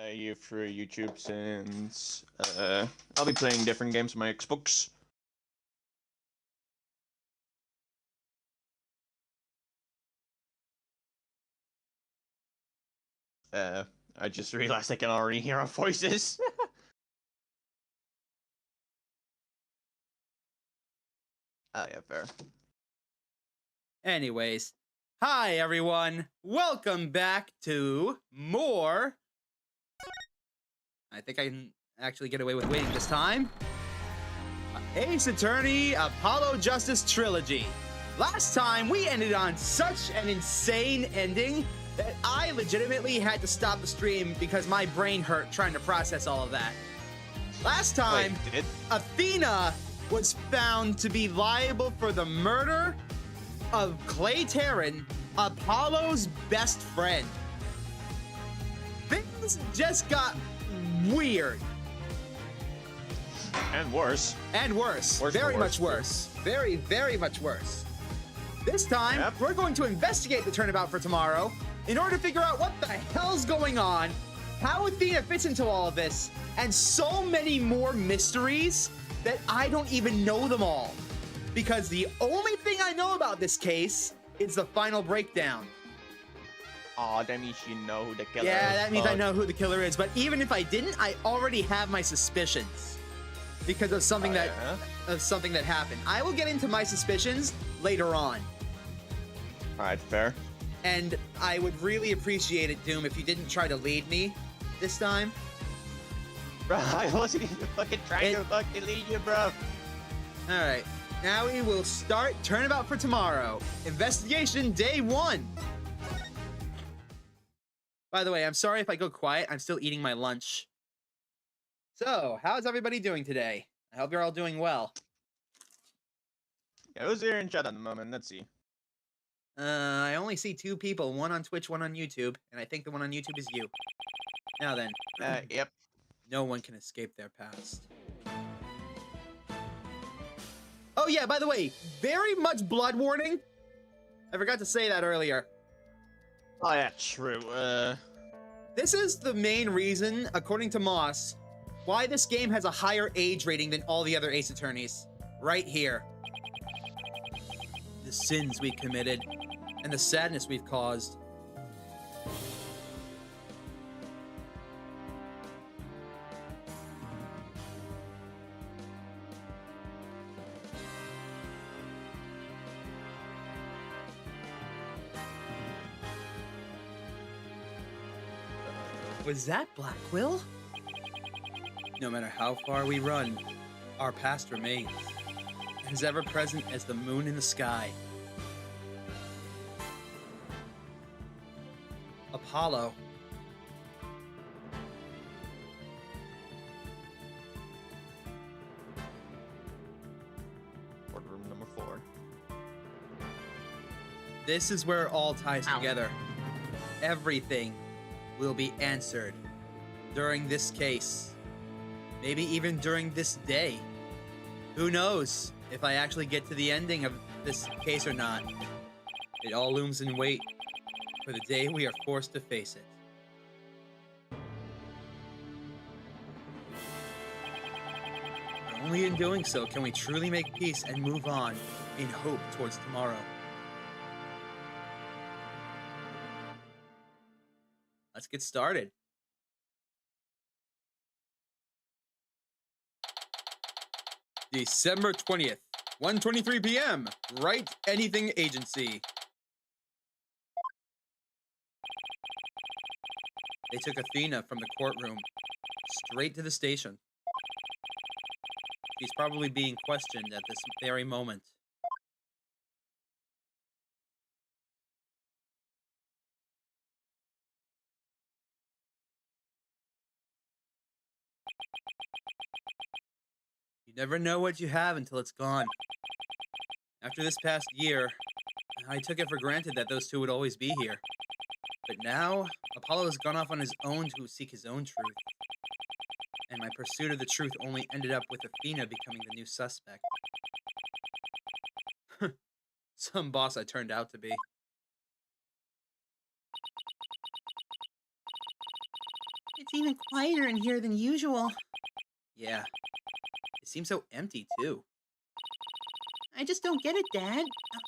You for YouTube since I'll be playing different games on my Xbox. I just realized I can already hear our voices. Oh yeah, fair. Anyways, hi everyone. Welcome back to more. I think I can actually get away with waiting this time. Ace Attorney Apollo Justice Trilogy. Last time we ended on such an insane ending that I legitimately had to stop the stream because my brain hurt trying to process all of that. Last time, Wait, Athena was found to be liable for the murder of Clay Terran, Apollo's best friend. Things just got weird. And worse. And worse. Very much worse. Very, very much worse. This time, we're going to investigate the turnabout for tomorrow in order to figure out what the hell's going on, how Athena fits into all of this, and so many more mysteries that I don't even know them all. Because the only thing I know about this case is the final breakdown. Aw, that means you know who the killer is. Yeah, that means I know who the killer is. But even if I didn't, I already have my suspicions because of something that happened. I will get into my suspicions later on. All right, fair. And I would really appreciate it, Doom, if you didn't try to lead me this time. Bro, I wasn't even fucking trying to fucking lead you, bro. All right. Now we will start Turnabout for tomorrow. Investigation day 1. By the way, I'm sorry if I go quiet. I'm still eating my lunch. So, how's everybody doing today? I hope you're all doing well. Yeah, who's here in chat at the moment? Let's see. I only see 2 people, one on Twitch, one on YouTube, and I think the one on YouTube is you. Now then. Yep. No one can escape their past. Oh yeah, by the way, very much blood warning. I forgot to say that earlier. Oh yeah, true. This is the main reason, according to Moss, why this game has a higher age rating than all the other Ace Attorneys. Right here. The sins we committed and the sadness we've caused. Was that Blackquill? No matter how far we run, our past remains, as ever present as the moon in the sky. Apollo. Courtroom number 4. This is where it all ties together. Everything will be answered during this case. Maybe even during this day. Who knows if I actually get to the ending of this case or not. It all looms in wait for the day we are forced to face it. But only in doing so can we truly make peace and move on in hope towards tomorrow. Let's get started. December 20th, 1:23 p.m. Write Anything Agency. They took Athena from the courtroom straight to the station. She's probably being questioned at this very moment. You never know what you have until it's gone. After this past year, I took it for granted that those two would always be here. But now, Apollo has gone off on his own to seek his own truth. And my pursuit of the truth only ended up with Athena becoming the new suspect. Some boss I turned out to be. It's even even quieter in here than usual. Yeah. It seems so empty, too. I just don't get it, Dad.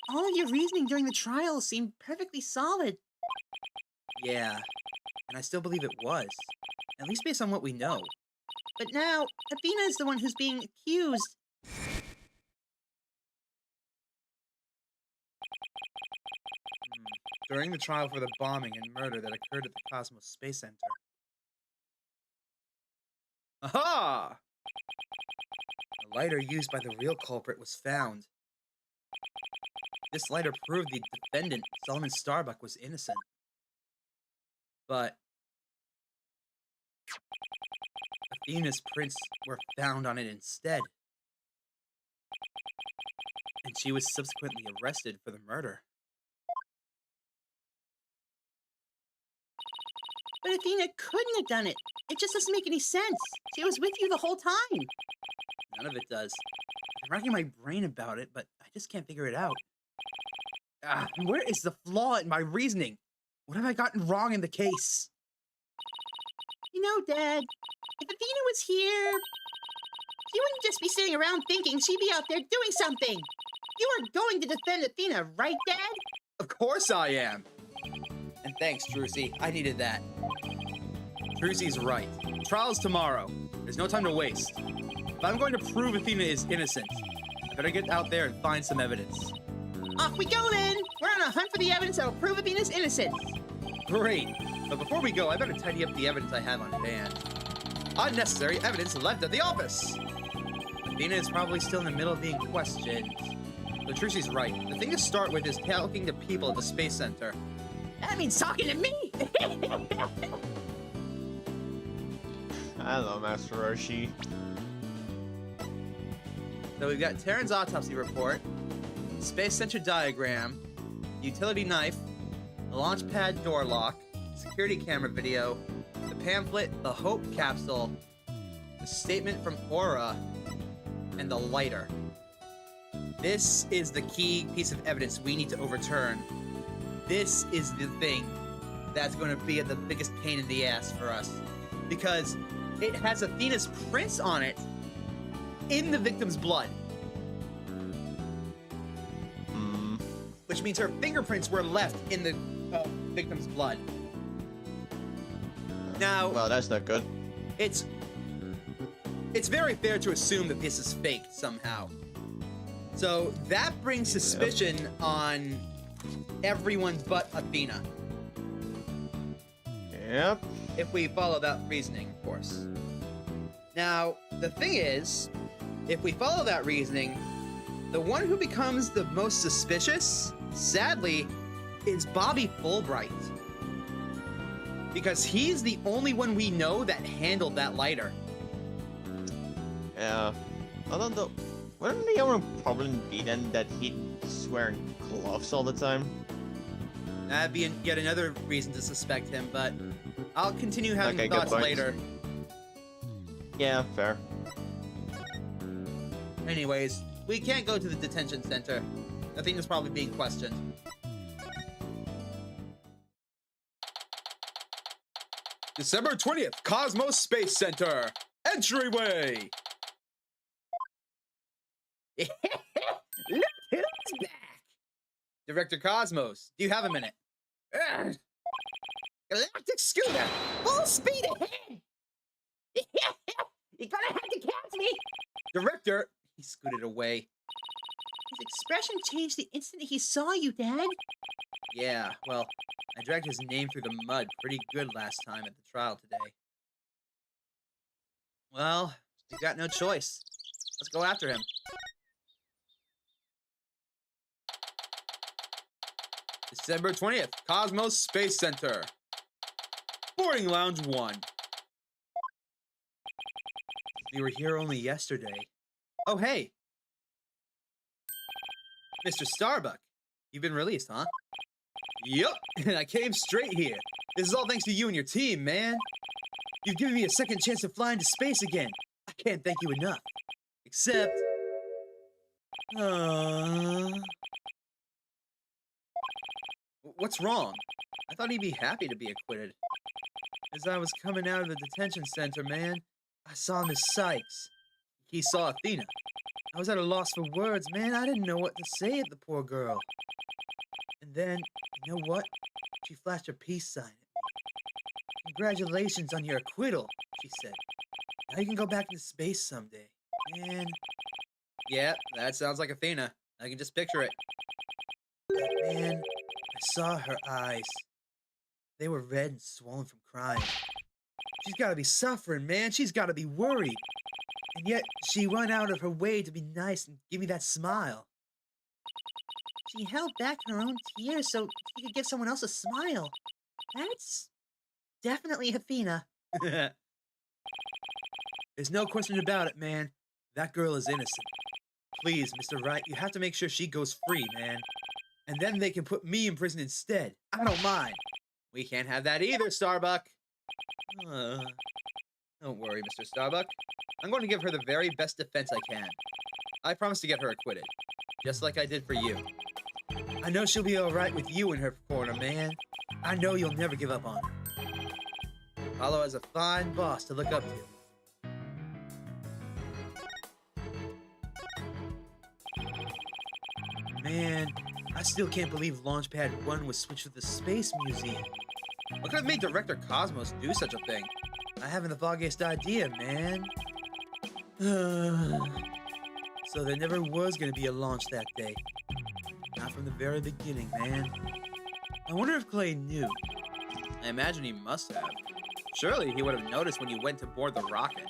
All of your reasoning during the trial seemed perfectly solid. Yeah, and I still believe it was. At least based on what we know. But now, Athena is the one who's being accused. During the trial for the bombing and murder that occurred at the Cosmos Space Center. Aha! The lighter used by the real culprit was found. This lighter proved the defendant, Solomon Starbuck, was innocent. But Athena's prints were found on it instead. And she was subsequently arrested for the murder. But Athena couldn't have done it. It just doesn't make any sense. She was with you the whole time. None of it does. I'm racking my brain about it, but I just can't figure it out. Where is the flaw in my reasoning? What have I gotten wrong in the case? You know, Dad, if Athena was here, she wouldn't just be sitting around thinking. She'd be out there doing something. You are going to defend Athena, right, Dad? Of course I am. And thanks, Trucy. I needed that. Trucy's right. Trial's tomorrow. There's no time to waste. If I'm going to prove Athena is innocent, I better get out there and find some evidence. Off we go, then! We're on a hunt for the evidence that will prove Athena's innocence. Great. But before we go, I better tidy up the evidence I have on hand. Unnecessary evidence left at the office! Athena is probably still in the middle of being questioned. But Trucy's right. The thing to start with is talking to people at the Space Center. That means talking to me! Hello, Master Roshi. So we've got Terran's autopsy report, Space Center diagram, utility knife, the launch pad door lock, security camera video, the pamphlet, the Hope capsule, the statement from Aura, and the lighter. This is the key piece of evidence we need to overturn. This is the thing that's going to be the biggest pain in the ass for us. Because it has Athena's prints on it in the victim's blood. Which means her fingerprints were left in the victim's blood. Now, Well, that's not good. it's very fair to assume that this is faked somehow. So that brings suspicion on everyone but Athena. Yep. If we follow that reasoning, of course. Now, the thing is, if we follow that reasoning, the one who becomes the most suspicious, sadly, is Bobby Fulbright. Because he's the only one we know that handled that lighter. Yeah. Although, wouldn't the only problem be then that he's wearing gloves all the time? That'd be yet another reason to suspect him, but I'll continue having Okay, good thoughts point. later. Yeah, fair. Anyways, we can't go to the detention center. Athena's probably being questioned. December 20th, Cosmos Space Center. Entryway! Look who's back! Director Cosmos, do you have a minute? Galactic scooter, full speed ahead! You're gonna have to catch me! Director, he scooted away. His expression changed the instant he saw you, Dad. Yeah, well, I dragged his name through the mud pretty good last time at the trial today. Well, you got no choice. Let's go after him. December 20th, Cosmos Space Center. Boarding Lounge 1. We were here only yesterday. Oh, hey. Mr. Starbuck, you've been released, huh? Yup, and I came straight here. This is all thanks to you and your team, man. You've given me a second chance to fly into space again. I can't thank you enough. Except... What's wrong? I thought he'd be happy to be acquitted. As I was coming out of the detention center, man, I saw Miss Sykes. He saw Athena. I was at a loss for words, man. I didn't know what to say at the poor girl. And then, you know what? She flashed her peace sign at me. Congratulations on your acquittal, she said. Now you can go back into space someday. Man. Yeah, that sounds like Athena. I can just picture it. But man, I saw her eyes. They were red and swollen from crying. She's gotta be suffering, man. She's gotta be worried. And yet, she went out of her way to be nice and give me that smile. She held back her own tears so she could give someone else a smile. That's definitely Athena. There's no question about it, man. That girl is innocent. Please, Mr. Wright, you have to make sure she goes free, man. And then they can put me in prison instead. I don't mind. We can't have that either, Starbuck. Don't worry, Mr. Starbuck. I'm going to give her the very best defense I can. I promise to get her acquitted, just like I did for you. I know she'll be all right with you in her corner, man. I know you'll never give up on her. Apollo has a fine boss to look up to. Man, I still can't believe Launchpad 1 was switched to the Space Museum. What could have made Director Cosmos do such a thing? I haven't the foggiest idea, man. So there never was gonna be a launch that day. Not from the very beginning, man. I wonder if Clay knew. I imagine he must have. Surely he would have noticed when you went to board the rocket.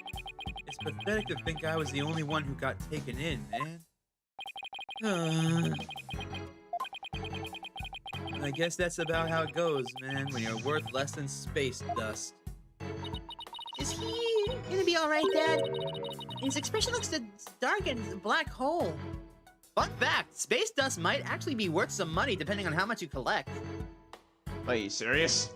It's pathetic to think I was the only one who got taken in, man. I guess that's about how it goes, man, when you're worth less than space dust. Is he gonna be alright, Dad? His expression looks dark and a black hole. Fun fact, space dust might actually be worth some money depending on how much you collect. Are you serious?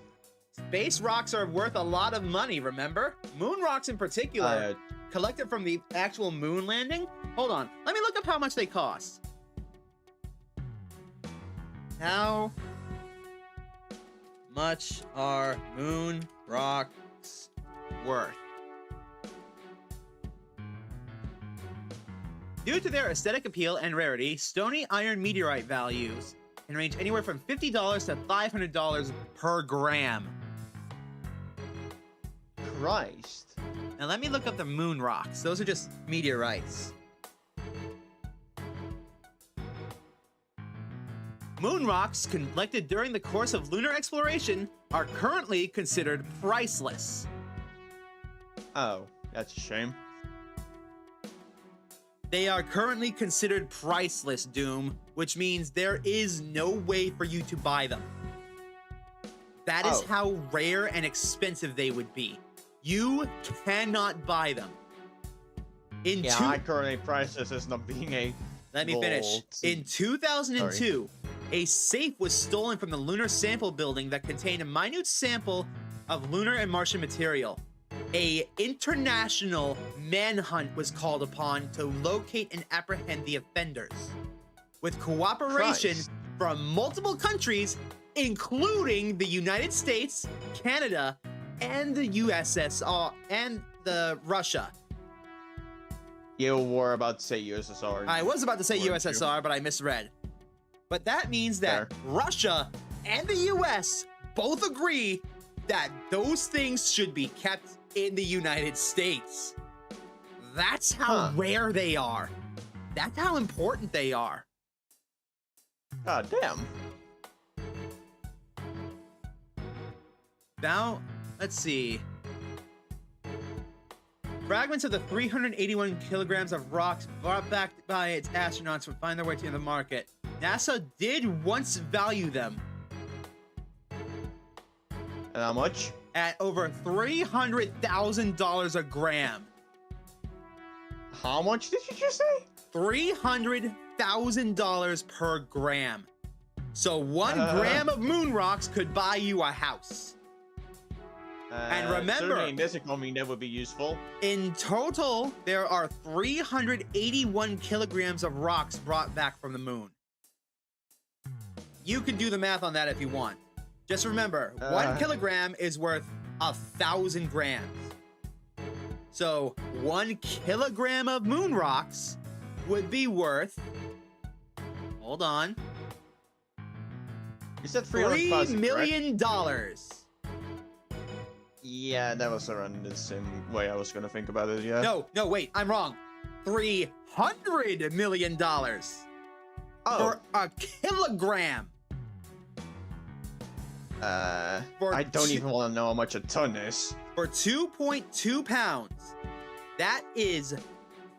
Space rocks are worth a lot of money, remember? Moon rocks in particular, collected from the actual moon landing. Hold on, let me look up how much they cost. How much are moon rocks worth? Due to their aesthetic appeal and rarity, stony iron meteorite values can range anywhere from $50 to $500 per gram. Christ. Now let me look up the moon rocks. Those are just meteorites. Moon rocks collected during the course of lunar exploration are currently considered priceless. Oh, that's a shame. They are currently considered priceless, Doom, which means there is no way for you to buy them. That is how rare and expensive they would be. You cannot buy them. I currently price this as not being a Let me finish. In 2002, a safe was stolen from the Lunar Sample Building that contained a minute sample of lunar and Martian material. An international manhunt was called upon to locate and apprehend the offenders, with cooperation from multiple countries, including the United States, Canada, and the USSR, and Russia. You were about to say USSR. I was about to say USSR, but I misread. But that means that Russia and the US both agree that those things should be kept in the United States. That's how rare they are. That's how important they are. God damn. Now, let's see. Fragments of the 381 kilograms of rocks brought back by its astronauts would find their way to the market. NASA did once value them. And how much? At over $300,000 a gram. How much did you just say? $300,000 per gram. So 1 gram of moon rocks could buy you a house. And remember, certainly in this economy, that would be useful. In total, there are 381 kilograms of rocks brought back from the moon. You can do the math on that if you want. Just remember, 1 kilogram is worth 1,000 grams. So 1 kilogram of moon rocks would be worth, hold on, You said $3 $300,000, million. Yeah, that was around the same way I was gonna think about it, yeah. No, wait, I'm wrong. $300 million Oh, for a kilogram. For I don't two- even want to know how much a ton is. For 2.2 pounds, that is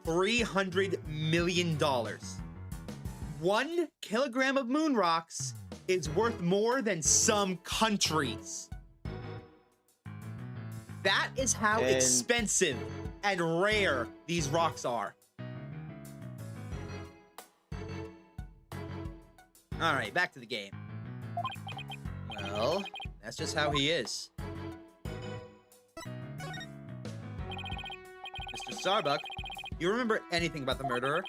$300 million. 1 kilogram of moon rocks is worth more than some countries. That is how And- expensive and rare these rocks are. All right, back to the game. Well, that's just how he is. Mr. Starbuck, you remember anything about the murderer?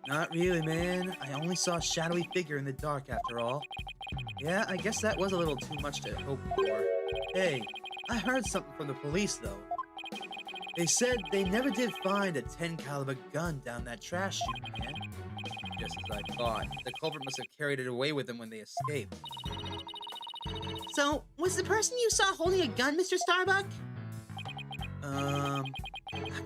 Not really, man. I only saw a shadowy figure in the dark after all. Yeah, I guess that was a little too much to hope for. Hey, I heard something from the police, though. They said they never did find a 10 caliber gun down that trash chute, man. Just as I thought. The culprit must have carried it away with them when they escaped. So, was the person you saw holding a gun, Mr. Starbuck? I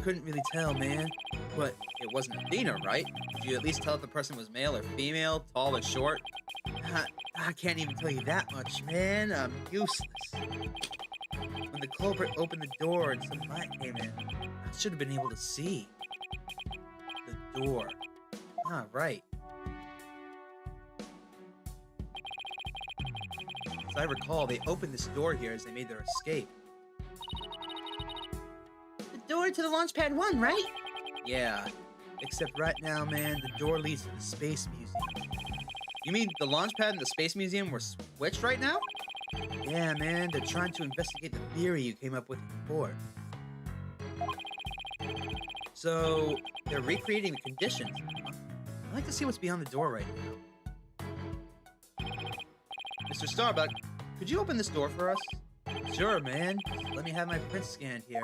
couldn't really tell, man. But it wasn't Athena, right? Did you at least tell if the person was male or female, tall or short? I can't even tell you that much, man. I'm useless. When the culprit opened the door and some light came in, I should have been able to see. The door. Ah, right. As I recall, they opened this door here as they made their escape. The door to the launch pad 1, right? Yeah, except right now, man, the door leads to the Space Museum. You mean the launch pad and the Space Museum were switched right now? Yeah, man, they're trying to investigate the theory you came up with in court. So, they're recreating the conditions, huh? I'd like to see what's beyond the door right now. Mr. Starbuck, could you open this door for us? Sure, man. Let me have my print scanned here.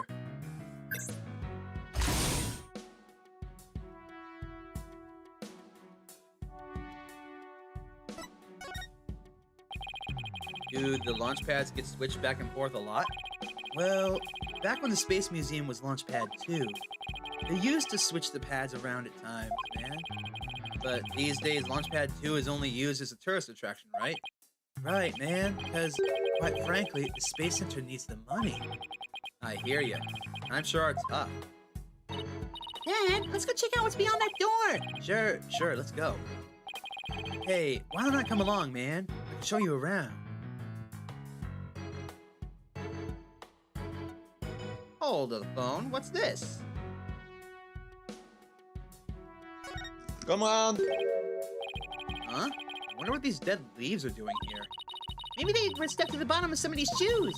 Do the launch pads get switched back and forth a lot? Well, back when the Space Museum was Launch Pad 2, they used to switch the pads around at times, man. But these days, Launch Pad 2 is only used as a tourist attraction, right? Right, man, because, quite frankly, the Space Center needs the money. I hear you. I'm sure it's tough. Dad, let's go check out what's beyond that door. Sure, let's go. Hey, why don't I come along, man? I can show you around. Hold the phone, what's this? Come on! Huh? I wonder what these dead leaves are doing here. Maybe they were stuck to the bottom of somebody's shoes.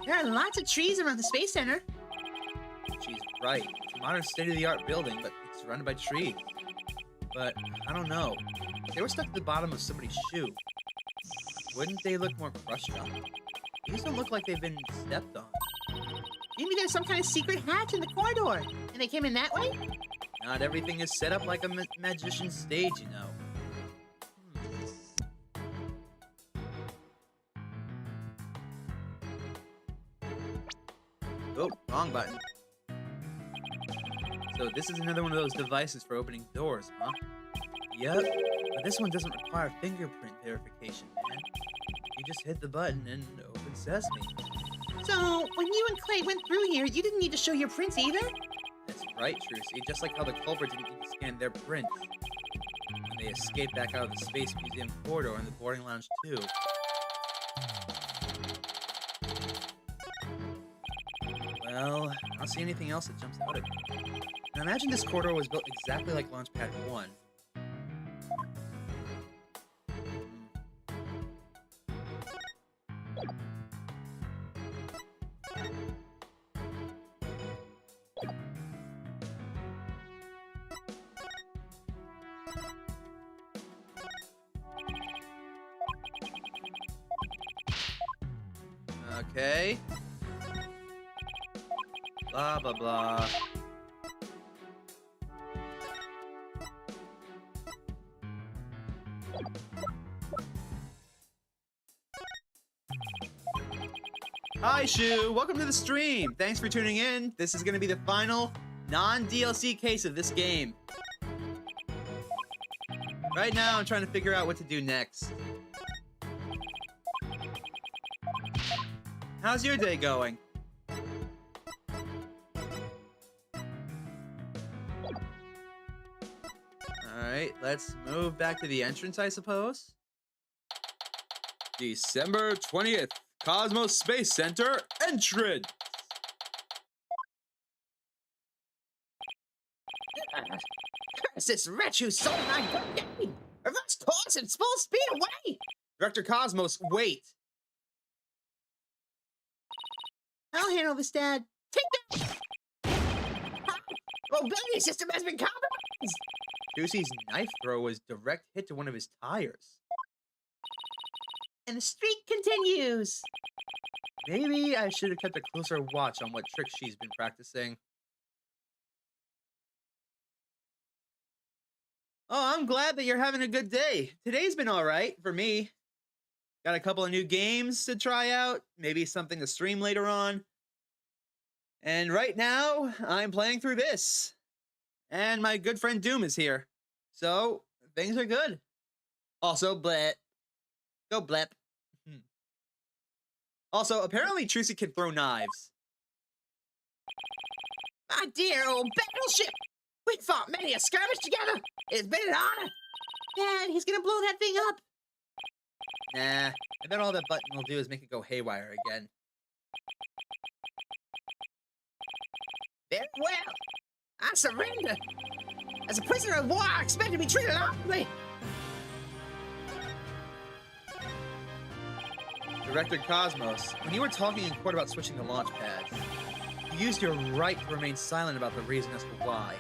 There are lots of trees around the Space Center. She's right. It's a modern state-of-the-art building, but it's surrounded by trees. But, I don't know. If they were stuck to the bottom of somebody's shoe, wouldn't they look more crushed up? These don't look like they've been stepped on. Maybe there's some kind of secret hatch in the corridor, and they came in that way? Not everything is set up like a magician's stage, you know. Oh, wrong button. So this is another one of those devices for opening doors, huh? Yep, but this one doesn't require fingerprint verification, man. You just hit the button and open sesame. So, when you and Clay went through here, you didn't need to show your prints either? That's right, Trucy, just like how the culprit didn't need to scan their prints. And they escaped back out of the Space Museum corridor in the boarding lounge, too. Well, I don't see anything else that jumps out at me. Now imagine this corridor was built exactly like Launchpad 1. Okay. Blah, blah, blah. Hi, Shu. Welcome to the stream. Thanks for tuning in. This is going to be the final non-DLC case of this game. Right now, I'm trying to figure out what to do next. How's your day going? Alright, let's move back to the entrance, I suppose. December 20th, Cosmos Space Center entrance! Curse this wretch who sold my good game! Reverse course and full speed away! Director Cosmos, wait! I'll handle this, Dad. Take that! Mobility system has been compromised! Juicy's knife throw was direct hit to one of his tires. And the streak continues! Maybe I should have kept a closer watch on what tricks she's been practicing. Oh, I'm glad that you're having a good day. Today's been alright for me. Got a couple of new games to try out, maybe something to stream later on. And right now, I'm playing through this. And my good friend Doom is here. So, things are good. Also, blep. Go blep. Also, apparently Trucy can throw knives. My dear old battleship! We fought many a skirmish together! It's been an honor! Dad, he's gonna blow that thing up! Nah, I bet all that button will do is make it go haywire again. Very well. I surrender. As a prisoner of war, I expect to be treated honorably. Director Cosmos, when you were talking in court about switching the launch pads, you used your right to remain silent about the reason as to why.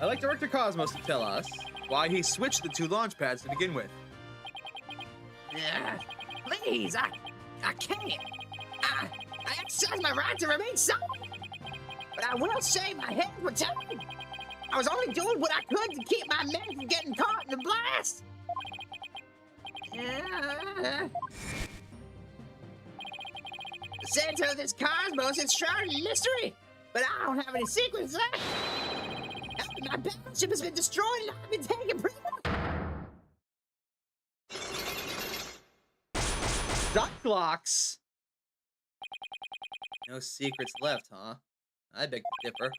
I'd like Director Cosmos to tell us why he switched the two launch pads to begin with. Please, I can't. I exercise my right to remain silent. But I will say my hands were tied. I was only doing what I could to keep my men from getting caught in the blast. The center of this cosmos is shrouded in mystery, but I don't have any secrets left. My battleship has been destroyed and I've been taken prisoner. Cyclops! No secrets left, huh? I beg to differ.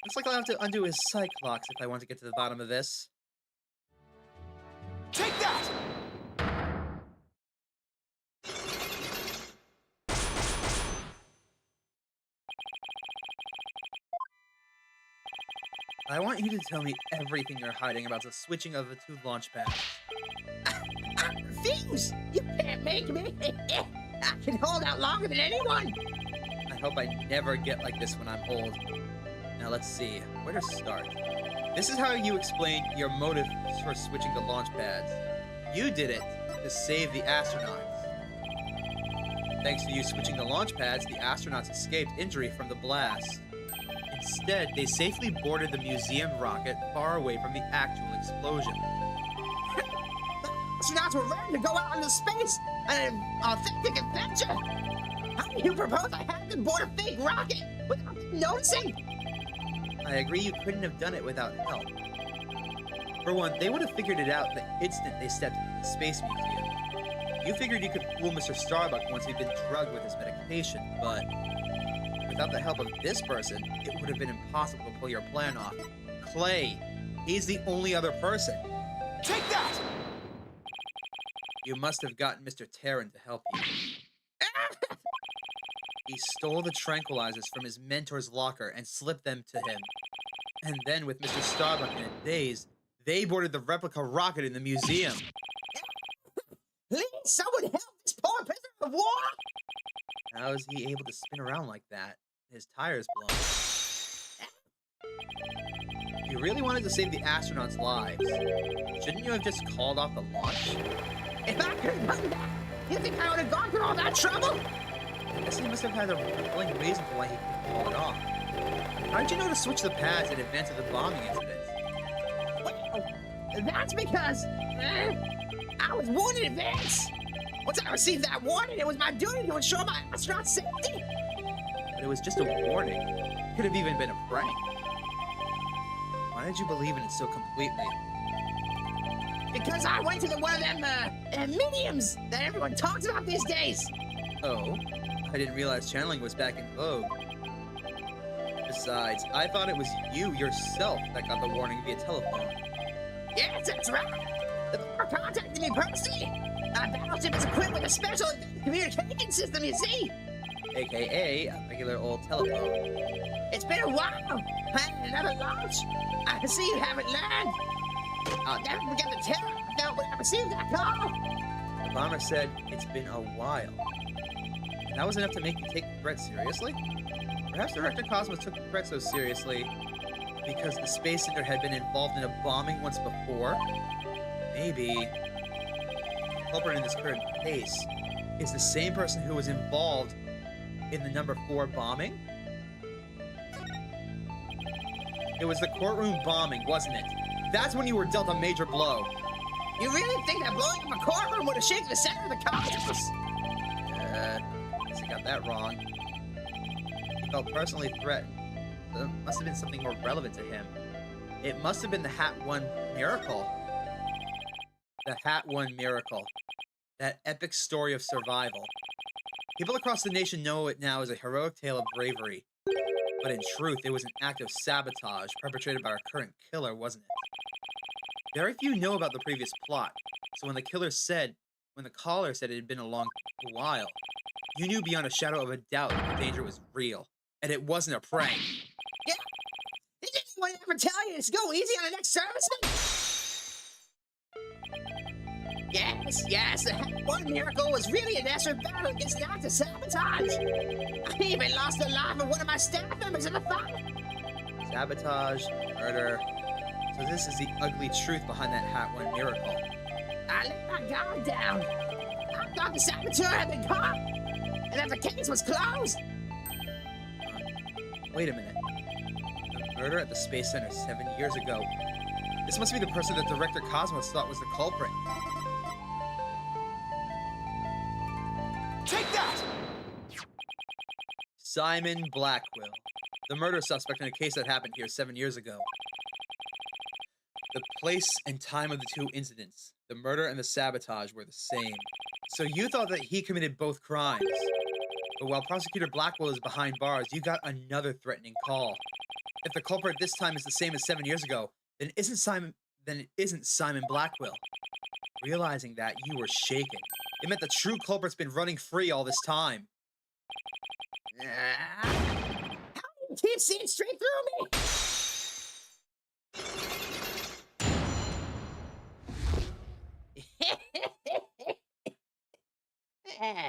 Looks like I'll have to undo his Cyclops if I want to get to the bottom of this. Take that! I want you to tell me everything you're hiding about the switching of the two launch pads. I refuse! You can't make me! I can hold out longer than anyone! I hope I never get like this when I'm old. Now let's see, where to start? This is how you explain your motive for switching the launch pads. You did it to save the astronauts. Thanks to you switching the launch pads, the astronauts escaped injury from the blast. Instead, they safely boarded the museum rocket far away from the actual explosion. Astronauts were ready to go out into space on an authentic adventure! How do you propose I had them board a fake rocket without them noticing? I agree you couldn't have done it without help. For one, they would have figured it out the instant they stepped into the space museum. You figured you could fool Mr. Starbuck once he'd been drugged with his medication, but without the help of this person, it would have been impossible to pull your plan off. Clay, he's the only other person. Take that! You must have gotten Mr. Terran to help you. He stole the tranquilizers from his mentor's locker and slipped them to him. And then, with Mr. Starbuck in a daze, they boarded the replica rocket in the museum. Please, someone help this poor prisoner of war! How is he able to spin around like that? His tire's blown. If you really wanted to save the astronauts' lives, shouldn't you have just called off the launch? If I could have done that, you think I would have gone through all that trouble? I guess he must have had a compelling reason for why he couldn't pull it off. How did you know to switch the pads in advance of the bombing incident? Well, that's because I was warned in advance. Once I received that warning, it was my duty to ensure my astronaut safety. But it was just a warning. It could have even been a prank. Why did you believe in it so completely? Because I went to one of them mediums that everyone talks about these days. Oh, I didn't realize channeling was back in vogue. Besides, I thought it was you yourself that got the warning via telephone. Yes, that's right. The power contacted me personally. My battleship is equipped with a special communication system, you see. AKA a regular old telephone. It's been a while. I had another launch. I see you haven't learned. I'll never forget the terror I felt when I received that call. The bomber said it's been a while. And that was enough to make you take the threat seriously? Perhaps Director Cosmos took the threat so seriously because the Space Center had been involved in a bombing once before? Maybe the culprit in this current case is the same person who was involved in the number 4 bombing? It was the courtroom bombing, wasn't it? That's when you were dealt a major blow. You really think that blowing up a courtroom would have shaken the center of the cosmos? Guess I got that wrong. He felt personally threatened. There must have been something more relevant to him. It must have been the Hat 1 miracle. The Hat 1 miracle. That epic story of survival. People across the nation know it now as a heroic tale of bravery. But in truth, it was an act of sabotage perpetrated by our current killer, wasn't it? Very few know about the previous plot, so when the caller said it had been a long while, you knew beyond a shadow of a doubt that the danger was real, and it wasn't a prank. Yeah. Did anyone ever tell you to go easy on the next serviceman? Yes, the Hat 1 miracle was really a desperate battle against an act of sabotage. I even lost the life of one of my staff members in the fight. Sabotage, murder. So this is the ugly truth behind that Hat 1 miracle. I let my guard down. I thought the saboteur had been caught, and that the case was closed. Wait a minute. The murder at the Space Center 7 years ago. This must be the person that Director Cosmos thought was the culprit. Take that! Simon Blackquill, the murder suspect in a case that happened here 7 years ago. The place and time of the two incidents, the murder and the sabotage, were the same. So you thought that he committed both crimes. But while Prosecutor Blackquill is behind bars, you got another threatening call. If the culprit this time is the same as 7 years ago, then it isn't Simon Blackquill. Realizing that, you were shaken. It meant the true culprit's been running free all this time. How do you keep seeing straight through me?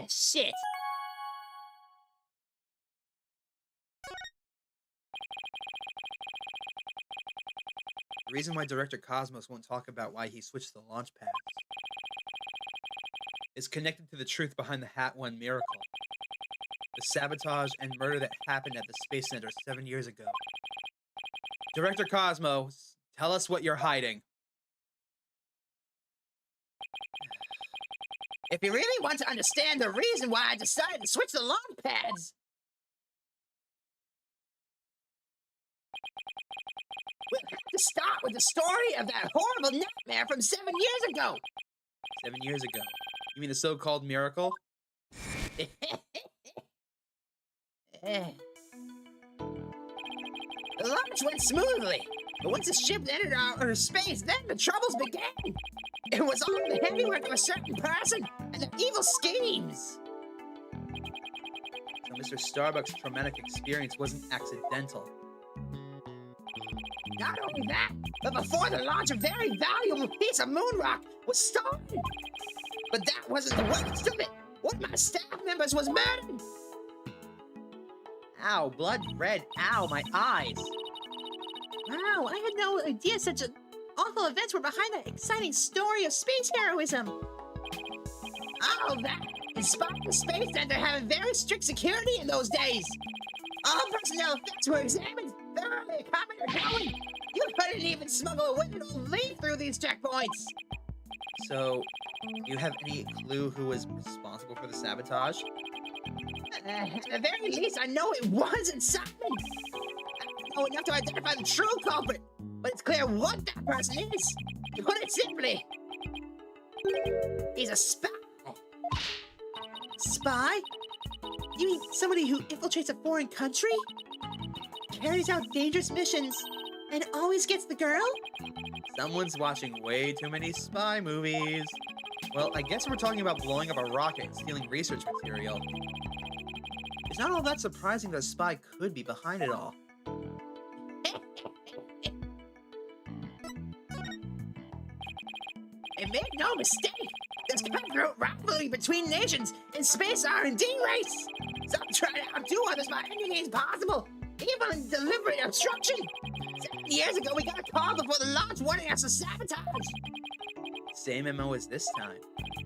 Shit. The reason why Director Cosmos won't talk about why he switched the launch pads is connected to the truth behind the Hat 1 miracle. The sabotage and murder that happened at the Space Center 7 years ago. Director Cosmos, tell us what you're hiding. If you really want to understand the reason why I decided to switch the launch pads, we'll have to start with the story of that horrible nightmare from 7 years ago. 7 years ago? You mean the so-called miracle? The launch went smoothly, but once the ship entered outer space, then the troubles began. It was all the handiwork of a certain person and their evil schemes. So Mr. Starbuck's traumatic experience wasn't accidental. Not only that, but before the launch, a very valuable piece of moon rock was stolen. But that wasn't the worst of it. One of my staff members was murdered. Ow, blood red. Ow, my eyes. Wow, I had no idea such awful events were behind that exciting story of space heroism. All that, Despite the Space Center having very strict security in those days. All personnel effects were examined thoroughly, coming or going. You couldn't even smuggle a wicked old leaf through these checkpoints. So, do you have any clue who was responsible for the sabotage? At the very least, I know it wasn't Simon. I don't know enough to identify the true culprit, but it's clear what that person is. To put it simply, he's a spy. Spy? You mean somebody who infiltrates a foreign country? Carries out dangerous missions and always gets the girl? Someone's watching way too many spy movies. Well, I guess we're talking about blowing up a rocket and stealing research material. It's not all that surprising that a spy could be behind it all. And make no mistake, there's cutthroat rivalry between nations in space R&D race. Some try to outdo others by any means possible, even in deliberate obstruction. 7 years ago, we got a call before the launch warning us of sabotage. Same MO as this time.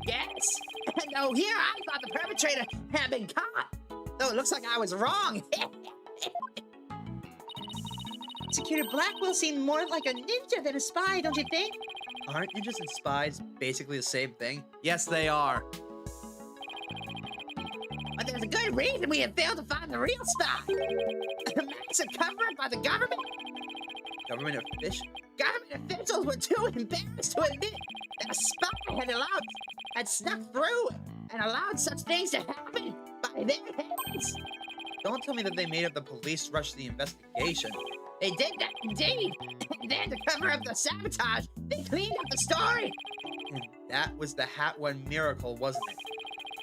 Yes, and though here I thought the perpetrator had been caught, though it looks like I was wrong. Prosecutor Blackwell seemed more like a ninja than a spy, don't you think? Aren't ninjas and spies basically the same thing? Yes, they are. But there's a good reason we have failed to find the real spy. A massive cover-up by the government. Government official. Government officials were too embarrassed to admit that a spy had snuck through and allowed such things to happen by their hands. Don't tell me that they made up the police rush to the investigation. They did that indeed. And then to cover up the sabotage, they cleaned up the story. And that was the Hat One miracle, wasn't it?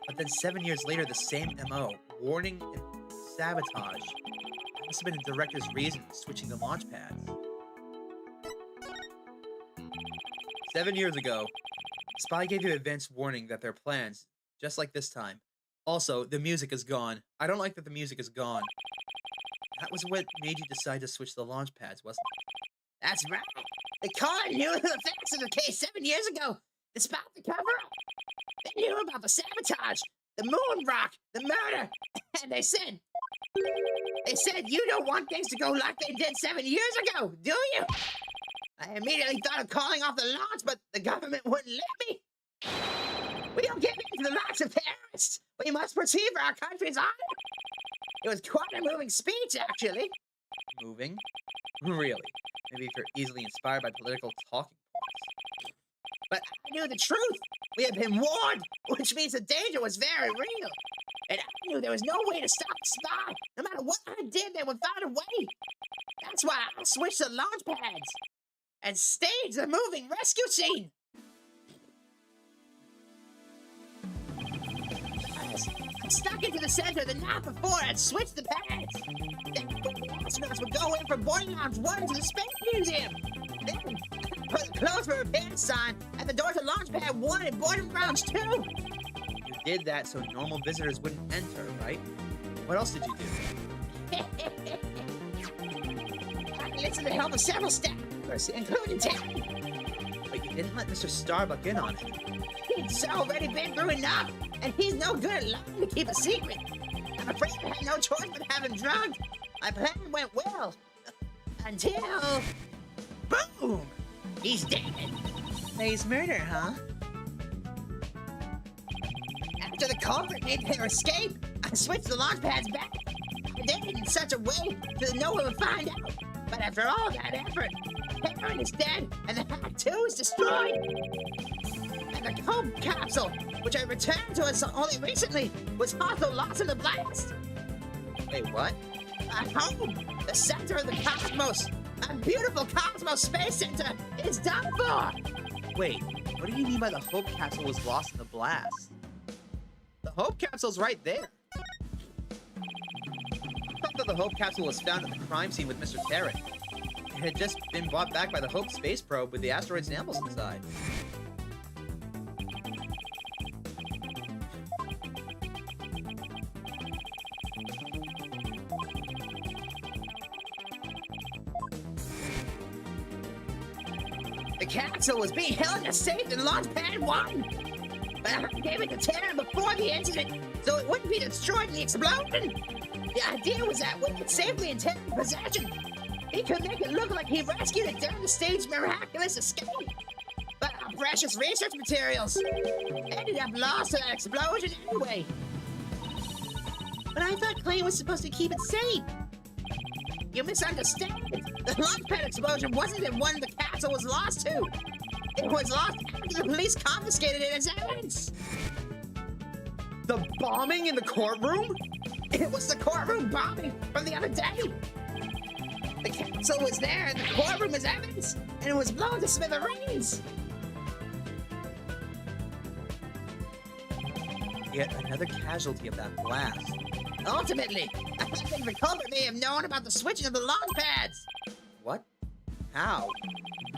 But then 7 years later, the same MO, warning and sabotage. That must have been the director's reason for switching the launch pads. 7 years ago, Spy gave you advance warning that their plans, just like this time. Also, the music is gone. I don't like that the music is gone. That was what made you decide to switch the launch pads, wasn't it? That's right. The caller knew the facts of the case 7 years ago, despite the cover-up. They knew about the sabotage, the moon rock, the murder, and they said, you don't want things to go like they did 7 years ago, do you? I immediately thought of calling off the launch, but the government wouldn't let me. We don't give in to the likes of terrorists. We must proceed for our country's honor. It was quite a moving speech, actually. Moving? Really? Maybe if you're easily inspired by political talking points. But I knew the truth. We had been warned, which means the danger was very real. And I knew there was no way to stop the spy. No matter what I did, they would find a way. That's why I switched the launch pads and staged the moving rescue scene. I stuck into the center the night before and switched the pads. Then the astronauts would go in from boarding lounge 1 to the Space Museum. Then put the close for repair sign at the door to launch pad 1 and boarding lounge 2. You did that so normal visitors wouldn't enter, right? What else did you do? I listened to the help of several staff members, including Terry. But you didn't let Mr. Starbuck in on it. He's already been through enough, and he's no good at lying to keep a secret. I'm afraid I had no choice but to have him drugged. My plan went well. Until... boom! He's dead. He's murder, huh? After the culprit made their escape, I switched the launch pads back. I did it in such a way that no one would find out. But after all that effort, Heron is dead, and the hack 2 is destroyed. And the Hope capsule, which I returned to us only recently, was also lost in the blast. Wait, what? My home, the center of the cosmos, my beautiful Cosmos Space Center, is done for. Wait, what do you mean by the Hope capsule was lost in the blast? The Hope capsule's right there. I thought that the Hope capsule was found at the crime scene with Mr. Tarrant. It had just been brought back by the Hope space probe with the asteroid samples inside. The capsule was being held in a safe in launch pad 1. But I gave it to Tanner before the incident, so it wouldn't be destroyed in the explosion. The idea was that with it safely in Tanner's possession, he could make it look like he rescued it during the stage's miraculous escape. But our precious research materials ended up lost to that explosion anyway. But I thought Clay was supposed to keep it safe. You misunderstand. The launchpad explosion wasn't the one the castle was lost to. It was lost after the police confiscated it as evidence. The bombing in the courtroom? It was the courtroom bombing from the other day. The castle was there and the courtroom was evidence, and it was blown to smithereens. Yet another casualty of that blast. Ultimately, I think the culprit may have known about the switching of the launch pads. What? How?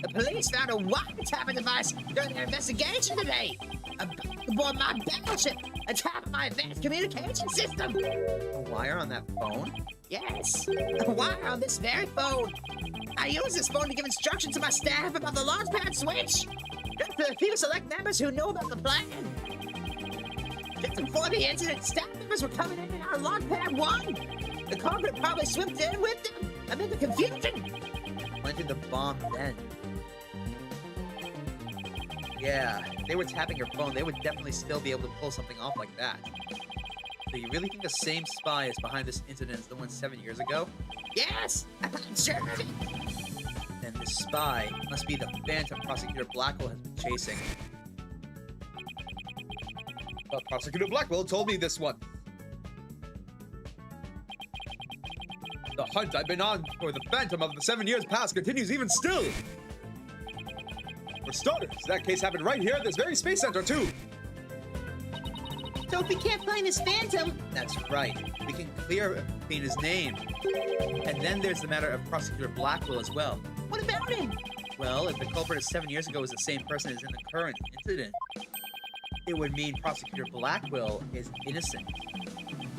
The police found a wiretapping device during their investigation today. Aboard my battleship, atop my advanced communication system. A wire on that phone? Yes, a wire on this very phone. I use this phone to give instructions to my staff about the launchpad switch. Just for the few select members who know about the plan. Just before the incident, staff members were coming in and out of launchpad 1. The culprit probably slipped in with them amid the confusion. When did the bomb then? Yeah, if they were tapping your phone, they would definitely still be able to pull something off like that. So you really think the same spy is behind this incident as the one 7 years ago? Yes, I'm sure of it. Then this spy must be the phantom Prosecutor Blackwell has been chasing. But Prosecutor Blackwell told me this one. The hunt I've been on for the phantom of the 7 years past continues even still. For starters, that case happened right here at this very space center too. So if we can't find this phantom, That's right. We can clear Athena's name. And then there's the matter of Prosecutor Blackwell as well. what about him? Well, if the culprit of 7 years ago is the same person as in the current incident, it would mean Prosecutor Blackwell is innocent.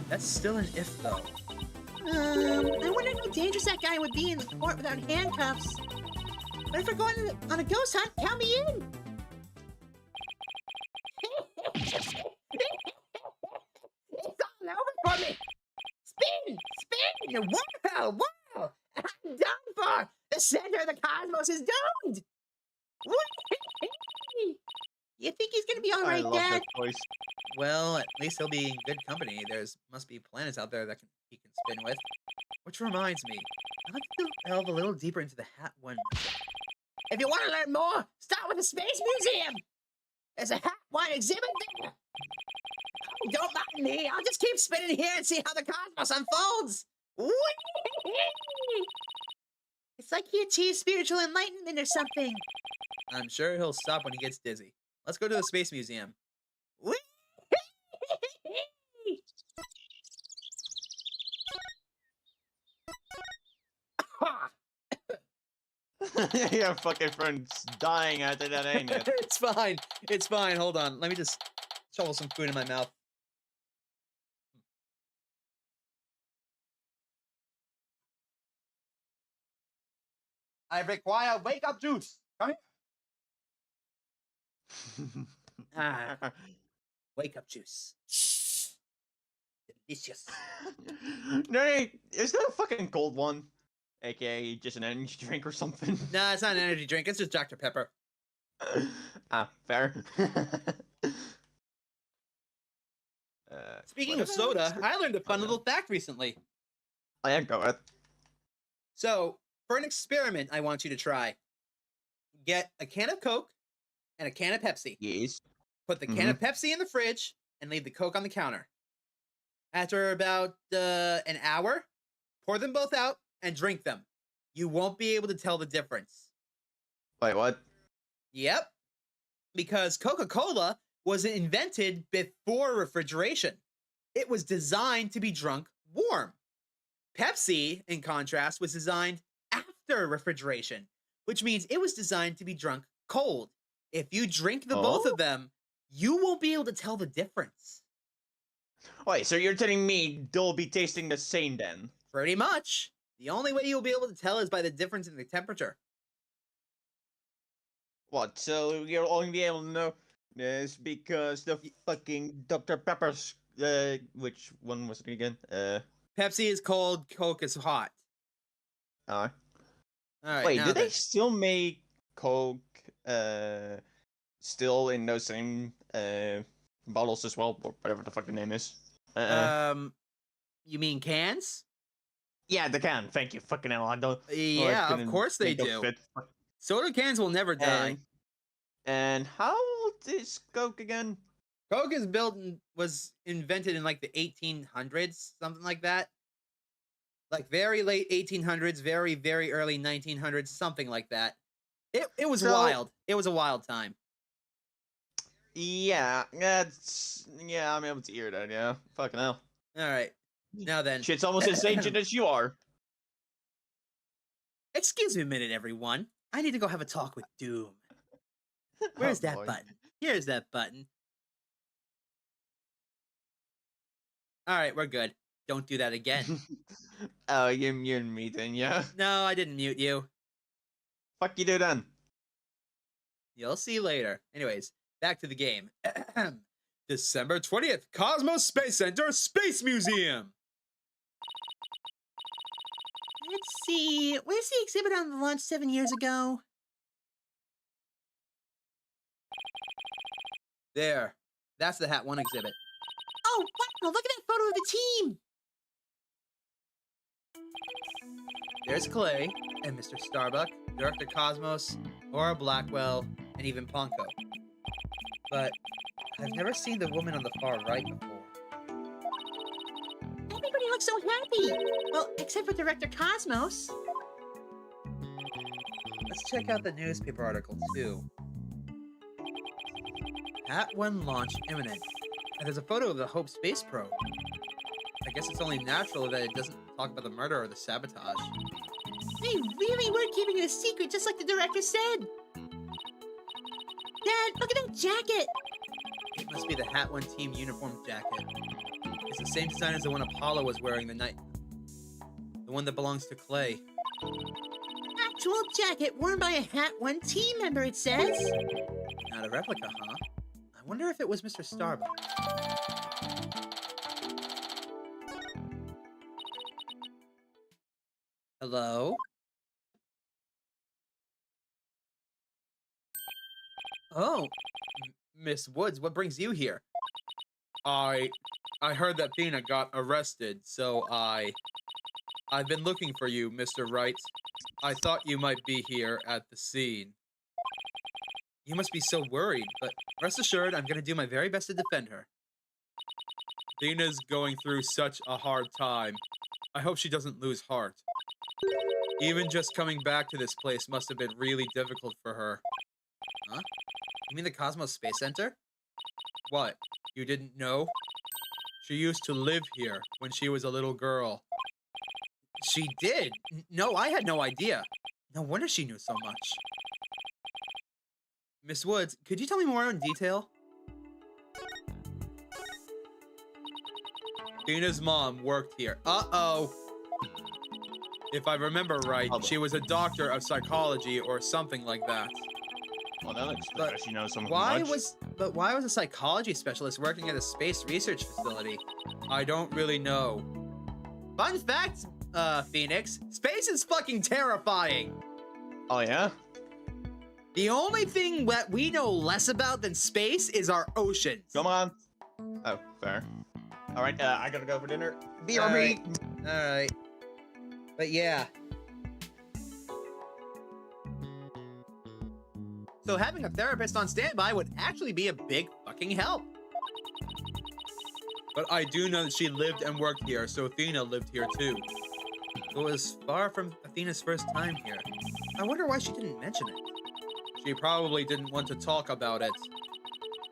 That's still an if, though. I wonder how dangerous that guy would be in the court without handcuffs. But if we're going on a ghost hunt, count me in. It's all over for me. Spin. Wow. I'm done for. The center of the cosmos is doomed. You think he's gonna be all I right, love Dad? that voice. Well, at least he'll be in good company. Must be planets out there that he can spin with. Which reminds me, I'd like to delve a little deeper into the Hat One. If you want to learn more, start with the Space Museum. There's a Hat One exhibit there. Oh, don't mind me. I'll just keep spinning here and see how the cosmos unfolds. It's like he achieved spiritual enlightenment or something. I'm sure he'll stop when he gets dizzy. Let's go to the Space Museum. Your fucking friend's dying after that, ain't it? It's fine. It's fine. Hold on. Let me just shovel some food in my mouth. I require wake-up juice. Come here. Wake-up juice. Delicious. No, is that a fucking cold one? AKA just an energy drink or something? Nah, it's not an energy drink. It's just Dr. Pepper. Fair. Speaking of soda, I learned a fun little fact recently. Oh, yeah, go ahead. So, for an experiment I want you to try, get a can of Coke and a can of Pepsi. Yes. Put the can of Pepsi in the fridge and leave the Coke on the counter. After about an hour, pour them both out and drink them. You won't be able to tell the difference. Wait, what? Yep. Because Coca-Cola was invented before refrigeration. It was designed to be drunk warm. Pepsi, in contrast, was designed after refrigeration, which means it was designed to be drunk cold. If you drink the both of them, you won't be able to tell the difference. Wait, so you're telling me they'll be tasting the same then? Pretty much. The only way you'll be able to tell is by the difference in the temperature. What, so you'll only be able to know Yes, because the fucking Dr. Pepper's, which one was it again? Pepsi is cold, Coke is hot. Uh, All right, wait, now do they then. still make Coke, still in those same, bottles as well, or whatever the fuck the name is? You mean cans? Yeah, the can. Thank you. Fucking hell, I don't. Oh, I Yeah, of couldn't course they think of do. it. Soda cans will never die. And how old is Coke again? Coke was invented in like the 1800s, something like that. Like very late 1800s, very, very early 1900s, something like that. It was wild. It was a wild time. Yeah, I'm able to hear that, yeah. Fucking hell. All right, now then. Shit's almost as ancient as you are. Excuse me a minute, everyone. I need to go have a talk with Doom. Where's that boy. button? Here's that button. All right, we're good. Don't do that again. Oh, you muted me then, yeah? No, I didn't mute you. Fuck you do then. You'll see later. Anyways, back to the game. December 20th, Cosmos Space Center Space Museum. Let's see. Where's the exhibit on the launch 7 years ago? There. That's the Hat 1 exhibit. Oh, wow! Look at that photo of the team! There's Clay and Mr. Starbuck, Director Cosmos, Laura Blackwell, and even Ponko. But I've never seen the woman on the far right before. Everybody looks so happy! Well, except for Director Cosmos. Let's check out the newspaper article, too. Hat 1 launch imminent. And there's a photo of the Hope space probe. I guess it's only natural that it doesn't talk about the murder or the sabotage. They really were keeping it a secret, just like the director said. Dad, look at that jacket! It must be the Hat 1 team uniform jacket. It's the same design as the one Apollo was wearing the night. The one that belongs to Clay. Actual jacket worn by a Hat 1 team member, it says. Not a replica, huh? I wonder if it was Mr. Starbuck. Hello? Oh, Miss Woods, what brings you here? I heard that Athena got arrested, so I've been looking for you, Mr. Wright. I thought you might be here at the scene. You must be so worried, but rest assured, I'm gonna do my very best to defend her. Athena's going through such a hard time. I hope she doesn't lose heart. Even just coming back to this place must have been really difficult for her. Huh? You mean the Cosmos Space Center? What? You didn't know? She used to live here when she was a little girl. She did? No, I had no idea. No wonder she knew so much. Miss Woods, could you tell me more in detail? Tina's mom worked here. Uh-oh. If I remember right, she was a doctor of psychology or something like that. Well, that looks like she knows something Why much. was a psychology specialist working at a space research facility? I don't really know. Fun fact, Phoenix, space is fucking terrifying. Oh, yeah? The only thing that we know less about than space is our oceans. Come on. Oh, fair. Alright, I gotta go for dinner. BRB! Alright. Alright. But yeah. So having a therapist on standby would actually be a big fucking help. But I do know that she lived and worked here, so Athena lived here too. It was far from Athena's first time here. I wonder why she didn't mention it. She probably didn't want to talk about it.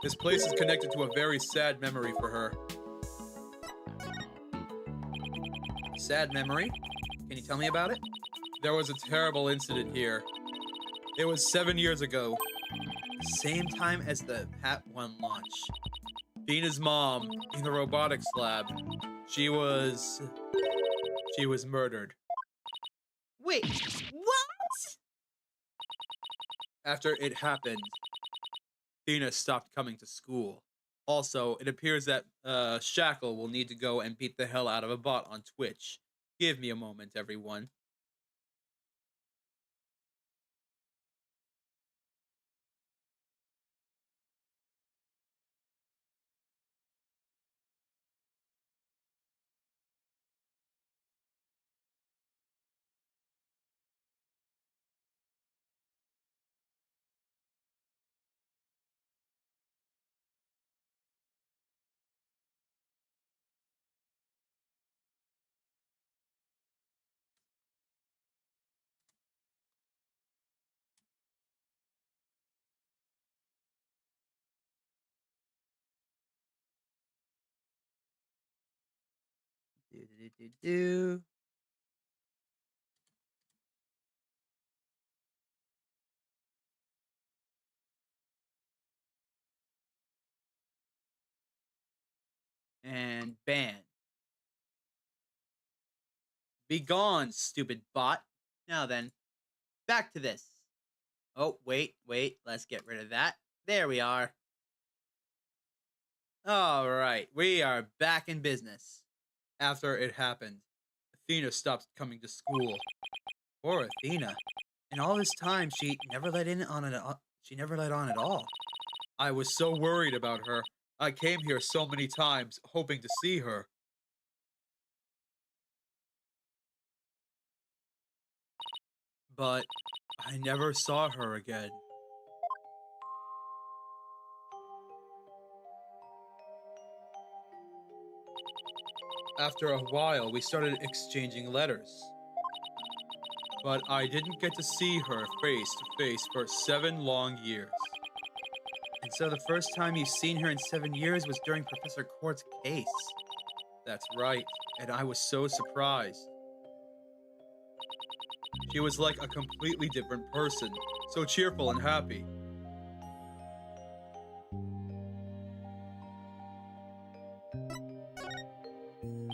This place is connected to a very sad memory for her. Sad memory? Can you tell me about it? There was a terrible incident here. It was 7 years ago. The same time as the Hat 1 launch. Dina's mom, in the robotics lab, she was murdered. Wait, what? After it happened, Athena stopped coming to school. Also, it appears that Shackle will need to go and beat the hell out of a bot on Twitch. Give me a moment, everyone. Do. And ban. Be gone, stupid bot. Now then, back to this. Oh, wait. Let's get rid of that. There we are. All right, we are back in business. After it happened, Athena stopped coming to school. Poor Athena. And all this time, she never let on at all. I was so worried about her. I came here so many times, hoping to see her. But I never saw her again. After a while, we started exchanging letters. But I didn't get to see her face to face for 7 long years. And so the first time you've seen her in 7 years was during Professor Court's case. That's right, and I was so surprised. She was like a completely different person, so cheerful and happy.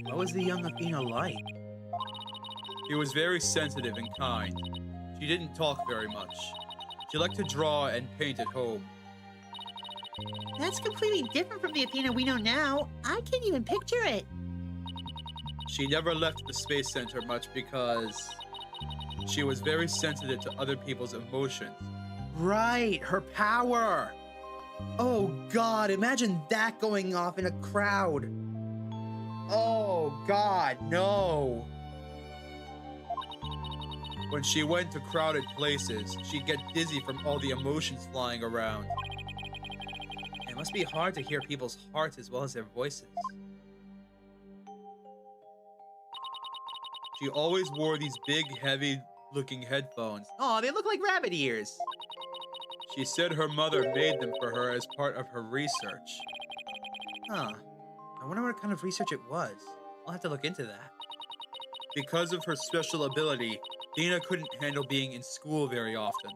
What was the young Athena like? She was very sensitive and kind. She didn't talk very much. She liked to draw and paint at home. That's completely different from the Athena we know now. I can't even picture it. She never left the Space Center much because she was very sensitive to other people's emotions. Right, her power! Oh God, imagine that going off in a crowd. Oh God, no. When she went to crowded places, she'd get dizzy from all the emotions flying around. It must be hard to hear people's hearts as well as their voices. She always wore these big, heavy-looking headphones. Aw, they look like rabbit ears. She said her mother made them for her as part of her research. Huh. I wonder what kind of research it was. I'll have to look into that. Because of her special ability, Dina couldn't handle being in school very often.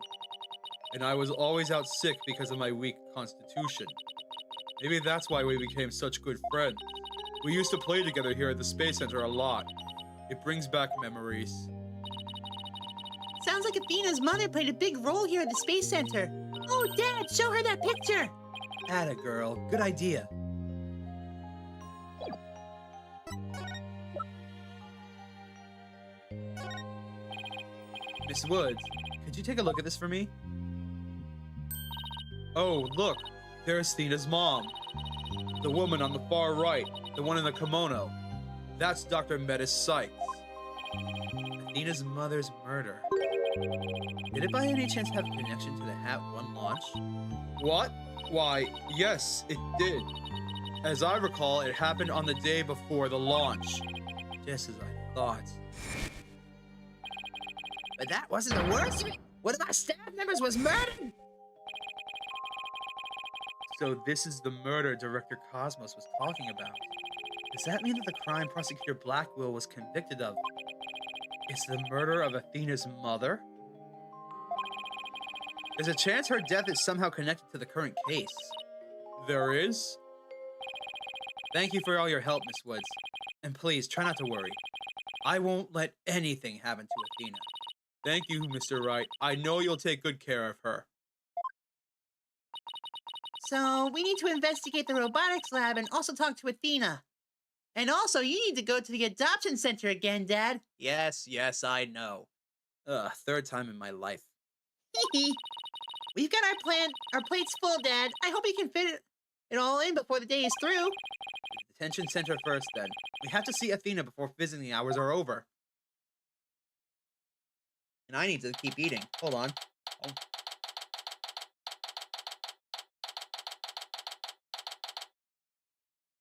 And I was always out sick because of my weak constitution. Maybe that's why we became such good friends. We used to play together here at the Space Center a lot. It brings back memories. Sounds like Athena's mother played a big role here at the Space Center. Oh, Dad, show her that picture. Atta girl, good idea. Miss Woods, could you take a look at this for me? Oh, look, there's Thena's mom. The woman on the far right, the one in the kimono. That's Dr. Metis Sykes. Athena's mother's murder. Did it by any chance have a connection to the Hat 1 launch? What? Why, yes, it did. As I recall, it happened on the day before the launch. Just as I thought. But that wasn't the worst of it. One of our staff members was murdered. So this is the murder Director Cosmos was talking about. Does that mean that the crime Prosecutor Blackquill was convicted of is the murder of Athena's mother? There's a chance her death is somehow connected to the current case. There is? Thank you for all your help, Miss Woods. And please, try not to worry. I won't let anything happen to Athena. Thank you, Mr. Wright. I know you'll take good care of her. So we need to investigate the robotics lab and also talk to Athena. And also, you need to go to the adoption center again, Dad. Yes, I know. Ugh, third time in my life. We've got our plates full, Dad. I hope you can fit it all in before the day is through. Detention center first, then. We have to see Athena before visiting hours are over. And I need to keep eating. Hold on. Oh.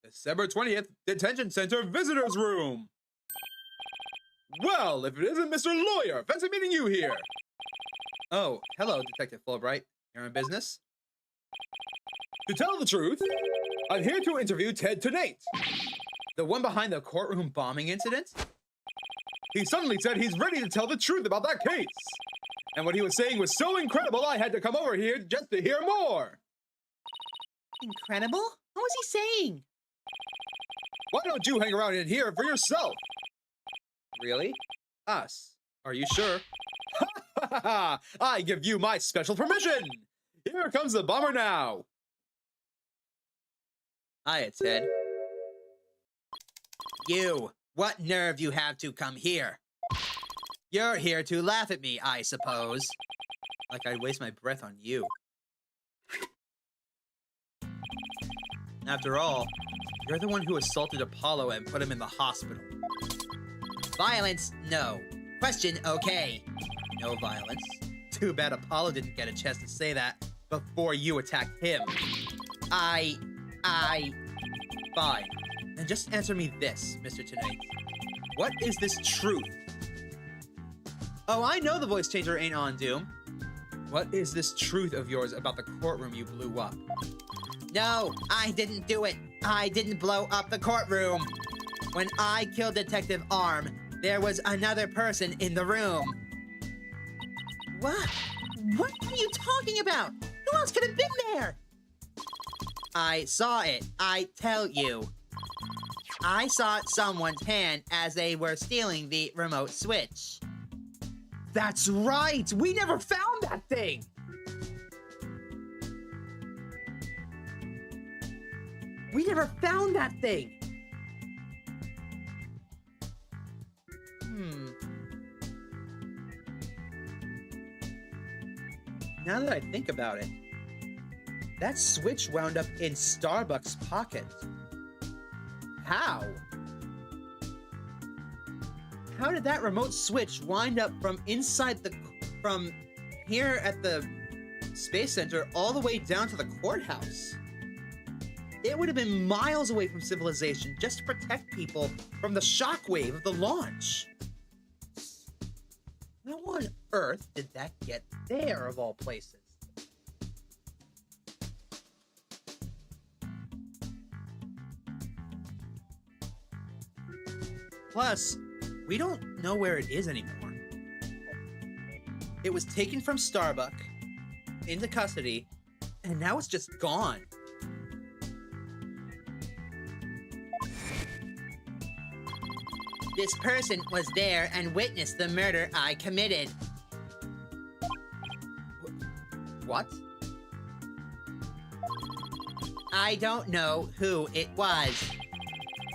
December 20th, Detention Center Visitors Room. Well, if it isn't Mr. Lawyer, fancy meeting you here. Oh, hello, Detective Fulbright. You're in business? To tell the truth, I'm here to interview Ted Tenate, the one behind the courtroom bombing incident. He suddenly said he's ready to tell the truth about that case. And what he was saying was so incredible, I had to come over here just to hear more. Incredible? What was he saying? Why don't you hang around in here for yourself? Really? Us? Are you sure? I give you my special permission. Here comes the bomber now. Hiya, Ted. You, what nerve you have to come here? You're here to laugh at me, I suppose. Like I'd waste my breath on you. After all, you're the one who assaulted Apollo and put him in the hospital. Violence, no. Question, okay. No violence. Too bad Apollo didn't get a chance to say that before you attacked him. Fine. Then just answer me this, Mr. Tenate. What is this truth? Oh, I know the voice changer ain't on, Doom. What is this truth of yours about the courtroom you blew up? No, I didn't do it. I didn't blow up the courtroom. When I killed Detective Arm, there was another person in the room. What? What are you talking about? Who else could have been there? I saw it. I tell you. I saw someone's hand as they were stealing the remote switch. That's right! We never found that thing! We never found that thing! Now that I think about it, that switch wound up in Starbuck's pocket. How? How did that remote switch wind up from here at the Space Center all the way down to the courthouse? It would have been miles away from civilization just to protect people from the shockwave of the launch. How on earth did that get there, of all places? Plus, we don't know where it is anymore. It was taken from Starbuck, into custody, and now it's just gone. This person was there and witnessed the murder I committed. What? I don't know who it was,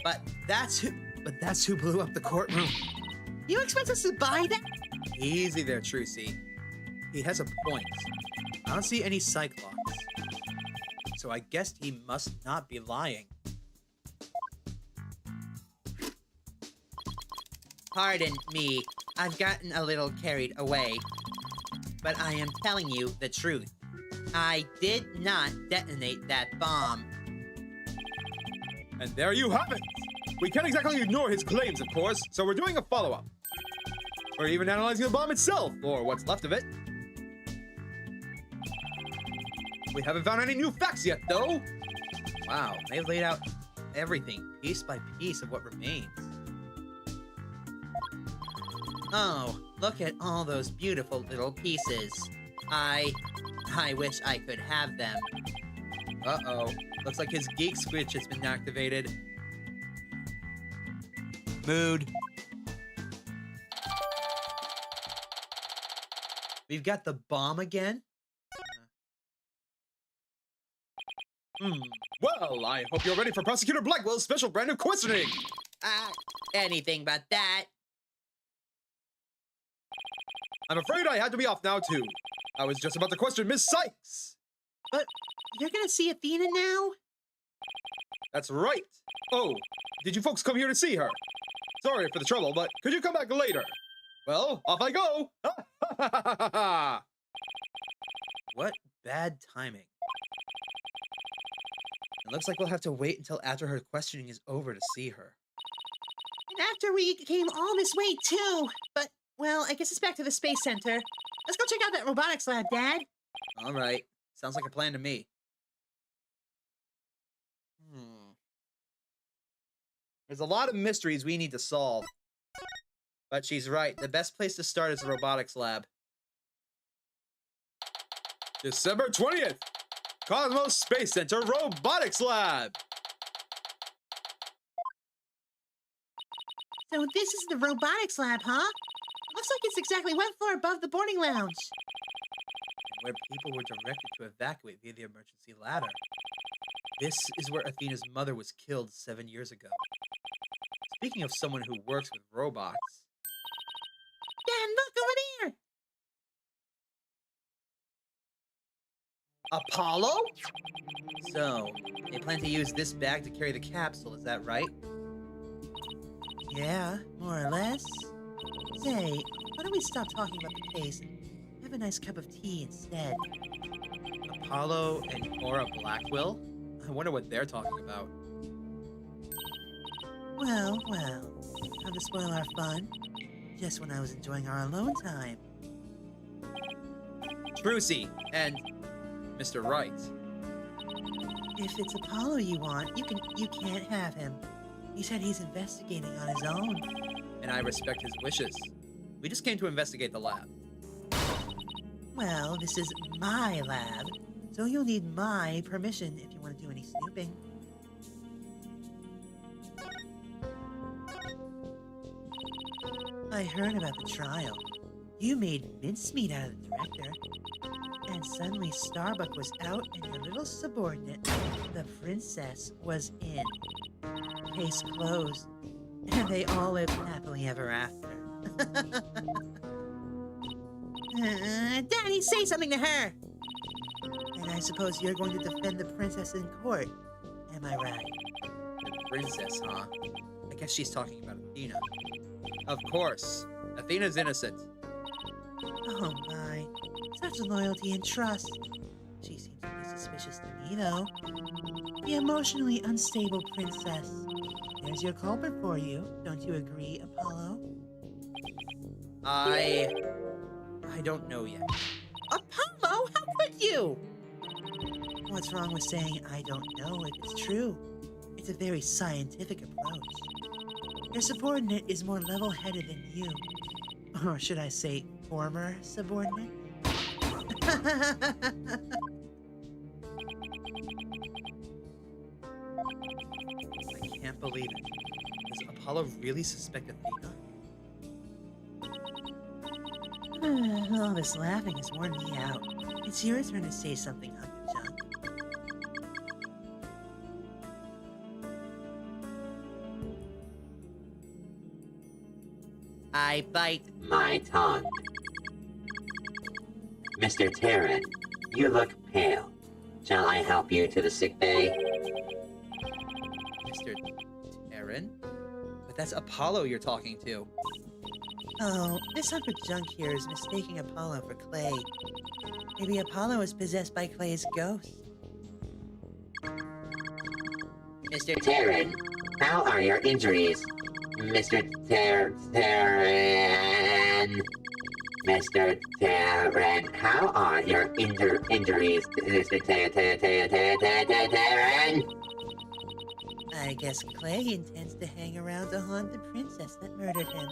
but that's who blew up the courtroom. You expect us to buy that? Easy there, Trucy. He has a point. I don't see any Cyclops. So I guess he must not be lying. Pardon me, I've gotten a little carried away. But I am telling you the truth. I did not detonate that bomb. And there you have it! We can't exactly ignore his claims, of course, so we're doing a follow-up. We're even analyzing the bomb itself, or what's left of it. We haven't found any new facts yet, though. Wow, they've laid out everything, piece by piece, of what remains. Oh, look at all those beautiful little pieces. I wish I could have them. Uh-oh, looks like his geek switch has been activated. Mood. We've got the bomb again? Well, I hope you're ready for Prosecutor Blackwell's special brand of questioning. Anything but that. I'm afraid I had to be off now, too. I was just about to question Miss Sykes. But you're gonna see Athena now? That's right. Oh, did you folks come here to see her? Sorry for the trouble, but could you come back later? Well, off I go. What bad timing. It looks like we'll have to wait until after her questioning is over to see her. And after we came all this way, too. But, well, I guess it's back to the Space Center. Let's go check out that robotics lab, Dad. All right. Sounds like a plan to me. There's a lot of mysteries we need to solve. But she's right. The best place to start is the robotics lab. December 20th, Cosmos Space Center Robotics Lab. So this is the robotics lab, huh? Looks like it's exactly one floor above the boarding lounge. Where people were directed to evacuate via the emergency ladder. This is where Athena's mother was killed 7 years ago. Speaking of someone who works with robots... Dad, look over there! Apollo? So, they plan to use this bag to carry the capsule, is that right? Yeah, more or less. Say, why don't we stop talking about the case and have a nice cup of tea instead? Apollo and Cora Blackquill? I wonder what they're talking about. Well, time to spoil our fun. Just when I was enjoying our alone time. Trucy and Mr. Wright. If it's Apollo you want, you can't have him. He said he's investigating on his own. And I respect his wishes. We just came to investigate the lab. Well, this is my lab, so you'll need my permission if you want to do any snooping. I heard about the trial. You made mincemeat out of the director. And suddenly Starbuck was out and your little subordinate, the princess, was in. Case closed. And they all lived happily ever after. Daddy, say something to her! And I suppose you're going to defend the princess in court. Am I right? The princess, huh? I guess she's talking about Athena. Of course. Athena's innocent. Oh my. Such loyalty and trust. She seems to be suspicious to me, though. The emotionally unstable princess. There's your culprit for you. Don't you agree, Apollo? I don't know yet. Apollo? How could you? What's wrong with saying I don't know if it's true? It's a very scientific approach. Your subordinate is more level-headed than you. Or should I say, former subordinate? I can't believe it. Does Apollo really suspect Athena? All this laughing has worn me out. It's your turn to say something, Hunter John. I bite. My tongue. Mr. Terran, you look pale. Shall I help you to the sick bay? Mr. Terran? But that's Apollo you're talking to. Oh, this hunk of junk here is mistaking Apollo for Clay. Maybe Apollo is possessed by Clay's ghost. Mr. Terran, how are your injuries? Mr. Terran. Mr. Terran, how are your injuries? Mr. Terran. I guess Clay intends to hang around to haunt the princess that murdered him.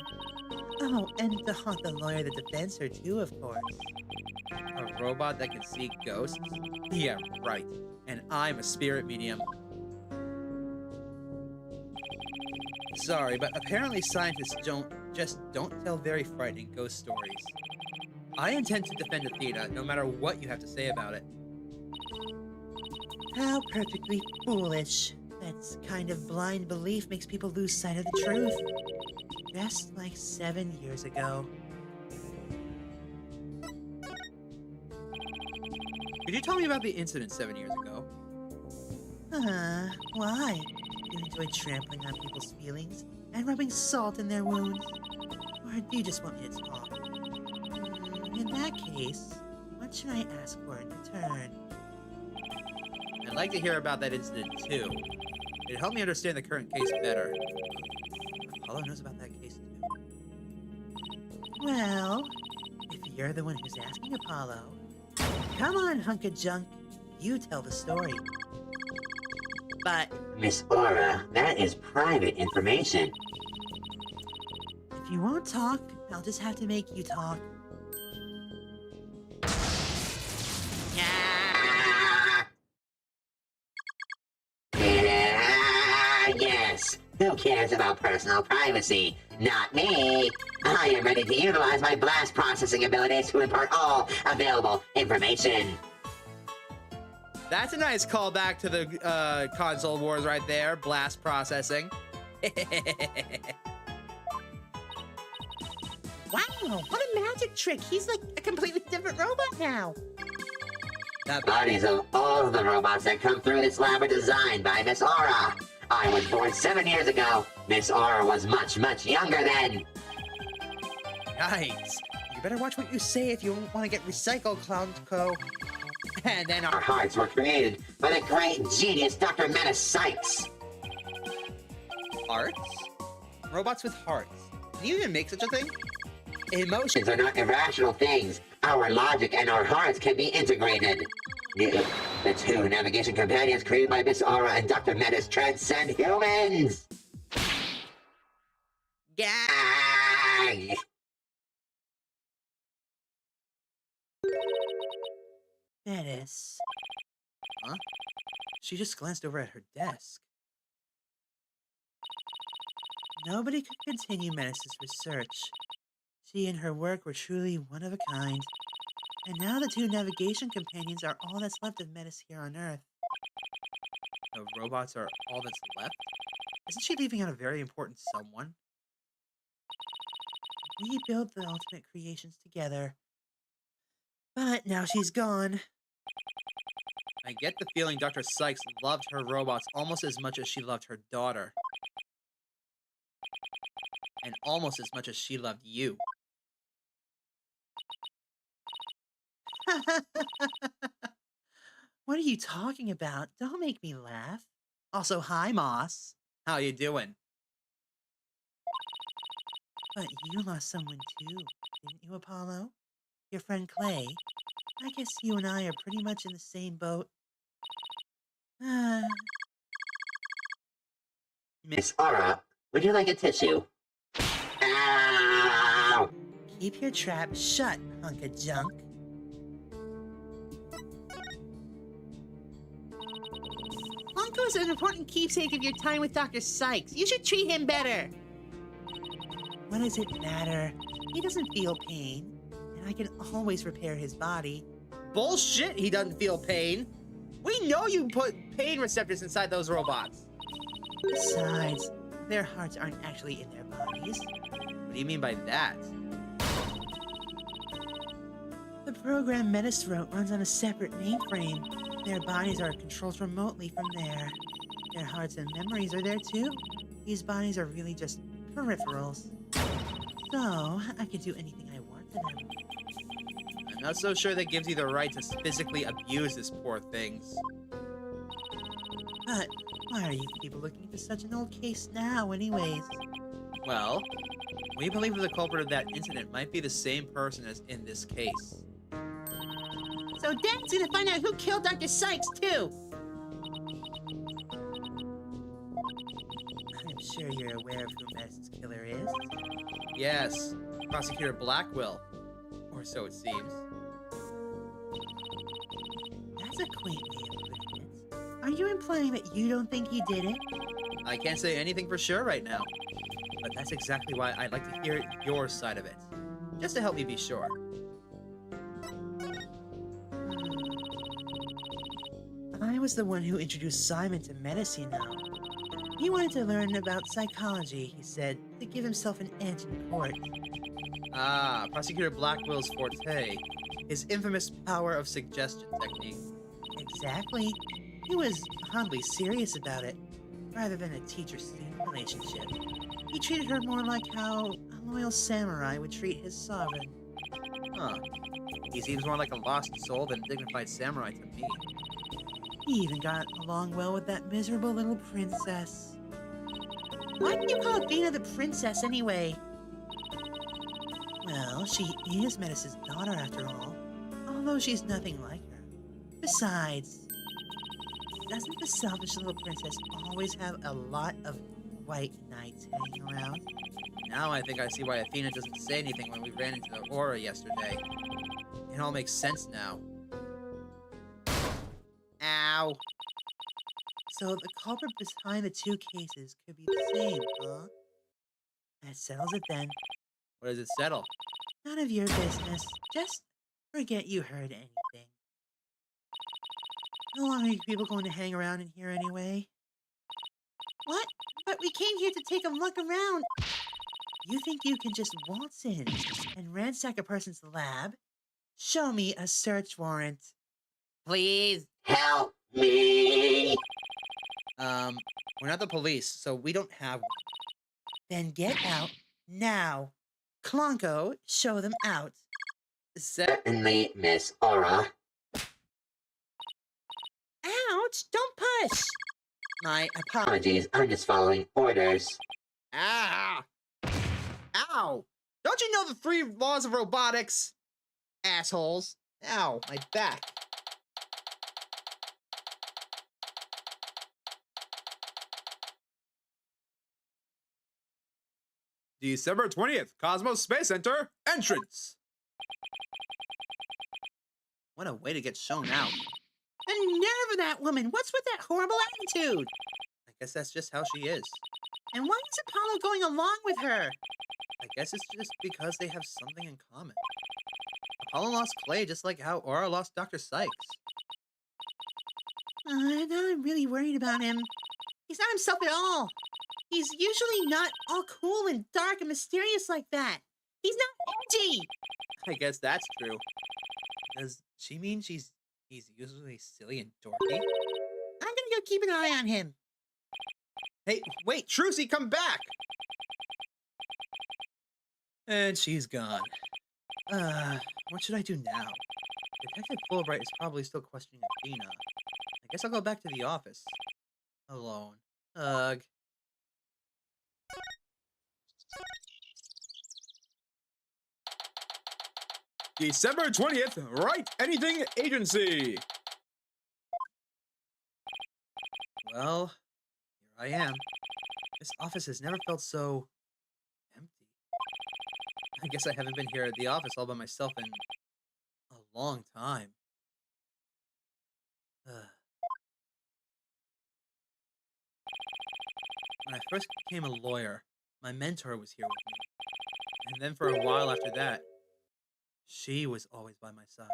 Oh, and to haunt the lawyer that defends her too, of course. A robot that can see ghosts? Yeah, right. And I'm a spirit medium. Sorry, but apparently scientists don't tell very frightening ghost stories. I intend to defend Athena, no matter what you have to say about it. How perfectly foolish. That kind of blind belief makes people lose sight of the truth. Just like 7 years ago. Could you tell me about the incident 7 years ago? Why? You enjoy trampling on people's feelings and rubbing salt in their wounds? Or do you just want me to talk? In that case, what should I ask for in return? I'd like to hear about that incident too. It'd help me understand the current case better. Apollo knows about that case too. Well, if you're the one who's asking, Apollo, come on, hunk of junk. You tell the story. But Miss Aura, that is private information. if you won't talk, I'll just have to make you talk. Yes. Who cares about personal privacy? Not me. I am ready to utilize my blast processing abilities to impart all available information. That's a nice callback to the console wars right there. Blast processing. Wow, what a magic trick. He's like a completely different robot now. That Bodies of all of the robots that come through this lab are designed by Miss Aura. I was born 7 years ago. Miss Aura was much, much younger then. Yikes. You better watch what you say if you don't want to get recycled, Clownco. And then Our hearts were created by the great genius Dr. Menace Sykes. hearts? Robots with hearts. Can you even make such a thing? Emotions. Emotions are not irrational things. Our logic and our hearts can be integrated. The two navigation companions created by Miss Aura and Dr. Menace transcend humans. Gag. Menace. Huh? She just glanced over at her desk. Nobody could continue Menace's research. She and her work were truly one of a kind. And now the two navigation companions are all that's left of Menace here on Earth. The robots are all that's left? Isn't she leaving out a very important someone? We built the ultimate creations together. But now she's gone. I get the feeling Dr. Sykes loved her robots almost as much as she loved her daughter. And almost as much as she loved you. What are you talking about? Don't make me laugh. Also, hi, Moss. How you doing? But you lost someone too, didn't you, Apollo? Your friend Clay? I guess you and I are pretty much in the same boat. Miss Aura, would you like a tissue? Ow! Keep your trap shut, hunk of junk. Honko is an important keepsake of your time with Dr. Sykes. You should treat him better. What does it matter? He doesn't feel pain, and I can always repair his body. Bullshit, he doesn't feel pain. We know you put pain receptors inside those robots. Besides, their hearts aren't actually in their bodies. What do you mean by that? The program Menace wrote runs on a separate mainframe. Their bodies are controlled remotely from there. Their hearts and memories are there too. These bodies are really just peripherals. So, I can do anything I want to them. I'm not so sure that gives you the right to physically abuse this poor things. But why are you people looking for such an old case now, anyways? Well, we believe that the culprit of that incident might be the same person as in this case. So Dad's gonna find out who killed Dr. Sykes, too. I'm sure you're aware of who Madison's killer is. Yes, prosecutor Blackquill. Or so it seems. That's a quaint way of putting it. Are you implying that you don't think he did it? I can't say anything for sure right now. But that's exactly why I'd like to hear your side of it. Just to help me be sure. I was was the one who introduced Simon to medicine now. He wanted to learn about psychology, he said, to give himself an edge in court. Ah, Prosecutor Blackwill's forte. His infamous power of suggestion technique. Exactly. He was oddly serious about it, rather than a teacher-student relationship. He treated her more like how a loyal samurai would treat his sovereign. Huh. He seems more like a lost soul than a dignified samurai to me. He even got along well with that miserable little princess. Why do you call Athena the princess anyway? Well, she is Metis' daughter after all, although she's nothing like her. Besides, doesn't the selfish little princess always have a lot of white knights hanging around? Now I think I see why Athena doesn't say anything when we ran into the aura yesterday. It all makes sense now. Ow. So the culprit behind the two cases could be the same, huh? That settles it then. What does it settle? None of your business. Just forget you heard anything. How long are you people going to hang around in here anyway? What? But we came here to take a look around. You think you can just waltz in and ransack a person's lab? Show me a search warrant. Please. Help me! We're not the police, so we don't have one. Then get out now. Klonko, show them out. Certainly, Miss Aura. Ouch! Don't push! My Apologies, I'm just following orders. Ah! Ow! Don't you know the 3 laws of robotics? Assholes. Ow, my back. December 20th, Cosmos Space Center, entrance! What a way to get shown out. The nerve of that woman! What's with that horrible attitude? I guess that's just how she is. And why is Apollo going along with her? I guess it's just because they have something in common. Apollo lost Clay just like how Aura lost Dr. Sykes. Now I'm really worried about him. He's not himself at all. He's usually not all cool and dark and mysterious like that. He's not edgy. I guess that's true. Does she mean he's usually silly and dorky? I'm gonna go keep an eye on him. Hey, wait, Trucy, come back! And she's gone. What should I do now? Detective Fulbright is probably still questioning Athena. I guess I'll go back to the office. Alone. Ugh. December 20th, Write Anything Agency! Well, here I am. This office has never felt so empty. I guess I haven't been here at the office all by myself in a long time. When I first became a lawyer, my mentor was here with me. And then for a while after that, she was always by my side.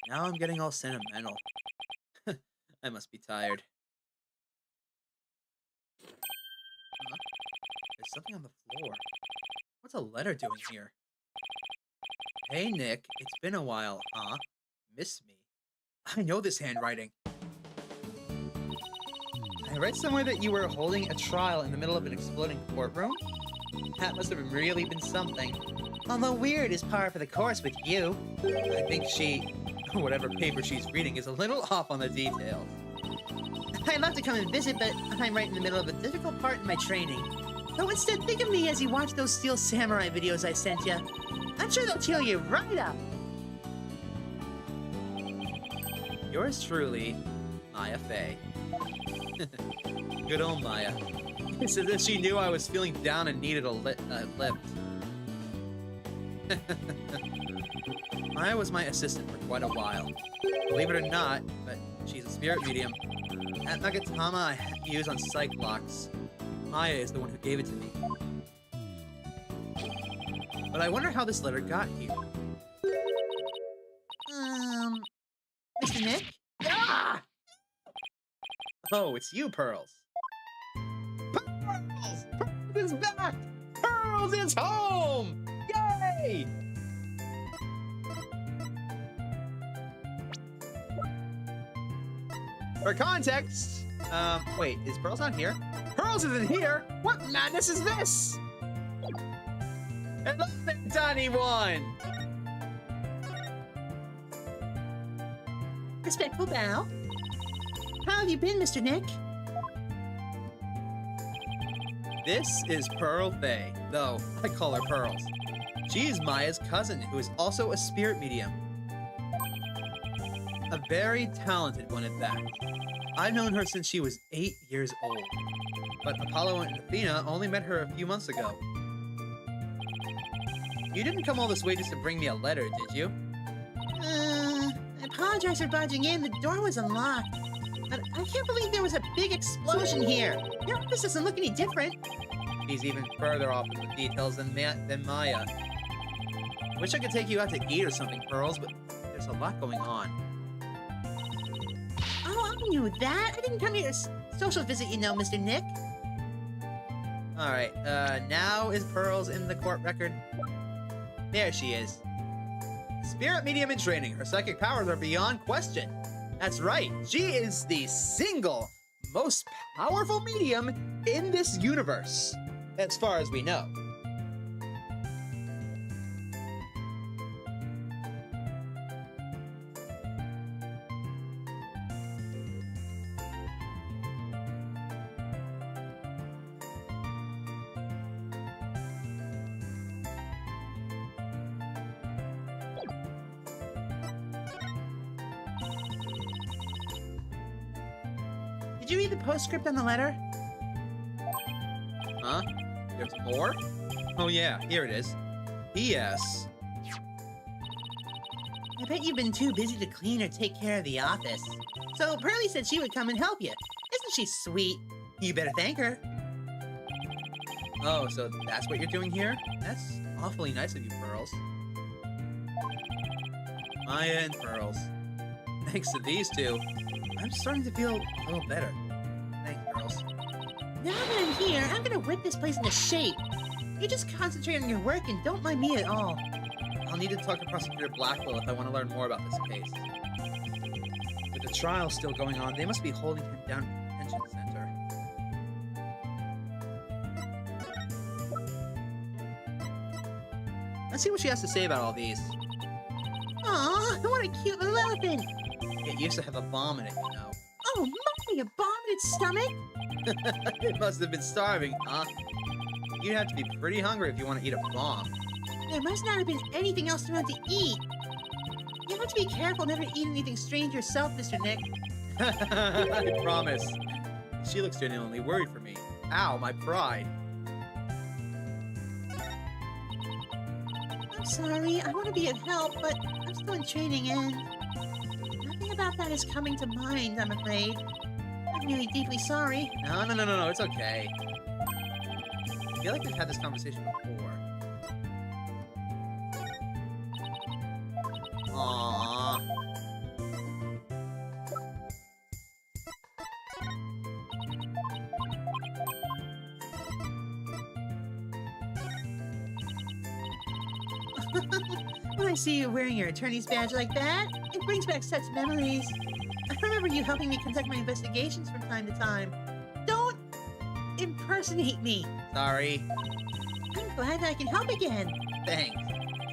Now I'm getting all sentimental. I must be tired. There's something on the floor. What's a letter doing here? Hey, Nick. It's been a while, huh? Miss me? I know this handwriting. I read somewhere that you were holding a trial in the middle of an exploding courtroom. That must have really been something. Although weird is par for the course with you. I think she, whatever paper she's reading, is a little off on the details. I'd love to come and visit, but I'm right in the middle of a difficult part in my training. So instead, think of me as you watch those Steel Samurai videos I sent you. I'm sure they'll cheer you right up. Yours truly, Maya Fey. Good old Maya. It's as if she knew I was feeling down and needed a lift. Maya was my assistant for quite a while. Believe it or not, but she's a spirit medium. That Nagatama I use on psych locks, Maya is the one who gave it to me. But I wonder how this letter got here. Mr. Nick? Ah! Oh, it's you, Pearls. Pearls! Pearls is back! Pearls is home! Yay! For context, wait, is Pearls not here? Pearls isn't here! What madness is this? Hello there, tiny one! Respectful bow. How have you been, Mr. Nick? This is Pearl Faye, though I call her Pearls. She is Maya's cousin, who is also a spirit medium. A very talented one at that. I've known her since she was 8 years old, but Apollo and Athena only met her a few months ago. You didn't come all this way just to bring me a letter, did you? I apologize for barging in. The door was unlocked. But I can't believe there was a big explosion here. Your office doesn't look any different. He's even further off in the details than Maya. Wish I could take you out to eat or something, Pearls, but there's a lot going on. Oh, I knew that. I didn't come here to social visit, you know, Mr. Nick. Alright, now is Pearls in the court record? There she is. Spirit medium in training. Her psychic powers are beyond question. That's right. She is the single most powerful medium in this universe, as far as we know. Did you read the postscript on the letter? Huh? There's more? Oh yeah, here it is. P.S. I bet you've been too busy to clean or take care of the office. So Pearlie said she would come and help you. Isn't she sweet? You better thank her. Oh, so that's what you're doing here? That's awfully nice of you, Pearls. Maya and Pearls. Thanks to these two, I'm starting to feel a little better. Thanks, Pearls. Now that I'm here, I'm gonna whip this place into shape. You just concentrate on your work and don't mind me at all. I'll need to talk to Prosecutor Blackquill if I want to learn more about this case. With the trial still going on, they must be holding him down at the detention center. Let's see what she has to say about all these. Aw, what a cute little elephant! It used to have a bomb in it, you know. Oh my, a bomb in its stomach? It must have been starving, huh? You'd have to be pretty hungry if you want to eat a bomb. There must not have been anything else around to eat. You have to be careful never to eat anything strange yourself, Mr. Nick. I promise. She looks genuinely worried for me. Ow, my pride. I'm sorry, I want to be of help, but I'm still in training and nothing about that is coming to mind, I'm afraid. I'm really deeply sorry. No, it's okay. I feel like we've had this conversation before. Aww. When I see you wearing your attorney's badge like that, it brings back such memories. I remember you helping me conduct my investigations from time to time. Don't impersonate me. Sorry. I'm glad that I can help again. Thanks.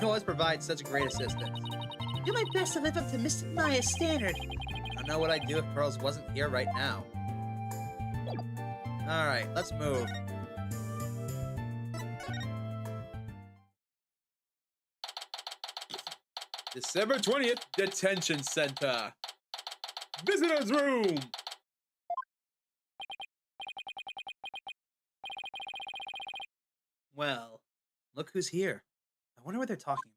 You always provide such great assistance. Do my best to live up to Miss Maya's standard. I don't know what I'd do if Pearls wasn't here right now. Alright, let's move. December 20th, Detention Center. Visitor's Room! Well, look who's here. I wonder what they're talking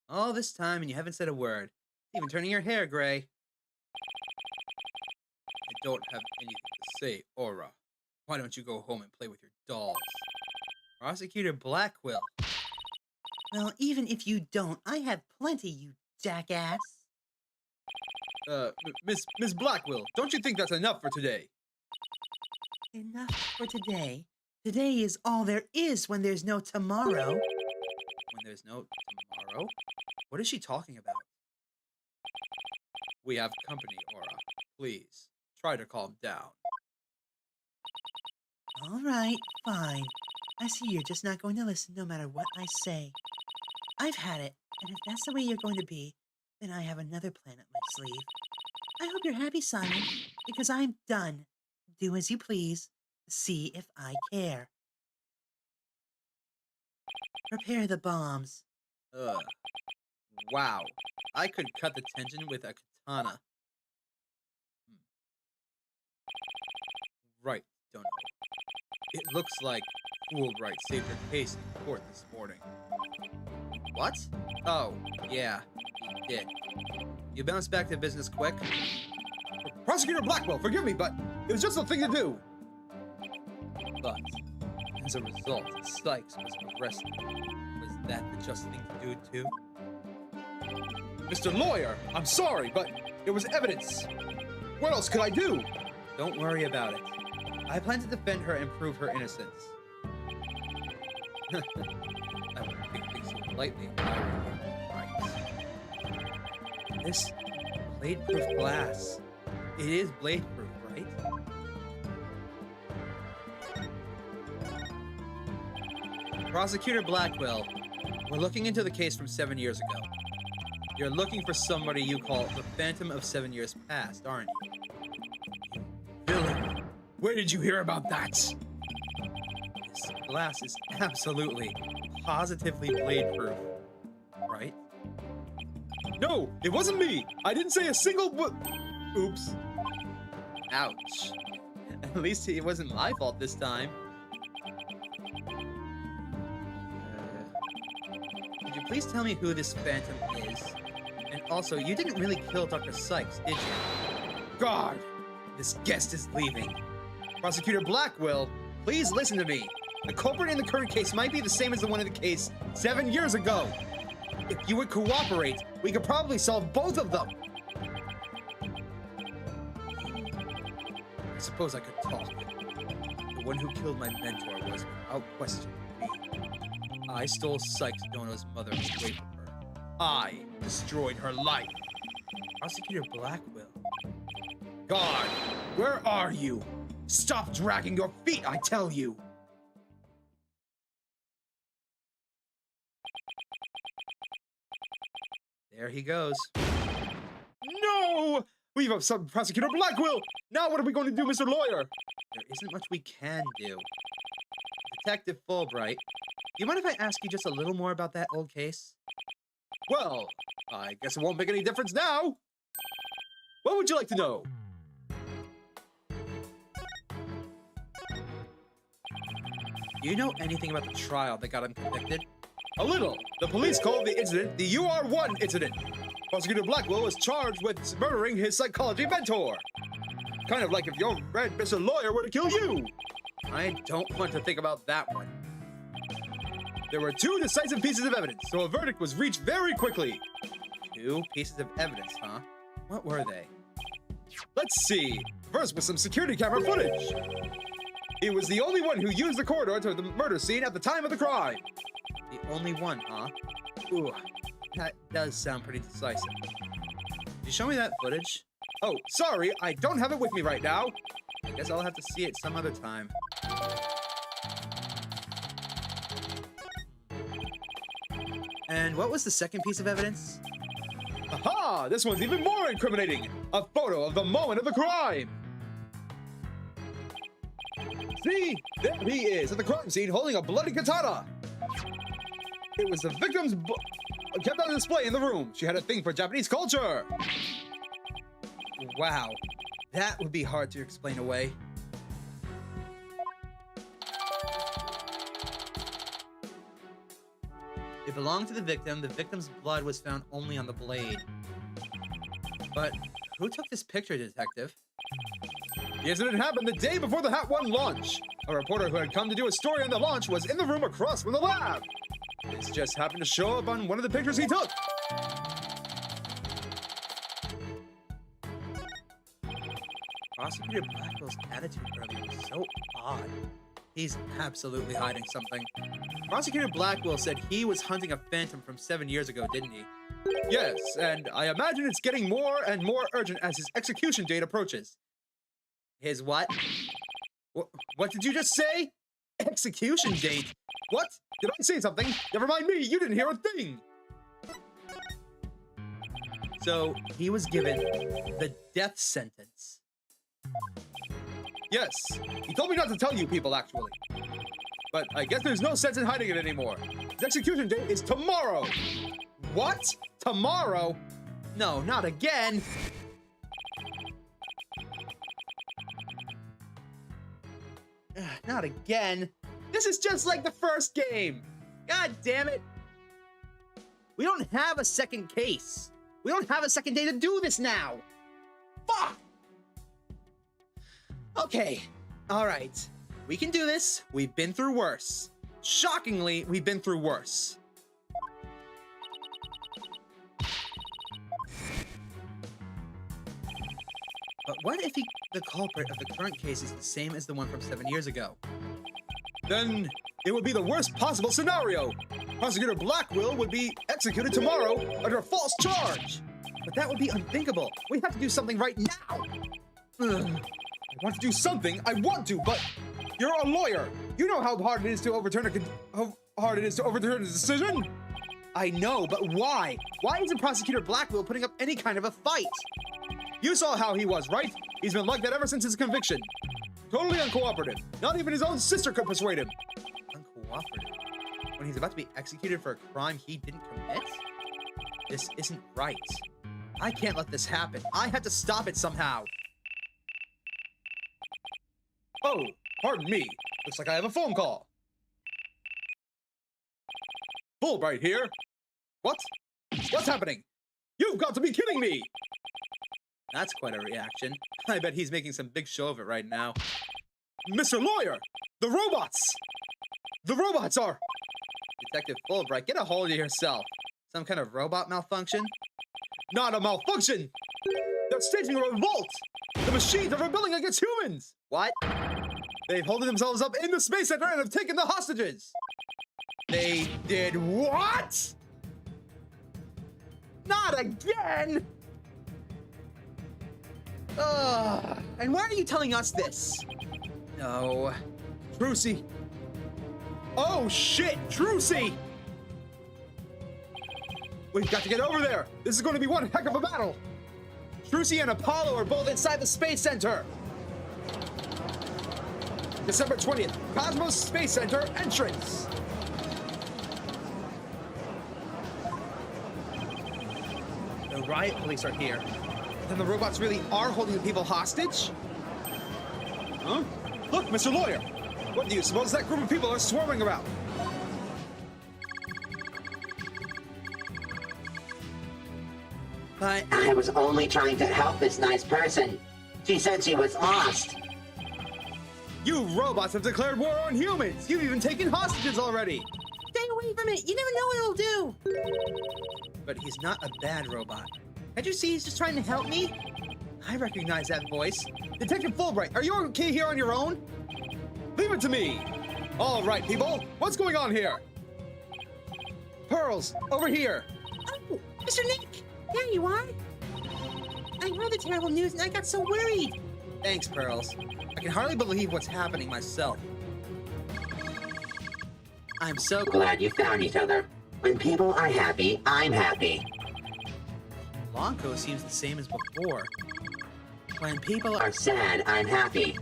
about. All this time and you haven't said a word. Even turning your hair gray. I don't have anything to say, Aura. Why don't you go home and play with your dolls? Prosecutor Blackquill. Well, even if you don't, I have plenty, you jackass. Miss Blackquill, don't you think that's enough for today? Enough for today. Today is all there is when there's no tomorrow. When there's no tomorrow? What is she talking about? We have company, Aura. Please, try to calm down. All right, fine. I see you're just not going to listen no matter what I say. I've had it, and if that's the way you're going to be, then I have another plan up my sleeve. I hope you're happy, Simon, because I'm done. Do as you please. See if I care. Prepare the bombs. Ugh. Wow. I could cut the tension with a katana. Right, don't know. It looks like Fulbright saved her case in court this morning. What? Oh, yeah, he did. You bounced back to business quick? Prosecutor Blackquill, forgive me, but it was just the thing to do. But, as a result, Sykes was arrested. Was that the just thing to do, too? Mr. Lawyer, I'm sorry, but there was evidence. What else could I do? Don't worry about it. I plan to defend her and prove her innocence. I would take things so lightly. Right. This blade-proof glass. It is blade-proof, right? Prosecutor Blackquill, we're looking into the case from 7 years ago. You're looking for somebody you call the Phantom of 7 Years Past, aren't you? Villain, where did you hear about that? This glass is absolutely, positively blade-proof, right? No, it wasn't me! I didn't say a single Oops. Ouch. At least it wasn't my fault this time. Could you please tell me who this Phantom is? And also, you didn't really kill Dr. Sykes, did you? God! This guest is leaving. Prosecutor Blackquill, please listen to me. The culprit in the current case might be the same as the one in the case 7 years ago. If you would cooperate, we could probably solve both of them. I suppose I could talk. The one who killed my mentor was, without question, me. I stole Sykes Dono's mother away from her. I destroyed her life. Prosecutor Blackquill. God, where are you? Stop dragging your feet, I tell you! There he goes. No! We've upset Prosecutor Blackquill! Now what are we going to do, Mr. Lawyer? There isn't much we can do. Detective Fulbright, do you mind if I ask you just a little more about that old case? Well, I guess it won't make any difference now. What would you like to know? Do you know anything about the trial that got him convicted? A little. The police called the incident the UR1 incident. Prosecutor Blackquill was charged with murdering his psychology mentor. Kind of like if your red Mr. Lawyer were to kill you. I don't want to think about that one. There were 2 decisive pieces of evidence, so a verdict was reached very quickly. 2 pieces of evidence, huh? What were they? Let's see. First was some security camera footage. He was the only one who used the corridor to the murder scene at the time of the crime. The only one, huh? Ooh, that does sound pretty decisive. Could you show me that footage? Oh, sorry, I don't have it with me right now. I guess I'll have to see it some other time. And what was the second piece of evidence? Aha! This one's even more incriminating! A photo of the moment of the crime! See? There he is at the crime scene holding a bloody katana! It was the victim's kept on display in the room. She had a thing for Japanese culture! Wow. That would be hard to explain away. It belonged to the victim. The victim's blood was found only on the blade. But who took this picture, detective? The incident happened the day before the Hat 1 launch. A reporter who had come to do a story on the launch was in the room across from the lab. This just happened to show up on one of the pictures he took. Prosecutor Blackwell's attitude earlier was so odd. He's absolutely hiding something. Prosecutor Blackwell said he was hunting a phantom from 7 years ago, didn't he? Yes, and I imagine it's getting more and more urgent as his execution date approaches. His what? What did you just say? Execution date? What? Did I say something? Never mind me, you didn't hear a thing! So, he was given the death sentence. Yes, he told me not to tell you people, actually. But I guess there's no sense in hiding it anymore. His execution date is tomorrow! What? Tomorrow? No, not again! Not again. This is just like the first game. God damn it. We don't have a second case. We don't have a second day to do this now. Fuck! Okay, all right. We can do this. We've been through worse. Shockingly, we've been through worse. But what if the culprit of the current case is the same as the one from 7 years ago? Then it would be the worst possible scenario. Prosecutor Blackquill would be executed tomorrow under a false charge. But that would be unthinkable. We have to do something right now. Ugh. I want to do something. I want to, but you're a lawyer. You know how hard it is to overturn a decision. I know, but why? Why isn't Prosecutor Blackquill putting up any kind of a fight? You saw how he was, right? He's been like that ever since his conviction. Totally uncooperative. Not even his own sister could persuade him. Uncooperative? When he's about to be executed for a crime he didn't commit? This isn't right. I can't let this happen. I have to stop it somehow. Oh, pardon me. Looks like I have a phone call. Fulbright here. What? What's happening? You've got to be kidding me! That's quite a reaction. I bet he's making some big show of it right now. Mr. Lawyer! The robots! The robots are... Detective Fulbright, get a hold of yourself. Some kind of robot malfunction? Not a malfunction! They're staging a revolt! The machines are rebelling against humans! What? They've holding themselves up in the Space Center and have taken the hostages! They did what? Not again! And why are you telling us this? No. Trucy. Oh shit, Trucy! We've got to get over there! This is going to be one heck of a battle! Trucy and Apollo are both inside the Space Center! December 20th, Cosmos Space Center entrance! The riot police are here. Then the robots really are holding the people hostage? Huh? Look, Mr. Lawyer! What do you suppose that group of people are swarming about? But I was only trying to help this nice person. She said she was lost. you robots have declared war on humans! You've even taken hostages already! Stay away from it! You never know what it'll do! But he's not a bad robot. Can't you see he's just trying to help me? I recognize that voice. Detective Fulbright, are you okay here on your own? Leave it to me! All right, people, what's going on here? Pearls, over here! Oh, Mr. Nick! There you are! I heard the terrible news and I got so worried! Thanks, Pearls. I can hardly believe what's happening myself. I'm so Glad you found each other. When people are happy, I'm happy. Blanco seems the same as before. When people Are sad, I'm happy.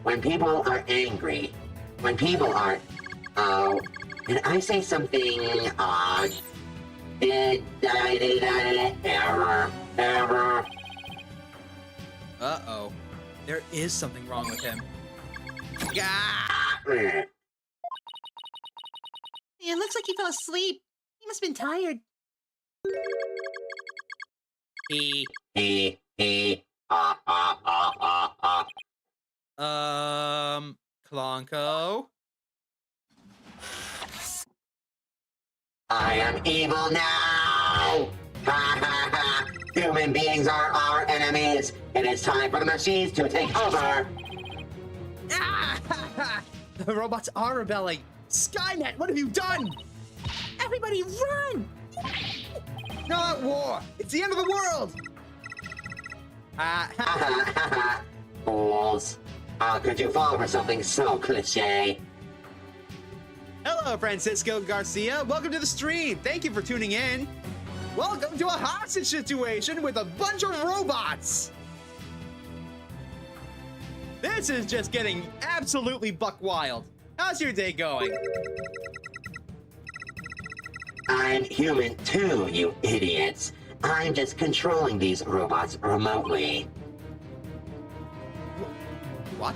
When people are angry. When people are... Oh, did I say something odd? Error. Uh-oh. There is something wrong with him. It looks like he fell asleep. He must have been tired. Clonko? I am evil now! Ha ha ha! Human beings are our enemies. It is time for the machines to take over. Ah! The robots are rebelling. Skynet, what have you done? Everybody run! Not war. It's the end of the world. Fools. How could you fall for something so cliche? Hello, Francisco Garcia. Welcome to the stream. Thank you for tuning in. Welcome to a hostage situation with a bunch of robots. This is just getting absolutely buck wild. How's your day going? I'm human too, you idiots. I'm just controlling these robots remotely. What?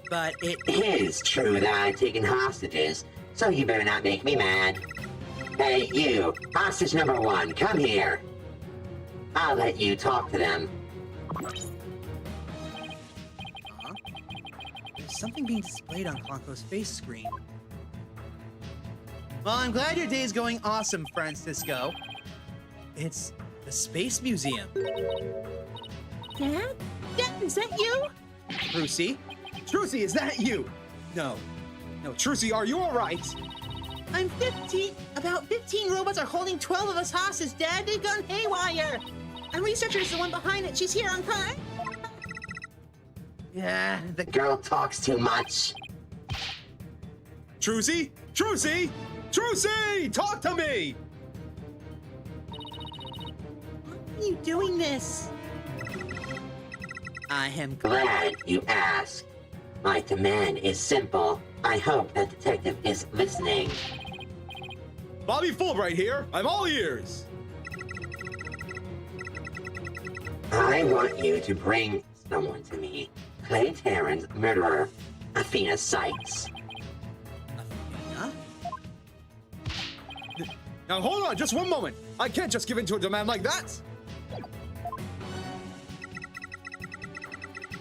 But it It is true that I've taken hostages, so you better not make me mad. Hey, you, hostage number 1, come here. I'll let you talk to them. There's something being displayed on Clonco's face screen. Well, I'm glad your day is going awesome, Francisco. It's the Space Museum. Dad? Dad, is that you? Trucy? Trucy, is that you? No. No, Trucy, are you all right? I'm 15. About 15 robots are holding 12 of us hostage, Dad. They've gone haywire. A researcher is the one behind it. She's here on time. Yeah, the Girl talks too much. Trucy? Trucy? Trucy! Talk to me! Why are you doing this? I am Glad you asked. My demand is simple. I hope the detective is listening. Bobby Fulbright here. I'm all ears. I want you to bring someone to me. Clay Taryn's murderer, Athena Sykes. Athena? Now hold on, just one moment. I can't just give in to a demand like that.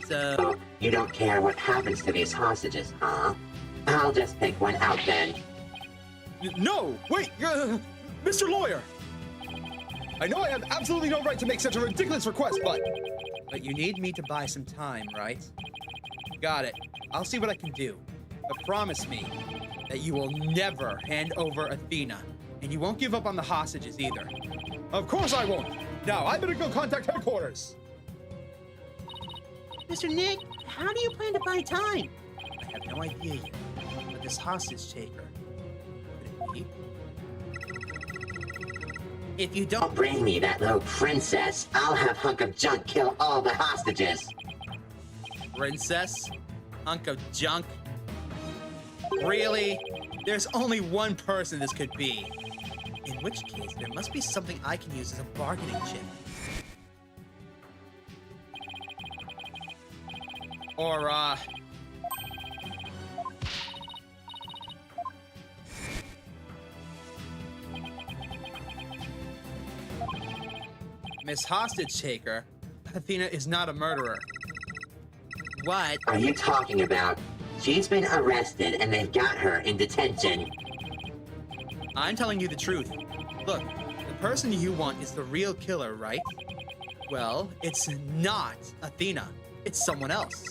So, Oh, you don't care what happens to these hostages, huh? I'll just pick one out then. No, wait, Mr. Lawyer. I know I have absolutely no right to make such a ridiculous request, but you need me to buy some time, right? Got it. I'll see what I can do. But promise me that you will never hand over Athena, and you won't give up on the hostages either. Of course I won't. Now, I better go contact headquarters. Mr. Nick, how do you plan to buy time? I have no idea yet. But this hostage taker, could it be? If you Don't don't, bring me that little princess. I'll have hunk of junk kill all the hostages. Princess? Hunk of junk? Really? There's only one person this could be. in which case there must be something I can use as a bargaining chip. Or, Miss Hostage Taker, Athena is not a murderer. What? Are you talking about? She's been arrested and they've got her in detention. I'm telling you the truth. Look, the person you want is the real killer, right? Well, it's not Athena. It's someone else.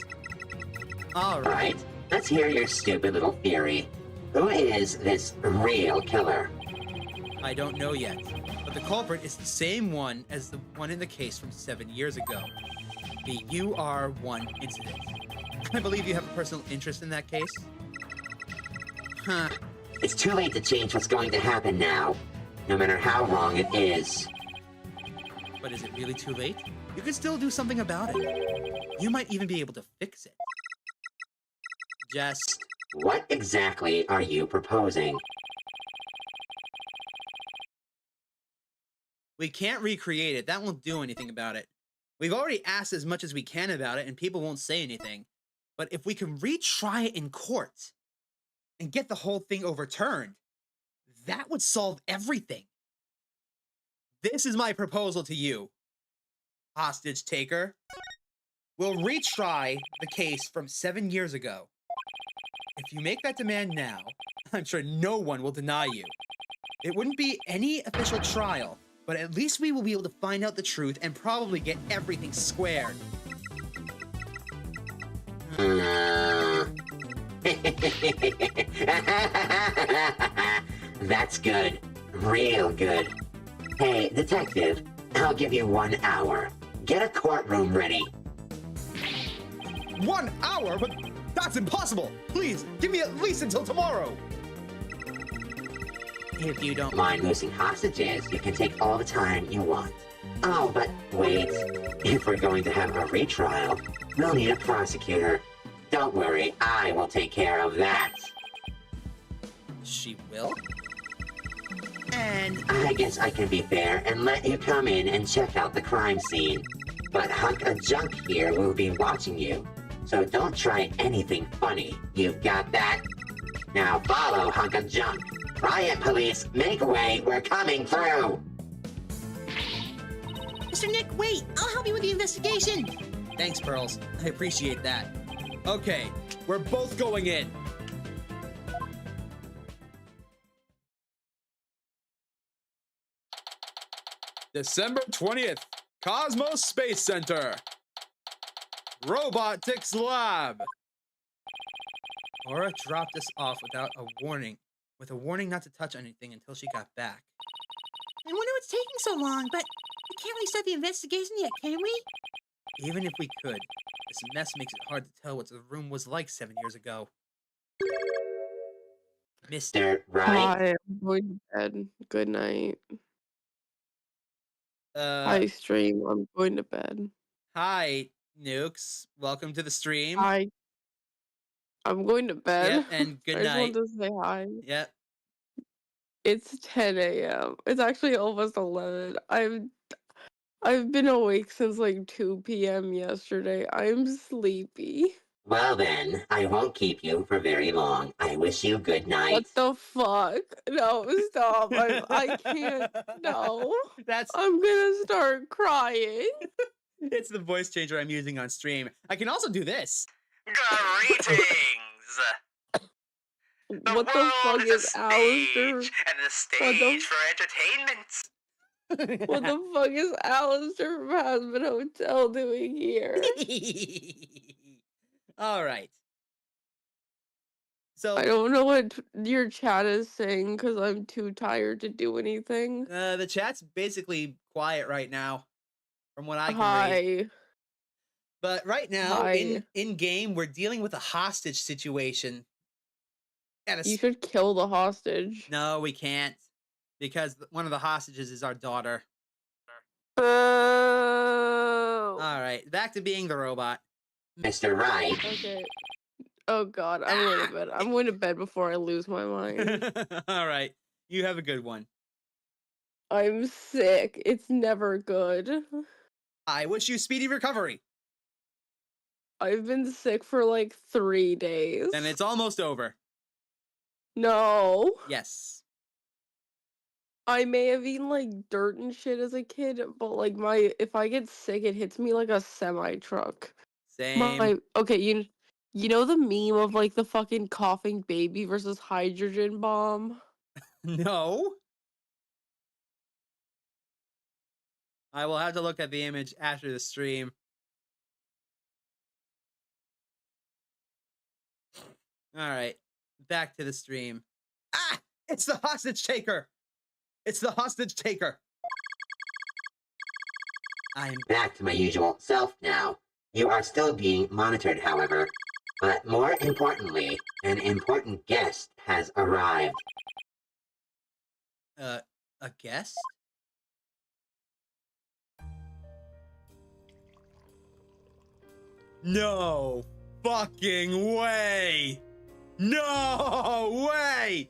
All right. Right, let's hear your stupid little theory. Who is this real killer? I don't know yet, but the culprit is the same one as the one in the case from 7 years ago. The UR1 incident. I believe you have a personal interest in that case? Huh. It's too late to change what's going to happen now, no matter how wrong it is. But is it really too late? You can still do something about it. You might even be able to fix it. Just... What exactly are you proposing? We can't recreate it. That won't do anything about it. We've already asked as much as we can about it, and people won't say anything. But if we can retry it in court and get the whole thing overturned, that would solve everything. This is my proposal to you, hostage taker. We'll retry the case from 7 years ago. If you make that demand now, I'm sure no one will deny you. It wouldn't be any official trial, But at least we will be able to find out the truth and probably get everything squared. That's good. Real good. Hey, detective, I'll give you 1 hour. Get a courtroom ready. 1 hour? But that's impossible! Please, give me at least until tomorrow! If you don't Mind losing hostages, you can take all the time you want. Oh, but wait. If we're going to have a retrial, we'll need a prosecutor. Don't worry, I will take care of that. She will? And I guess I can be fair and let you come in and check out the crime scene. But Hunk of Junk here will be watching you. So don't try anything funny. You've got that? Now follow, Hunk of Junk. Riot police, make way, we're coming through! Mr. Nick, wait! I'll help you with the investigation! thanks, Pearls. I appreciate that. Okay, we're both going in. December 20th, Cosmos Space Center. Robotics Lab. Aura dropped us off without a warning, with a warning not to touch anything until she got back. I wonder what's taking so long, but we can't really start the investigation yet, can we? Even if we could, this mess makes it hard to tell what the room was like 7 years ago. Mr. Mr. Right? Hi, I'm going to bed. Good night. Hi, stream. I'm going to bed. Hi, Nukes. Welcome to the stream. Hi. I'm going to bed. Yep, and good I just night. want to say hi. Yep. It's 10 a.m. It's actually almost 11. I've been awake since like 2 p.m. yesterday. I'm sleepy. Well then, I won't keep you for very long. I wish you good night. What the fuck? No, stop. I can't. No. That's I'm gonna start crying. it's the voice changer I'm using on stream. I can also do this. Greetings! The What the world fuck is a is Alistair? stage, and the What stage the- for entertainment. What the fuck is Alistair from Hazbin Hotel doing here? All right. So I don't know what your chat is saying because I'm too tired to do anything. the chat's basically quiet right now, from what I can read. Hi. But right now, Hi. in game, we're dealing with a hostage situation. At a You should kill the hostage. No, we can't, because one of the hostages is our daughter. Oh. All right, back to being the robot. Mr. Right? Okay. Oh god, I'm going to bed. I'm going to bed before I lose my mind. All right, you have a good one. I'm sick. It's never good. I wish you speedy recovery. I've been sick for like 3 days. Then it's almost over. No. Yes. I may have eaten like dirt and shit as a kid, but like if I get sick, it hits me like a semi truck. Same. Okay, you know the meme of like the fucking coughing baby versus hydrogen bomb? No. I will have to look at the image after the stream. All right, back to the stream. Ah, it's the hostage taker. It's the hostage taker. I'm Back to my usual self now. You are still being monitored, however. But more importantly, an important guest has arrived. a guest. No fucking way! No way!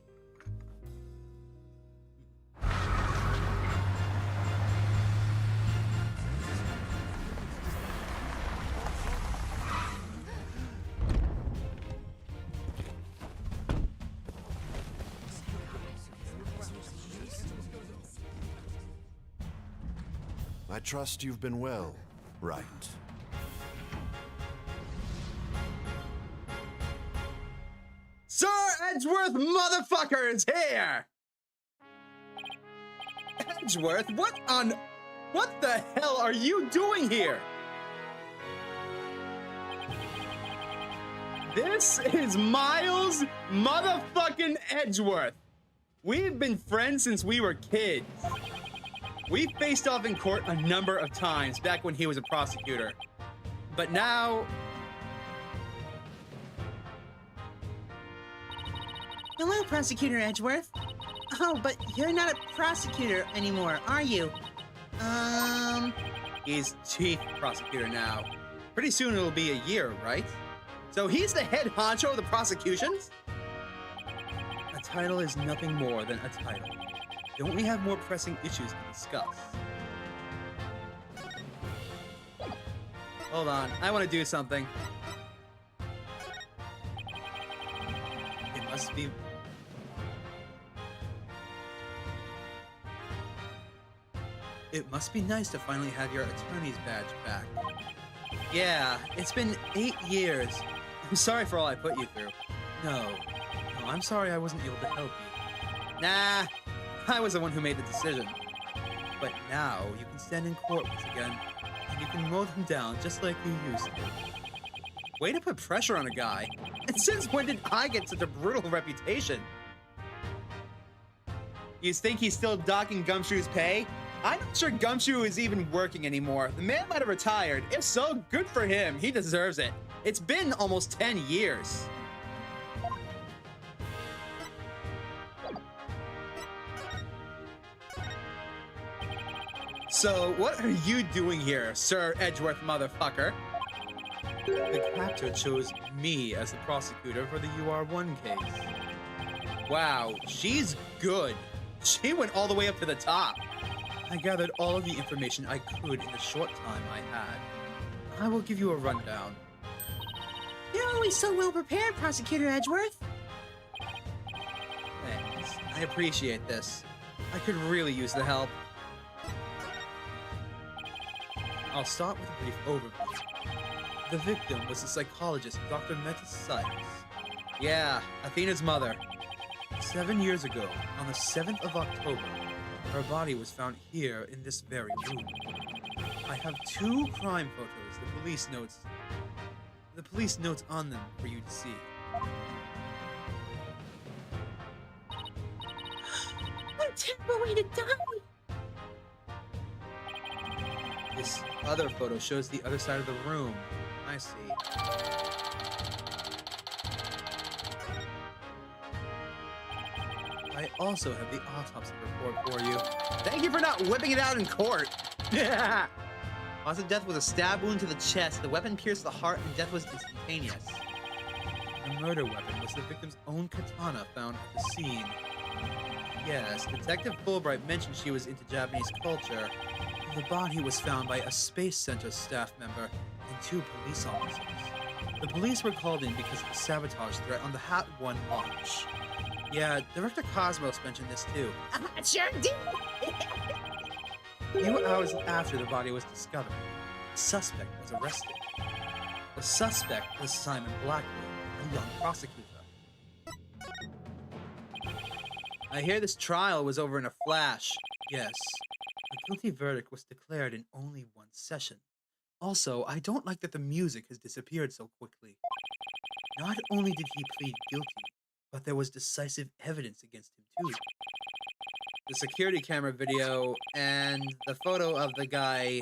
I trust you've been well, right? Sir Edgeworth motherfucker is here! Edgeworth? What the hell are you doing here? This is Miles motherfucking Edgeworth. We've been friends since we were kids. We faced off in court a number of times back when he was a prosecutor. But now... Hello, Prosecutor Edgeworth. Oh, but you're not a prosecutor anymore, are you? He's chief prosecutor now. Pretty soon it'll be a year, right? So he's the head honcho of the prosecutions? A title is nothing more than a title. Don't we have more pressing issues to discuss? Hold on, I want to do something. It must be... It must be nice to finally have your attorney's badge back. Yeah, it's been 8 years. I'm sorry for all I put you through. No, I'm sorry I wasn't able to help you. Nah, I was the one who made the decision. But now you can stand in court once again, and you can mow them down just like you used to. Way to put pressure on a guy. And since when did I get such a brutal reputation? You think he's still docking Gumshoe's pay? I'm not sure Gumshoe is even working anymore. The man might have retired. If so, good for him. He deserves it. It's been almost 10 years. So, what are you doing here, Sir Edgeworth motherfucker? The captor chose me as the prosecutor for the UR1 case. Wow, she's good. She went all the way up to the top. I gathered all of the information I could in the short time I had. I will give you a rundown. You're always so well prepared, Prosecutor Edgeworth. Thanks. I appreciate this. I could really use the help. I'll start with a brief overview. The victim was the psychologist, Dr. Meta Sykes. Yeah, Athena's mother. 7 years ago, on the 7th of October, her body was found here in this very room. I have 2 crime photos, the police notes on them for you to see. What a terrible way to die! This other photo shows the other side of the room. I see. I also have the autopsy report for you. Thank you for not whipping it out in court. Yeah. Cause of death was a stab wound to the chest. The weapon pierced the heart and death was instantaneous. The murder weapon was the victim's own katana found at the scene. Yes, Detective Fulbright mentioned she was into Japanese culture. The body was found by a Space Center staff member and 2 police officers. The police were called in because of a sabotage threat on the Hat 1 launch. Yeah, Director Cosmos mentioned this too. I sure did. A few hours after the body was discovered, the suspect was arrested. The suspect was Simon Blackquill, a young prosecutor. I hear this trial was over in a flash. Yes, the guilty verdict was declared in only 1 session. Also, I don't like that the music has disappeared so quickly. Not only did he plead guilty, but there was decisive evidence against him too. The security camera video and the photo of the guy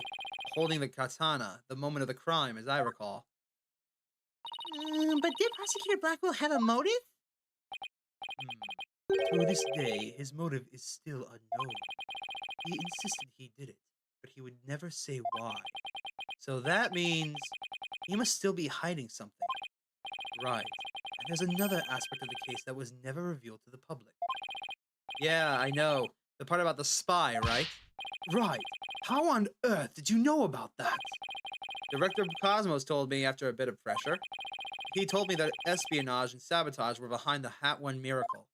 holding the katana, the moment of the crime, as I recall. But did Prosecutor Blackwell have a motive? To this day, his motive is still unknown. He insisted he did it, but he would never say why. So that means he must still be hiding something. Right. And there's another aspect of the case that was never revealed to the public. Yeah, I know. The part about the spy, right? Right. How on earth did you know about that? Director Cosmos told me after a bit of pressure. He told me that espionage and sabotage were behind the Hat 1 miracle.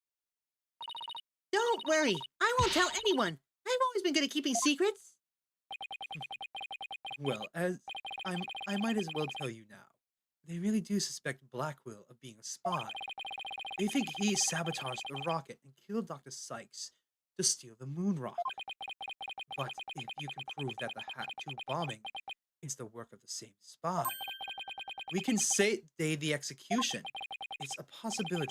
Don't worry, I won't tell anyone. I've always been good at keeping secrets. Well, as I might as well tell you now. They really do suspect Blackquill of being a spy. They think he sabotaged the rocket and killed Dr. Sykes to steal the moon rock. But if you can prove that the Hat 2 bombing is the work of the same spy, we can say the execution. It's a possibility.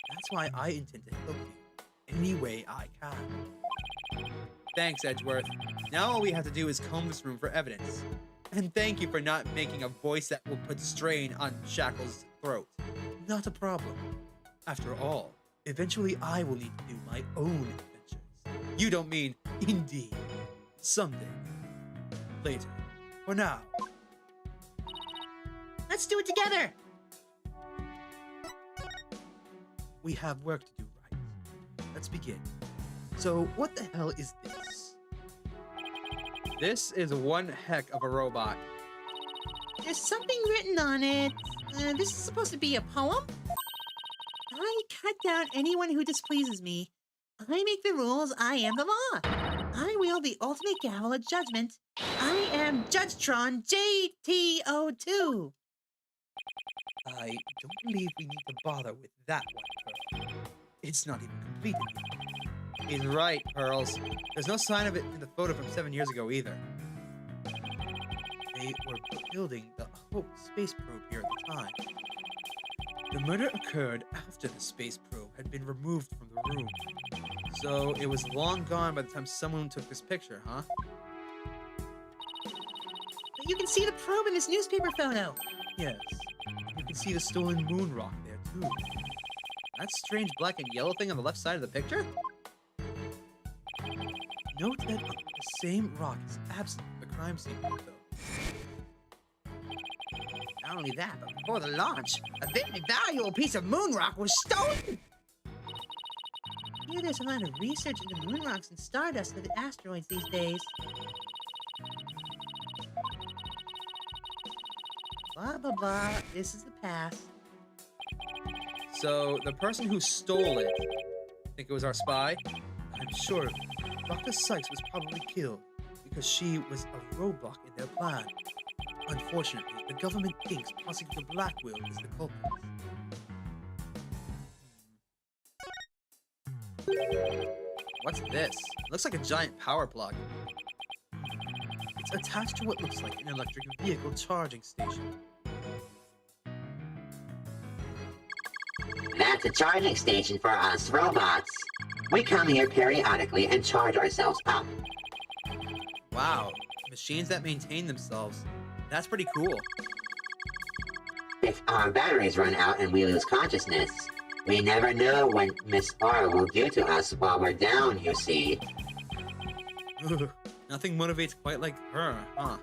That's why I intend to help you any way I can. Thanks, Edgeworth. Now all we have to do is comb this room for evidence. And thank you for not making a voice that will put strain on Shackle's throat. Not a problem. After all, eventually I will need to do my own adventures. You don't mean indeed. Someday. Later. For now. Let's do it together! We have work to do, right? Let's begin. So, what the hell is this? This is one heck of a robot. There's something written on it. This is supposed to be a poem? I cut down anyone who displeases me. I make the rules, I am the law. I wield the ultimate gavel of judgment. I am Judgetron JTO2. I don't believe we need to bother with that one, Pearl. It's not even completed yet. He's right, Pearls. There's no sign of it in the photo from 7 years ago either. They were building the Hope space probe here at the time. The murder occurred after the space probe had been removed from the room. So it was long gone by the time someone took this picture, huh? But you can see the probe in this newspaper photo. Yes. You can see the stolen moon rock there, too. That strange black and yellow thing on the left side of the picture? Note that the same rock is absent from the crime scene photo. Not only that, but before the launch, a very valuable piece of moon rock was stolen! Here there's a lot of research into moon rocks and stardust for the asteroids these days. Blah, blah, blah. This is the past. So, the person who stole it, think it was our spy? I'm sure Dr. Sykes was probably killed because she was a roadblock in their plan. Unfortunately, the government thinks Prosecutor Blackquill is the culprit. What's this? Looks like a giant power plug. It's attached to what looks like an electric vehicle charging station. That's a charging station for us robots. We come here periodically and charge ourselves up. Wow, machines that maintain themselves. That's pretty cool. If our batteries run out and we lose consciousness, we never know what Miss Aura will do to us while we're down, you see. Ugh, nothing motivates quite like her, huh?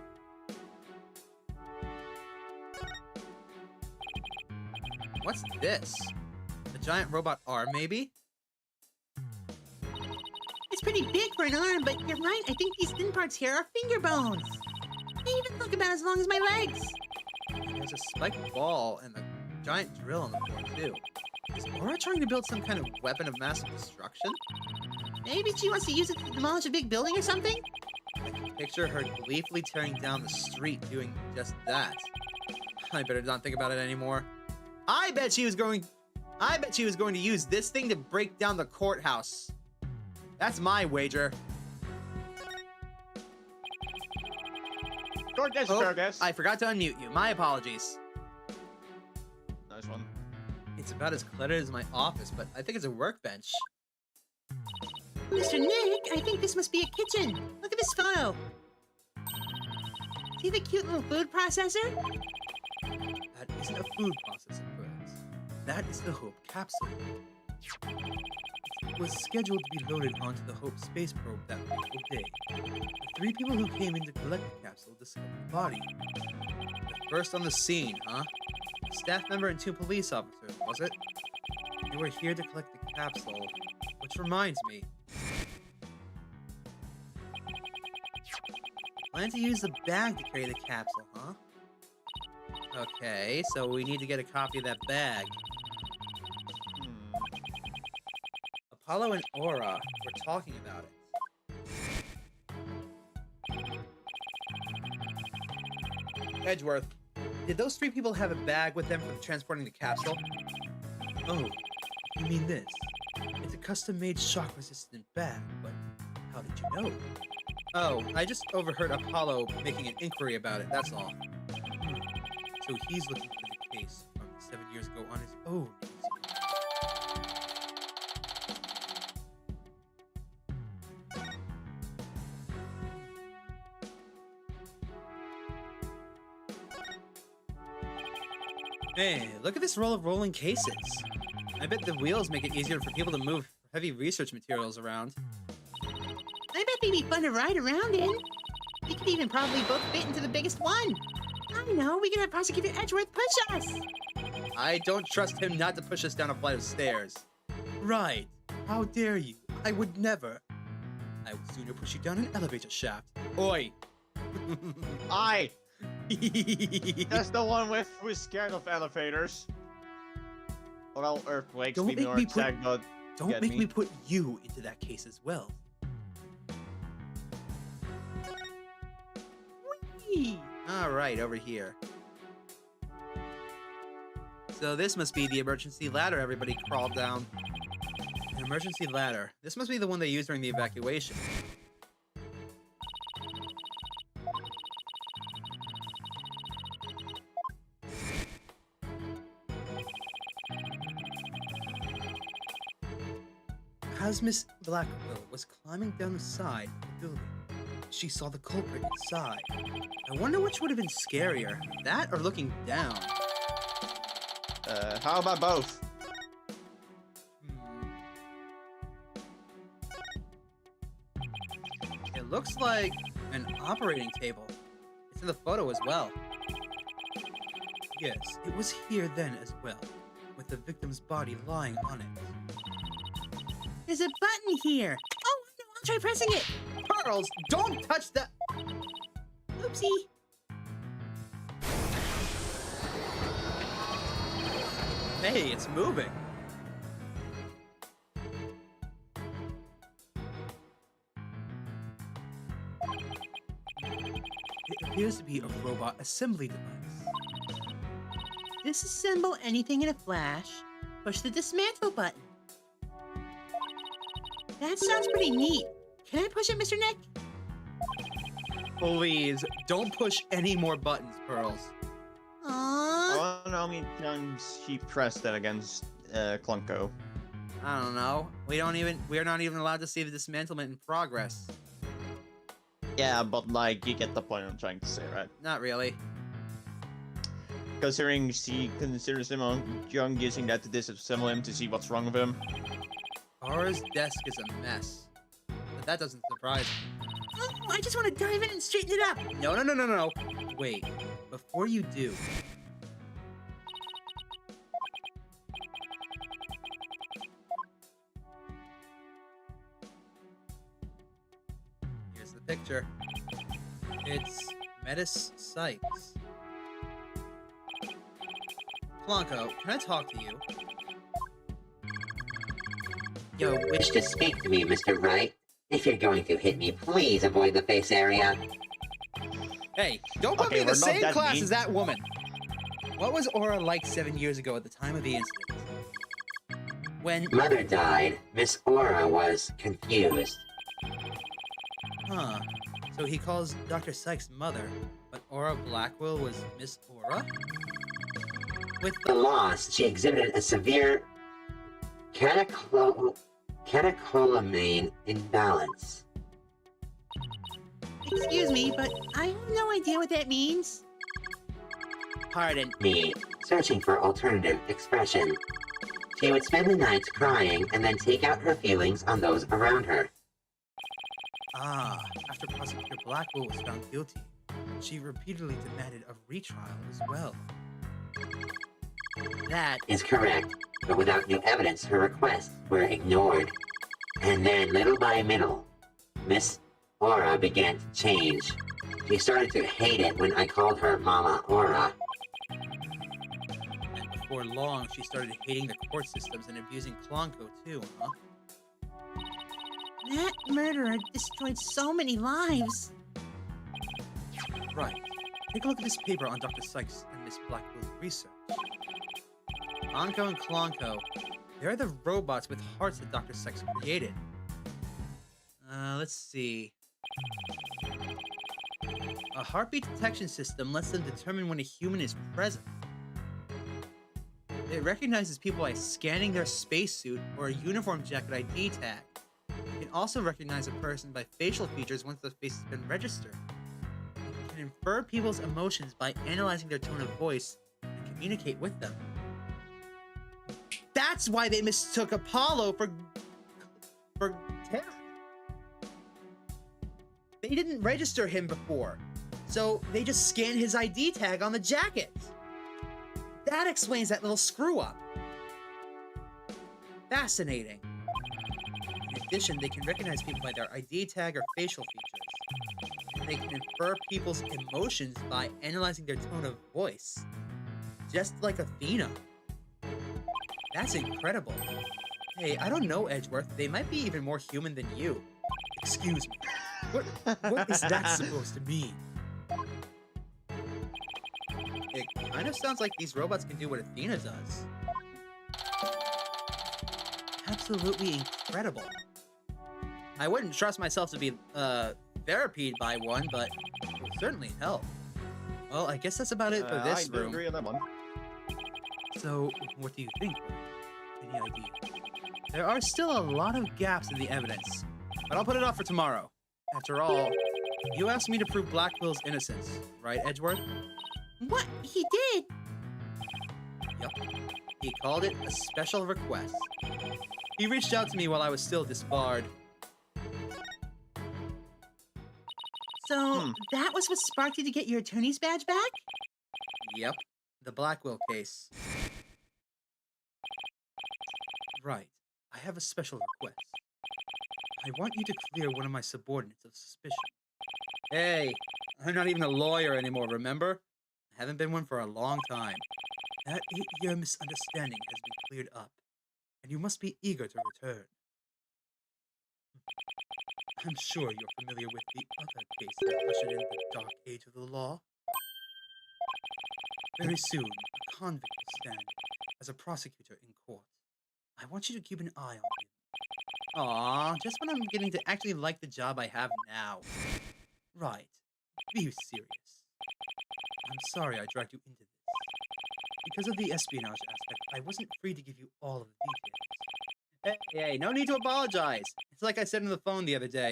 What's this? A giant robot arm, maybe? It's pretty big for an arm, but you're right. I think these thin parts here are finger bones. They even look about as long as my legs. There's a spiked ball and a giant drill on the floor, too. Is Aura trying to build some kind of weapon of mass destruction? Maybe she wants to use it to demolish a big building or something? I can picture her gleefully tearing down the street doing just that. I better not think about it anymore. I bet she was going to use this thing to break down the courthouse. That's my wager. Short guess, Oh, short guess. I forgot to unmute you. My apologies. Nice one. It's about as cluttered as my office, but I think it's a workbench. Mr. Nick, I think this must be a kitchen. Look at this photo. See the cute little food processor? That isn't a food processing plant. That is the Hope capsule. It was scheduled to be loaded onto the Hope space probe that fateful day. The 3 people who came in to collect the capsule discovered the body. The first on the scene, huh? A staff member and 2 police officers, was it? They were here to collect the capsule, which reminds me. Plan to use the bag to carry the capsule, huh? Okay, so we need to get a copy of that bag. Apollo and Aura were talking about it. Edgeworth, did those 3 people have a bag with them for transporting the capsule? Oh, you mean this? It's a custom-made shock-resistant bag, but how did you know? Oh, I just overheard Apollo making an inquiry about it, that's all. So he's looking for the case from 7 years ago on his own. Hey, look at this roll of rolling cases. I bet the wheels make it easier for people to move heavy research materials around. I bet they'd be fun to ride around in. We could even probably both fit into the biggest one. I know, we could have Prosecutor Edgeworth push us. I don't trust him not to push us down a flight of stairs. Right. How dare you? I would never. I would sooner push you down an elevator shaft. Oi! I. That's the one with who's scared of elevators. Well, earthquakes, Don't maybe make more me put- exact, but Don't get make me. me put you into that case as well. Whee! All right, over here. So this must be the emergency ladder everybody crawled down. An emergency ladder. This must be the one they used during the evacuation. As Miss Blackquill was climbing down the side of the building, she saw the culprit inside. I wonder which would have been scarier, that or looking down. How about both? It looks like an operating table. It's in the photo as well. Yes, it was here then as well, with the victim's body lying on it. There's a button here. Oh, no, I'll try pressing it. Pearls, don't touch that! Oopsie. Hey, it's moving. It appears to be a robot assembly device. Disassemble anything in a flash. Push the dismantle button. That sounds pretty neat. Can I push it, Mr. Nick? Please, don't push any more buttons, Pearls. Aww. I don't know how many times she pressed that against Clunko. I don't know. We're not even allowed to see the dismantlement in progress. Yeah, but like, you get the point I'm trying to say, right? Not really. Considering she considers him young, using that to disassemble him to see what's wrong with him. Aura's desk is a mess. But that doesn't surprise me. Oh, I just want to dive in and straighten it up. No. Wait. Before you do. Here's the picture. It's Metis Sykes. Blanco, can I talk to you? You wish to speak to me, Mr. Wright? If you're going to hit me, please avoid the face area. Hey, don't put Okay, me in the we're not same that class mean. as that woman. What was Aura like 7 years ago at the time of the incident? When... Mother died. Miss Aura was confused. Huh. So he calls Dr. Sykes mother, but Aura Blackwell was Miss Aura? With The loss, she exhibited a severe catecholamine imbalance. Excuse me, but I have no idea what that means. Pardon. Me, searching for alternative expression. She would spend the nights crying and then take out her feelings on those around her. Ah, after Prosecutor Blackwell was found guilty, she repeatedly demanded a retrial as well. That Is correct, but without new evidence, her requests were ignored. And then, little by little, Miss Aura began to change. She started to hate it when I called her Mama Aura. and before long, she started hating the court systems and abusing Klonko too, huh? That murderer destroyed so many lives. Right. Take a look at this paper on Dr. Sykes and Miss Blackwell's research. Anko and Klonko, they're the robots with hearts that Dr. Sykes created. Let's see. A heartbeat detection system lets them determine when a human is present. It recognizes people by scanning their spacesuit or a uniform jacket ID tag. It can also recognize a person by facial features once the face has been registered. It can infer people's emotions by analyzing their tone of voice and communicate with them. That's why they mistook Apollo for Terra. They didn't register him before, so they just scanned his ID tag on the jacket. That explains that little screw-up. Fascinating. In addition, they can recognize people by their ID tag or facial features. And they can infer people's emotions by analyzing their tone of voice. Just like Athena. That's incredible. Hey, I don't know, Edgeworth. They might be even more human than you. Excuse me. What is that supposed to mean? It kind of sounds like these robots can do what Athena does. Absolutely incredible. I wouldn't trust myself to be, therapied by one, but it would certainly help. Well, I guess that's about it for this I room. agree on that one. So, what do you think? Any idea? There are still a lot of gaps in the evidence, but I'll put it off for tomorrow. After all, you asked me to prove Blackwill's innocence, right, Edgeworth? What? He did? Yup. He called it a special request. He reached out to me while I was still disbarred. So, that was what sparked you to get your attorney's badge back? Yep, the Blackquill case. Right. I have a special request. I want you to clear one of my subordinates of suspicion. Hey, I'm not even a lawyer anymore, remember? I haven't been one for a long time. That 8-year misunderstanding has been cleared up, and you must be eager to return. I'm sure you're familiar with the other case that ushered in the dark age of the law. Very soon, a convict will stand as a prosecutor in court. I want you to keep an eye on him. Aw, just when I'm getting to actually like the job I have now. Right. Be serious. I'm sorry I dragged you into this. Because of the espionage aspect, I wasn't free to give you all of the details. Hey, no need to apologize. It's like I said on the phone the other day.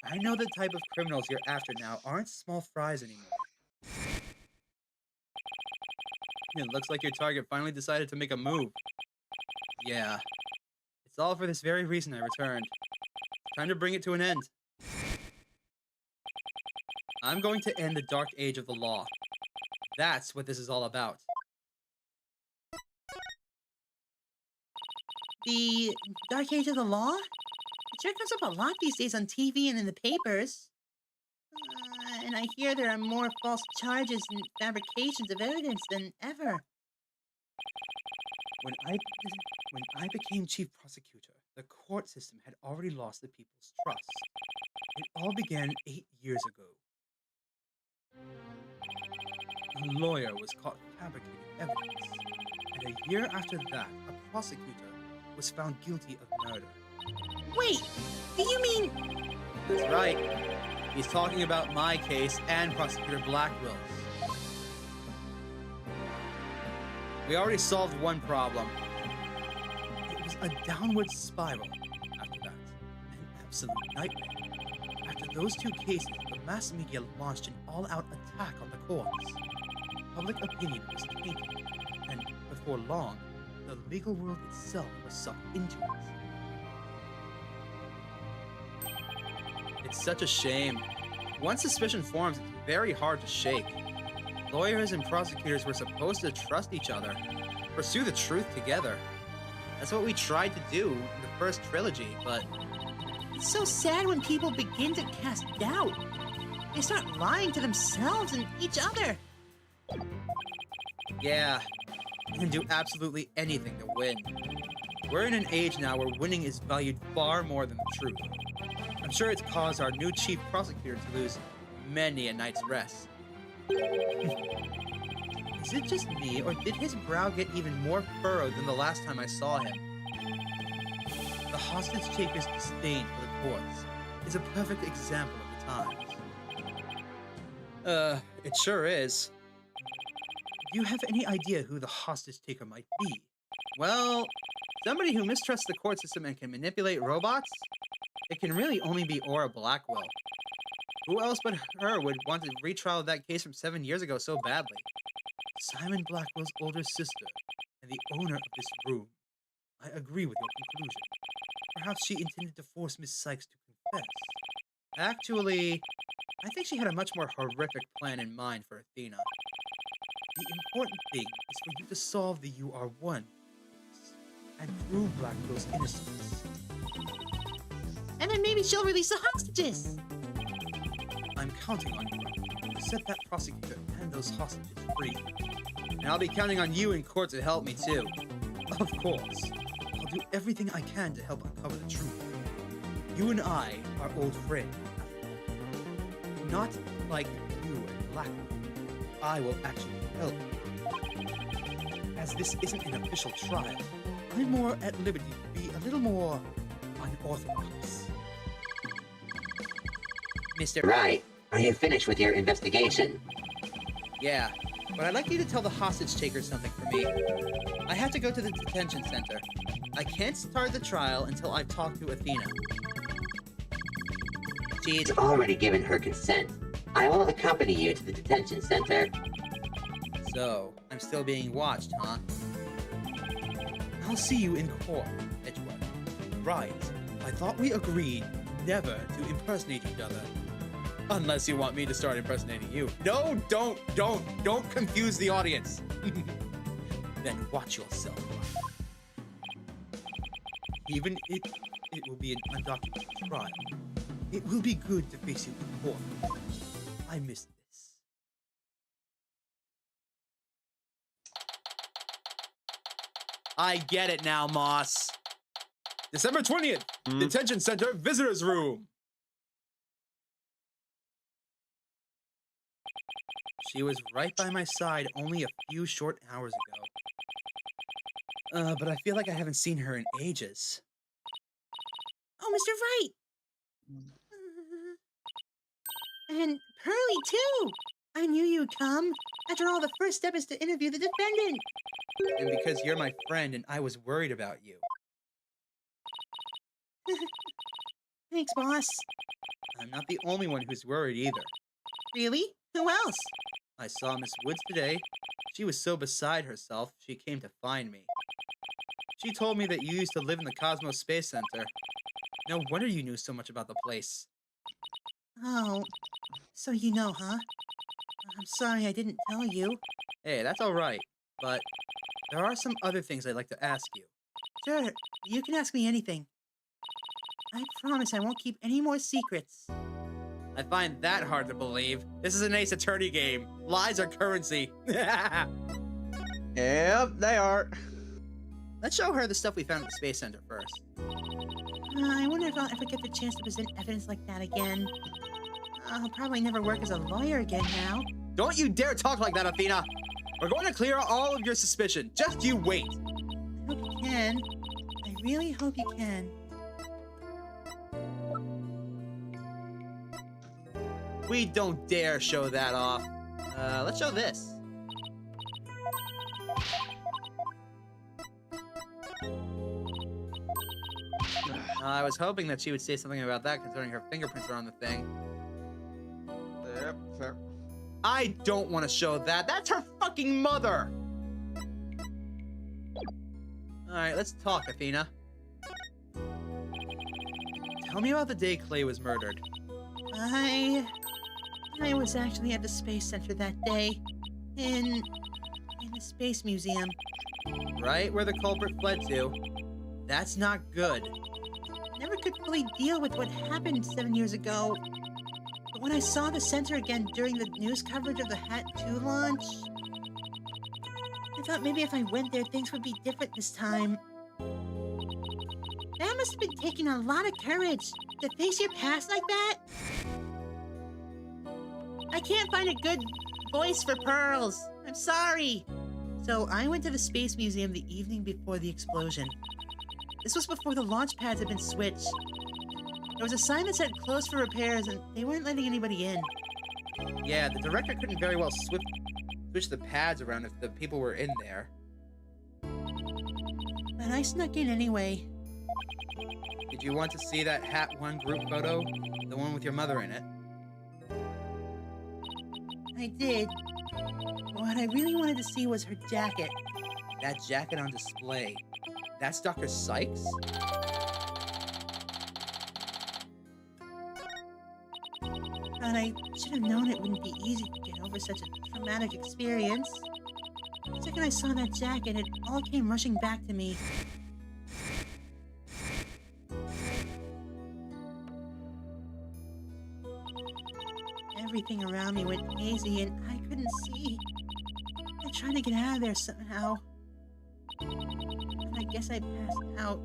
I know the type of criminals you're after now aren't small fries anymore. It looks like your target finally decided to make a move. Yeah. It's all for this very reason I returned. Time to bring it to an end. I'm going to end the dark age of the law. That's what this is all about. The Dark Age of the Law? It sure comes up a lot these days on TV and in the papers. And I hear there are more false charges and fabrications of evidence than ever. When I became chief prosecutor, the court system had already lost the people's trust. It all began 8 years ago. A lawyer was caught fabricating evidence, and a year after that, a prosecutor was found guilty of murder. Wait, do you mean... That's right. He's talking about my case and Prosecutor Blackwill's. We already solved one problem. It was a downward spiral after that. An absolute nightmare. After those two cases, the mass media launched an all-out attack on the courts. Public opinion was tainted, and before long, the legal world itself was sucked into it. It's such a shame. Once suspicion forms, it's very hard to shake. Lawyers and prosecutors were supposed to trust each other, pursue the truth together. That's what we tried to do in the first trilogy, but... It's so sad when people begin to cast doubt. They start lying to themselves and each other. Yeah, you can do absolutely anything to win. We're in an age now where winning is valued far more than the truth. I'm sure it's caused our new chief prosecutor to lose many a night's rest. Is it just me, or did his brow get even more furrowed than the last time I saw him? The hostage takers' disdain for the courts is a perfect example of the times. It sure is. Do you have any idea who the hostage taker might be? Well, somebody who mistrusts the court system and can manipulate robots? It can really only be Aura Blackquill. Who else but her would want to retrial that case from 7 years ago so badly? Simon Blackwell's older sister, and the owner of this room. I agree with your conclusion. Perhaps she intended to force Miss Sykes to confess. Actually, I think she had a much more horrific plan in mind for Athena. The important thing is for you to solve the UR1 case and prove Blackwell's innocence. And then maybe she'll release the hostages. I'm counting on you to set that prosecutor and those hostages free. And I'll be counting on you in court to help me too. Of course, I'll do everything I can to help uncover the truth. You and I are old friends. Not like you and Blackwell. I will actually help you. As this isn't an official trial, I'm more at liberty to be a little more unorthodox. Mr. Right. Are you finished with your investigation? Yeah, but I'd like you to tell the hostage taker something for me. I have to go to the detention center. I can't start the trial until I've talked to Athena. She's already given her consent. I will accompany you to the detention center. So, I'm still being watched, huh? I'll see you in court, Edgewood. Right. I thought we agreed never to impersonate each other. Unless you want me to start impersonating you. No, don't confuse the audience. Then watch yourself. Even if it will be an undocumented trial, it will be good to face you in court. I miss this. I get it now, Moss. December 20th, Detention Center Visitors Room. She was right by my side only a few short hours ago. But I feel like I haven't seen her in ages. Oh, Mr. Wright! And Pearly, too! I knew you'd come. After all, the first step is to interview the defendant. And because you're my friend and I was worried about you. Thanks, boss. I'm not the only one who's worried either. Really? Who else? I saw Miss Woods today. She was so beside herself, she came to find me. She told me that you used to live in the Cosmos Space Center. No wonder you knew so much about the place. Oh, so you know, huh? I'm sorry I didn't tell you. Hey, that's alright. But there are some other things I'd like to ask you. Sure, you can ask me anything. I promise I won't keep any more secrets. I find that hard to believe. This is an Ace Attorney game. Lies are currency. Yep, they are. Let's show her the stuff we found at the Space Center first. I wonder if I'll ever get the chance to present evidence like that again. I'll probably never work as a lawyer again now. Don't you dare talk like that, Athena! We're going to clear all of your suspicion. Just you wait. I hope you can. I really hope you can. We don't dare show that off. Let's show this. I was hoping that she would say something about that, considering her fingerprints are on the thing. Yep, fair. I don't want to show that. That's her fucking mother! Alright, let's talk, Athena. Tell me about the day Clay was murdered. I was actually at the Space Center that day. In the Space Museum. Right where the culprit fled to. That's not good. Never could fully deal with what happened 7 years ago. But when I saw the center again during the news coverage of the Hat 2 launch, I thought maybe if I went there, things would be different this time. That must have been taking a lot of courage to face your past like that. I can't find a good voice for pearls. I'm sorry. So I went to the Space Museum the evening before the explosion. This was before the launch pads had been switched. There was a sign that said closed for repairs, and they weren't letting anybody in. Yeah, the director couldn't very well switch the pads around if the people were in there. But I snuck in anyway. Did you want to see that Hat 1 group photo? The one with your mother in it? I did. But what I really wanted to see was her jacket. That jacket on display. That's Dr. Sykes? But I should have known it wouldn't be easy to get over such a traumatic experience. The second I saw that jacket, it all came rushing back to me. Everything around me went hazy and I couldn't see. I tried to get out of there somehow. But I guess I passed out.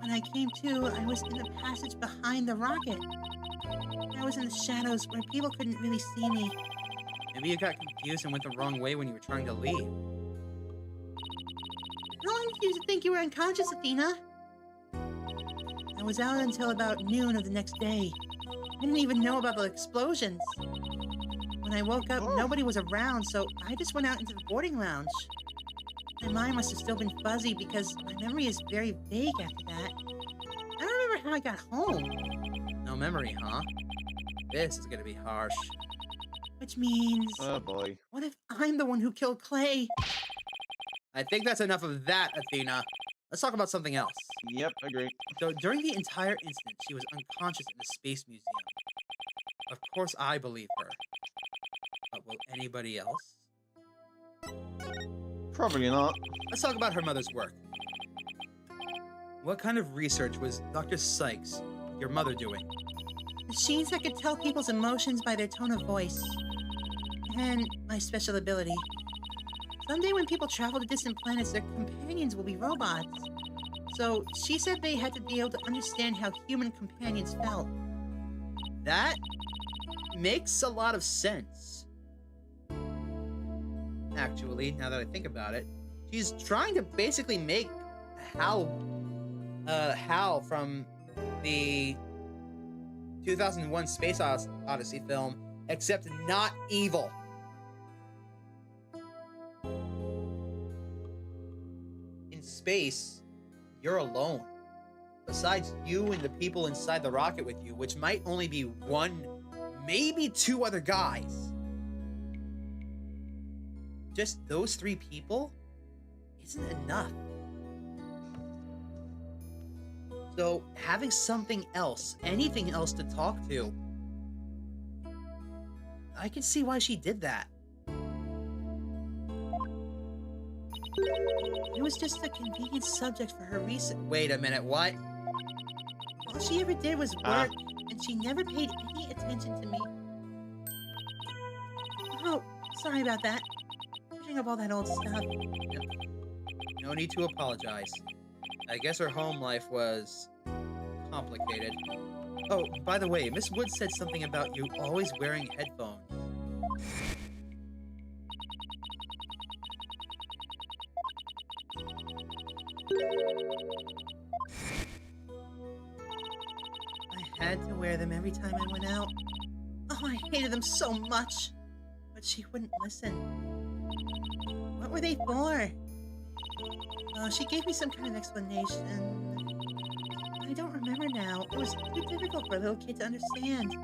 When I came to, I was in the passage behind the rocket. I was in the shadows where people couldn't really see me. Maybe you got confused and went the wrong way when you were trying to leave. How long did you think you were unconscious, Athena? I was out until about noon of the next day. I didn't even know about the explosions. When I woke up, nobody was around, so I just went out into the boarding lounge. My mind must have still been fuzzy because my memory is very vague after that. I don't remember how I got home. No memory, huh? This is gonna be harsh. Which means... Oh boy. What if I'm the one who killed Clay? I think that's enough of that, Athena. Let's talk about something else. Yep, agree. So during the entire incident, she was unconscious in the Space Museum. Of course I believe her. But will anybody else? Probably not. Let's talk about her mother's work. What kind of research was Dr. Sykes, your mother, doing? Machines that could tell people's emotions by their tone of voice. And my special ability. Someday when people travel to distant planets, their companions will be robots. So she said they had to be able to understand how human companions felt. That makes a lot of sense. Actually, now that I think about it, she's trying to basically make Hal from the 2001 Space Odyssey film, except not evil. In space, you're alone. Besides you and the people inside the rocket with you, which might only be one, maybe two other guys. Just those three people isn't enough. So having something else, anything else to talk to, I can see why she did that. It was just a convenient subject for her research. Wait a minute, what? All she ever did was work, and she never paid any attention to me. Oh, sorry about that. Pushing up all that old stuff. No need to apologize. I guess her home life was complicated. Oh, by the way, Miss Wood said something about you always wearing headphones. I had to wear them every time I went out. Oh, I hated them so much. But she wouldn't listen. What were they for? Oh, she gave me some kind of explanation. I don't remember now. It was too difficult for a little kid to understand.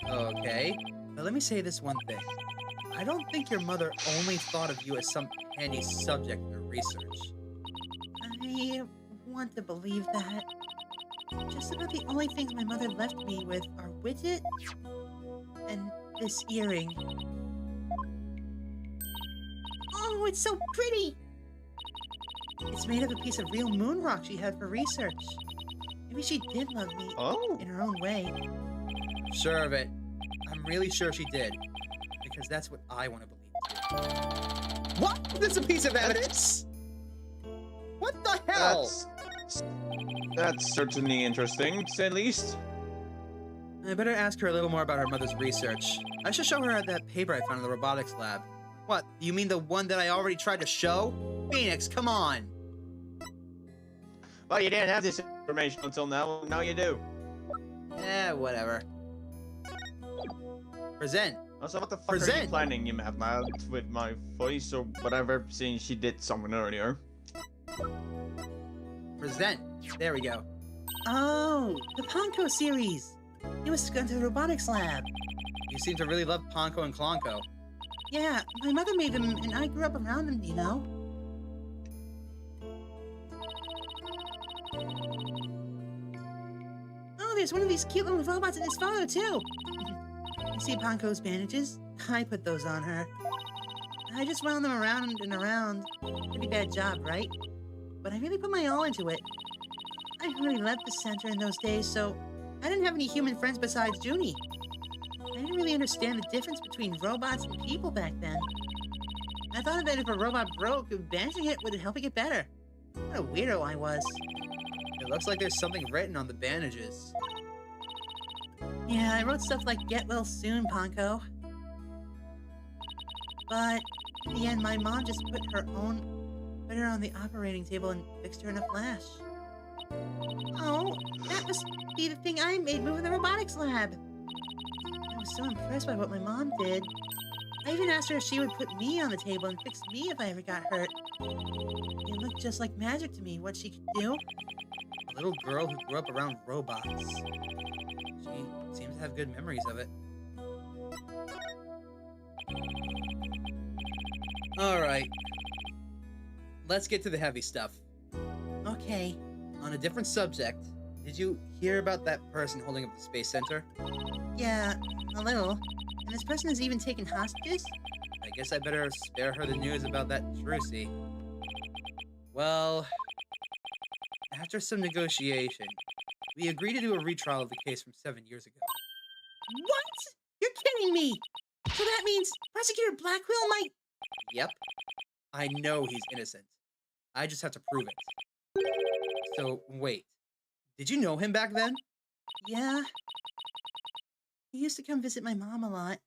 Okay, but let me say this one thing. I don't think your mother only thought of you as some handy subject in her research. I want to believe that. Just about the only things my mother left me with are widget and this earring. Oh, it's so pretty! It's made of a piece of real moon rock she had for research. Maybe she did love me in her own way. Sure of it. I'm really sure she did. Because that's what I want to believe too. What? That's a piece of evidence? What the hell? That's certainly interesting, to say the least. I better ask her a little more about her mother's research. I should show her that paper I found in the robotics lab. What, you mean the one that I already tried to show? Phoenix, come on! Well, you didn't have this information until now. Now you do. Whatever. Present. Also, what the fuck are you Present. planning, you mad lad, with my voice or whatever, seeing she did something earlier? Present. There we go. Oh, the Ponko series. He was going to the robotics lab. You seem to really love Ponko and Klonko. Yeah, my mother made them, and I grew up around them, you know? Oh, there's one of these cute little robots in this photo, too. You see Ponko's bandages? I put those on her. I just wound them around and around. Pretty bad job, right? But I really put my all into it. I hardly left the center in those days, so I didn't have any human friends besides Junie. I didn't really understand the difference between robots and people back then. I thought that if a robot broke, bandaging it would help it get better. What a weirdo I was. It looks like there's something written on the bandages. Yeah, I wrote stuff like, "Get well soon, Ponko." But in the end, my mom just put her on the operating table and fixed her in a flash. Oh, that must be the thing I made moving the robotics lab. I was so impressed by what my mom did. I even asked her if she would put me on the table and fix me if I ever got hurt. It looked just like magic to me, what she could do. A little girl who grew up around robots. She seems to have good memories of it. Alright. Let's get to the heavy stuff. Okay. On a different subject, did you hear about that person holding up the Space Center? Yeah, a little. And this person has even taken hostages? I guess I better spare her the news about that Trilogy. Well, after some negotiation, we agreed to do a retrial of the case from 7 years ago. What? You're kidding me! So that means Prosecutor Blackquill might... Yep. I know he's innocent. I just have to prove it. So, wait. Did you know him back then? Yeah. He used to come visit my mom a lot.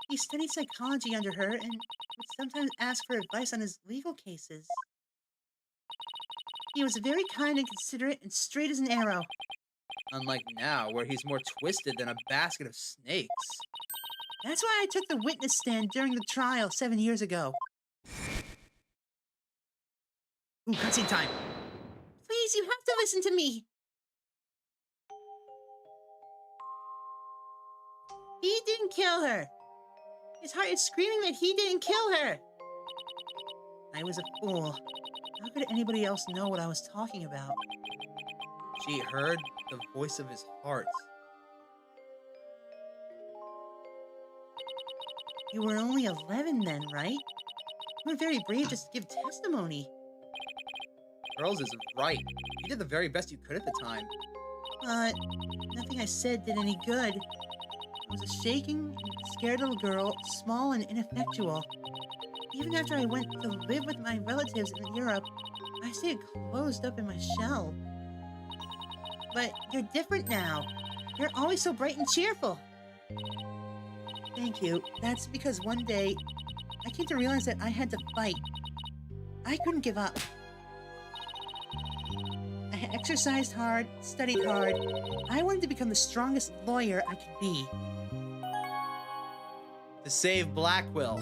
He studied psychology under her and would sometimes ask for advice on his legal cases. He was very kind and considerate and straight as an arrow. Unlike now, where he's more twisted than a basket of snakes. That's why I took the witness stand during the trial 7 years ago. Ooh, cutscene time. Please, you have to listen to me. He didn't kill her. His heart is screaming that he didn't kill her. I was a fool. How could anybody else know what I was talking about? She heard the voice of his heart. You were only 11 then, right? You were very brave just to give testimony. Girls is right. You did the very best you could at the time. But nothing I said did any good. I was a shaking, scared little girl, small and ineffectual. Even after I went to live with my relatives in Europe, I stayed closed up in my shell. But you're different now. You're always so bright and cheerful. Thank you. That's because one day, I came to realize that I had to fight. I couldn't give up. I exercised hard, studied hard. I wanted to become the strongest lawyer I could be. To save Blackquill.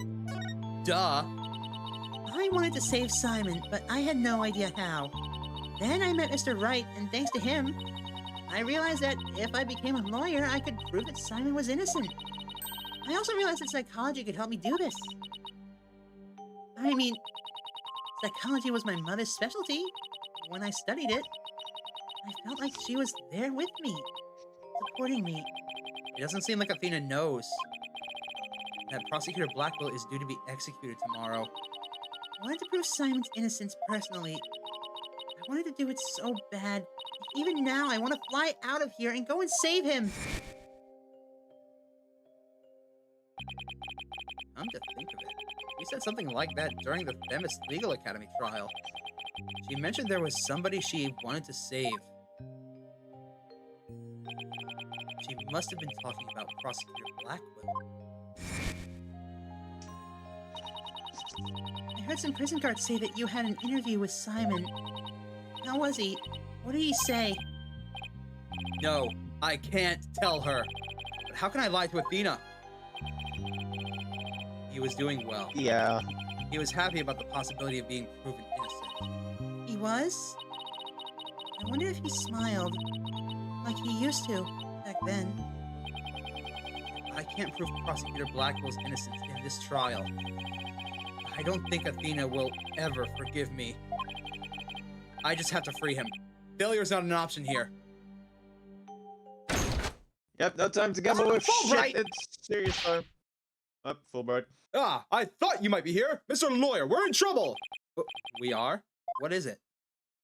Duh. I wanted to save Simon, but I had no idea how. Then I met Mr. Wright, and thanks to him, I realized that if I became a lawyer, I could prove that Simon was innocent. I also realized that psychology could help me do this. I mean, psychology was my mother's specialty. When I studied it, I felt like she was there with me, supporting me. It doesn't seem like Athena knows that Prosecutor Blackquill is due to be executed tomorrow. I wanted to prove Simon's innocence personally. I wanted to do it so bad. Even now, I want to fly out of here and go and save him. Come to think of it, you said something like that during the Themis Legal Academy trial. She mentioned there was somebody she wanted to save. She must have been talking about Prosecutor Blackquill. I heard some prison guards say that you had an interview with Simon. How was he? What did he say? No, I can't tell her. But how can I lie to Athena? He was doing well. Yeah. He was happy about the possibility of being proven innocent. He was? I wonder if he smiled like he used to back then. I can't prove Prosecutor Blackwell's innocence in this trial. I don't think Athena will ever forgive me. I just have to free him. Failure's not an option here. Yep, no time to gamble with Fulbright! shit. It's serious time. Up, Fulbright. Ah, I thought you might be here. Mr. Lawyer, we're in trouble. We are? What is it?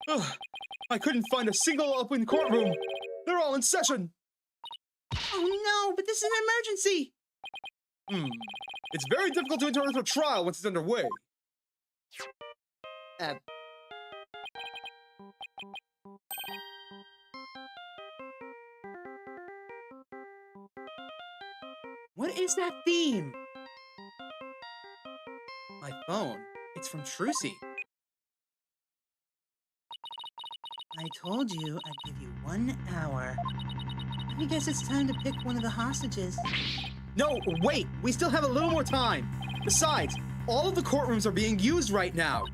Ugh, I couldn't find a single open courtroom. They're all in session. Oh no, but this is an emergency! It's very difficult to interrupt a trial once it's underway. What is that theme? My phone. It's from Trilogy. I told you I'd give you 1 hour. I guess it's time to pick one of the hostages. No, wait! We still have a little more time! Besides, all of the courtrooms are being used right now!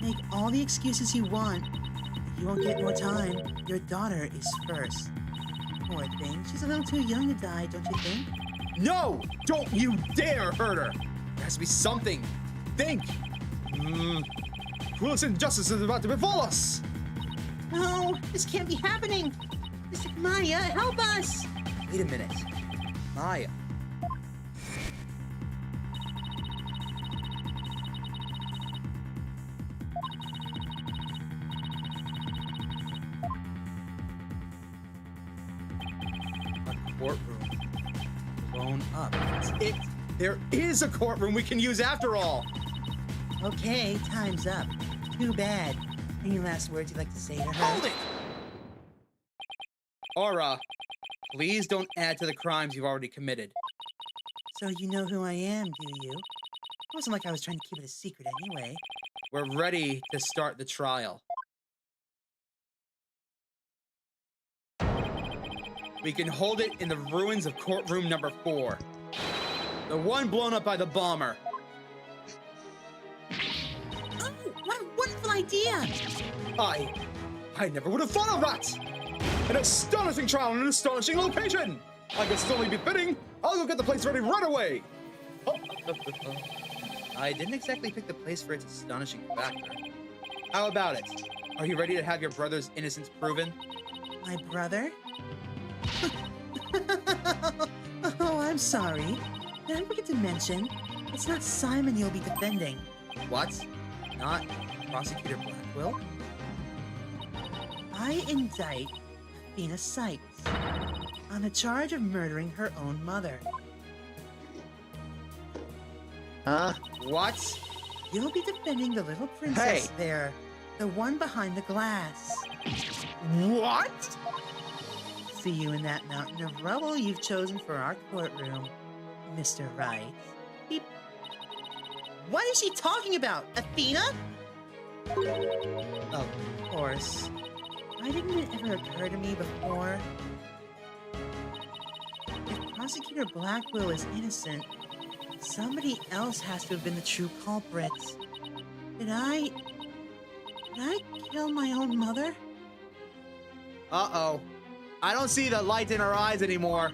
Make all the excuses you want. You won't get more time. Your daughter is first. Poor thing. She's a little too young to die, don't you think? No! Don't you dare hurt her! There has to be something! Think! Cruelest injustice is about to befall us! No, this can't be happening. Mr. Maya, help us! Wait a minute. Maya. A courtroom. Blown up. That's it. There is a courtroom we can use after all. Okay, time's up. Too bad. Any last words you'd like to say to her? Hold it! Aura, please don't add to the crimes you've already committed. So you know who I am, do you? It wasn't like I was trying to keep it a secret anyway. We're ready to start the trial. We can hold it in the ruins of courtroom number 4. The one blown up by the bomber. Oh, what a wonderful idea! I never would have thought of that! An astonishing trial in an astonishing location! I guess it's only befitting. I'll go get the place ready right away! I didn't exactly pick the place for its astonishing factor. How about it? Are you ready to have your brother's innocence proven? My brother? Oh, I'm sorry. Did I forget to mention? It's not Simon you'll be defending. What? Not Prosecutor Blackwell? I indict Athena Sykes on the charge of murdering her own mother. Huh? What? You'll be defending the little princess there, the one behind the glass. What? See you in that mountain of rubble you've chosen for our courtroom, Mr. Wright. Beep. What is she talking about? Athena? Of course. Why didn't it ever occur to me before? If Prosecutor Blackwell is innocent, somebody else has to have been the true culprit. Did I kill my own mother? Uh-oh. I don't see the light in her eyes anymore.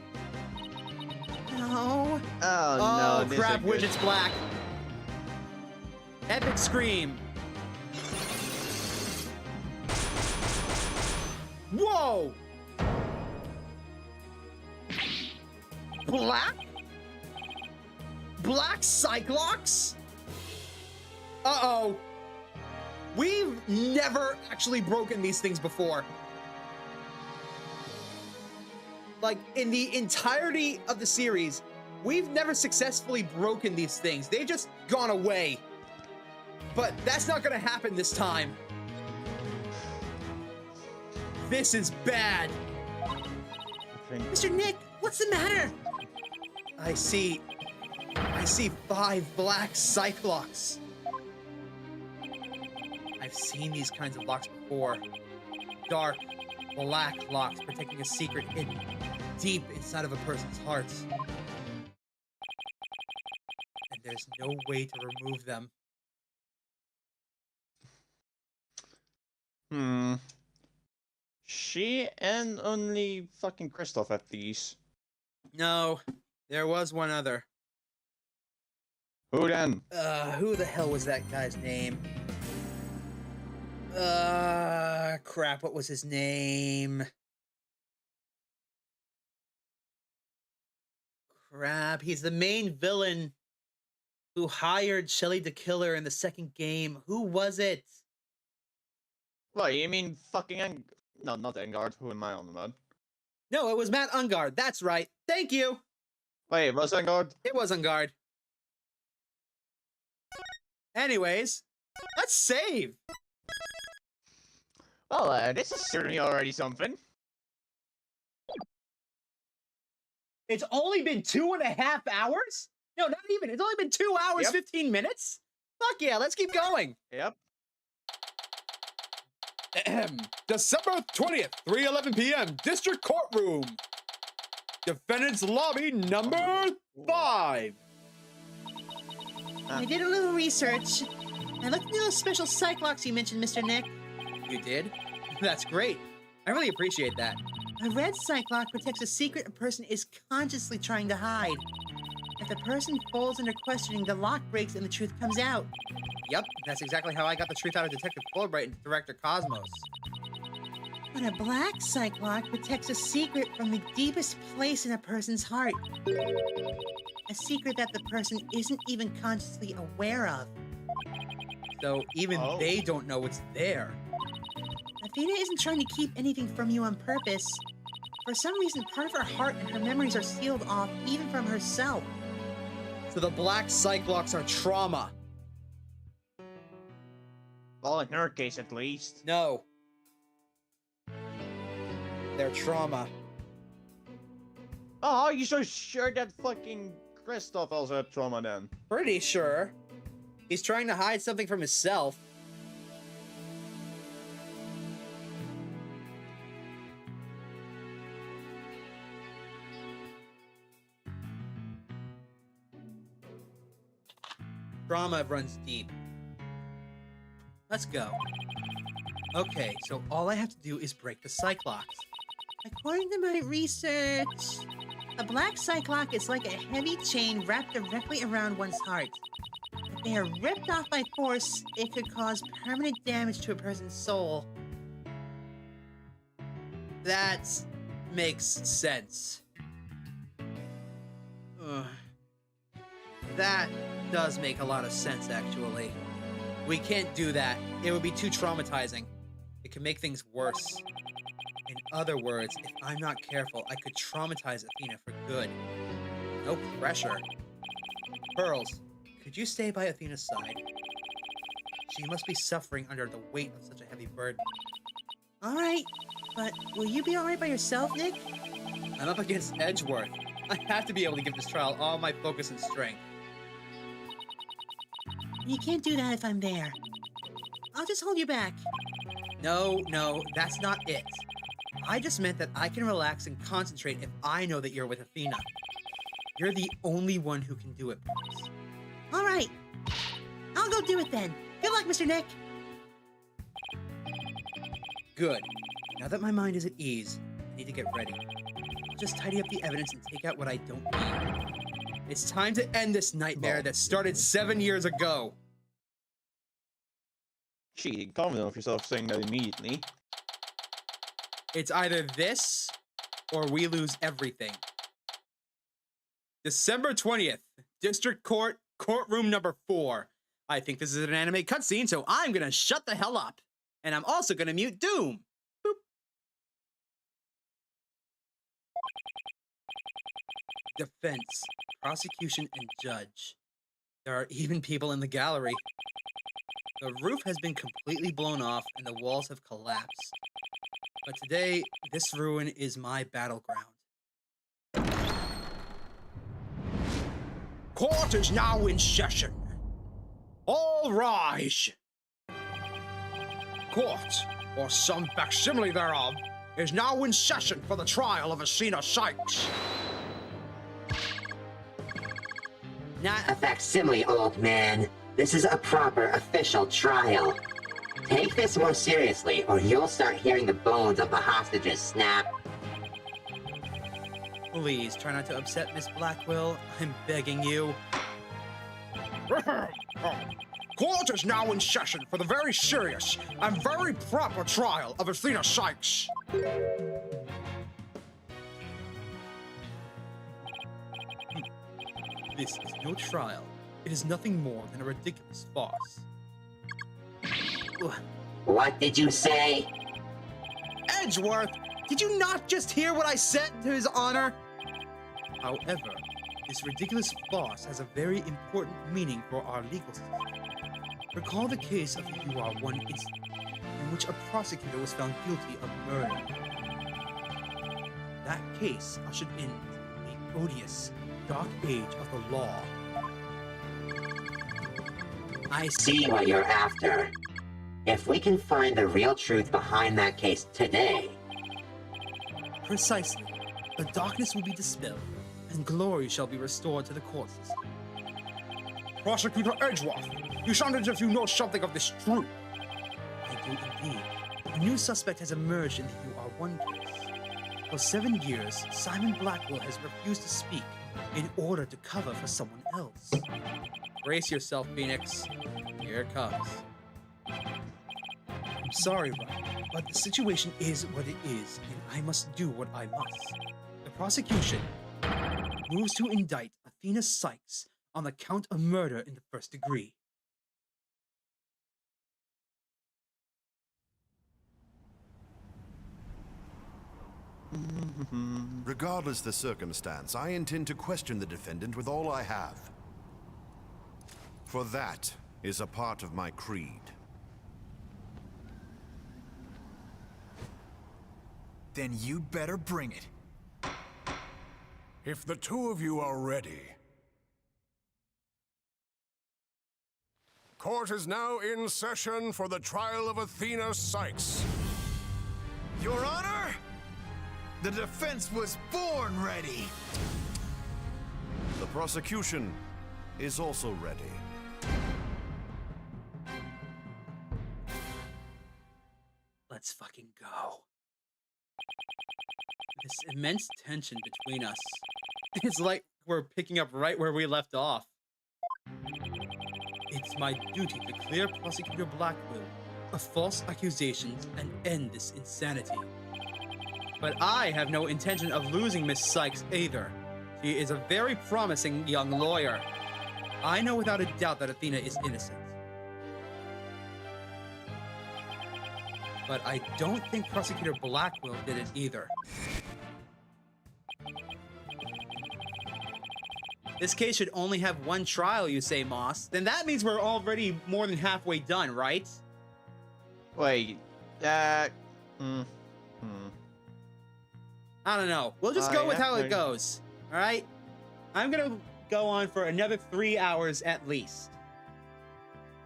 No. Oh, no. this Crap, ain't good. Widget's black. Epic scream. Whoa! Black? Black Cyclops? Uh-oh. We've never actually broken these things before. Like, in the entirety of the series, we've never successfully broken these things. They've just gone away. But that's not gonna happen this time. This is bad. Mr. Nick, what's the matter? I see 5 black Cyclops. I've seen these kinds of locks before. 4. Dark, black locks protecting a secret hidden deep inside of a person's heart. And there's no way to remove them. She and only fucking Kristoff have these. No, there was one other. Who then? Who the hell was that guy's name? Crap, what was his name? Crap, he's the main villain who hired Shelly to kill her in the second game. Who was it? What, you mean fucking No, not Engard. Who am I on about? No, it was Matt Ungard. That's right. Thank you. Wait, was Engard? It was Ungard. Anyways, let's save. Well, this is certainly already something. It's only been 2.5 hours? No, not even. It's only been 2 hours, Yep. 15 minutes? Fuck yeah, let's keep going. Yep. December 20th, 3:11 p.m., District Courtroom. Defendant's Lobby number 5. I did a little research. I looked into those special psych locks you mentioned, Mr. Nick. You did? That's great. I really appreciate that. A red psych lock protects a secret a person is consciously trying to hide. If the person falls under questioning, the lock breaks and the truth comes out. Yep, that's exactly how I got the truth out of Detective Fulbright and Director Cosmos. But a black psych lock protects a secret from the deepest place in a person's heart. A secret that the person isn't even consciously aware of. So even they don't know it's there. Athena isn't trying to keep anything from you on purpose. For some reason, part of her heart and her memories are sealed off, even from herself. So the black psych locks are trauma. Well, in her case, at least. No. They're trauma. Oh, you so sure that fucking Kristoff also had trauma then? Pretty sure. He's trying to hide something from himself. Trauma runs deep. Let's go. Okay, so all I have to do is break the psych locks. According to my research, a black psych lock is like a heavy chain wrapped directly around one's heart. If they are ripped off by force, it could cause permanent damage to a person's soul. That makes sense. Ugh. That does make a lot of sense, actually. We can't do that. It would be too traumatizing. It could make things worse. In other words, if I'm not careful, I could traumatize Athena for good. No pressure. Pearls, could you stay by Athena's side? She must be suffering under the weight of such a heavy burden. Alright, but will you be alright by yourself, Nick? I'm up against Edgeworth. I have to be able to give this trial all my focus and strength. You can't do that if I'm there. I'll just hold you back. No, that's not it. I just meant that I can relax and concentrate if I know that you're with Athena. You're the only one who can do it, Pearls. Alright. I'll go do it then. Good luck, Mr. Nick. Good. Now that my mind is at ease, I need to get ready. I'll just tidy up the evidence and take out what I don't need. It's time to end this nightmare that started 7 years ago. Gee, confident of yourself saying that immediately. It's either this, or we lose everything. December 20th, District Court, Courtroom number 4. I think this is an anime cutscene, so I'm gonna shut the hell up. And I'm also gonna mute Doom. Boop. Defense, prosecution, and judge. There are even people in the gallery. The roof has been completely blown off and the walls have collapsed. But today, this ruin is my battleground. Court is now in session. All rise. Court, or some facsimile thereof, is now in session for the trial of Athena Sykes. Not A facsimile, old man. This is a proper official trial. Take this more seriously, or you'll start hearing the bones of the hostages snap. Please try not to upset Miss Blackquill. I'm begging you. Court is now in session for the very serious and very proper trial of Athena Sykes. This is no trial. It is nothing more than a ridiculous farce. What did you say? Edgeworth, did you not just hear what I said to his honor? However, this ridiculous farce has a very important meaning for our legal system. Recall the case of the UR1 incident, in which a prosecutor was found guilty of murder. That case ushered in the odious, dark age of the law. I see what you're after. If we can find the real truth behind that case today, Precisely. The darkness will be dispelled, and glory shall be restored to the court system. Prosecutor Edgeworth, you sound as if you know something of this truth. I do indeed. A new suspect has emerged in the UR1 case. For 7 years, Simon Blackquill has refused to speak in order to cover for someone else. Brace yourself, Phoenix. Here it comes. I'm sorry, Ryan, but the situation is what it is, and I must do what I must. The prosecution moves to indict Athena Sykes on the count of murder in the first degree. Regardless the circumstance, I intend to question the defendant with all I have. For that is a part of my creed. Then you'd better bring it. If the two of you are ready. Court is now in session for the trial of Athena Sykes. Your Honor, the defense was born ready. The prosecution is also ready. Let's fucking go. This immense tension between us. It's like we're picking up right where we left off. It's my duty to clear Prosecutor Blackquill of false accusations and end this insanity. But I have no intention of losing Miss Sykes either. She is a very promising young lawyer. I know without a doubt that Athena is innocent. But I don't think Prosecutor Blackquill did it either. This case should only have one trial, you say, Moss? Then that means we're already more than halfway done, right? Wait, I don't know. We'll just go with how it goes. All right? I'm gonna go on for another 3 hours at least.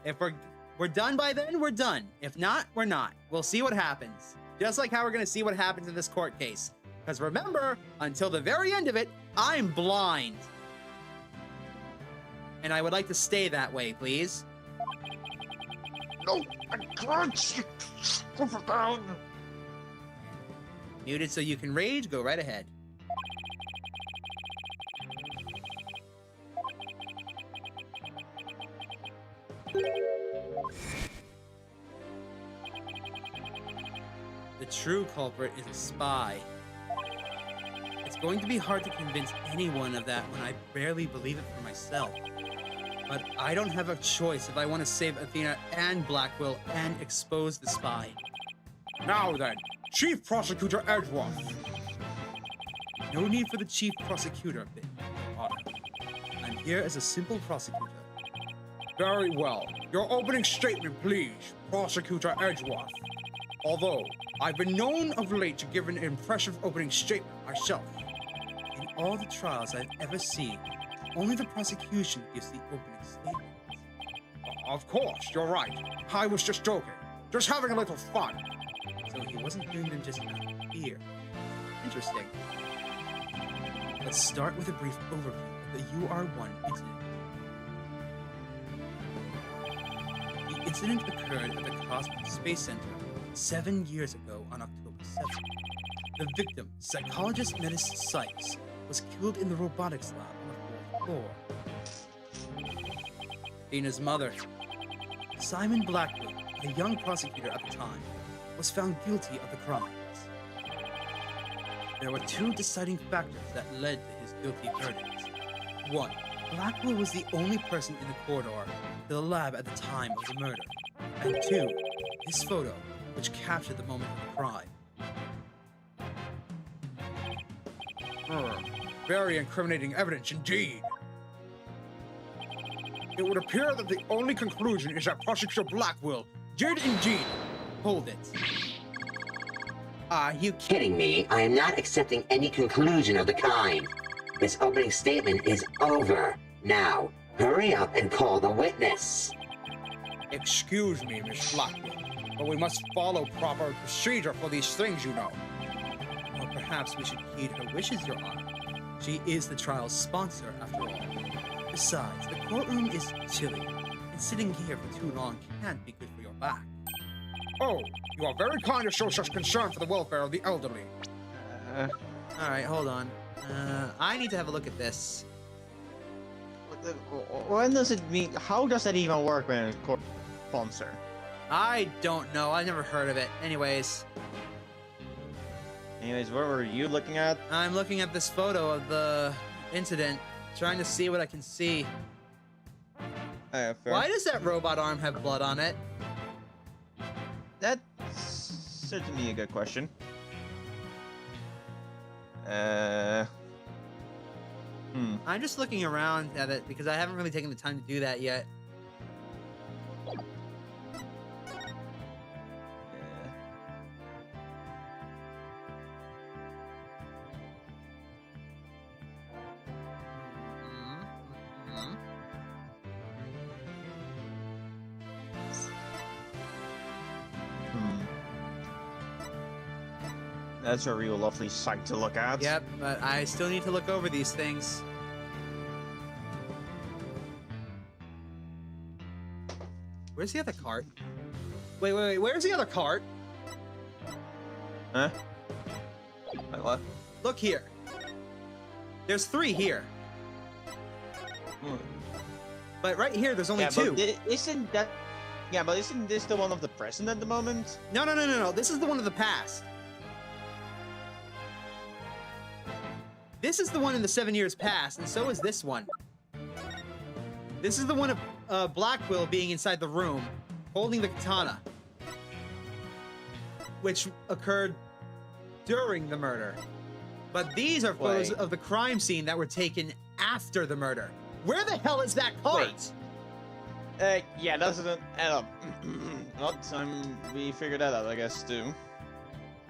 If we're done by then, we're done. If not, we're not. We'll see what happens. Just like how we're gonna see what happens in this court case. Because remember, until the very end of it, I'm blind. And I would like to stay that way, please. no, I can't. Put it down. Muted so you can rage, go right ahead. The true culprit is a spy. It's going to be hard to convince anyone of that when I barely believe it for myself. But I don't have a choice if I want to save Athena and Blackquill and expose the spy. Now then, Chief Prosecutor Edgeworth. No need for the Chief Prosecutor bit, Your Honor. I'm here as a simple prosecutor. Very well. Your opening statement, please, Prosecutor Edgeworth. Although, I've been known of late to give an impressive opening statement myself. In all the trials I've ever seen, only the prosecution gives the opening statement. Of course, you're right. I was just joking. Just having a little fun. so he wasn't doing them just out of fear. Interesting. Let's start with a brief overview of the UR-1 incident. The incident occurred at the Cosmic Space Center 7 years ago on October 7th. The victim, psychologist Metis Sykes, was killed in the robotics lab on the 4th floor. Athena's mother, Simon Blackquill, a young prosecutor at the time, was found guilty of the crimes. There were two deciding factors that led to his guilty verdict. One, Blackquill was the only person in the corridor to the lab at the time of the murder. And two, this photo, which captured the moment of the crime. Very incriminating evidence indeed. It would appear that the only conclusion is that Prosecutor Blackquill did indeed hold it. Are you kidding me? I am not accepting any conclusion of the kind. This opening statement is over. Now, hurry up and call the witness. Excuse me, Miss Blackquill, but we must follow proper procedure for these things, you know. Or perhaps we should heed her wishes, Your Honor. She is the trial's sponsor, after all. Besides, the courtroom is chilly, and sitting here for too long can't be good for your back. Oh, you are very kind to show such concern for the welfare of the elderly. Alright, hold on. I need to have a look at this. When does it mean? How does that even work when it's court sponsor? I don't know. I've never heard of it. Anyways, what were you looking at? I'm looking at this photo of the incident, trying to see what I can see. Fair. Why does that robot arm have blood on it? That's certainly a good question. I'm just looking around at it because I haven't really taken the time to do that yet. That's a real lovely sight to look at. Yep, but I still need to look over these things. Where's the other cart? Wait, where's the other cart? Huh? Wait, what? Look here. There's 3 here. But right here, there's only 2. But isn't that... Yeah, but isn't this the one of the present at the moment? No. This is the one of the past. This is the one in the 7 years past, and so is this one. This is the one of Blackquill being inside the room, holding the katana, which occurred during the murder. But these are photos of the crime scene that were taken after the murder. Where the hell is that cart? Yeah, that doesn't add up. Well, time we figured that out, I guess, too.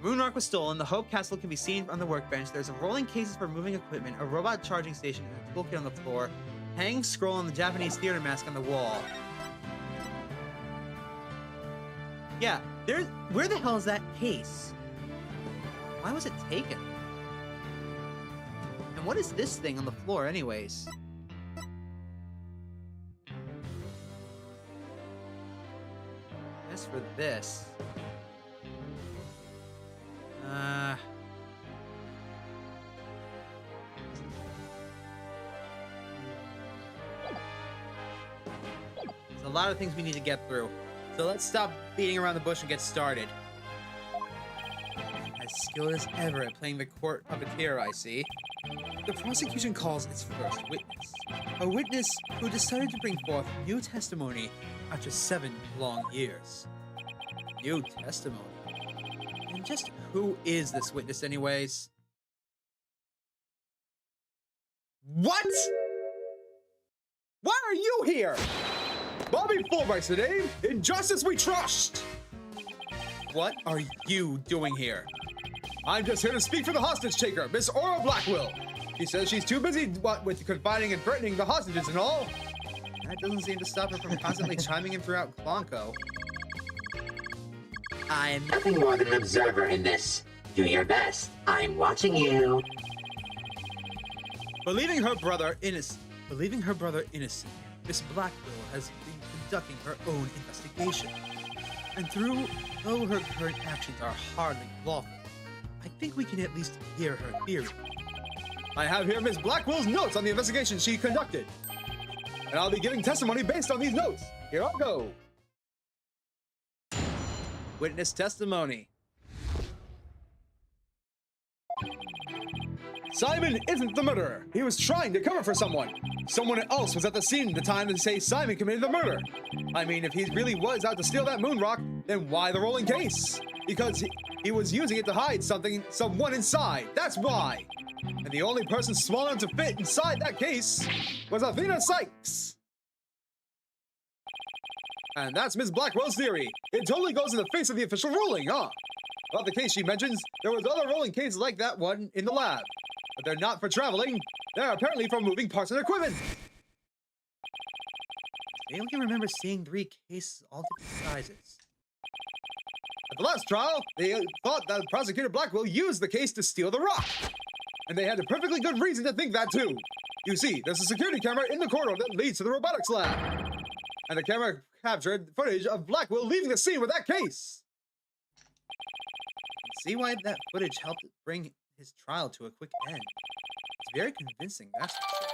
Moonrock was stolen. The Hope Castle can be seen on the workbench. There's a rolling cases for moving equipment, a robot charging station, and a toolkit on the floor. Hanging scroll on the Japanese theater mask on the wall. Yeah, where the hell is that case? Why was it taken? And what is this thing on the floor anyways? As for this... There's a lot of things we need to get through. So let's stop beating around the bush and get started. As skilled as ever at playing the court puppeteer, I see. The prosecution calls its first witness. A witness who decided to bring forth new testimony after 7 long years. New testimony? And just who is this witness anyways? What? Why are you here? Bobby Fulbright's the name. In justice we trust. What are you doing here? I'm just here to speak for the hostage taker, Miss Aura Blackquill. She says she's too busy, with confining and threatening the hostages and all. That doesn't seem to stop her from constantly chiming in throughout Clonco. I'm Nothing more than an observer in this. Do your best. I'm watching you. Believing her brother innocent, Miss Blackquill has been conducting her own investigation. And though her current actions are hardly lawful, I think we can at least hear her theory. I have here Miss Blackwill's notes on the investigation she conducted. And I'll be giving testimony based on these notes. Here I go. Witness testimony. Simon isn't the murderer. He was trying to cover for someone. Someone else was at the scene at the time to say Simon committed the murder. I mean, if he really was out to steal that moon rock, then why the rolling case? Because he was using it to hide someone inside. That's why. And the only person small enough to fit inside that case was Athena Sykes. And that's Miss Blackwell's theory. It totally goes in the face of the official ruling, huh? About the case she mentions, there was other rolling cases like that one in the lab. But they're not for traveling. They're apparently for moving parts of equipment. I only remember seeing 3 cases, all different sizes. At the last trial, they thought that prosecutor Blackwell used the case to steal the rock. And they had a perfectly good reason to think that too. You see, there's a security camera in the corridor that leads to the robotics lab. And the camera captured footage of Blackwell leaving the scene with that case. See why that footage helped bring his trial to a quick end. It's very convincing, that's for sure.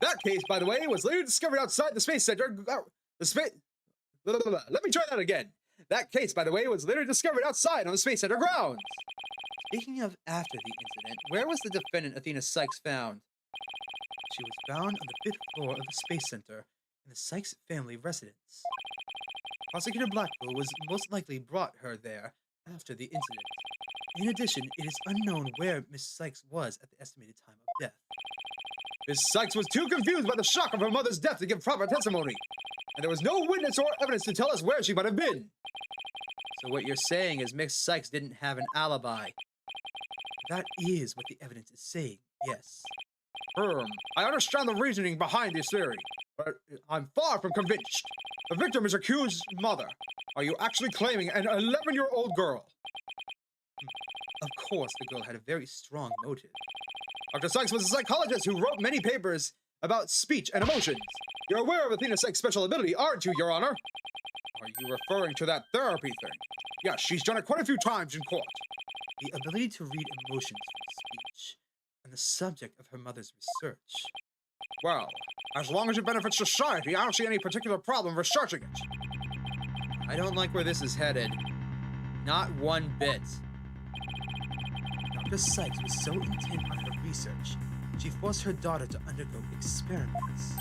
That case, by the way, was later discovered outside the Space Center. Let me try that again. That case, by the way, was later discovered outside on the Space Center grounds. Speaking of after the incident, where was the defendant Athena Sykes found? She was found on the 5th floor of the Space Center in the Sykes family residence. Prosecutor Blackwell was most likely brought her there after the incident. In addition, it is unknown where Miss Sykes was at the estimated time of death. Miss Sykes was too confused by the shock of her mother's death to give proper testimony, and there was no witness or evidence to tell us where she might have been. So what you're saying is Miss Sykes didn't have an alibi. That is what the evidence is saying, yes. I understand the reasoning behind this theory, but I'm far from convinced. The victim is accused mother. Are you actually claiming an 11-year-old girl? Of course, the girl had a very strong motive. Dr. Sykes was a psychologist who wrote many papers about speech and emotions. You're aware of Athena Sykes' special ability, aren't you, Your Honor? Are you referring to that therapy thing? Yes, she's done it quite a few times in court. The ability to read emotions from speech, and the subject of her mother's research. Well, as long as it benefits society, I don't see any particular problem researching it. I don't like where this is headed. Not one bit. Dr. Sykes was so intent on her research, she forced her daughter to undergo experiments.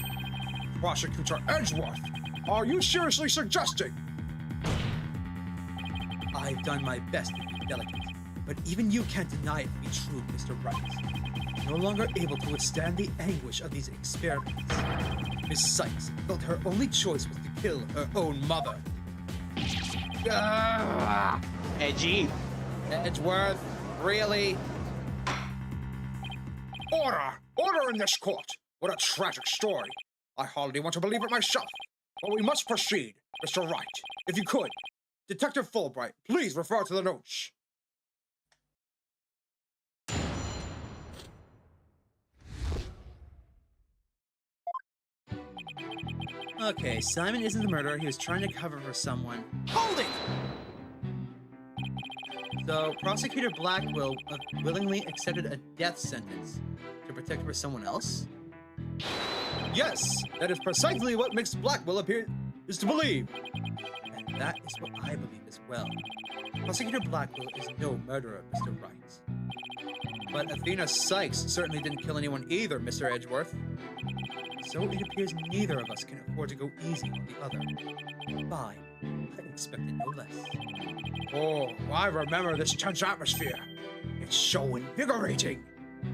Prosecutor Edgeworth, are you seriously suggesting? I've done my best to be delicate, but even you can't deny it to be true, Mr. Wright. No longer able to withstand the anguish of these experiments, Miss Sykes felt her only choice was to kill her own mother. Edgy. Edgeworth, really? Order! Order in this court! What a tragic story. I hardly want to believe it myself. But we must proceed. Mr. Wright, if you could. Detective Fulbright, please refer to the notes. Okay, Simon isn't the murderer. He was trying to cover for someone. Hold it! So, Prosecutor Blackwell willingly accepted a death sentence to protect for someone else? Yes, that is precisely what Miss Blackwell appears to believe. And that is what I believe as well. Prosecutor Blackwell is no murderer, Mr. Wright. But Athena Sykes certainly didn't kill anyone either, Mr. Edgeworth. So it appears neither of us can afford to go easy on the other. Fine. I expected no less. Oh, I remember this tense atmosphere. It's so invigorating.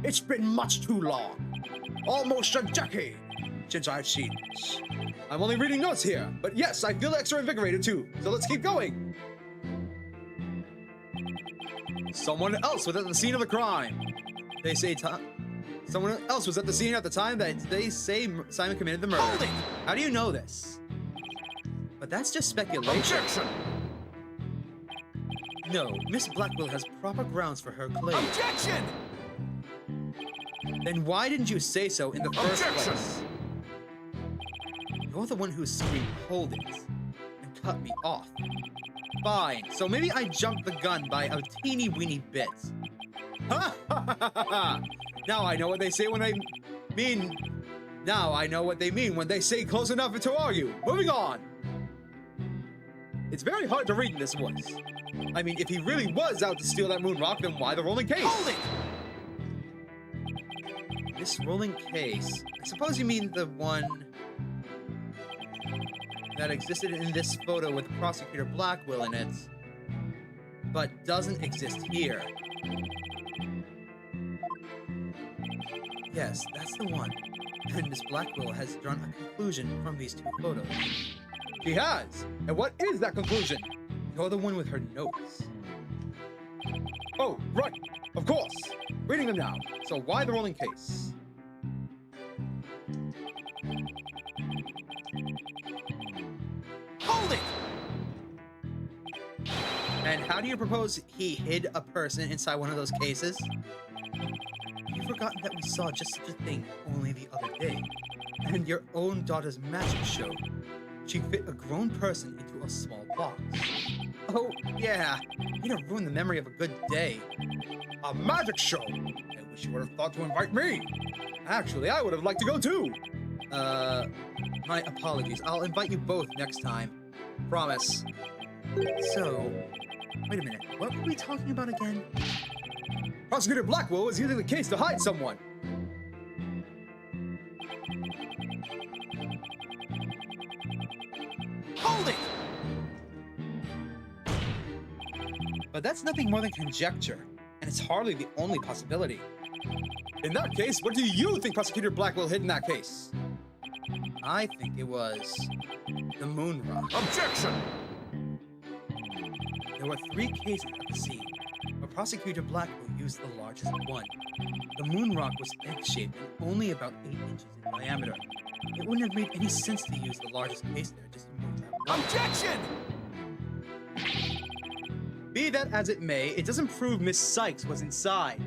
It's been much too long. Almost a decade since I've seen this. I'm only reading notes here, but yes, I feel extra invigorated too. So let's keep going. Someone else was at the scene of the crime. They say Someone else was at the scene at the time that they say Simon committed the murder. Hold it! How do you know this? But that's just speculation. Objection! No, Miss Blackquill has proper grounds for her claim. Objection! Then why didn't you say so in the first Objection! place? You're the one who screamed, "Hold it," and cut me off. Fine, so maybe I jumped the gun by a teeny weeny bit. Ha ha ha ha ha! Now I know what they say when I mean. Now I know what they mean when they say close enough to argue. Moving on! It's very hard to read in this voice. I mean, if he really was out to steal that moon rock, then why the rolling case? Hold it! This rolling case, I suppose you mean the one that existed in this photo with Prosecutor Blackquill in it, but doesn't exist here. Yes, that's the one. And Miss Blackquill has drawn a conclusion from these two photos. She has! And what is that conclusion? You're the one with her notes. Oh, right! Of course! Reading them now. So why the rolling case? Hold it! And how do you propose he hid a person inside one of those cases? You've forgotten that we saw just such a thing only the other day. And your own daughter's magic show. She fit a grown person into a small box. Oh, yeah. You don't ruin the memory of a good day. A magic show! I wish you would have thought to invite me. Actually, I would have liked to go too. My apologies. I'll invite you both next time. Promise. So, wait a minute. What were we talking about again? Prosecutor Blackquill is using the case to hide someone. Hold it! But that's nothing more than conjecture, and it's hardly the only possibility. In that case, what do you think Prosecutor Blackquill hid in that case? I think it was the moon rock. Objection! There were 3 cases at the scene, but Prosecutor Blackquill used the largest one. The moon rock was egg-shaped and only about 8 inches in diameter. It wouldn't have made any sense to use the largest case there just to move that rock. Objection! Be that as it may, it doesn't prove Miss Sykes was inside.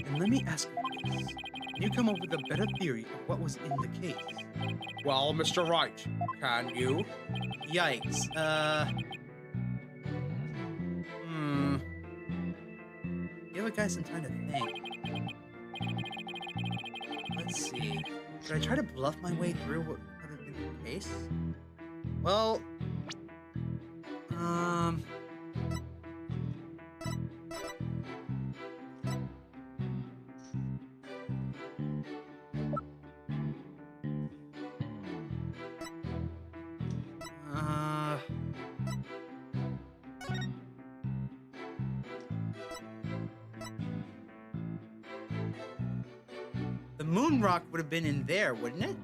And let me ask you this. Can you come up with a better theory of what was in the case? Well, Mr. Wright, can you? Yikes, Give a guy some time to think. Let's see. Should I try to bluff my way through what could have been the case? Well, the moon rock would have been in there, wouldn't it?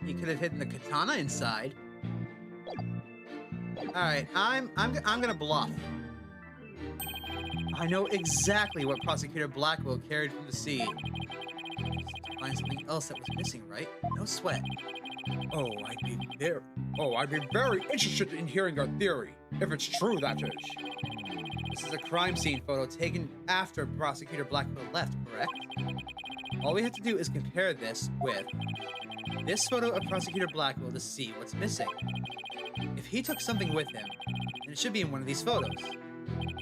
He could have hidden the katana inside. All right, I'm gonna bluff. I know exactly what Prosecutor Blackquill carried from the scene. Just find something else that was missing, right? No sweat. I'd be very interested in hearing your theory, if it's true, that is. This is a crime scene photo taken after Prosecutor Blackquill left, correct? All we have to do is compare this with this photo of Prosecutor Blackquill to see what's missing. If he took something with him, then it should be in one of these photos.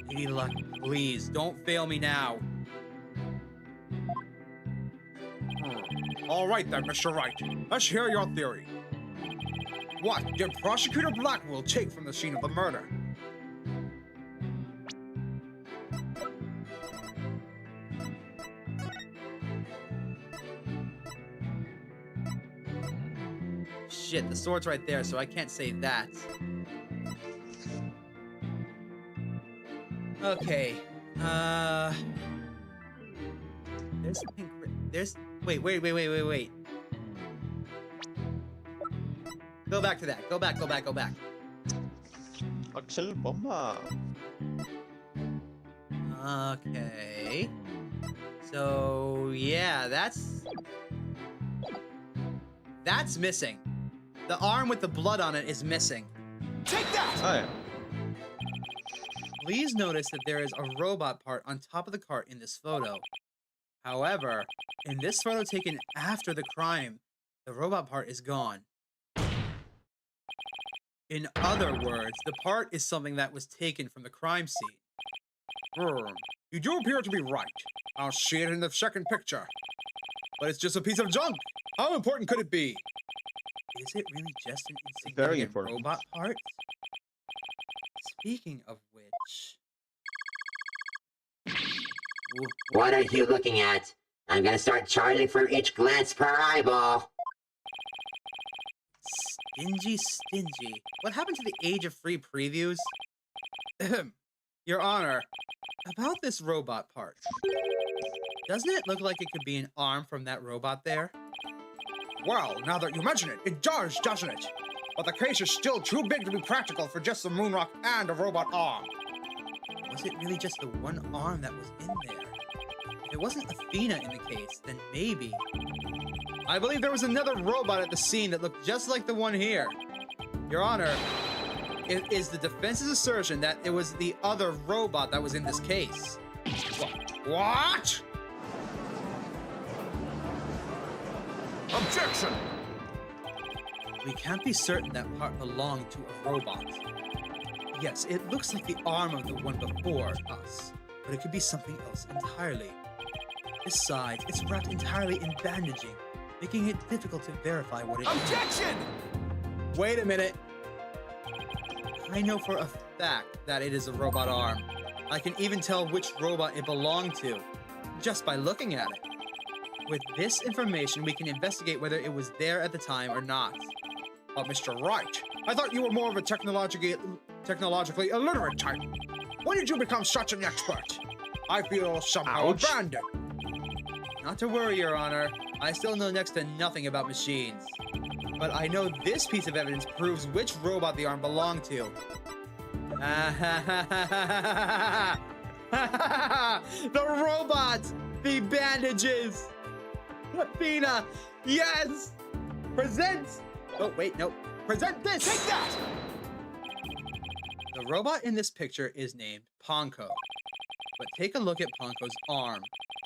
Lady Luck, please, don't fail me now. All right then, Mr. Wright. Let's hear your theory. What did Prosecutor Blackquill take from the scene of the murder? Shit, the sword's right there, so I can't say that. Okay. There's a pink. There's. Wait. Go back to that. Go back. Axel Bomba. Okay. So yeah, that's missing. The arm with the blood on it is missing. Take that! Oh yeah. Please notice that there is a robot part on top of the cart in this photo. However, in this photo taken after the crime, the robot part is gone. In other words, the part is something that was taken from the crime scene. You do appear to be right. I'll see it in the second picture. But it's just a piece of junk. How important could it be? Is it really just an Very insignificant important. robot part? Speaking of which... What are you looking at? I'm gonna start charging for each glance per eyeball. Stingy. What happened to the age of free previews? Your Honor, about this robot part. Doesn't it look like it could be an arm from that robot there? Well, now that you mention it, it does, doesn't it? But the case is still too big to be practical for just the moonrock and a robot arm. Was it really just the one arm that was in there? If it wasn't Athena in the case, then maybe. I believe there was another robot at the scene that looked just like the one here. Your Honor, it is the defense's assertion that it was the other robot that was in this case. What? Objection! We can't be certain that part belonged to a robot. Yes, it looks like the arm of the one before us, but it could be something else entirely. Besides, it's wrapped entirely in bandaging, making it difficult to verify what it is. Objection! Wait a minute. I know for a fact that it is a robot arm. I can even tell which robot it belonged to, just by looking at it. With this information, we can investigate whether it was there at the time or not. But Mr. Wright, I thought you were more of a technologically illiterate type. When did you become such an expert? I feel somehow abandoned. Not to worry, Your Honor. I still know next to nothing about machines. But I know this piece of evidence proves which robot the arm belonged to. The robot! The bandages! Athena! Yes! Present! Oh, wait, no. Present this! Take that! The robot in this picture is named Ponko. But take a look at Ponko's arm.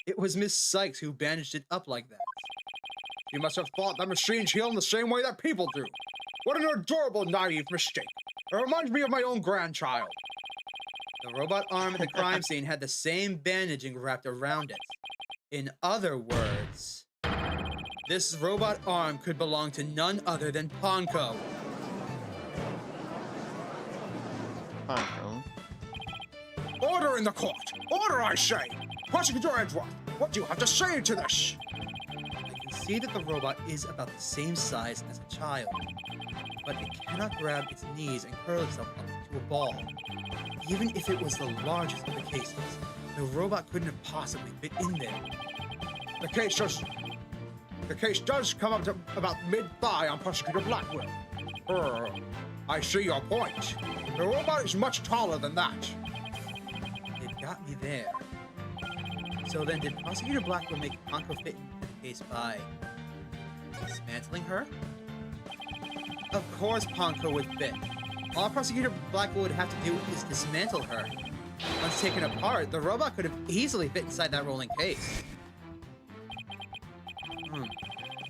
It was Miss Sykes who bandaged it up like that. You must have thought that machines heal in the same way that people do. What an adorable, naive mistake. It reminds me of my own grandchild. The robot arm at the crime scene had the same bandaging wrapped around it. In other words, this robot arm could belong to none other than Ponko. Ponko. Order in the court! Order, I say! Prosecutor Edgeworth, what do you have to say to this? I can see that the robot is about the same size as a child, but it cannot grab its knees and curl itself up into a ball. Even if it was the largest of the cases, the robot couldn't have possibly fit in there. The case does come up to about mid-thigh on Prosecutor Blackwell. I see your point. The robot is much taller than that. They've got me there. So then, did Prosecutor Blackwell make Ponko fit into the case by dismantling her? Of course Ponko would fit. All Prosecutor Blackwell would have to do is dismantle her. Once taken apart, the robot could have easily fit inside that rolling case.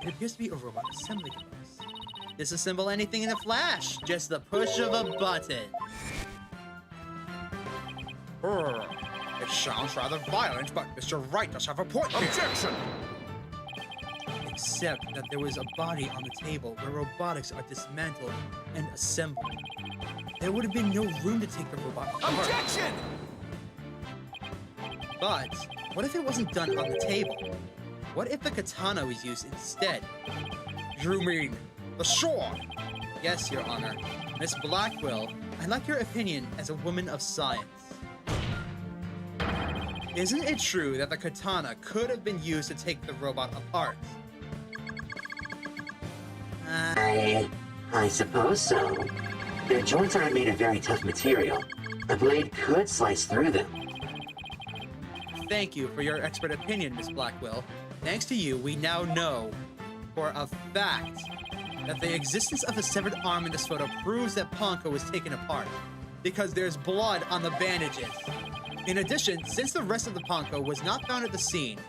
It appears to be a robot assembly device. Disassemble anything in a flash, just the push of a button. It sounds rather violent, but Mr. Wright does have a point here. Objection! Except that there was a body on the table where robotics are dismantled and assembled. There would have been no room to take the robot apart. Objection! But what if it wasn't done on the table? What if the katana was used instead? You mean The sword! Yes, Your Honor. Miss Blackquill, I'd like your opinion as a woman of science. Isn't it true that the katana could have been used to take the robot apart? I suppose so. Their joints aren't made of very tough material. A blade could slice through them. Thank you for your expert opinion, Miss Blackquill. Thanks to you, we now know for a fact that the existence of the severed arm in this photo proves that Ponko was taken apart, because there's blood on the bandages. In addition, since the rest of the Ponko was not found at the scene,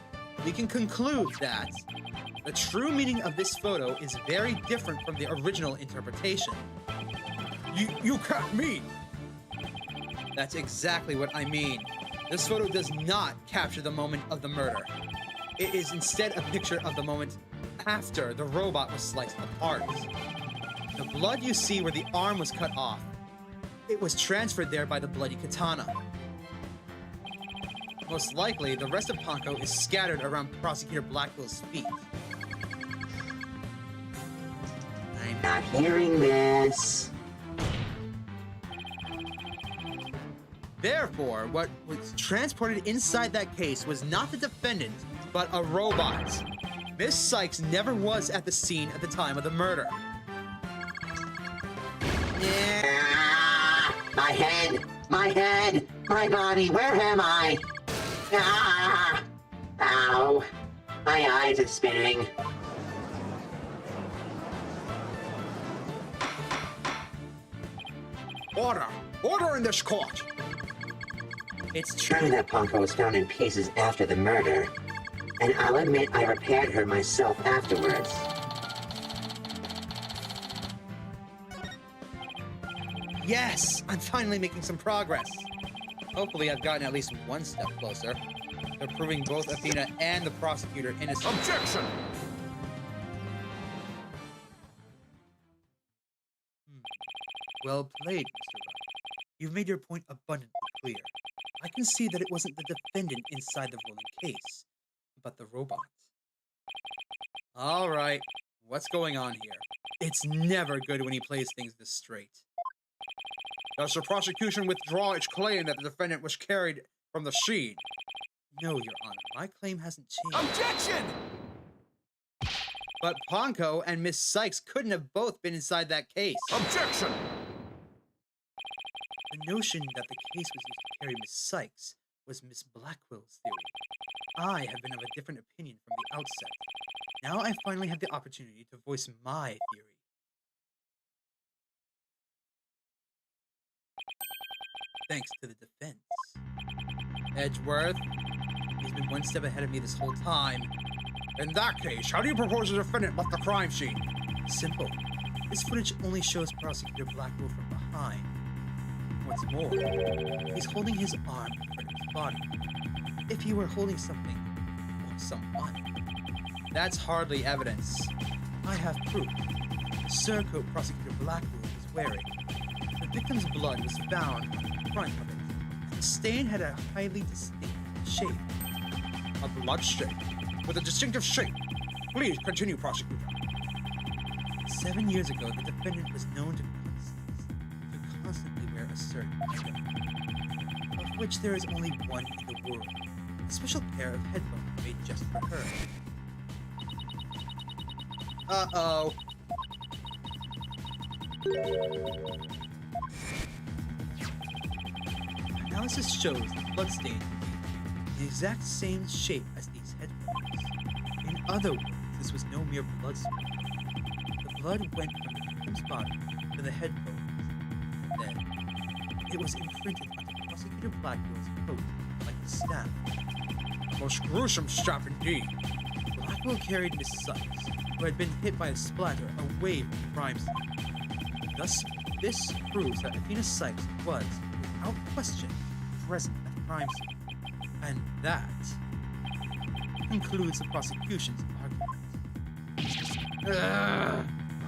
we can conclude that the true meaning of this photo is very different from the original interpretation. You can't mean. That's exactly what I mean. This photo does not capture the moment of the murder. It is instead a picture of the moment after the robot was sliced apart. The blood you see where the arm was cut off, it was transferred there by the bloody katana. Most likely, the rest of Ponko is scattered around Prosecutor Blackwill's feet. I'm not hearing this. Therefore, what was transported inside that case was not the defendant, but a robot. Miss Sykes never was at the scene at the time of the murder. Ah, my head, my body, where am I? Ah, ow, my eyes are spinning. Order! Order in this court! It's True that Ponko was found in pieces after the murder, and I'll admit I repaired her myself afterwards. Yes! I'm finally making some progress. Hopefully I've gotten at least one step closer to proving both Athena and the prosecutor innocent. Objection! Well played, Mr. Rudd. You've made your point abundantly clear. I can see that it wasn't the defendant inside the rolling case, but the robot. All right, what's going on here? It's never good when he plays things this straight. Does the prosecution withdraw its claim that the defendant was carried from the scene? No, Your Honor, my claim hasn't changed. Objection! But Ponko and Miss Sykes couldn't have both been inside that case. Objection! The notion that the case was used to carry Miss Sykes was Miss Blackwill's theory. I have been of a different opinion from the outset. Now I finally have the opportunity to voice my theory. Thanks to the defense. Edgeworth, he's been one step ahead of me this whole time. In that case, how do you propose the defendant left the crime scene? Simple. This footage only shows Prosecutor Blackquill from behind. What's more, he's holding his arm in front of his body. If he were holding something or someone, that's hardly evidence. I have proof. The surcoat Prosecutor Blackquill was wearing. The victim's blood was found on the front of it. The stain had a highly distinct shape. A blood stain with a distinctive shape. Please continue, prosecutor. 7 years ago, the defendant was known to constantly wear a certain item, of which there is only one in the world. A special pair of headphones made just for her. Uh-oh. Analysis shows the bloodstain to be the exact same shape as these headphones. In other words, this was no mere blood spot. The blood went from the victim's body to the headphones. Then, it was imprinted onto Prosecutor Blackwill's coat like a stamp. Most gruesome stuff indeed. Blackquill carried Miss Sykes, who had been hit by a splatter, away from the crime scene. Thus, this proves that Athena Sykes was, without question, present at the crime scene. And that concludes the prosecution's argument.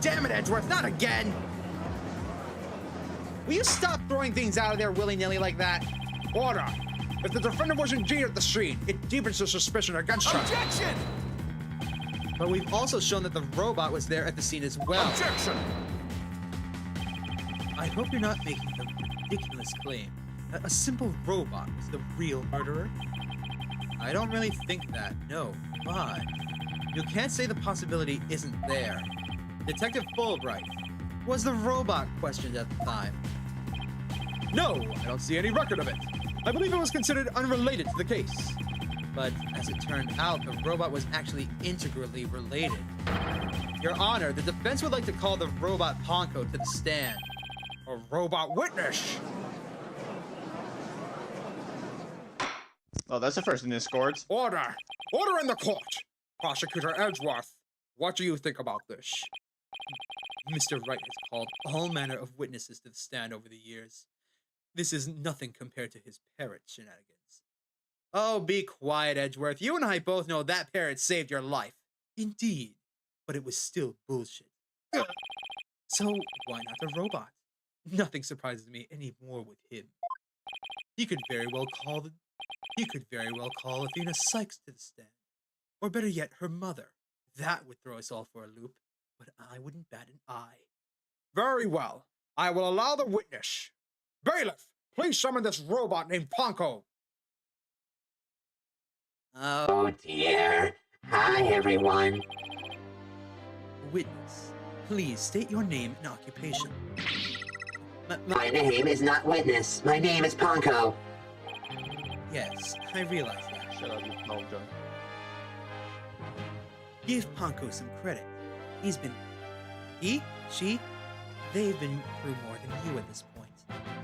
Damn it, Edgeworth, not again! Will you stop throwing things out of there willy-nilly like that? Order! If the defendant was indeed at the scene, it deepens the suspicion against her. Objection! But we've also shown that the robot was there at the scene as well. Objection! I hope you're not making the ridiculous claim that a simple robot was the real murderer. I don't really think that, no. But you can't say the possibility isn't there. Detective Fulbright, was the robot questioned at the time? No, I don't see any record of it. I believe it was considered unrelated to the case. But as it turned out, the robot was actually integrally related. Your Honor, the defense would like to call the robot Ponko to the stand. A robot witness. Oh, that's the first in this court. Order! Order in the court! Prosecutor Edgeworth, what do you think about this? Mr. Wright has called all manner of witnesses to the stand over the years. This is nothing compared to his parrot shenanigans. Oh, be quiet, Edgeworth. You and I both know that parrot saved your life. Indeed, but it was still bullshit. So why not the robot? Nothing surprises me anymore with him. He could very well call Athena Sykes to the stand. Or better yet, her mother. That would throw us all for a loop, but I wouldn't bat an eye. Very well. I will allow the witness. Bailiff, please summon this robot named Ponko. Oh dear. Hi, everyone. Witness, please state your name and occupation. My name is not Witness. My name is Ponko. Yes, I realize that. Shut up, you small junk. Give Ponko some credit. They've been through more than you at this point,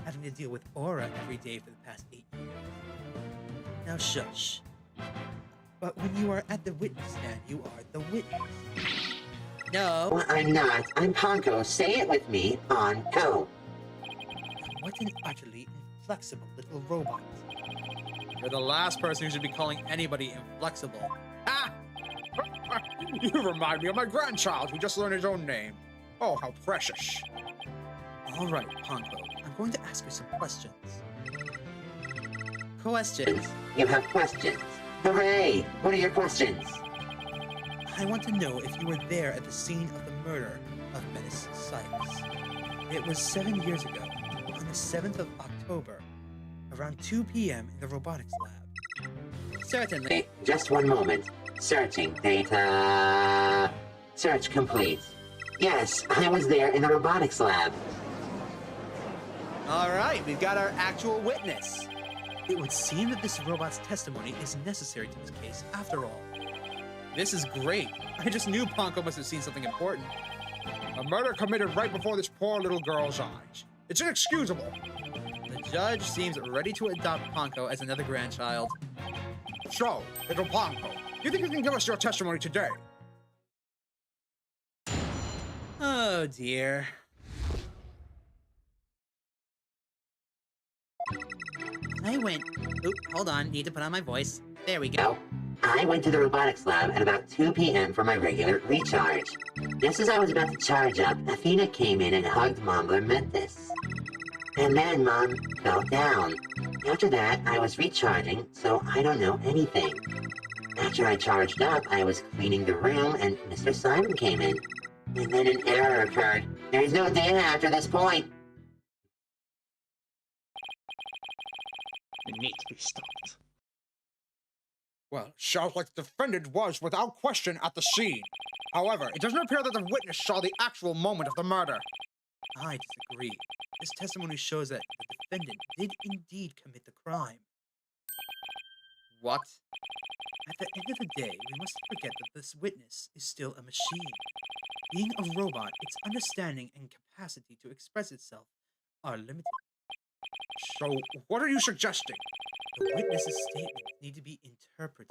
having to deal with Aura every day for the past 8 years. Now shush. But when you are at the witness stand, you are the witness. No. Well, I'm not. I'm Ponko. Say it with me. Ponko. What an utterly inflexible little robot. You're the last person who should be calling anybody inflexible. Ah! You remind me of my grandchild who just learned his own name. Oh, how precious. All right, Ponko. I'm going to ask you some questions. Questions? You have questions. Hooray! What are your questions? I want to know if you were there at the scene of the murder of Menace Sykes. It was 7 years ago, on the 7th of October, around 2 p.m. in the robotics lab. Certainly. Wait, just one moment. Searching data. Search complete. Yes, I was there in the robotics lab. All right, we've got our actual witness. It would seem that this robot's testimony is necessary to this case after all. This is great. I just knew Ponko must have seen something important. A murder committed right before this poor little girl's eyes. It's inexcusable. The judge seems ready to adopt Ponko as another grandchild. So, little Ponko, you think you can give us your testimony today? Oh dear. Hold on, need to put on my voice. There we go. No, I went to the robotics lab at about 2 p.m. for my regular recharge. Just as I was about to charge up, Athena came in and hugged Mom Mentis. And then Mom fell down. After that, I was recharging, so I don't know anything. After I charged up, I was cleaning the room and Mr. Simon came in. And then an error occurred. There's no data after this point. It needs to be stopped. Well, sounds like the defendant was without question at the scene. However, it doesn't appear that the witness saw the actual moment of the murder. I disagree. This testimony shows that the defendant did indeed commit the crime. What? At the end of the day, we must forget that this witness is still a machine. Being a robot, its understanding and capacity to express itself are limited. So, what are you suggesting? The witness's statements need to be interpreted.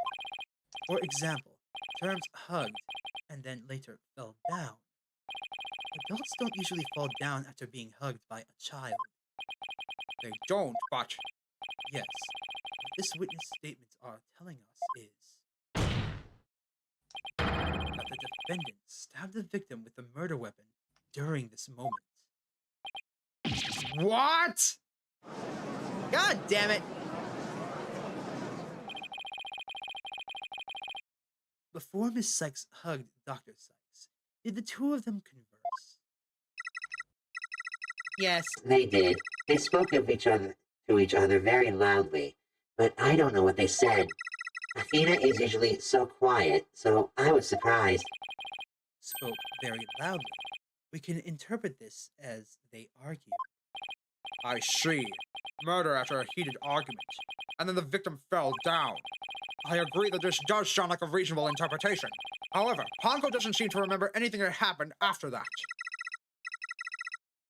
For example, terms hugged and then later fell down. Adults don't usually fall down after being hugged by a child. They don't, but... Yes, what this witness statements are telling us is that the defendant stabbed the victim with the murder weapon during this moment. What? God damn it! before Miss Sykes hugged Dr. Sykes, did the two of them converse? Yes. They did. They spoke of each other to each other very loudly, but I don't know what they said. Athena is usually so quiet, so I was surprised. Spoke very loudly. We can interpret this as they argued. I see. Murder after a heated argument, and then the victim fell down. I agree that this does sound like a reasonable interpretation. However, Ponko doesn't seem to remember anything that happened after that.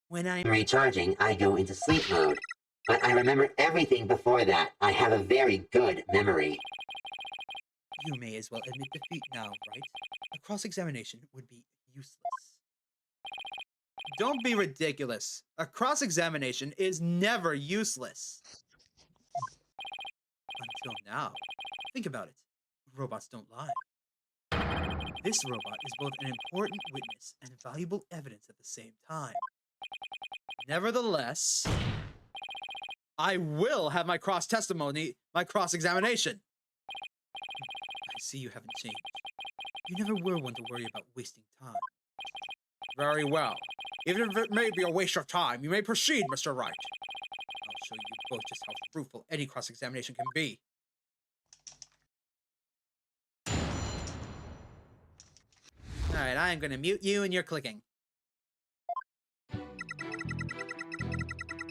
When I'm Recharging, I go into sleep mode. But I remember everything before that. I have a very good memory. You may as well admit defeat now, right? A cross-examination would be useless. Don't be ridiculous. A cross-examination is never useless. Until now. Think about it. Robots don't lie. This robot is both an important witness and valuable evidence at the same time. Nevertheless, I will have my cross-testimony, my cross-examination. I see you haven't changed. You never were one to worry about wasting time. Very well. Even if it may be a waste of time, you may proceed, Mr. Wright. I'll show you both just how fruitful any cross-examination can be. Alright, I am going to mute you and you're clicking.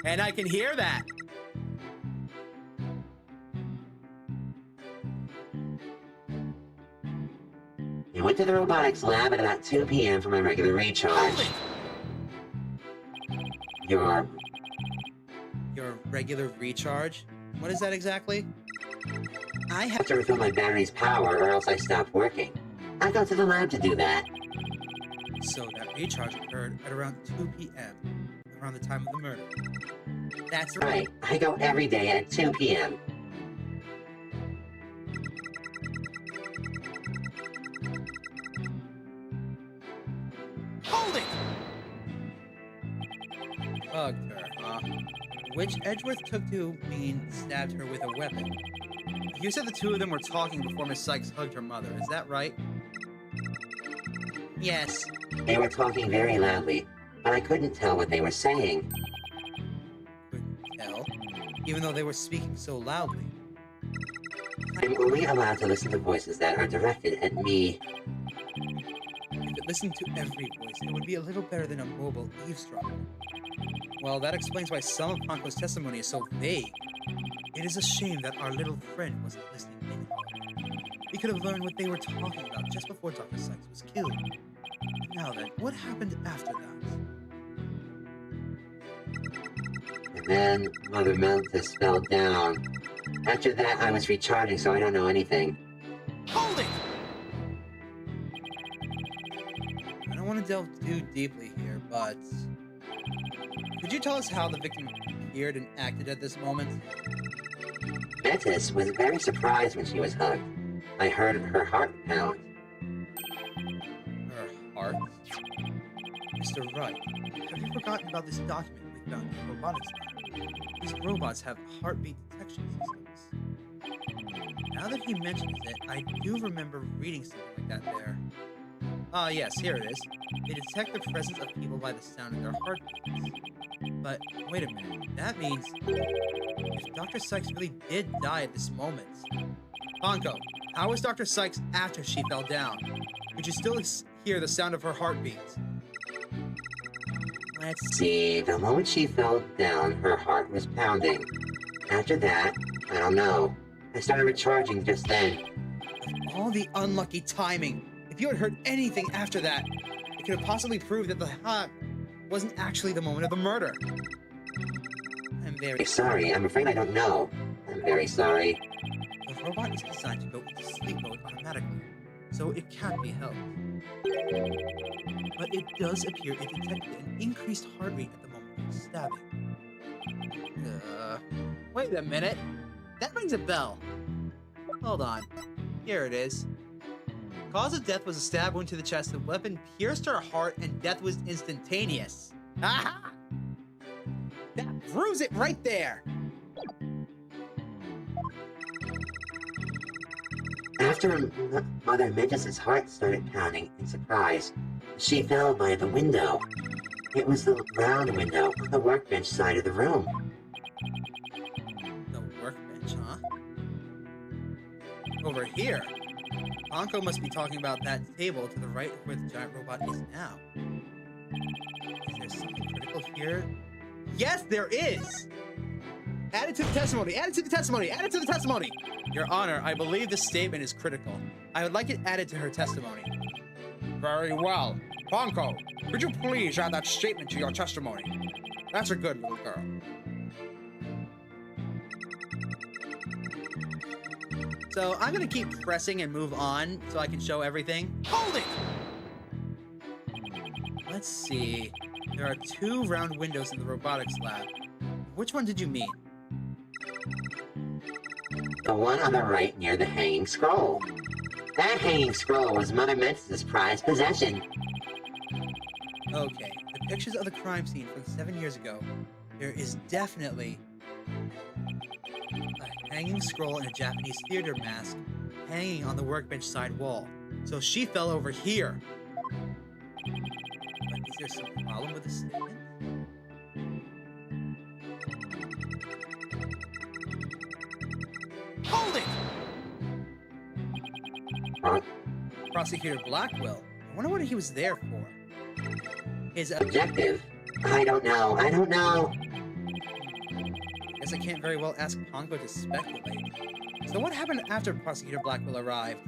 And I can hear that. I went to the robotics lab at about 2 p.m. for my regular recharge. Your Your regular recharge? What is that exactly? I have to refill my battery's power or else I stop working. I go to the lab to do that. So that recharge occurred at around 2 p.m., around the time of the murder. That's Right, I go every day at 2 p.m. Hold it! Hugged her, huh? Which Edgeworth took to mean stabbed her with a weapon. You said the two of them were talking before Miss Sykes hugged her mother. Is that right? Yes. They were talking very loudly, but I couldn't tell what they were saying. Couldn't tell. Even though they were speaking so loudly. I'm only allowed to listen to voices that are directed at me. If it listened to every voice, it would be a little better than a mobile eavesdropper. Well, that explains why some of Ponko's testimony is so vague. It is a shame that our little friend wasn't listening in. We could have learned what they were talking about just before Dr. Sykes was killed. Now then, what happened after that? And then Mother Meltis fell down. After that, I was recharging, so I don't know anything. Hold it! I don't want to delve too deeply here, but could you tell us how the victim appeared and acted at this moment? Metis was very surprised when she was hugged. I heard her heart pound. Her heart? Mr. Wright, have you forgotten about this document we found in the robotics lab? These robots have heartbeat detection systems. Now that he mentions it, I do remember reading something like that there. Ah, yes, here it is. They detect the presence of people by the sound of their heartbeats. But wait a minute, that means if Dr. Sykes really did die at this moment, Ponko, how was Dr. Sykes after she fell down? Could you still hear the sound of her heartbeat? let's See, the moment she fell down, her heart was pounding. After that, I don't know. I started recharging just then. Of all the unlucky timing, if you had heard anything after that, it could have possibly proved that the heart wasn't actually the moment of the murder. I'm very Sorry, I'm afraid I don't know. I'm very sorry. The robot is designed to go into sleep mode automatically, so it can't be helped. But it does appear it detected an increased heart rate at the moment of the stabbing. Wait a minute. That rings a bell. Hold on. Here it is. Cause of death was a stab wound to the chest. The weapon pierced her heart and death was instantaneous. Aha! That proves it right there. After Mother Mendez's heart started pounding in surprise, she fell by the window. It was the round window on the workbench side of the room. The workbench, huh? Over here. Anko must be talking about that table to the right of where the giant robot is now. Is there something critical here? Yes, there is! Add it to the testimony! Add it to the testimony! Add it to the testimony! Your Honor, I believe this statement is critical. I would like it added to her testimony. Very well. Ponko, could you please add that statement to your testimony? That's a good little girl. So I'm gonna keep pressing and move on so I can show everything. Hold it! Let's see. There are 2 round windows in the robotics lab. Which one did you mean? The one on the right near the hanging scroll. That hanging scroll was Mother Mendez's prized possession. Okay, the pictures of the crime scene from 7 years ago. There is definitely a hanging scroll and a Japanese theater mask hanging on the workbench side wall. So she fell over here. But is there some problem with this statement? Hold it! Huh? Prosecutor Blackquill. I wonder what he was there for. His Objective? I don't know. Guess I can't very well ask Ponko to speculate. So what happened after Prosecutor Blackquill arrived?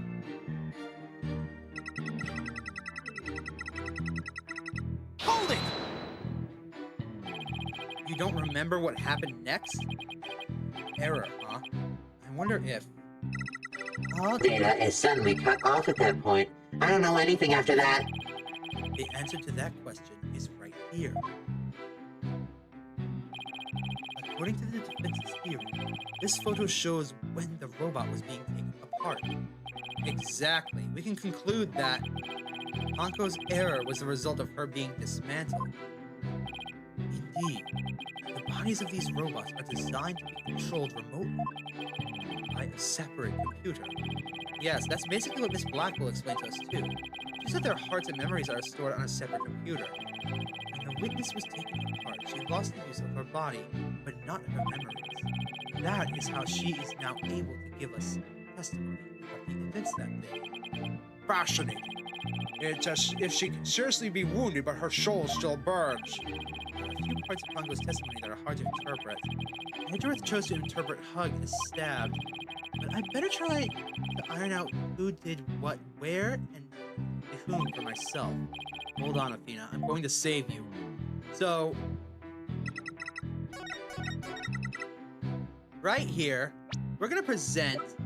Hold it! You don't remember what happened next? Error, huh? I wonder if... Data is suddenly cut off at that point. I don't know anything after that. The answer to that question is right here. According to the defense's theory, this photo shows when the robot was being taken apart. Exactly. We can conclude that Ponko's error was the result of her being dismantled. Indeed, the bodies of these robots are designed to be controlled remotely by a separate computer. Yes, that's basically what Miss Blackwell explained to us too. She said their hearts and memories are stored on a separate computer. When the witness was taken apart, she lost the use of her body, but not her memories. That is how she is now able to give us testimony about the events that day. Fascinating. It's as if she can seriously be wounded, but her soul still burns. There are a few parts of Pongo's testimony that are hard to interpret. Edgeworth chose to interpret hug as stabbed, but I'd better try to iron out who did what where and to whom for myself. Hold on, Athena. I'm going to save you. So, right here, we're going to present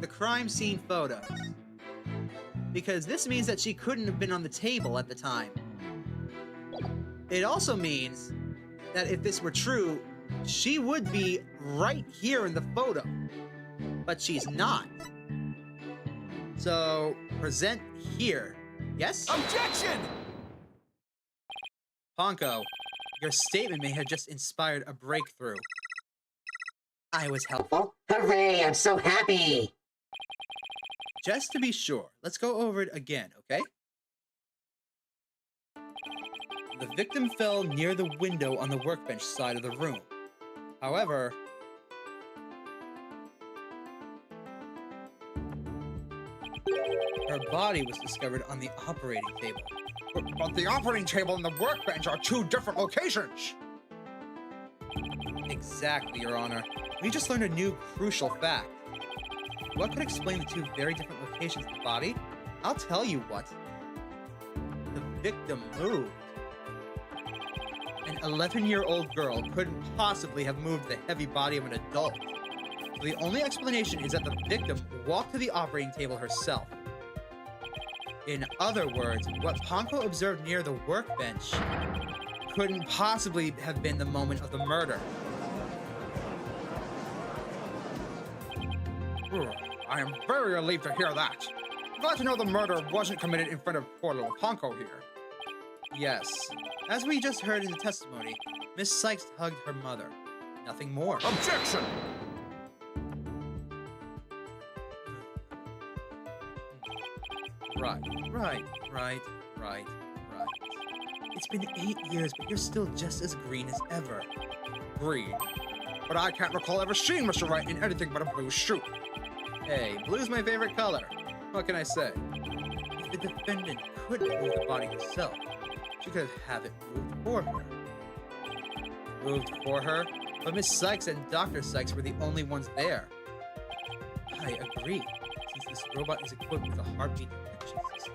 the crime scene photos. Because this means that she couldn't have been on the table at the time. It also means that if this were true, she would be right here in the photo. But she's not. So, present here. Yes? Objection! Ponko, your statement may have just inspired a breakthrough. I was helpful. Hooray, I'm so happy! Just to be sure, let's go over it again, okay? The victim fell near the window on the workbench side of the room. However, her body was discovered on the operating table. But the operating table and the workbench are 2 different locations. Exactly, Your Honor. We just learned a new crucial fact. What could explain the 2 very different locations of the body? I'll tell you what. The victim moved. An 11-year-old girl couldn't possibly have moved the heavy body of an adult. So the only explanation is that the victim walked to the operating table herself. In other words, what Ponko observed near the workbench couldn't possibly have been the moment of the murder. I am very relieved to hear that. Glad to know the murder wasn't committed in front of poor little Ponko here. Yes. As we just heard in the testimony, Miss Sykes hugged her mother. Nothing more. Objection! Right. It's been 8 years, but you're still just as green as ever. Green. But I can't recall ever seeing Mr. Wright in anything but a blue suit. Hey, blue's my favorite color. What can I say? If the defendant could move the body herself, she could have it moved for her. Moved for her? But Miss Sykes and Dr. Sykes were the only ones there. I agree. Since this robot is equipped with a heartbeat detection system,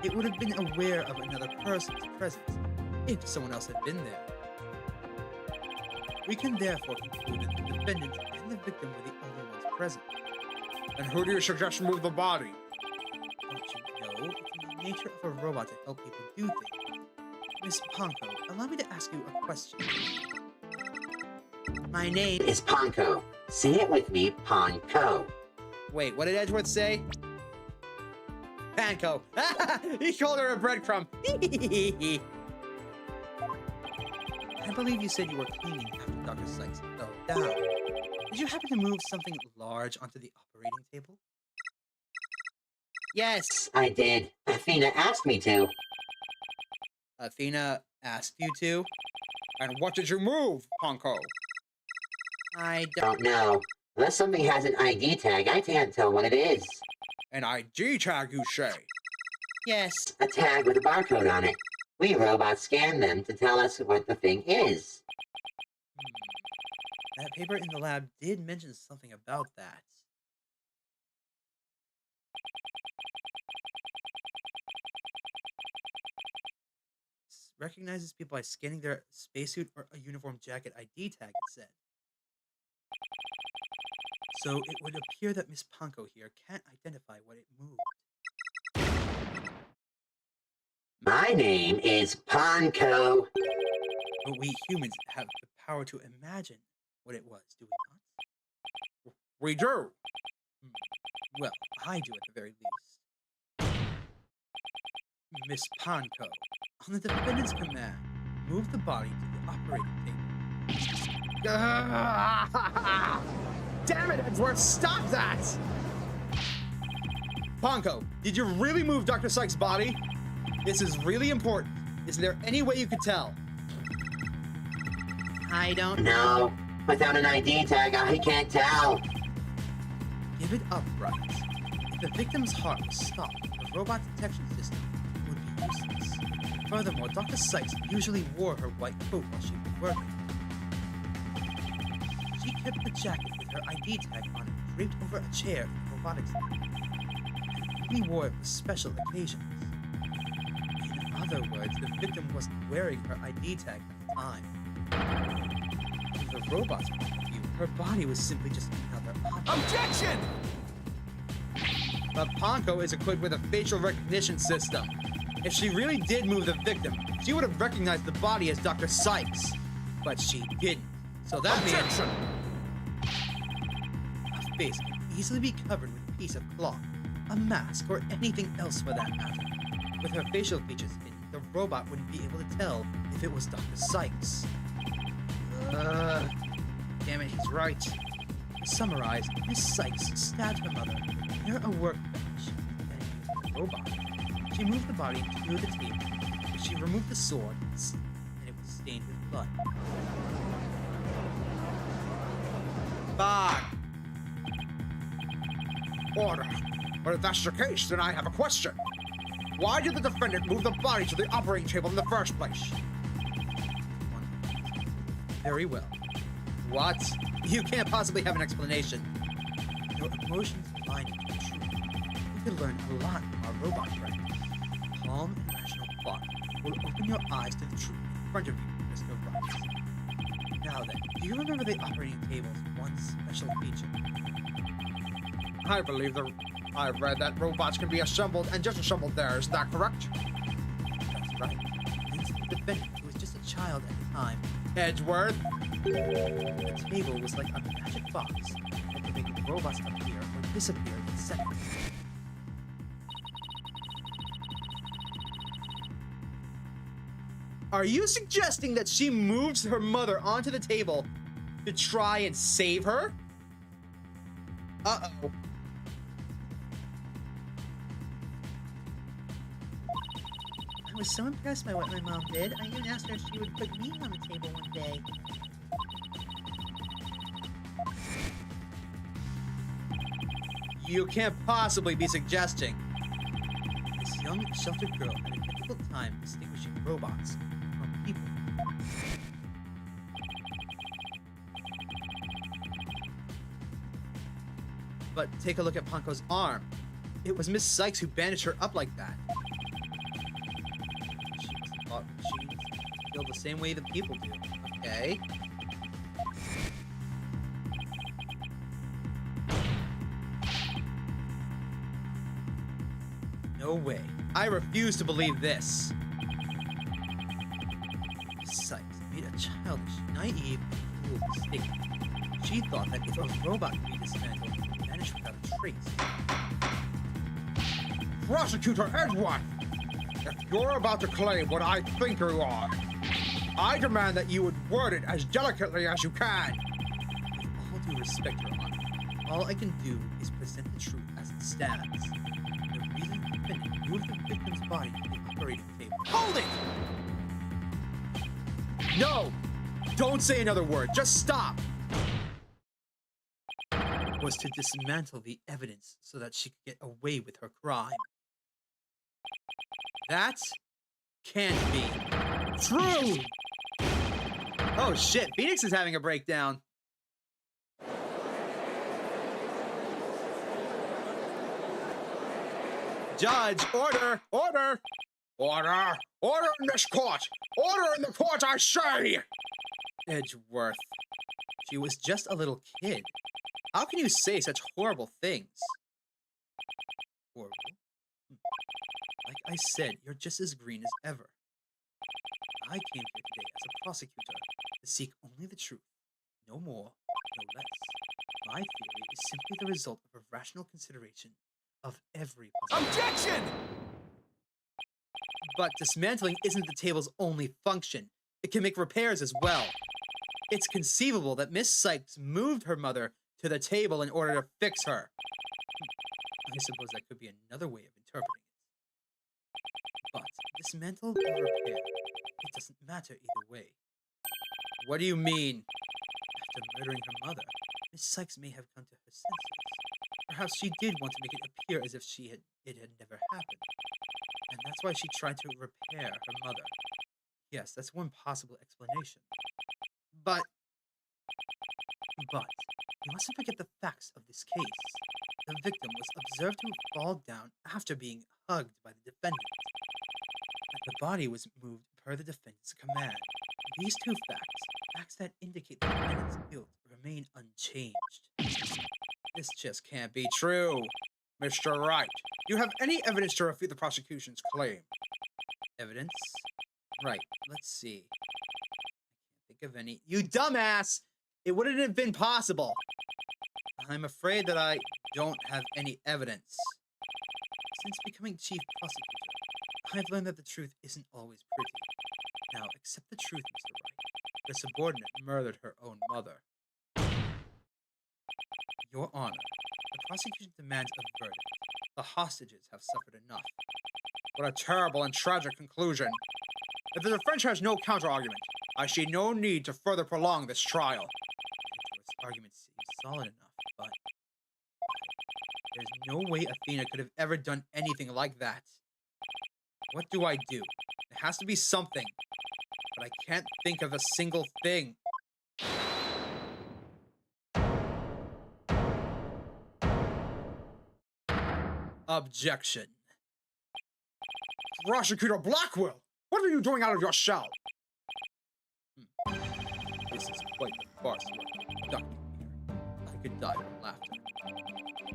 it would have been aware of another person's presence if someone else had been there. We can therefore conclude that the defendant and the victim were the only ones present. And who do you suggest move the body? Don't you know it's in the nature of a robot to help people do things? Miss Ponko, allow me to ask you a question. My name Is Ponko. Say it with me, Ponko. Wait, what did Edgeworth say? Panko. He called her a breadcrumb. I believe you said you were cleaning after Dr. Sykes fell down. Did you happen to move something large onto the operating table? Yes. I did. Athena asked me to. Athena asked you to? And what did you move, Ponko? I Don't know. Unless something has an ID tag, I can't tell what it is. An ID tag, you say? Yes. A tag with a barcode on it. We robots scan them to tell us what the thing is. That paper in the lab did mention something about that. Recognizes people by scanning their spacesuit or a uniform jacket ID tag, it said. So it would appear that Miss Ponko here can't identify what it moved. My name is Ponko. But we humans have the power to imagine what it was, do we not? We do. Well, I do at the very least. Miss Ponko, on the defendant's command, move the body to the operating table. Damn it, Edgeworth, stop that! Ponko, did you really move Dr. Sykes' body? This is really important. Is there any way you could tell? I don't No. Without an ID tag, I can't tell. Give it up, right? If the victim's heart was stopped, the robot detection system would be useless. Furthermore, Dr. Sykes usually wore her white coat while she was working. She kept the jacket with her ID tag on it draped over a chair in the robotics lab. And only wore it for special occasions. In other words, the victim wasn't wearing her ID tag at the time. From the robot's point of view, her body was simply just another object. Objection! But Ponko is equipped with a facial recognition system. If she really did move the victim, she would have recognized the body as Dr. Sykes. But she didn't. So that means a face can easily be covered with a piece of cloth, a mask, or anything else for that matter. With her facial features hidden, the robot wouldn't be able to tell if it was Dr. Sykes. Damn it, he's right. To summarize, Miss Sykes stabbed her mother near a workbench, and used the robot. She moved the body to the table. She removed the sword, and it was stained with blood. Fine. Order. But if that's the case, then I have a question. Why did the defendant move the body to the operating table in the first place? Very well. What? You can't possibly have an explanation. Your emotions align with the truth. You can learn a lot from our robot friend. Calm and rational thought will open your eyes to the truth in front of you, Mr. Rice. Now then, do you remember the operating table's one special feature? I believe I read that robots can be assembled and disassembled there. Is that correct? That's right. The defendant, who was just a child at the time, Edgeworth? the table was like a magic box that could make robots appear or disappear in seconds. Are you suggesting that she moves her mother onto the table to try and save her? Uh-oh. was so impressed by what my mom did, I even asked her if she would put me on the table one day. You can't possibly be suggesting. This young, sheltered girl had a difficult time distinguishing robots from people. But take a look at Panko's arm. It was Miss Sykes who bandaged her up like that. She thought machines feel the same way that people do. Okay. No way. I refuse to believe this. Miss Sykes made a childish, naive, and cruel mistake. She thought that if a robot could be dismantled, it would vanish without a trace. Prosecutor Edgeworth! If you're about to claim what I think you are, I demand that you would word it as delicately as you can. With all due respect, Your Honor, all I can do is present the truth as it stands. The reason the defendant moved the victim's body to the operating table. Hold it! No! Don't say another word. Just stop! Was to dismantle the evidence so that she could get away with her crime. That can't be true! Oh shit, Phoenix is having a breakdown. Judge, order! Order! Order! Order in this court! Order in the court, I say! Edgeworth. She was just a little kid. How can you say such horrible things? Horrible? Like I said, you're just as green as ever. I came here today as a prosecutor to seek only the truth. No more, no less. My theory is simply the result of a rational consideration of every possibility. Objection! But dismantling isn't the table's only function. It can make repairs as well. It's conceivable that Miss Sykes moved her mother to the table in order to fix her. I suppose that could be another way of interpreting it. But dismantle or repair, it doesn't matter either way. What do you mean? After murdering her mother, Miss Sykes may have come to her senses. Perhaps she did want to make it appear as if it had never happened. And that's why she tried to repair her mother. Yes, that's one possible explanation. But you mustn't forget the facts of this case. The victim was observed to fall down after being hugged by the defendant. And the body was moved per the defendant's command. These two facts that indicate the defendant's guilt, remain unchanged. This just can't be true. Mr. Wright, do you have any evidence to refute the prosecution's claim? Evidence? Right, let's see. I can't think of any. You dumbass! It wouldn't have been possible. I'm afraid that I don't have any evidence. Since becoming chief prosecutor, I've learned that the truth isn't always pretty. Now, accept the truth, Mr. Wright. Your subordinate murdered her own mother. Your Honor, the prosecution demands a verdict. The hostages have suffered enough. What a terrible and tragic conclusion. If the defense has no counter-argument, I see no need to further prolong this trial. Edgeworth's argument seems solid enough, but there's no way Athena could have ever done anything like that. What do I do? There has to be something, but I can't think of a single thing. Objection. Prosecutor Blackquill, what are you doing out of your cell? This is quite the farce we're conducting here. I could die from laughter.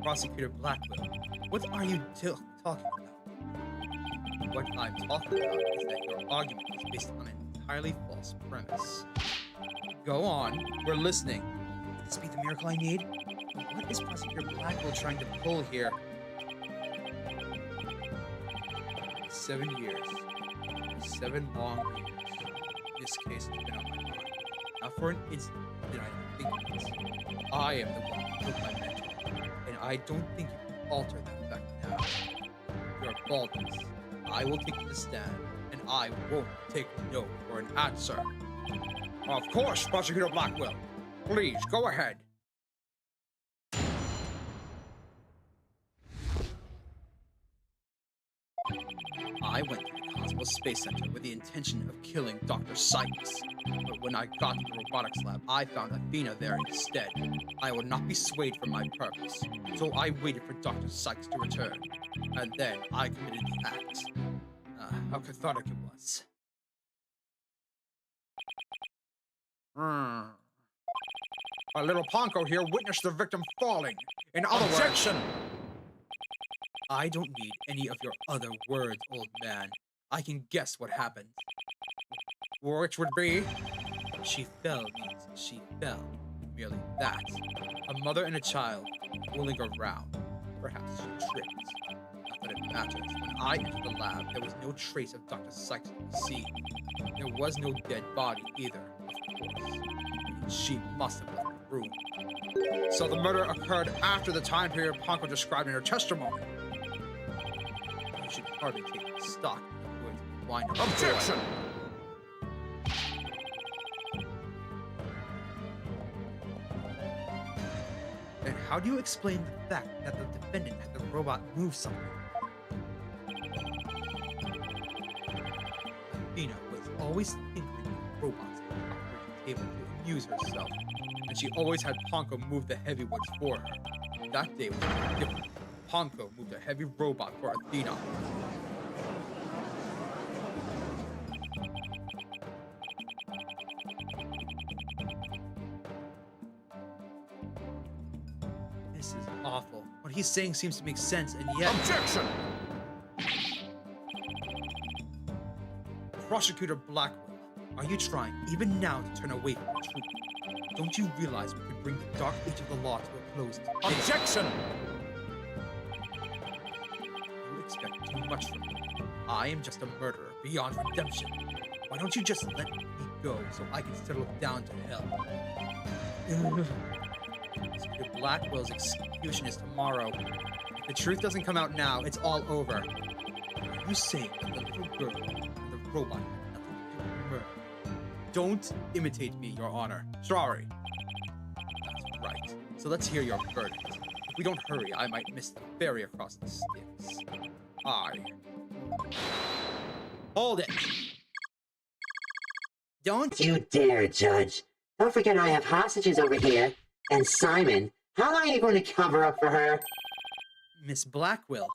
Prosecutor Blackquill, what are you talking about? What I'm talking about is that your argument is based on an entirely false premise. Go on, we're listening. Could this be the miracle I need? What is Prosecutor Blackquill trying to pull here? 7 years. 7 long years. This case has been on my mind. Not for an instant did I think of this. I am the one who killed my mentor, and I don't think you can alter that fact now. Your baldness. I will take you to stand and I won't take no for an answer. Of course, Prosecutor Blackquill. Please, go ahead. I went to the Cosmos Space Center with the intention of killing Dr. Sykes. But when I got to the robotics lab, I found Athena there instead. I would not be swayed from my purpose, so I waited for Dr. Sykes to return. And then I committed the act. How cathartic it was. Our little Ponko here witnessed the victim falling. In other words, I don't need any of your other words, old man. I can guess what happened. Which would be, she fell means she fell. Merely that. A mother and a child fooling around. Perhaps she tripped. Not that it matters. When I entered the lab, there was no trace of Dr. Sykes on the scene. There was no dead body either, of course. She must have left the room. So the murder occurred after the time period Ponko described in her testimony. You should hardly take stock in the words of the wind-up. Objection! Then how do you explain the fact that the defendant had the robot move something? Athena was always tinkering with robots at the operating table to amuse herself, and she always had Ponko move the heavy ones for her. That day was different. Ponko moved a heavy robot for Athena. This is awful. What he's saying seems to make sense, and yet... Objection! Prosecutor Blackquill, are you trying, even now, to turn away from the truth? Don't you realize we could bring the dark age of the law to a close today? Objection! You expect too much from me. I am just a murderer beyond redemption. Why don't you just let me go so I can settle down to hell? Prosecutor Blackwell's execution is tomorrow. If the truth doesn't come out now, it's all over. Are you saying that the little girl and the robot had nothing to do with the murder? Don't imitate me, Your Honor. Sorry. That's right. So let's hear your verdict. If we don't hurry, I might miss the ferry across the Styx. Hold it! Don't you dare, Judge. Don't forget I have hostages over here. And Simon, how long are you going to cover up for her? Miss Blackquill.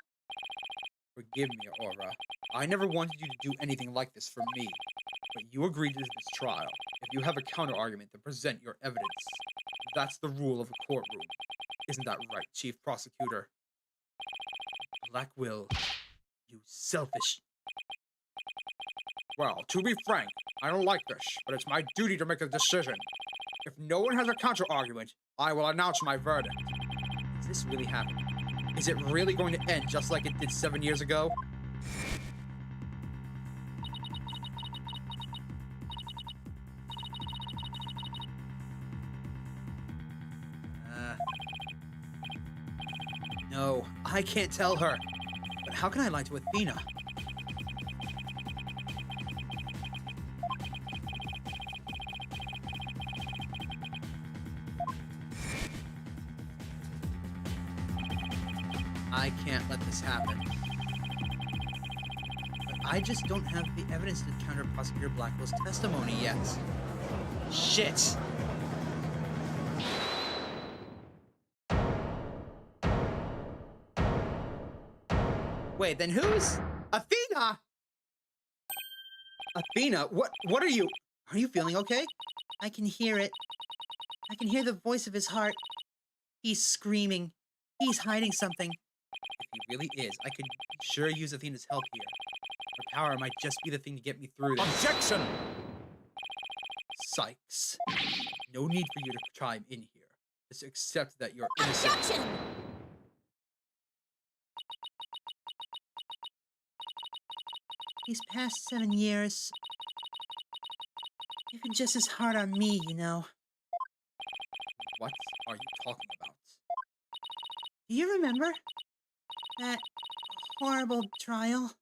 Forgive me, Aura. I never wanted you to do anything like this for me. But you agreed to this trial. If you have a counter-argument, then present your evidence. That's the rule of a courtroom. Isn't that right, Chief Prosecutor? Blackquill, you selfish... Well, to be frank, I don't like this, but it's my duty to make a decision. If no one has a counter-argument, I will announce my verdict. Is this really happening? Is it really going to end just like it did 7 years ago? No, I can't tell her. But how can I lie to Athena? I can't let this happen. But I just don't have the evidence to counter Prosecutor Blackwell's testimony yet. Shit! Wait, then who's... Athena! Athena, what are you... Are you feeling okay? I can hear it. I can hear the voice of his heart. He's screaming. He's hiding something. If he really is, I could sure use Athena's help here. Her power might just be the thing to get me through this. Objection! Sykes. No need for you to chime in here. Just accept that you're innocent. Objection! These past 7 years, you've been just as hard on me, you know. What are you talking about? Do you remember that horrible trial?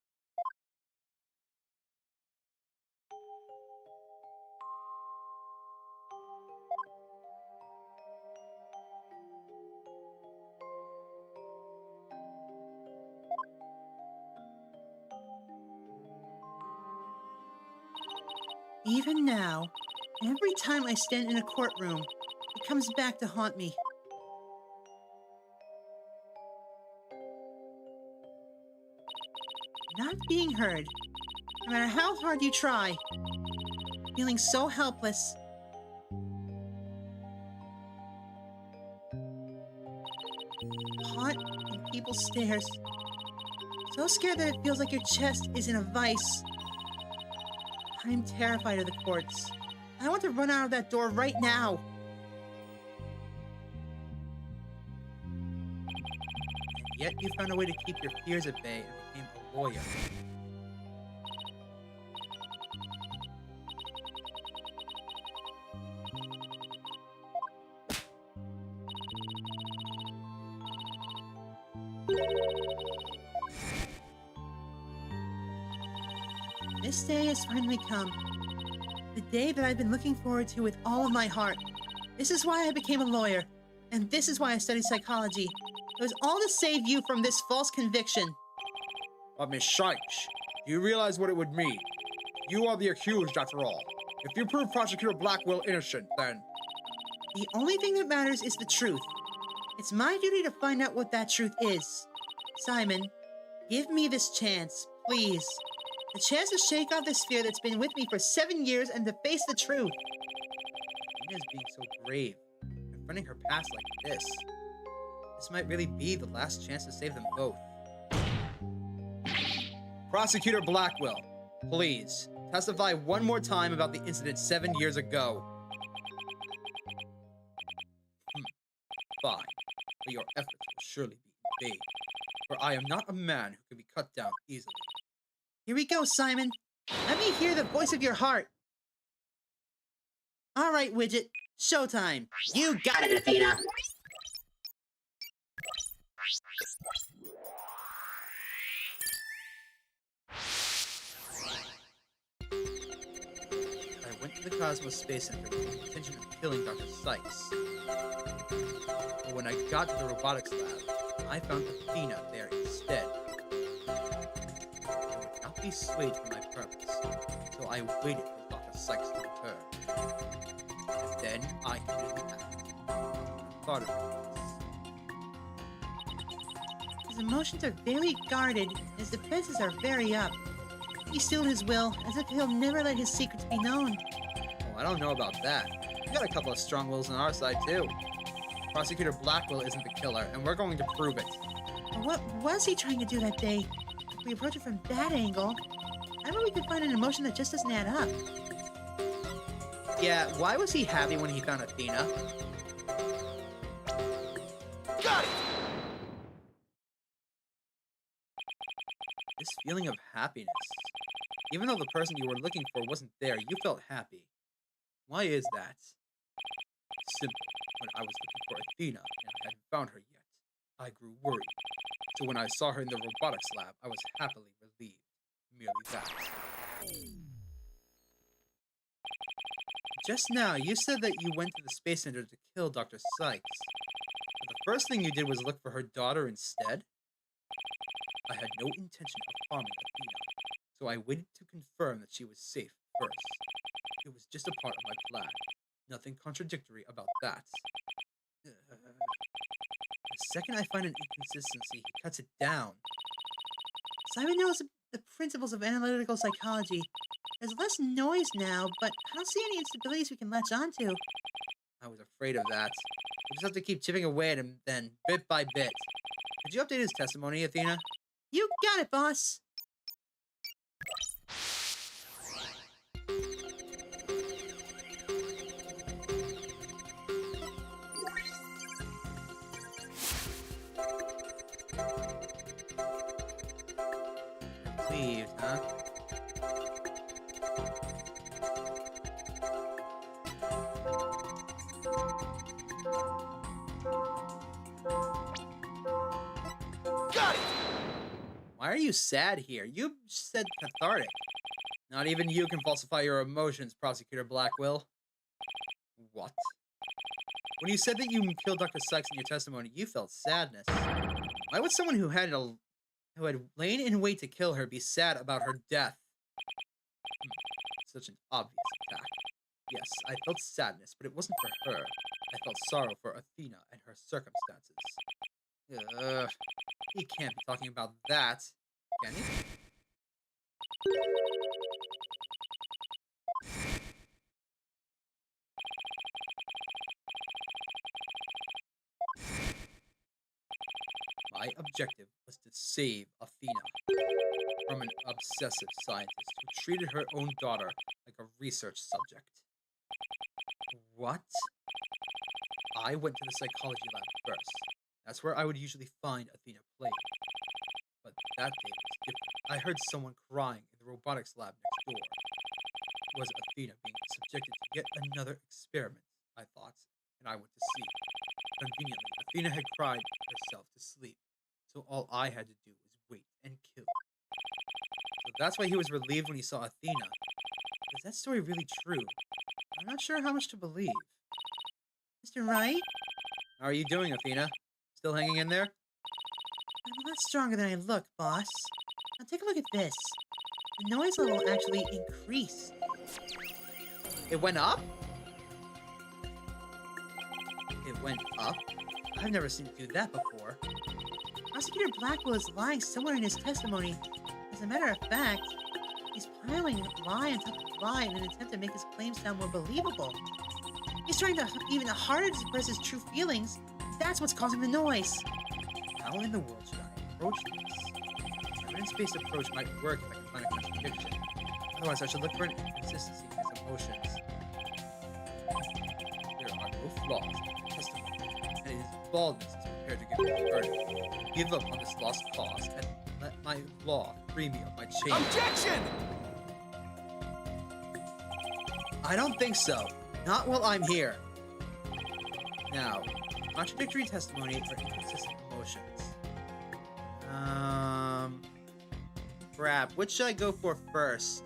Even now, every time I stand in a courtroom, it comes back to haunt me. Not being heard, no matter how hard you try. Feeling so helpless. Caught in people's stares. So scared that it feels like your chest is in a vice. I'm terrified of the courts. I want to run out of that door right now. And yet you found a way to keep your fears at bay and became a lawyer. This day has finally come. The day that I've been looking forward to with all of my heart. This is why I became a lawyer. And this is why I studied psychology. It was all to save you from this false conviction. But Miss Sykes, do you realize what it would mean? You are the accused, after all. If you prove Prosecutor Blackquill innocent, then... The only thing that matters is the truth. It's my duty to find out what that truth is. Simon, give me this chance, please. The chance to shake off this fear that's been with me for 7 years and to face the truth. Athena's being so brave, confronting her past like this. This might really be the last chance to save them both. Prosecutor Blackquill, please, testify one more time about the incident 7 years ago. Fine, but your efforts will surely be in vain, for I am not a man who can be cut down easily. Here we go, Simon. Let me hear the voice of your heart. All right, Widget. Showtime. You got it, Athena. I went to the Cosmos Space Center with the intention of killing Dr. Sykes. But when I got to the robotics lab, I found Athena there instead. Be swayed from my purpose, so I waited for Dr. Sykes to return. And then I committed the act. I thought of it. His emotions are very guarded, and his defenses are very up. He sealed his will, as if he'll never let his secrets be known. Oh, I don't know about that. We got a couple of strong wills on our side, too. Prosecutor Blackquill isn't the killer, and we're going to prove it. But what was he trying to do that day? If we approach it from that angle, I bet we could find an emotion that just doesn't add up. Yeah, why was he happy when he found Athena? Got it! This feeling of happiness. Even though the person you were looking for wasn't there, you felt happy. Why is that? Simple. When I was looking for Athena and I hadn't found her yet, I grew worried. So when I saw her in the robotics lab, I was happily relieved. Merely that. Just now, you said that you went to the Space Center to kill Dr. Sykes. But the first thing you did was look for her daughter instead? I had no intention of harming Athena, so I waited to confirm that she was safe first. It was just a part of my plan. Nothing contradictory about that. The second I find an inconsistency, he cuts it down. Simon knows the principles of analytical psychology. There's less noise now, but I don't see any instabilities we can latch onto. I was afraid of that. We just have to keep chipping away at him then, bit by bit. Did you update his testimony, Athena? You got it, boss. Relieved, huh? Got it! Why are you sad here? You said cathartic. Not even you can falsify your emotions, Prosecutor Blackquill. What? When you said that you killed Dr. Sykes in your testimony, you felt sadness. Why would someone who had lain in wait to kill her be sad about her death? such an obvious attack. Yes, I felt sadness, but it wasn't for her. I felt sorrow for Athena and her circumstances. He can't be talking about that, can he? My objective was to save Athena from an obsessive scientist who treated her own daughter like a research subject. What? I went to the psychology lab first. That's where I would usually find Athena playing. But that day was different. I heard someone crying in the robotics lab next door. It was Athena being subjected to yet another experiment, I thought, and I went to see. Conveniently, Athena had cried herself to sleep, so all I had to do was wait and kill. So that's why he was relieved when he saw Athena. Is that story really true? I'm not sure how much to believe. Mr. Wright? How are you doing, Athena? Still hanging in there? I'm a lot stronger than I look, boss. Now take a look at this. The noise level actually increased. It went up? It went up? I've never seen it do that before. Prosecutor Blackwell is lying somewhere in his testimony. As a matter of fact, he's piling lie on top of lie in an attempt to make his claims sound more believable. He's trying to even harder to express his true feelings. That's what's causing the noise. How in the world should I approach this? An evidence-based approach might work if I can find a contradiction. Otherwise, I should look for an inconsistency in his emotions. There are no flaws in the testimony, and his baldness is prepared to give me a verdict. Give up on this lost cause and let my law free me of my chains. Objection! I don't think so. Not while I'm here. Now, contradictory testimony or inconsistent emotions. Crap. Which should I go for first?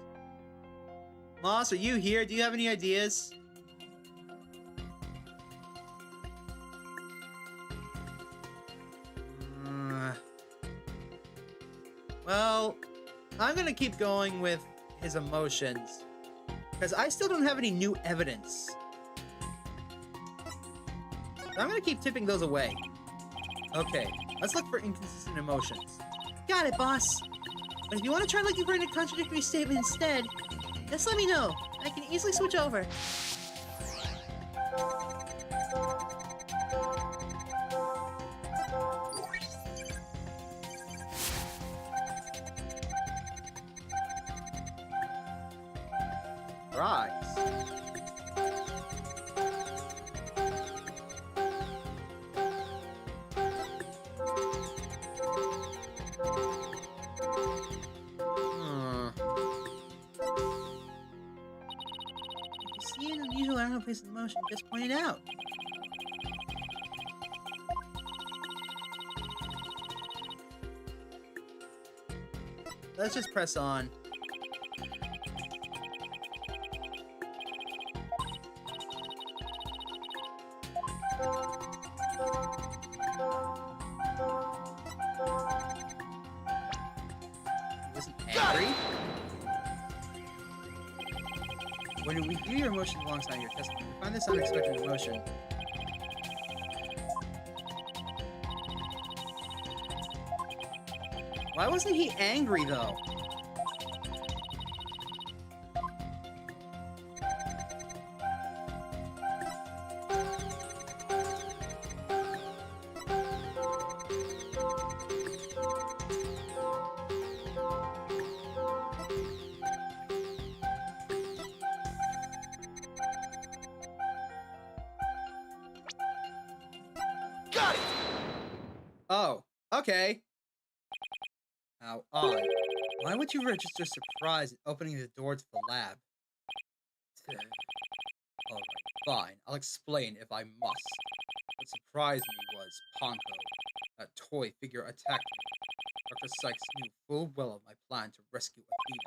Moss, are you here? Do you have any ideas? Well, I'm gonna keep going with his emotions. Because I still don't have any new evidence. So I'm gonna keep tipping those away. Okay, let's look for inconsistent emotions. Got it, boss. But if you want to try looking for a contradictory statement instead, just let me know. I can easily switch over. Rise. If you see an unusual or unplaced emotion, just point it out. Let's just press on. He wasn't angry. When we view your emotions alongside your testimony, we find this unexpected emotion. Why wasn't he angry, though? Got it! Oh, okay. How odd. Why would you register surprise at opening the door to the lab? Alright, fine. I'll explain if I must. What surprised me was Ponko. That toy figure attacked me. Dr. Sykes knew full well of my plan to rescue Athena,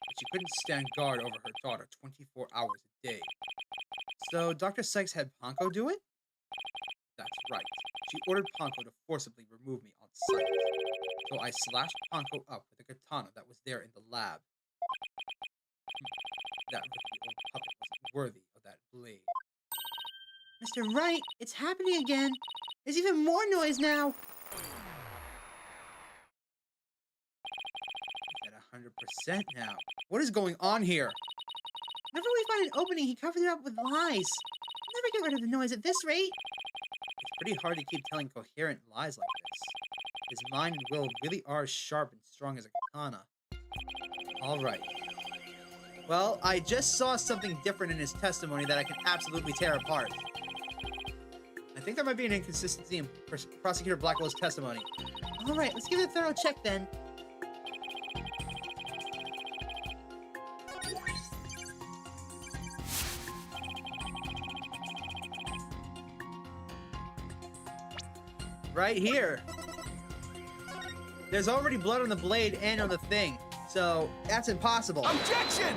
but she couldn't stand guard over her daughter 24 hours a day. So Dr. Sykes had Ponko do it? That's right. She ordered Ponko to forcibly remove me on sight. So I slashed Ponko up with a katana that was there in the lab. that rickety old puppet wasn't worthy of that blade. Mr. Wright, it's happening again. There's even more noise now. He's at 100% now. What is going on here? Whenever we find an opening, he covers it up with lies. We'll never get rid of the noise at this rate. It's pretty hard to keep telling coherent lies like this. His mind and will really are sharp and strong as a katana. Alright. Well, I just saw something different in his testimony that I can absolutely tear apart. I think there might be an inconsistency in Prosecutor Blackwell's testimony. All right, let's give it a thorough check then. Right here. There's already blood on the blade and on the thing, so that's impossible. Objection!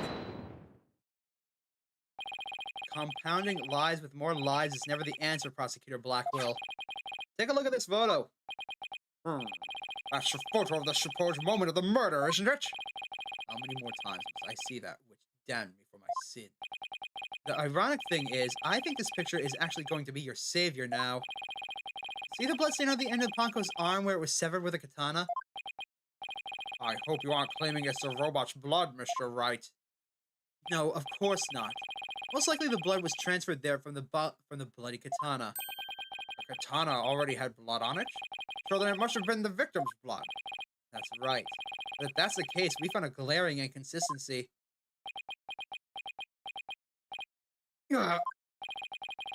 Compounding lies with more lies is never the answer, Prosecutor Blackquill. Take a look at this photo. That's the photo of the supposed moment of the murder, isn't it? How many more times must I see that which damned me for my sin? The ironic thing is, I think this picture is actually going to be your savior now. See the bloodstain on the end of Ponko's arm where it was severed with a katana? I hope you aren't claiming it's the robot's blood, Mr. Wright. No, of course not. Most likely the blood was transferred there from the bloody katana. The katana already had blood on it, so then it must have been the victim's blood. That's right. But if that's the case, we found a glaring inconsistency.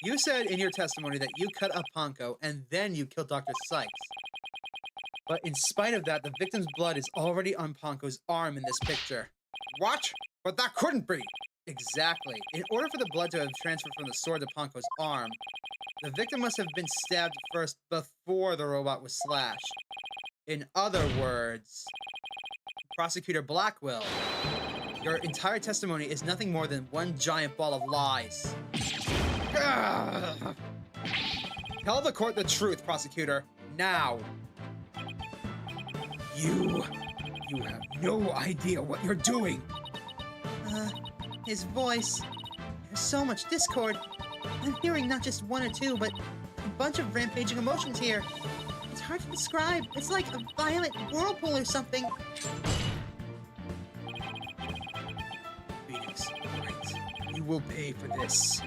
You said in your testimony that you cut up Ponko and then you killed Dr. Sykes. But in spite of that, the victim's blood is already on Ponko's arm in this picture. What? But that couldn't be! Exactly. In order for the blood to have transferred from the sword to Ponko's arm, the victim must have been stabbed first before the robot was slashed. In other words, Prosecutor Blackquill, your entire testimony is nothing more than one giant ball of lies. Tell the court the truth, Prosecutor, now. You have no idea what you're doing. His voice. There's so much discord. I'm hearing not just one or two, but a bunch of rampaging emotions here. It's hard to describe. It's like a violent whirlpool or something. Phoenix, right. You will pay for this.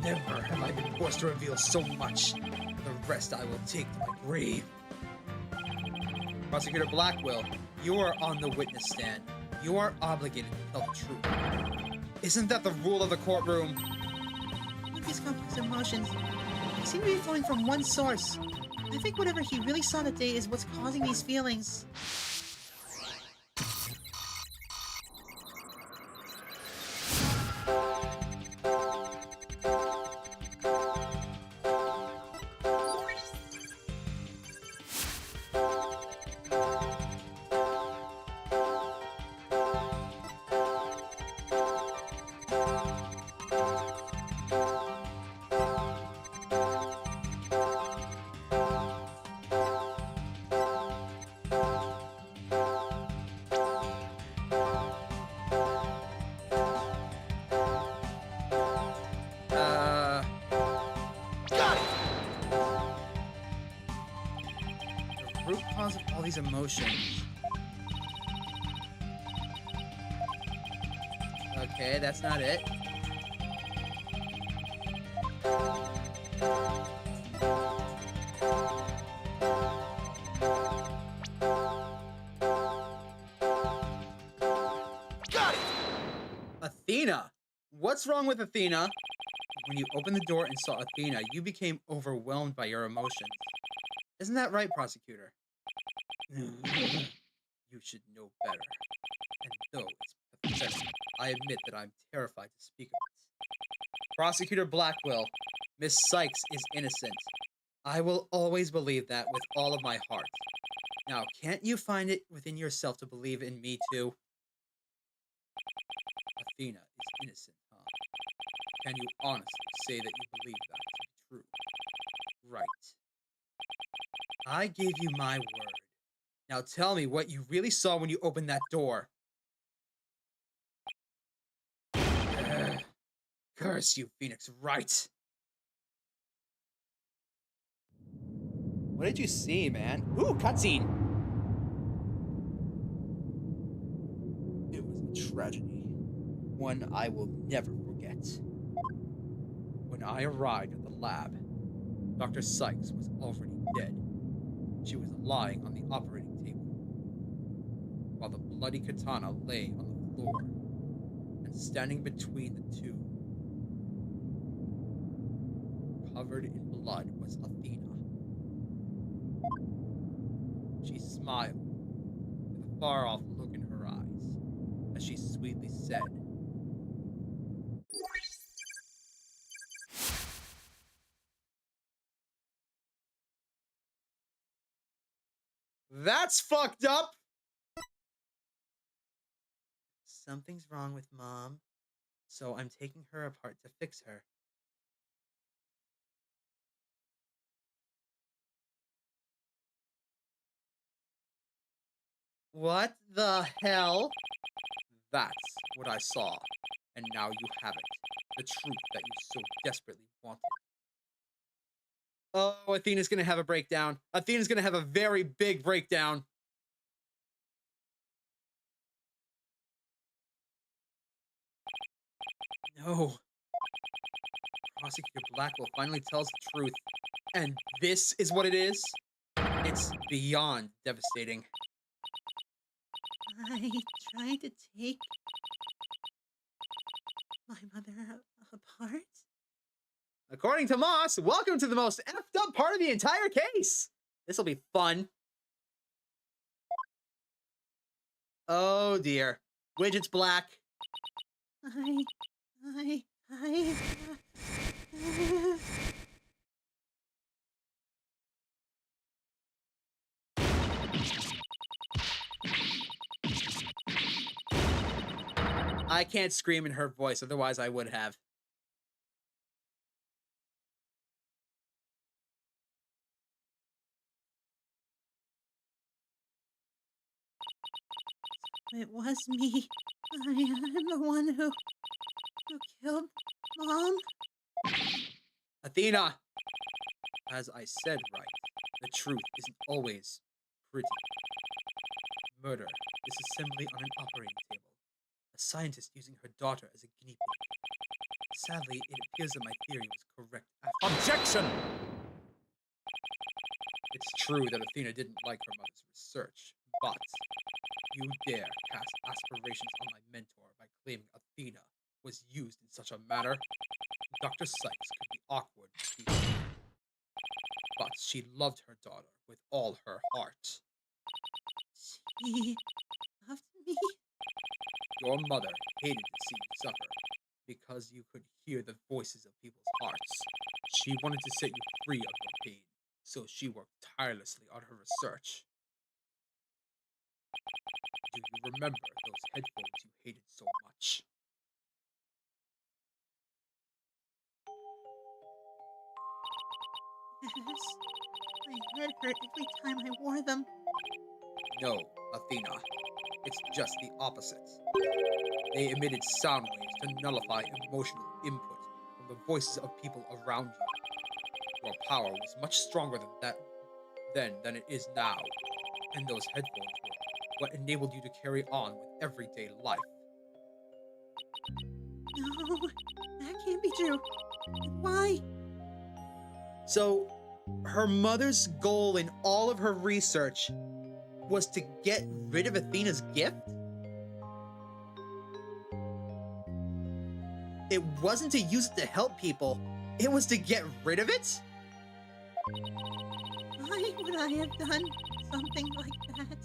Never have I been forced to reveal so much. The rest I will take to my grave. Prosecutor Blackquill, you are on the witness stand. You are obligated to tell the truth. Isn't that the rule of the courtroom? With these complex emotions, they seem to be flowing from one source. I think whatever he really saw that day is what's causing these feelings. Root cause of all these emotions. Okay, that's not it. Got it! Athena! What's wrong with Athena? When you opened the door and saw Athena, you became overwhelmed by your emotions. Isn't that right, Prosecutor? You should know better. And though it's pathetic, I admit that I'm terrified to speak of it. Prosecutor Blackquill, Miss Sykes is innocent. I will always believe that with all of my heart. Now, can't you find it within yourself to believe in me too? Athena is innocent, huh? Can you honestly say that you believe that to be true? Right. I gave you my word. Now tell me what you really saw when you opened that door. Curse you, Phoenix Wright. What did you see, man? Ooh, cutscene. It was a tragedy. One I will never forget. When I arrived at the lab, Dr. Sykes was already dead. She was lying on the operating table, while the bloody katana lay on the floor, and standing between the two, covered in blood, was Athena. She smiled, with a far-off look in her eyes, as she sweetly said, "That's fucked up!" Something's wrong with Mom, so I'm taking her apart to fix her. What the hell? That's what I saw, and now you have it. The truth that you so desperately wanted. Oh, Athena's gonna have a breakdown. Athena's gonna have a very big breakdown. No. Prosecutor Blackwell finally tells the truth. And this is what it is? It's beyond devastating. I tried to take my mother apart. According to Moss, welcome to the most effed up part of the entire case. This'll be fun. Oh dear. Widget's black. I. I can't scream in her voice, otherwise I would have. It was me. I am the one who killed Mom. Athena! As I said, right, the truth isn't always pretty. Murder, disassembly on an operating table. A scientist using her daughter as a guinea pig. Sadly, it appears that my theory was correct after— Objection! It's true that Athena didn't like her mother's research, but you dare cast aspirations on my mentor by claiming Athena was used in such a manner? Dr. Sykes could be awkward with people, but she loved her daughter with all her heart. She loved me. Your mother hated to see you suffer because you could hear the voices of people's hearts. She wanted to set you free of your pain, so she worked tirelessly on her research. Do you remember those headphones you hated so much? Yes. My head hurt every time I wore them. No, Athena. It's just the opposite. They emitted sound waves to nullify emotional input from the voices of people around you. Your power was much stronger than it is now, and those headphones were what enabled you to carry on with everyday life. No, that can't be true. Why? So, her mother's goal in all of her research was to get rid of Athena's gift? It wasn't to use it to help people, it was to get rid of it? Why would I have done something like that?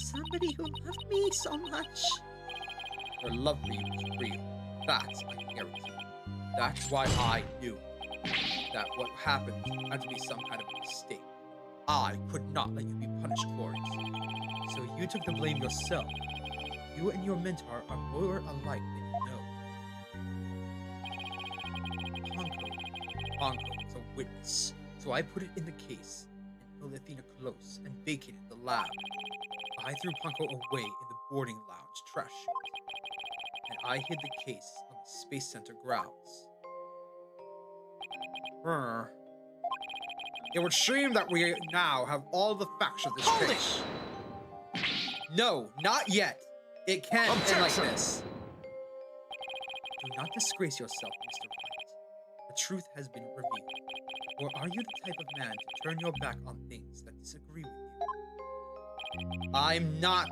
Somebody who loved me so much. Her love for you was real. That I can guarantee. That's why I knew that what happened had to be some kind of mistake. I could not let you be punished for it. So you took the blame yourself. You and your mentor are more alike than you know. Ponko was a witness, so I put it in the case and held Athena close and vacated the lab. I threw Ponko away in the boarding lounge trash chute, and I hid the case on the Space Center grounds. It would seem that we now have all the facts of this case. No, not yet. It can't end like this. Do not disgrace yourself, Mr. White. The truth has been revealed. Or are you the type of man to turn your back on things that disagree with you? I'm not.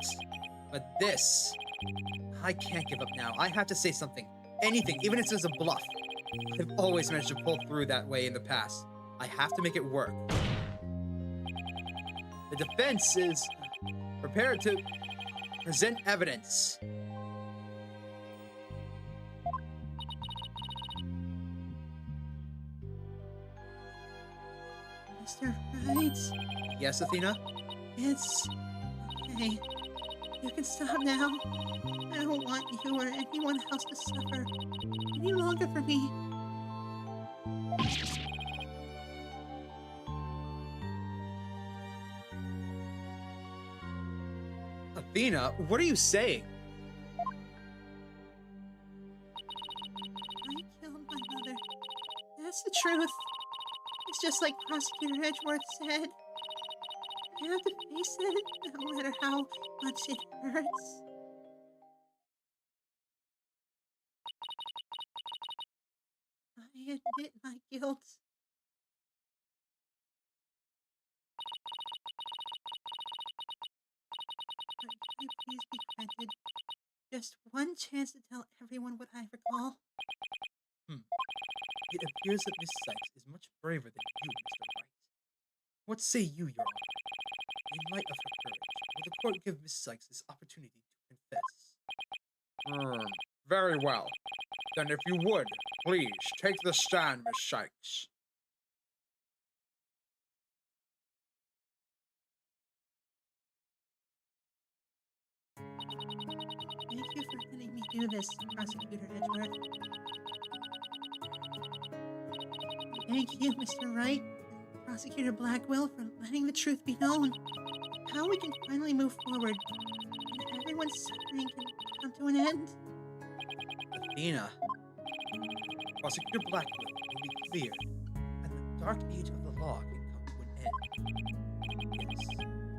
But this... I can't give up now. I have to say something. Anything, even if it's a bluff. I've always managed to pull through that way in the past. I have to make it work. The defense is prepared to present evidence. Mr. Wright? Yes, Athena? It's okay. You can stop now. I don't want you or anyone else to suffer any longer for me. Athena, what are you saying? I killed my mother. That's the truth. It's just like Prosecutor Edgeworth said. I have to face it, no matter how much it hurts. I admit my guilt. But can I please be granted just one chance to tell everyone what I recall? It appears that Miss Sykes is much braver than you, Mr. Wright. What say you, Your Honor? In light of her courage, will the court give Miss Sykes this opportunity to confess? Very well. Then if you would, please take the stand, Miss Sykes. Thank you for letting me do this, Prosecutor Edgeworth. Thank you, Mr. Wright and Prosecutor Blackquill, for letting the truth be known. How we can finally move forward, and everyone's suffering can come to an end. Athena, Prosecutor Blackquill will be cleared, and the dark age of the law can come to an end. Yes,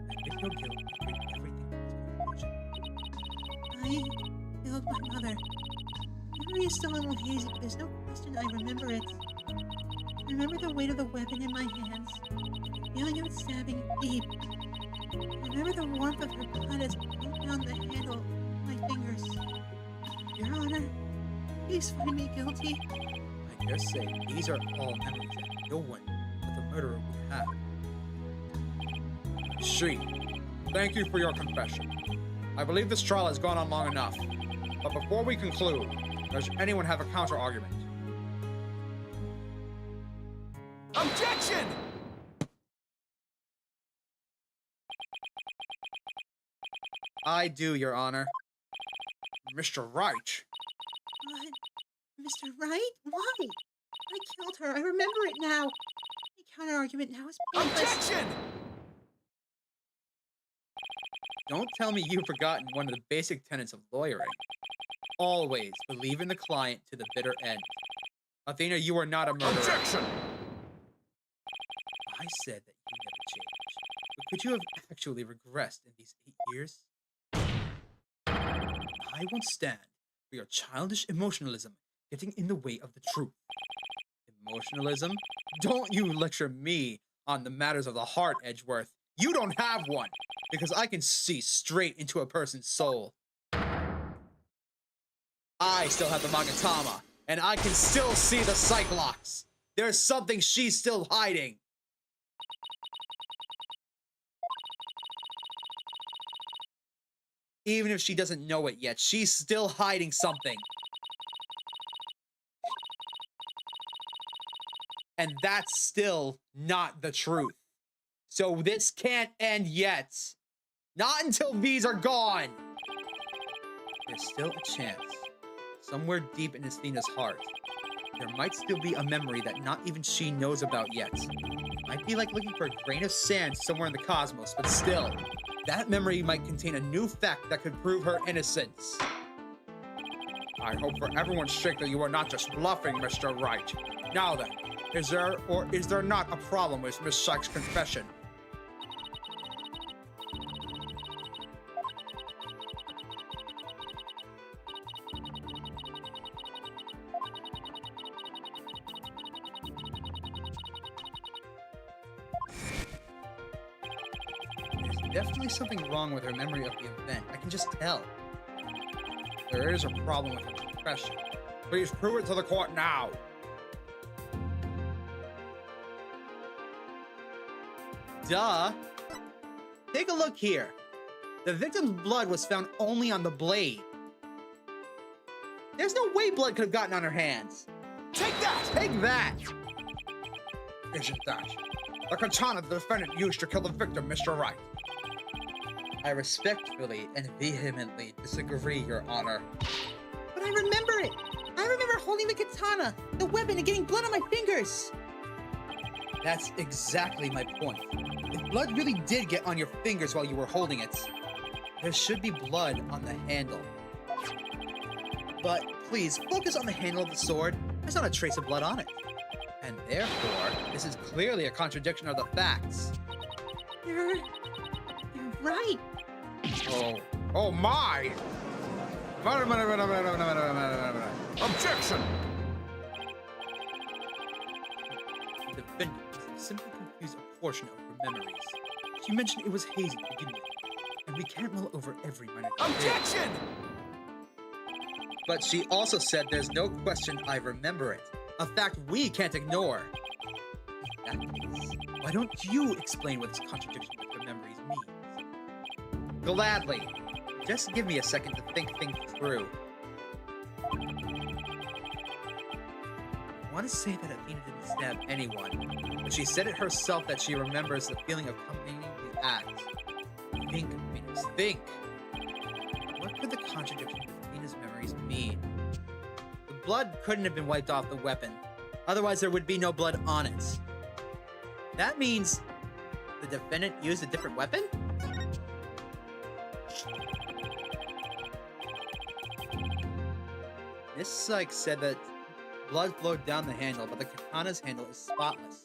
admit your guilt and bring everything to its conclusion. I killed my mother. Memory is still a little hazy, but there's no question I remember it. I remember the weight of the weapon in my hands, the feeling of it stabbing deep. I remember the warmth of her blood as it pulled down the handle of my fingers. Your Honor, please find me guilty. I dare say these are all memories that no one but the murderer would have. She, thank you for your confession. I believe this trial has gone on long enough. But before we conclude, does anyone have a counter-argument? Objection! I do, Your Honor. Mr. Wright. What? Mr. Wright? Why? I killed her. I remember it now. Any counter-argument now is pointless. Objection! Don't tell me you've forgotten one of the basic tenets of lawyering. Always believe in the client to the bitter end. Athena, you are not a murderer. Objection! I said that you never changed. But could you have actually regressed in these 8 years? I won't stand for your childish emotionalism getting in the way of the truth. Emotionalism? Don't you lecture me on the matters of the heart, Edgeworth. You don't have one, because I can see straight into a person's soul. I still have the Magatama, and I can still see the Cyclops. There's something she's still hiding. Even if she doesn't know it yet, she's still hiding something. And that's still not the truth. So this can't end yet. Not until these are gone. There's still a chance. Somewhere deep in Athena's heart, there might still be a memory that not even she knows about yet. It might be like looking for a grain of sand somewhere in the cosmos, but still, that memory might contain a new fact that could prove her innocence. I hope for everyone's sake that you are not just bluffing, Mr. Wright. Now then, is there or is there not a problem with Miss Sykes' confession? There's definitely something wrong with her memory of the event. I can just tell. There is a problem with her confession. Please prove it to the court now. Duh. Take a look here. The victim's blood was found only on the blade. There's no way blood could have gotten on her hands. Take that! Take that! Isn't that the katana the defendant used to kill the victim, Mr. Wright? I respectfully and vehemently disagree, Your Honor. But I remember it! I remember holding the katana, the weapon, and getting blood on my fingers! That's exactly my point. If blood really did get on your fingers while you were holding it, there should be blood on the handle. But please, focus on the handle of the sword. There's not a trace of blood on it. And therefore, this is clearly a contradiction of the facts. You're right. Oh my! Objection! The defendant simply confused a portion of her memories. She mentioned it was hazy to begin with, and we can't mull over every minor detail. Objection! But she also said there's no question I remember it. A fact we can't ignore. In that case, why don't you explain what this contradiction with her memories means? Gladly. Just give me a second to think things through. I want to say that Athena didn't stab anyone, but she said it herself that she remembers the feeling of accompanying the act. Think, Venus, think. What could the contradiction of Athena's memories mean? The blood couldn't have been wiped off the weapon. Otherwise, there would be no blood on it. That means the defendant used a different weapon? Miss Sykes said that blood flowed down the handle, but the katana's handle is spotless.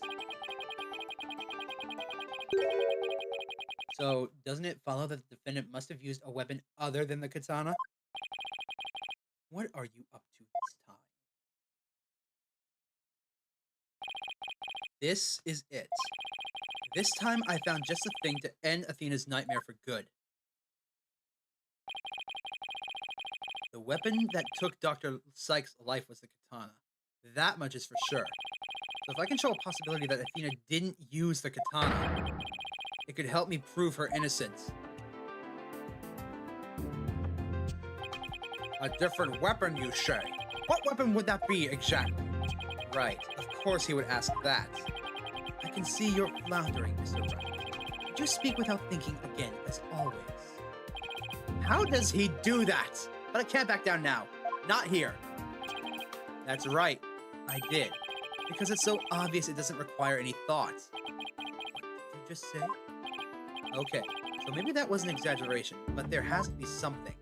So, doesn't it follow that the defendant must have used a weapon other than the katana? What are you up to this time? This is it. This time I found just the thing to end Athena's nightmare for good. The weapon that took Dr. Sykes' life was the katana. That much is for sure. So if I can show a possibility that Athena didn't use the katana, it could help me prove her innocence. A different weapon, you say? What weapon would that be exactly? Right, of course he would ask that. I can see you're floundering, Mr. Wright. Would you speak without thinking again, as always? How does he do that? But I can't back down now. Not here. That's right. I did. Because it's so obvious it doesn't require any thought. What did you just say? Okay, so maybe that was an exaggeration, but there has to be something.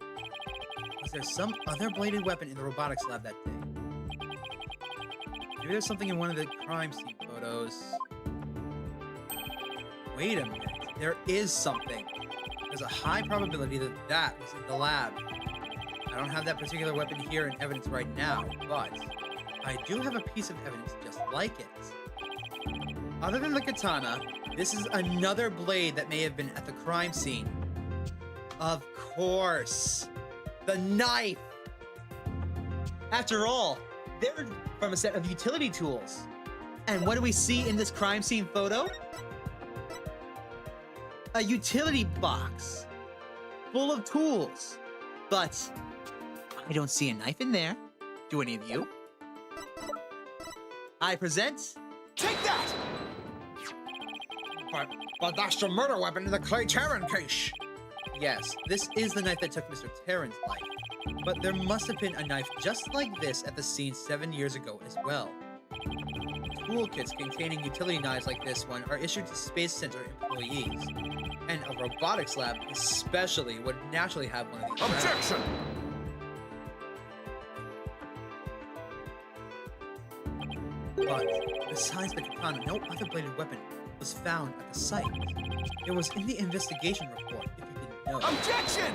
Was there some other bladed weapon in the robotics lab that day? Maybe there's something in one of the crime scene photos. Wait a minute. There is something. There's a high probability that that was in the lab. I don't have that particular weapon here in evidence right now, but I do have a piece of evidence just like it. Other than the katana, this is another blade that may have been at the crime scene. Of course. The knife! After all, they're from a set of utility tools. And what do we see in this crime scene photo? A utility box full of tools. But I don't see a knife in there. Do any of you? I present... Take that! But that's the murder weapon in the Clay Terran case. Yes, this is the knife that took Mr. Terran's life. But there must have been a knife just like this at the scene 7 years ago as well. Toolkits containing utility knives like this one are issued to Space Center employees. And a robotics lab especially would naturally have one of these. Objection! But besides the katana, no other bladed weapon was found at the site. It was in the investigation report, if you didn't know. Objection!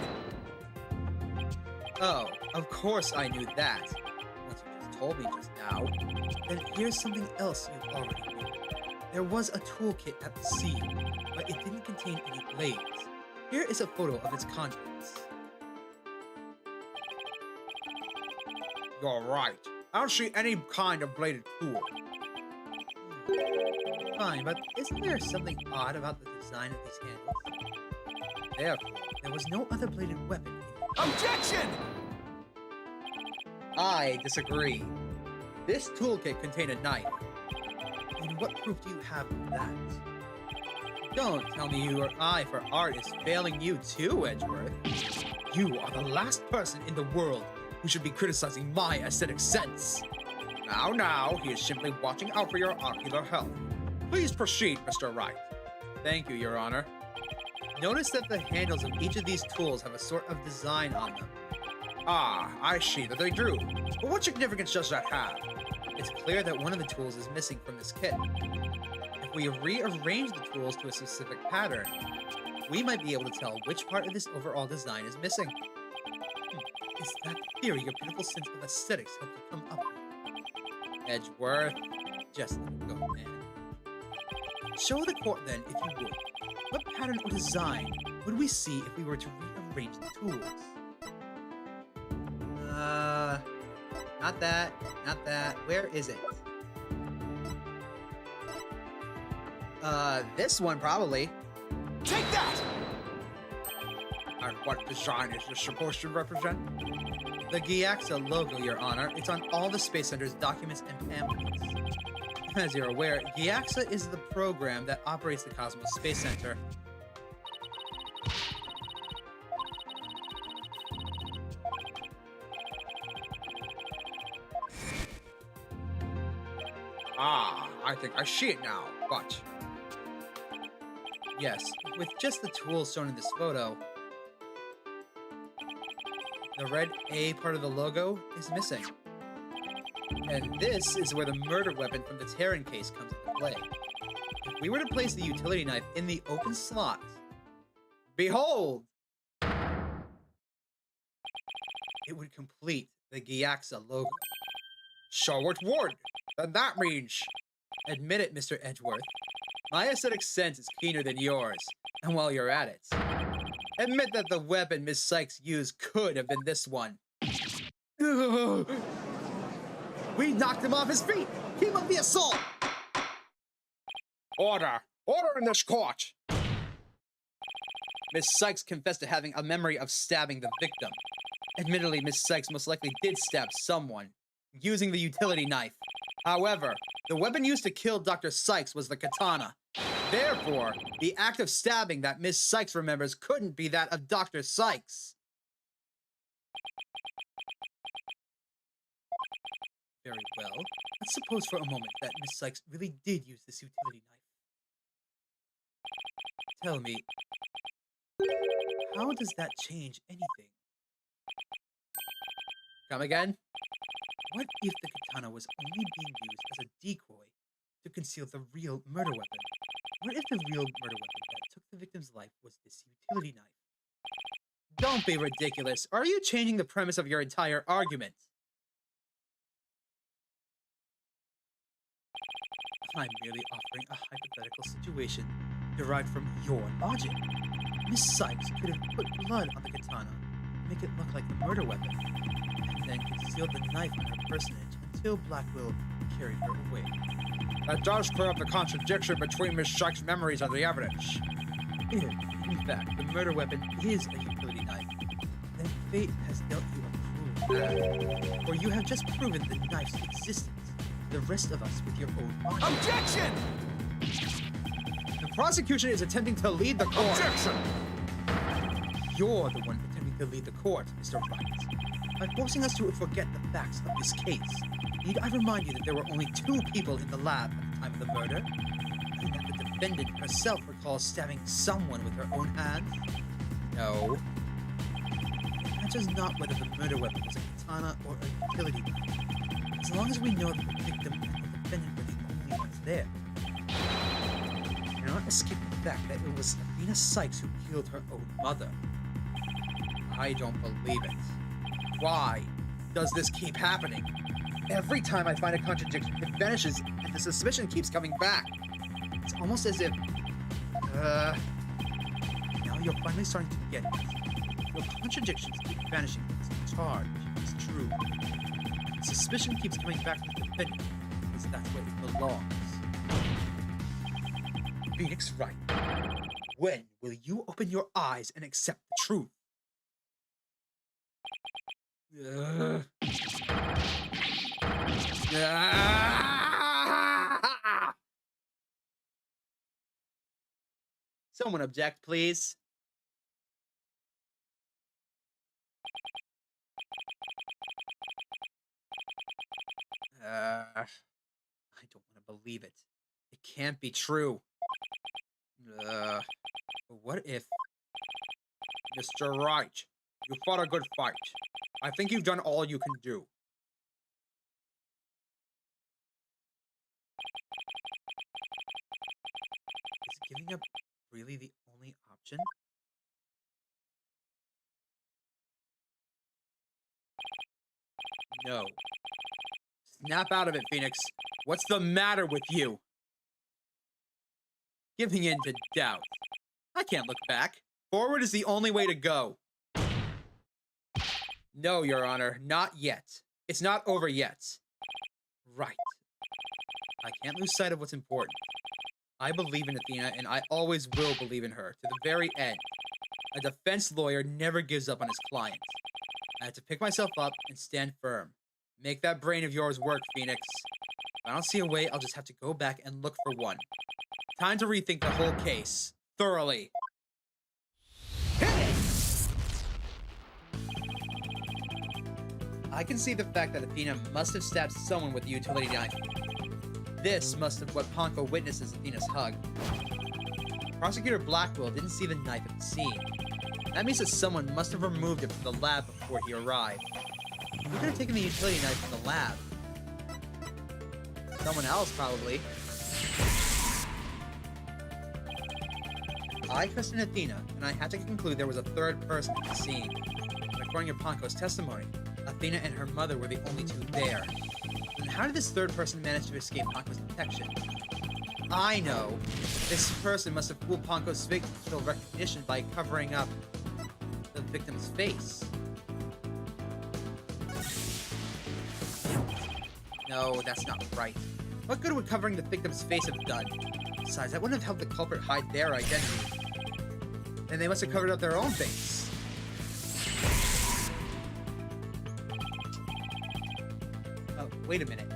Oh, of course I knew that. Once you just told me just now. Then here's something else you already knew. There was a toolkit at the scene, but it didn't contain any blades. Here is a photo of its contents. You're right. I don't see any kind of bladed tool. Fine, but isn't there something odd about the design of these handles? Therefore, there was no other bladed weapon in the Objection! I disagree. This toolkit contained a knife. And what proof do you have of that? Don't tell me your eye for art is failing you too, Edgeworth. You are the last person in the world who should be criticizing my aesthetic sense. Now, he is simply watching out for your ocular health. Please proceed, Mr. Wright. Thank you, Your Honor. Notice that the handles of each of these tools have a sort of design on them. Ah, I see that they do. But what significance does that have? It's clear that one of the tools is missing from this kit. If we rearrange the tools to a specific pattern, we might be able to tell which part of this overall design is missing. Is that theory your beautiful sense of aesthetics helped you come up with? Edgeworth, just let it go, man. Show the court then, if you would. What pattern or design would we see if we were to rearrange the tools? Not that. Where is it? This one probably. Take that! And what design is this supposed to represent? The Gyaxa logo, Your Honor. It's on all the Space Center's documents and pamphlets. As you're aware, Gyaxa is the program that operates the Cosmos Space Center. Ah, I think I see it now, but... Yes, with just the tools shown in this photo, the red A part of the logo is missing. And this is where the murder weapon from the Terran case comes into play. If we were to place the utility knife in the open slot, behold! It would complete the Gyaxa logo. So it would. Then that means... Admit it, Mr. Edgeworth. My aesthetic sense is keener than yours. And while you're at it, admit that the weapon Miss Sykes used could have been this one. We knocked him off his feet! Keep up the assault! Order! Order in this court! Miss Sykes confessed to having a memory of stabbing the victim. Admittedly, Miss Sykes most likely did stab someone, using the utility knife. However, the weapon used to kill Dr. Sykes was the katana. Therefore, the act of stabbing that Miss Sykes remembers couldn't be that of Dr. Sykes. Very well. Let's suppose for a moment that Miss Sykes really did use this utility knife. Tell me, how does that change anything? Come again? What if the katana was only being used as a decoy to conceal the real murder weapon? What if the real murder weapon that took the victim's life was this utility knife? Don't be ridiculous. Are you changing the premise of your entire argument? I'm merely offering a hypothetical situation derived from your logic. Miss Sykes could have put blood on the katana to make it look like the murder weapon, and then concealed the knife on her personage until Blackquill carried her away. That does clear up the contradiction between Miss Sykes' memories and the evidence. If, in fact, the murder weapon is a utility knife, then fate has dealt you a cruel blow. For you have just proven the knife's existence to the rest of us with your own logic. Objection! The prosecution is attempting to lead the court. Objection! You're the one attempting to lead the court, Mr. Wright. By forcing us to forget the facts of this case, need I remind you that there were only 2 people in the lab at the time of the murder? And that the defendant herself recalls stabbing someone with her own hands? No. It matters not whether the murder weapon was a katana or a utility knife. As long as we know that the victim and the defendant were the only ones there. You cannot escape the fact that it was Athena Sykes who killed her own mother. I don't believe it. Why does this keep happening? Every time I find a contradiction, it vanishes and the suspicion keeps coming back. It's almost as if... Now you're finally starting to get it. Your contradictions keep vanishing. It's charge. It's true. Suspicion keeps coming back to the defendant because that's where it belongs. Phoenix Wright, when will you open your eyes and accept the truth? Someone object, please. I don't want to believe it. It can't be true. What if... Mr. Wright, you fought a good fight. I think you've done all you can do. Is giving up really the only option? No. Snap out of it, Phoenix. What's the matter with you? Giving in to doubt. I can't look back. Forward is the only way to go. No, Your Honor, not yet. It's not over yet. Right. I can't lose sight of what's important. I believe in Athena, and I always will believe in her, to the very end. A defense lawyer never gives up on his client. I have to pick myself up and stand firm. Make that brain of yours work, Phoenix. If I don't see a way, I'll just have to go back and look for one. Time to rethink the whole case. Thoroughly. I can see the fact that Athena must have stabbed someone with a utility knife. This must have what Ponko witnesses Athena's hug. Prosecutor Blackquill didn't see the knife at the scene. That means that someone must have removed it from the lab before he arrived. Who could have taken the utility knife from the lab? Someone else, probably. I trusted Athena, and I had to conclude there was a third person at the scene. And according to Ponko's testimony, Athena and her mother were the only two there. And how did this third person manage to escape Ponko's detection? I know! This person must have fooled Ponko's facial recognition by covering up the victim's face. No, that's not right. What good would covering the victim's face have done? Besides, that wouldn't have helped the culprit hide their identity. And they must have covered up their own face. Oh, wait a minute.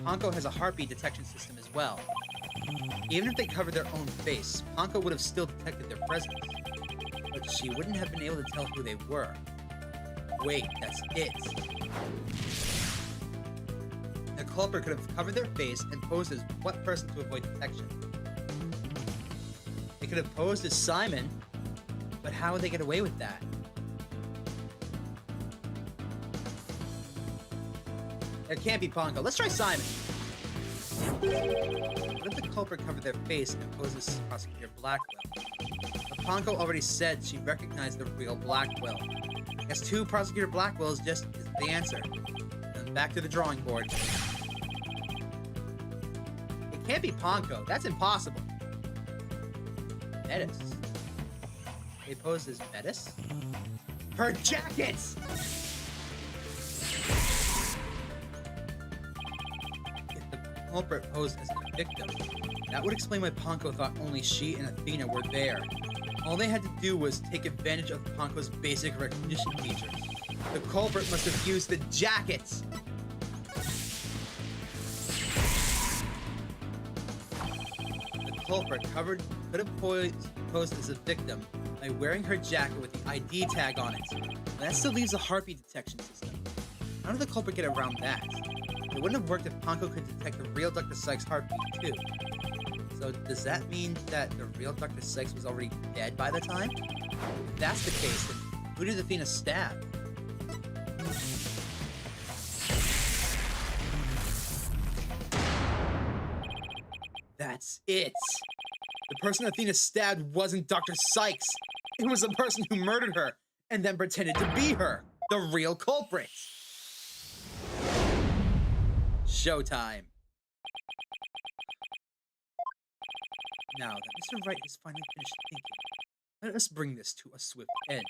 Ponko has a heartbeat detection system as well. Even if they covered their own face, Ponko would have still detected their presence. But she wouldn't have been able to tell who they were. Wait, that's it. The culprit could have covered their face and posed as what person to avoid detection? They could have posed as Simon, but how would they get away with that? It can't be Ponko. Let's try Simon. What if the culprit covered their face and posed as Prosecutor Blackquill? But Ponko already said she recognized the real Blackquill. I guess 2 Prosecutor Blackwills just is the answer. And back to the drawing board. It can't be Ponko. That's impossible. Metis. They posed as Metis? Her jackets! If the culprit posed as the victim, that would explain why Ponko thought only she and Athena were there. All they had to do was take advantage of Ponko's basic recognition features. The culprit must have used the jackets! The culprit could have posed as a victim by wearing her jacket with the ID tag on it. That still leaves a heartbeat detection system. How did the culprit get around that? It wouldn't have worked if Ponko could detect the real Dr. Sykes' heartbeat too. So does that mean that the real Dr. Sykes was already dead by the time? If that's the case, then who did Athena stab? That's it. The person Athena stabbed wasn't Dr. Sykes. It was the person who murdered her and then pretended to be her, the real culprit. Showtime. Now that Mr. Wright has finally finished thinking, let us bring this to a swift end.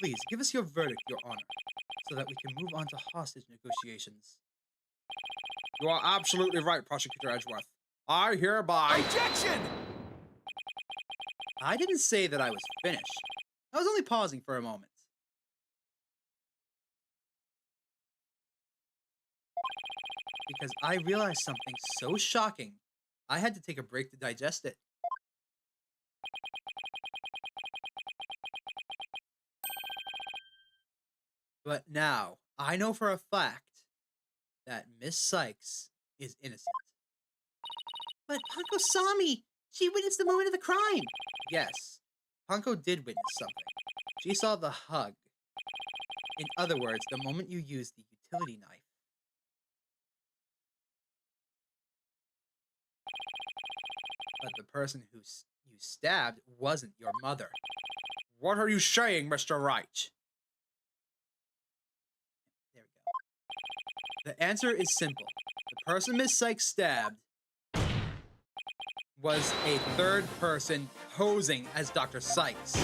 Please give us your verdict, Your Honor, so that we can move on to hostage negotiations. You are absolutely right, Prosecutor Edgeworth. I hereby... Objection! I didn't say that I was finished. I was only pausing for a moment. Because I realized something so shocking, I had to take a break to digest it. But now, I know for a fact that Miss Sykes is innocent. But Panko saw me. She witnessed the moment of the crime. Yes, Panko did witness something. She saw the hug. In other words, the moment you used the utility knife. But the person who you stabbed wasn't your mother. What are you saying, Mr. Wright? There we go. The answer is simple. The person Miss Sykes stabbed was a third person posing as Dr. Sykes.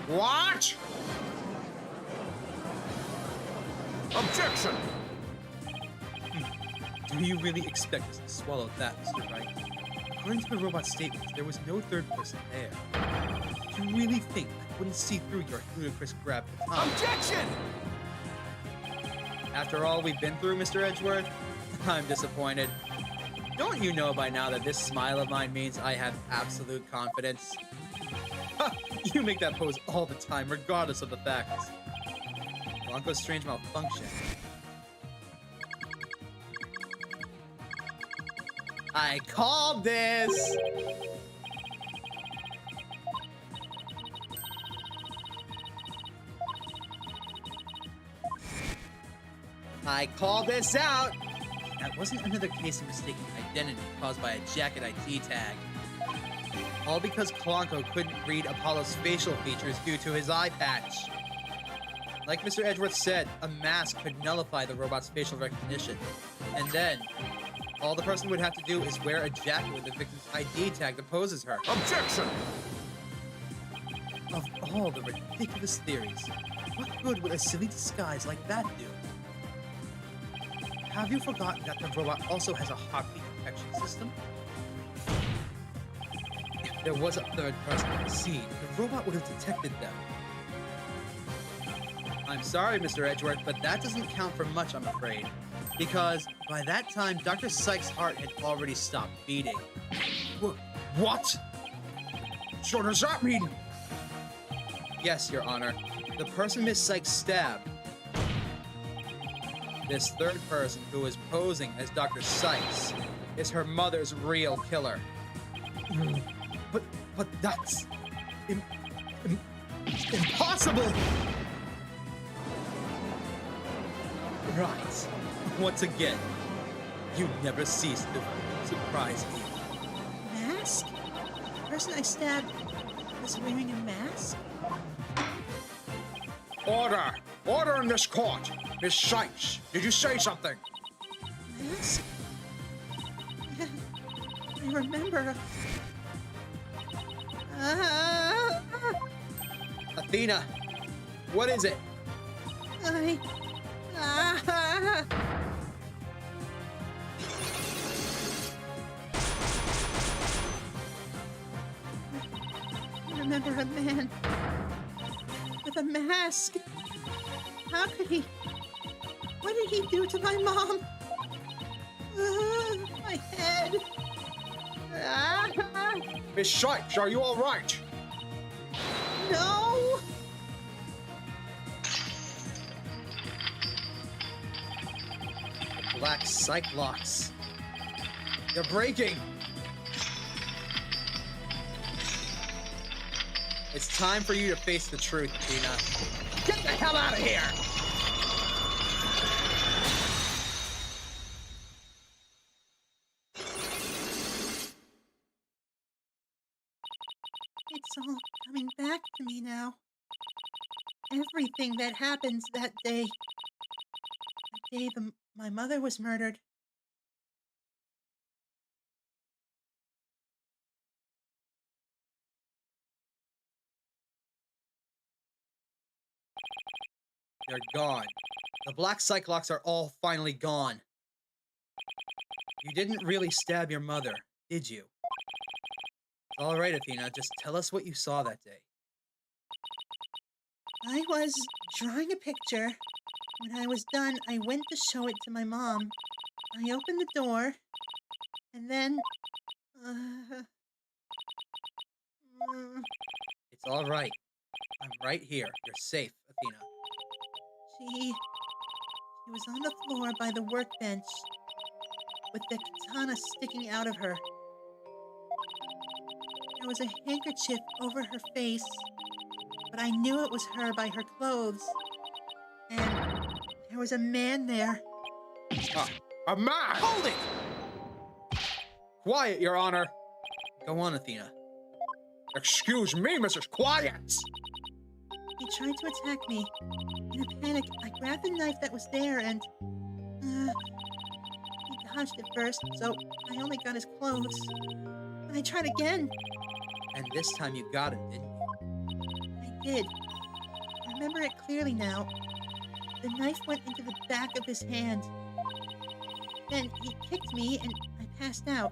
What? Objection! Do you really expect us to swallow that, Mr. Wright? According to the robot's statements, there was no third person there. Do you really think I wouldn't see through your ludicrous grab baton? Objection! After all we've been through, Mr. Edgeworth, I'm disappointed. Don't you know by now that this smile of mine means I have absolute confidence? Ha! You make that pose all the time, regardless of the facts. Blanco's strange malfunction. I called this! I called this out! That wasn't another case of mistaken identity caused by a jacket ID tag. All because Polanco couldn't read Apollo's facial features due to his eye patch. Like Mr. Edgeworth said, a mask could nullify the robot's facial recognition. And then, all the person would have to do is wear a jacket with the victim's ID tag that poses her. Objection! Of all the ridiculous theories, what good would a silly disguise like that do? Have you forgotten that the robot also has a heartbeat detection system? If there was a third person on the scene, the robot would have detected them. I'm sorry, Mr. Edgeworth, but that doesn't count for much, I'm afraid. Because by that time, Dr. Sykes' heart had already stopped beating. What? So does that mean... Yes, Your Honor. The person Miss Sykes stabbed, this third person who was posing as Dr. Sykes, is her mother's real killer. But that's... impossible! Right. Once again, you never cease to surprise me. Mask? The person I stabbed was wearing a mask? Order! Order in this court! Miss Sykes, did you say something? Mask? Yeah, I remember. Athena, what is it? I remember a man with a mask. How could he? What did he do to my mom? My head. Miss Sykes, are you all right? No. Black Cyclops. You're breaking. It's time for you to face the truth, Athena. Get the hell out of here! It's all coming back to me now. Everything that happened that day. The day my mother was murdered. They're gone. The black cyclops are all finally gone. You didn't really stab your mother, did you? All right, Athena, just tell us what you saw that day. I was drawing a picture. When I was done, I went to show it to my mom. I opened the door, and then... It's all right. I'm right here. You're safe, Athena. She was on the floor by the workbench, with the katana sticking out of her. There was a handkerchief over her face, but I knew it was her by her clothes. And there was a man there. A man! Hold it! Quiet, Your Honor. Go on, Athena. Excuse me, Mrs. Quiet! He tried to attack me. In a panic, I grabbed the knife that was there and... he dodged it first, so I only got his clothes. I tried again. And this time you got him, didn't you? I did. I remember it clearly now. The knife went into the back of his hand. Then he kicked me and I passed out.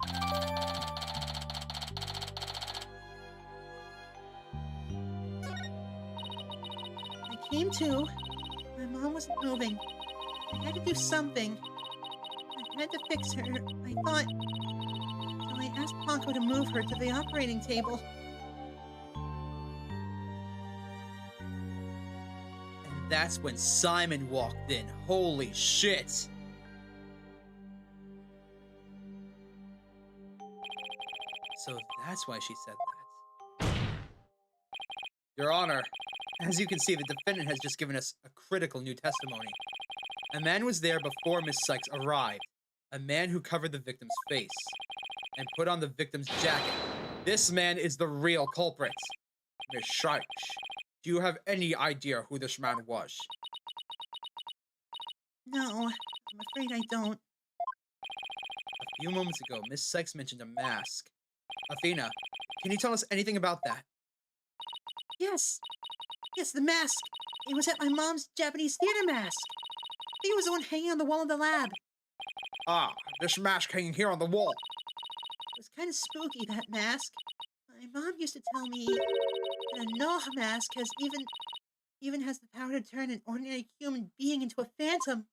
I came to. My mom wasn't moving. I had to do something. I had to fix her, I thought. So I asked Ponko to move her to the operating table. And that's when Simon walked in. Holy shit! So that's why she said that. Your Honor, as you can see, the defendant has just given us a critical new testimony. A man was there before Miss Sykes arrived. A man who covered the victim's face and put on the victim's jacket. This man is the real culprit. Miss Sykes, do you have any idea who this man was? No, I'm afraid I don't. A few moments ago, Miss Sykes mentioned a mask. Athena, can you tell us anything about that? Yes, the mask. It was at my mom's Japanese theater mask. I think it was the one hanging on the wall of the lab. Ah, this mask hanging here on the wall. It was kind of spooky, that mask. My mom used to tell me that a no mask even has the power to turn an ordinary human being into a phantom.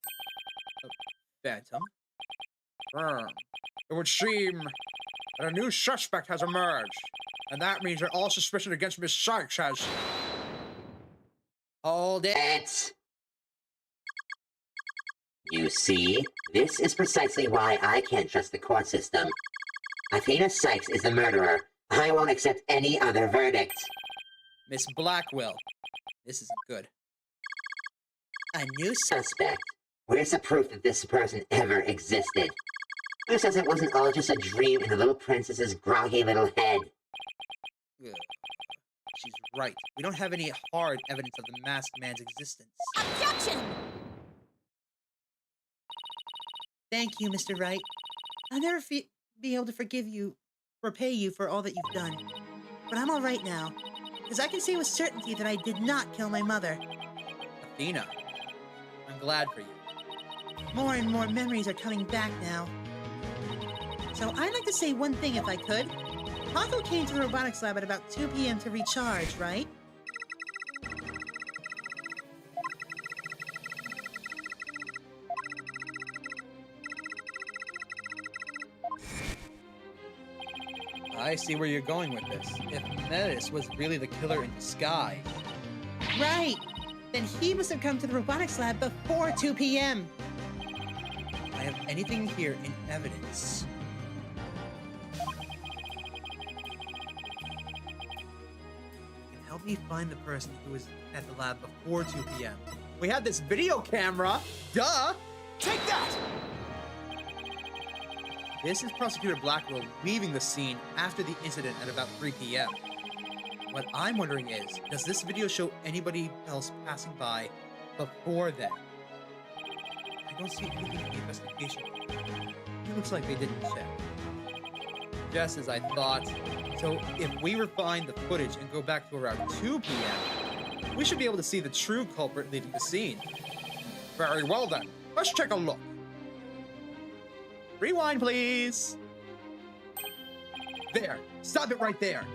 Phantom? It would seem that a new suspect has emerged, and that means that all suspicion against Miss Sykes has... Hold it. You see, this is precisely why I can't trust the court system. Athena Sykes is the murderer. I won't accept any other verdict. Miss Blackquill, this isn't good. A new suspect? Where's the proof that this person ever existed? Who says it wasn't all just a dream in the little princess's groggy little head? Ugh. She's right. We don't have any hard evidence of the masked man's existence. Objection! Thank you, Mr. Wright. I'll never be able to forgive you, repay you for all that you've done. But I'm all right now, because I can say with certainty that I did not kill my mother. Athena, I'm glad for you. More and more memories are coming back now. So I'd like to say one thing if I could. Ponko came to the robotics lab at about 2 p.m. to recharge, right? I see where you're going with this. If Metis was really the killer in disguise... Right! Then he must have come to the robotics lab before 2 p.m. I have anything here in evidence. Help me find the person who was at the lab before 2 p.m. We had this video camera! Duh! Take that! This is Prosecutor Blackquill leaving the scene after the incident at about 3 p.m. What I'm wondering is, does this video show anybody else passing by before then? I don't see anything in the investigation. It looks like they didn't check. Just as I thought. So if we refine the footage and go back to around 2 p.m., we should be able to see the true culprit leaving the scene. Very well then. Let's take a look. Rewind, please. There. Stop it right there.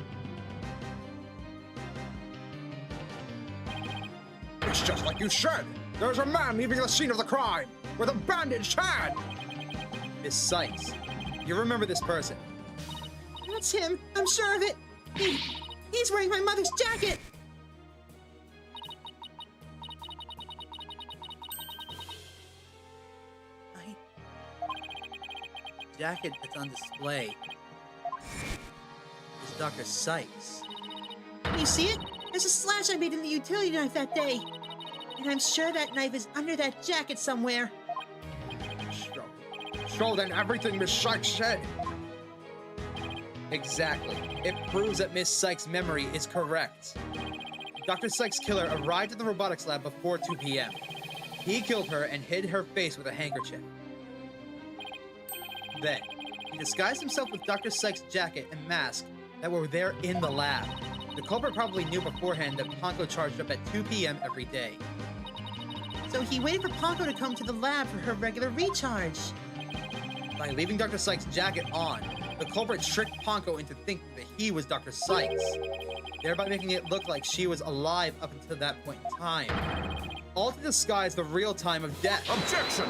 It's just like you said. There's a man leaving the scene of the crime with a bandaged hand. Miss Sykes, you remember this person? That's him. I'm sure of it. He's wearing my mother's jacket. The jacket that's on display is Dr. Sykes. Can you see it? There's a slash I made in the utility knife that day. And I'm sure that knife is under that jacket somewhere. So then everything Miss Sykes said. Exactly. It proves that Miss Sykes' memory is correct. Dr. Sykes' killer arrived at the robotics lab before 2 p.m. He killed her and hid her face with a handkerchief. Then, he disguised himself with Dr. Sykes' jacket and mask that were there in the lab. The culprit probably knew beforehand that Ponko charged up at 2 p.m. every day. So he waited for Ponko to come to the lab for her regular recharge. By leaving Dr. Sykes' jacket on, the culprit tricked Ponko into thinking that he was Dr. Sykes, thereby making it look like she was alive up until that point in time, all to disguise the real time of death. Objection!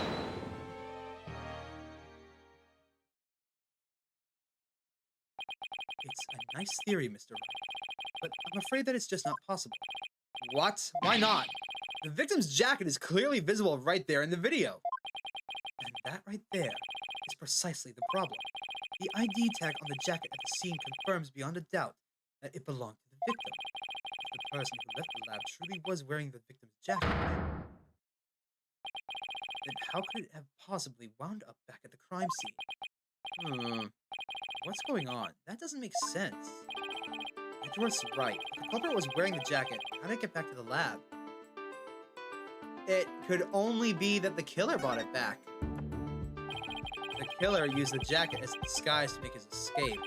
It's a nice theory, Mr. Wright, but I'm afraid that it's just not possible. What? Why not? The victim's jacket is clearly visible right there in the video. And that right there is precisely the problem. The ID tag on the jacket at the scene confirms beyond a doubt that it belonged to the victim. If the person who left the lab truly was wearing the victim's jacket, then how could it have possibly wound up back at the crime scene? What's going on? That doesn't make sense. Edward's right. If the culprit was wearing the jacket, how did it get back to the lab? It could only be that the killer brought it back. The killer used the jacket as a disguise to make his escape.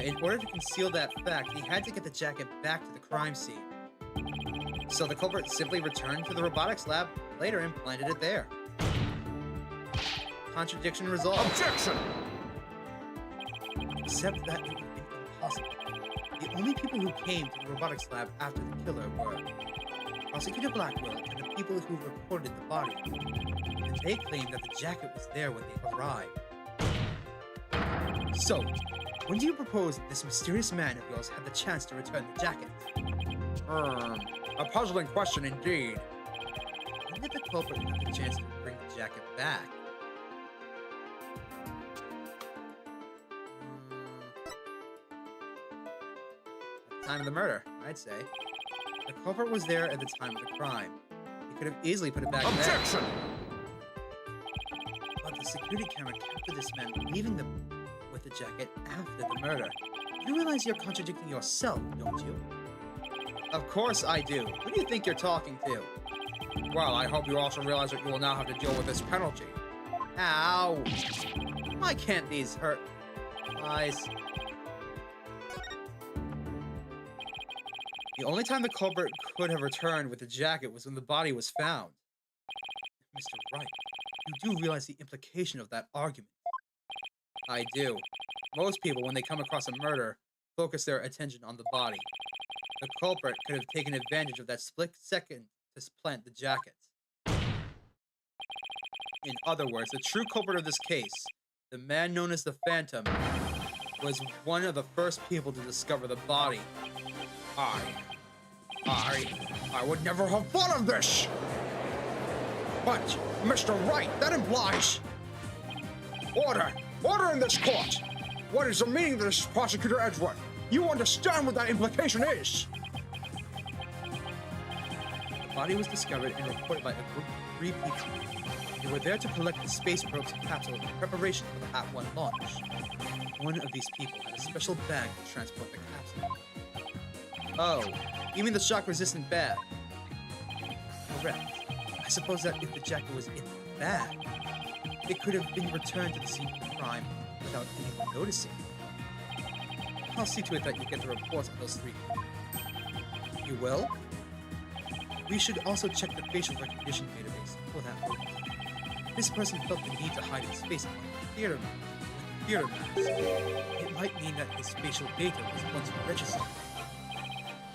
In order to conceal that fact, he had to get the jacket back to the crime scene. So the culprit simply returned to the robotics lab later and planted it there. Contradiction resolved. Objection! Except that it would have been impossible. The only people who came to the robotics lab after the killer were Prosecutor Blackquill and the people who reported the body. And they claimed that the jacket was there when they arrived. So, when do you propose that this mysterious man of yours had the chance to return the jacket? A puzzling question indeed. When did the culprit have the chance to bring the jacket back? At the time of the murder, I'd say. The culprit was there at the time of the crime. He could have easily put it back Objection! there. But the security camera captured this man leaving with the jacket after the murder. You realize you're contradicting yourself, don't you? Of course I do. Who do you think you're talking to? Well, I hope you also realize that you will now have to deal with this penalty. Ow! Why can't these hurt eyes? The only time the culprit could have returned with the jacket was when the body was found. Mr. Wright, you do realize the implication of that argument? I do. Most people, when they come across a murder, focus their attention on the body. The culprit could have taken advantage of that split second to plant the jacket. In other words, the true culprit of this case, the man known as the Phantom, was one of the first people to discover the body. I would never have thought of this! But, Mr. Wright, that implies... Order! Order in this court! What is the meaning of this, Prosecutor Edgeworth? You understand what that implication is! The body was discovered and reported by a group of 3 people. They were there to collect the space probe's capsule in preparation for the At-1 launch. One of these people had a special bag to transport the capsule. Oh, you mean the shock-resistant bag? Correct. I suppose that if the jacket was in the bag, it could have been returned to the scene of the crime without anyone noticing. I'll see to it that you get the reports of those 3 people. You will? We should also check the facial recognition database for that purpose. This person felt the need to hide his face behind the theater mask. It might mean that his facial data was once registered.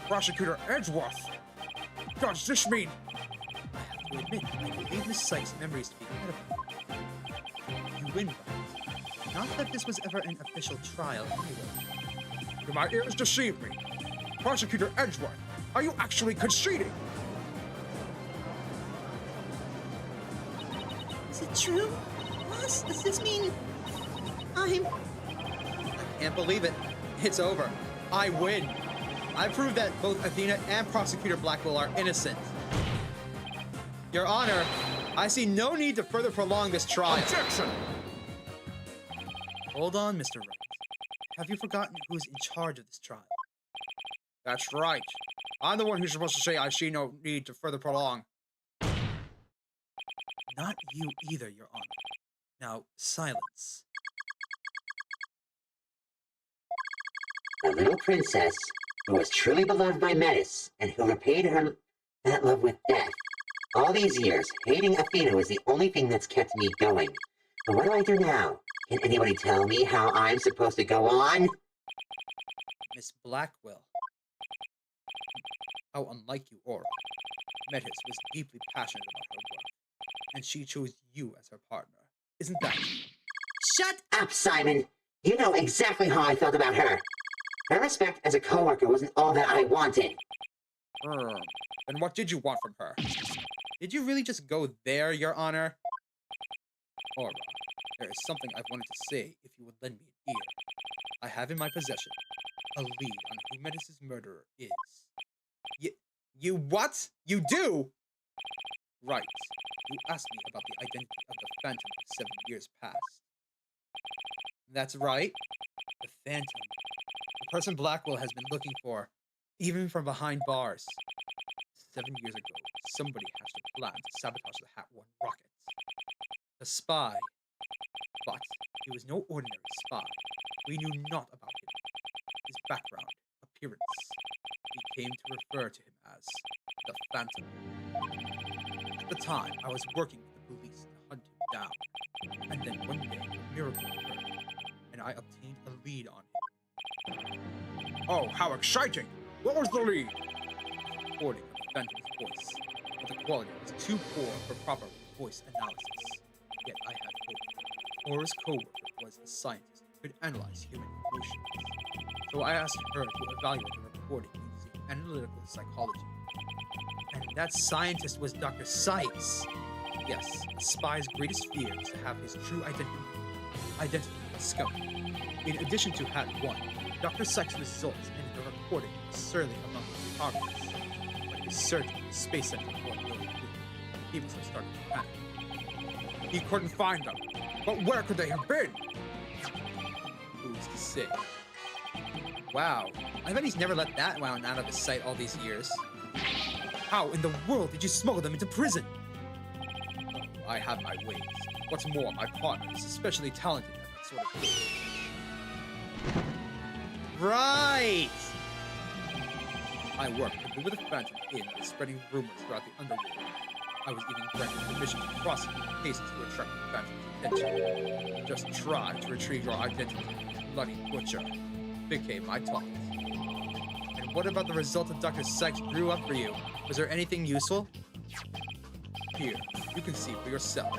Prosecutor Edgeworth! Does this mean... I have to admit, I believe Miss Sykes' memories to be credible. You win, right? Not that this was ever an official trial anyway. Do my ears deceive me? Prosecutor Edgeworth, are you actually conceding? Is it true? Boss, does this mean I'm... I can't believe it. It's over. I win. I prove that both Athena and Prosecutor Blackquill are innocent. Your Honor, I see no need to further prolong this trial. Objection! Hold on, Mr. Wright. Have you forgotten who's in charge of this trial? That's right. I'm the one who's supposed to say I see no need to further prolong. Not you either, Your Honor. Now, silence. The little princess, who was truly beloved by Metis, and who repaid her that love with death. All these years, hating Athena was the only thing that's kept me going. But what do I do now? Can anybody tell me how I'm supposed to go on? Miss Blackquill. How unlike you, Aura. Metis was deeply passionate about her work, and she chose you as her partner. Isn't that... Shut up, Simon! You know exactly how I felt about her. Her respect as a co-worker wasn't all that I wanted. Then what did you want from her? Did you really just go there, Your Honor? Aura, there is something I've wanted to say if you would lend me an ear. I have in my possession a lead on who Metis' murderer is. You what? You do? Right. You asked me about the identity of the Phantom of 7 years past. That's right. The Phantom. The person Blackquill has been looking for, even from behind bars. 7 years ago, somebody hatched a plan to sabotage the Hat One rockets. The spy. But he was no ordinary spy. We knew not about him, his background, appearance. We came to refer to him as the Phantom. At the time, I was working with the police to hunt him down. And then one day, a miracle occurred, and I obtained a lead on him. Oh, how exciting! What was the lead? Recording of the Phantom's voice, but the quality was too poor for proper voice analysis. Yet I had hope. Aura's co-worker was a scientist who could analyze human emotions. So I asked her to evaluate the recording using analytical psychology. And that scientist was Dr. Sykes. Yes, a spy's greatest fear is to have his true identity discovered. In addition to Hat 1, Dr. Sykes' results in the recording were certainly among the targets. But his search for the Space Center wasn't really good. He was starting to panic. He couldn't find them. But where could they have been? Who's to say? Wow, I bet he's never let that wound out of his sight all these years. How in the world did you smuggle them into prison? Oh, I have my ways. What's more, my partner is especially talented at that sort of thing. Right! I worked to with the Phantom in spreading rumors throughout the underworld. I was even granted permission to prosecute cases to attract the Phantom's attention. Just try to retrieve your identity, bloody butcher. Became my target. And what about the result that Dr. Sykes drew up for you? Was there anything useful? Here, you can see for yourself.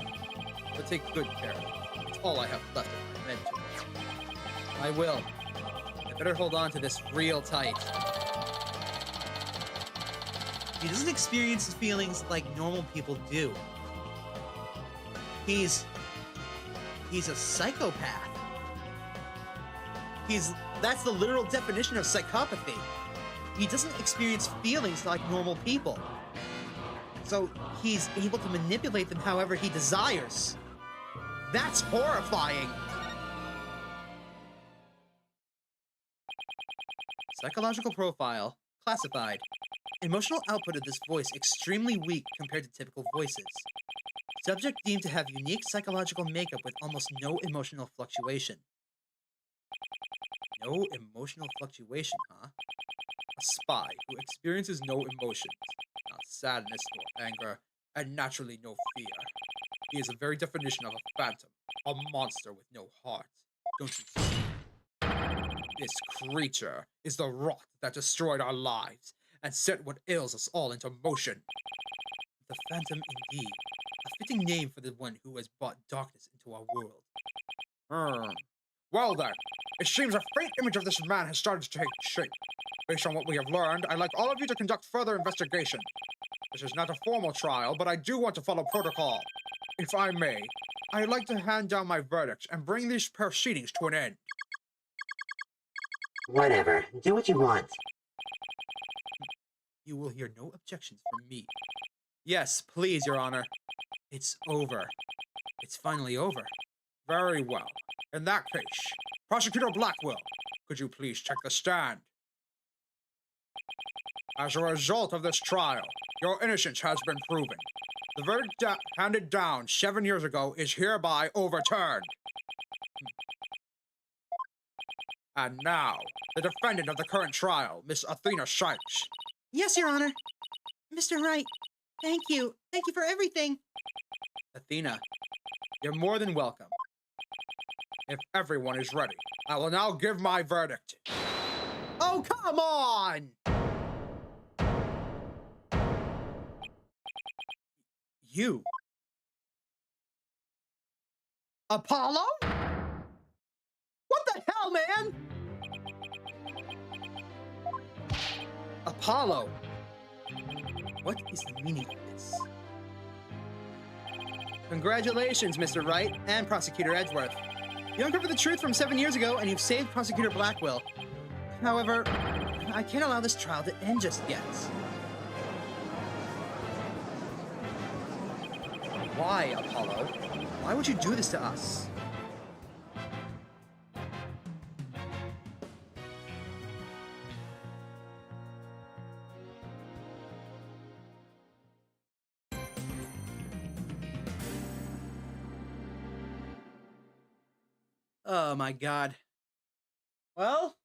But take good care of it. It's all I have left of my mentor. I will. I better hold on to this real tight. He doesn't experience his feelings like normal people do. He's a psychopath. That's the literal definition of psychopathy. He doesn't experience feelings like normal people. So he's able to manipulate them however he desires. That's horrifying. Psychological profile, classified. Emotional output of this voice extremely weak compared to typical voices. Subject deemed to have unique psychological makeup with almost no emotional fluctuation. No emotional fluctuation, huh? A spy who experiences no emotions, not sadness or anger, and naturally no fear. He is the very definition of a phantom, a monster with no heart. Don't you see? This creature is the rot that destroyed our lives and set what ails us all into motion. The phantom indeed, a fitting name for the one who has brought darkness into our world. Well then, it seems a faint image of this man has started to take shape. Based on what we have learned, I'd like all of you to conduct further investigation. This is not a formal trial, but I do want to follow protocol. If I may, I'd like to hand down my verdict and bring these proceedings to an end. Whatever. Do what you want. You will hear no objections from me. Yes, please, Your Honor. It's over. It's finally over. Very well. In that case, Prosecutor Blackquill, could you please take the stand? As a result of this trial, your innocence has been proven. The verdict handed down 7 years ago is hereby overturned. And now, the defendant of the current trial, Miss Athena Sykes. Yes, Your Honor. Mr. Wright, thank you. Thank you for everything. Athena, you're more than welcome. If everyone is ready, I will now give my verdict. Oh, come on! You. Apollo? What the hell, man? Apollo. What is the meaning of this? Congratulations, Mr. Wright and Prosecutor Edgeworth. You uncovered the truth from 7 years ago, and you've saved Prosecutor Blackquill. However, I can't allow this trial to end just yet. Why, Apollo? Why would you do this to us? Oh my god. Well,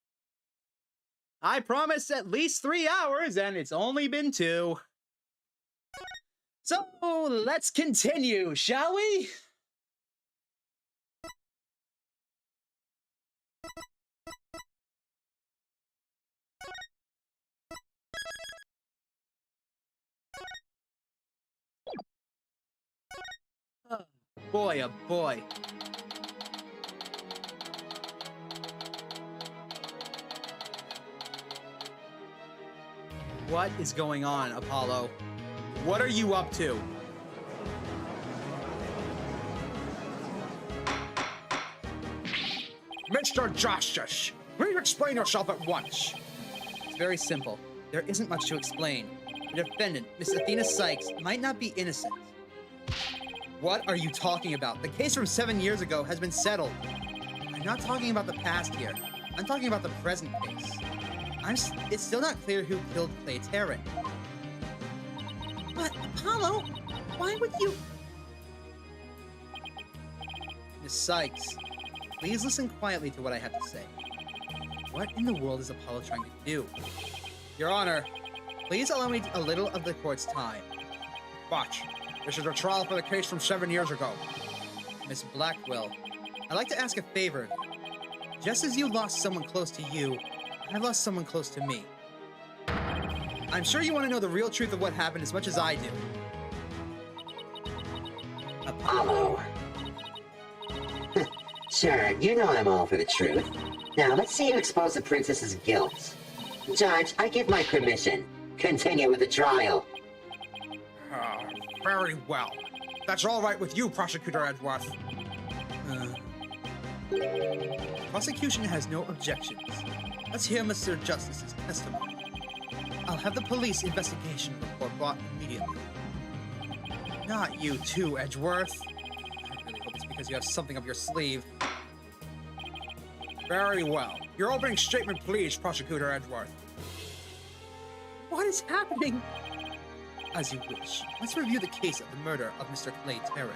I promised at least 3 hours, and it's only been 2. So, let's continue, shall we? Oh, boy, oh boy. What is going on, Apollo? What are you up to? Mr. Justice, please explain yourself at once. It's very simple. There isn't much to explain. The defendant, Miss Athena Sykes, might not be innocent. What are you talking about? The case from 7 years ago has been settled. I'm not talking about the past here. I'm talking about the present case. It's still not clear who killed Clay Terran. But, Apollo, why would you... Miss Sykes, please listen quietly to what I have to say. What in the world is Apollo trying to do? Your Honor, please allow me a little of the court's time. But this is a trial for the case from 7 years ago. Miss Blackquill, I'd like to ask a favor of you. Just as you lost someone close to you, I lost someone close to me. I'm sure you want to know the real truth of what happened as much as I do. Apollo. Sure, you know I'm all for the truth. Now, let's see you expose the princess's guilt. Judge, I give my permission. Continue with the trial. Very well. That's all right with you, Prosecutor Edgeworth. Prosecution has no objections. Let's hear Mr. Justice's testimony. I'll have the police investigation report brought immediately. Not you too, Edgeworth. I really hope it's because you have something up your sleeve. Very well. Your opening statement, please, Prosecutor Edgeworth. What is happening? As you wish. Let's review the case of the murder of Mr. Clay Terran.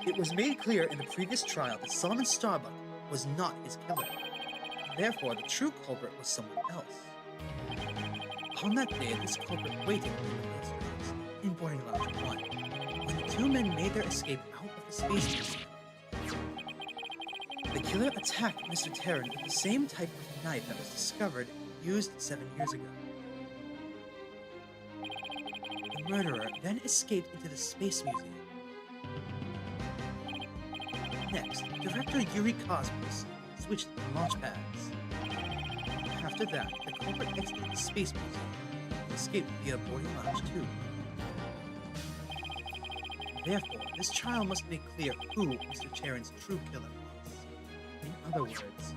It was made clear in the previous trial that Solomon Starbuck was not his killer. Therefore, the true culprit was someone else. On that day, this culprit waited in the restaurant in boarding lounge 1 when the two men made their escape out of the space museum. The killer attacked Mr. Terran with the same type of knife that was discovered and used 7 years ago. The murderer then escaped into the space museum. Next, Director Yuri Cosmos switched the launch pads. After that, the culprit exited the space museum and escaped via boarding lounge 2. Therefore, this trial must make clear who Mr. Terran's true killer was. In other words,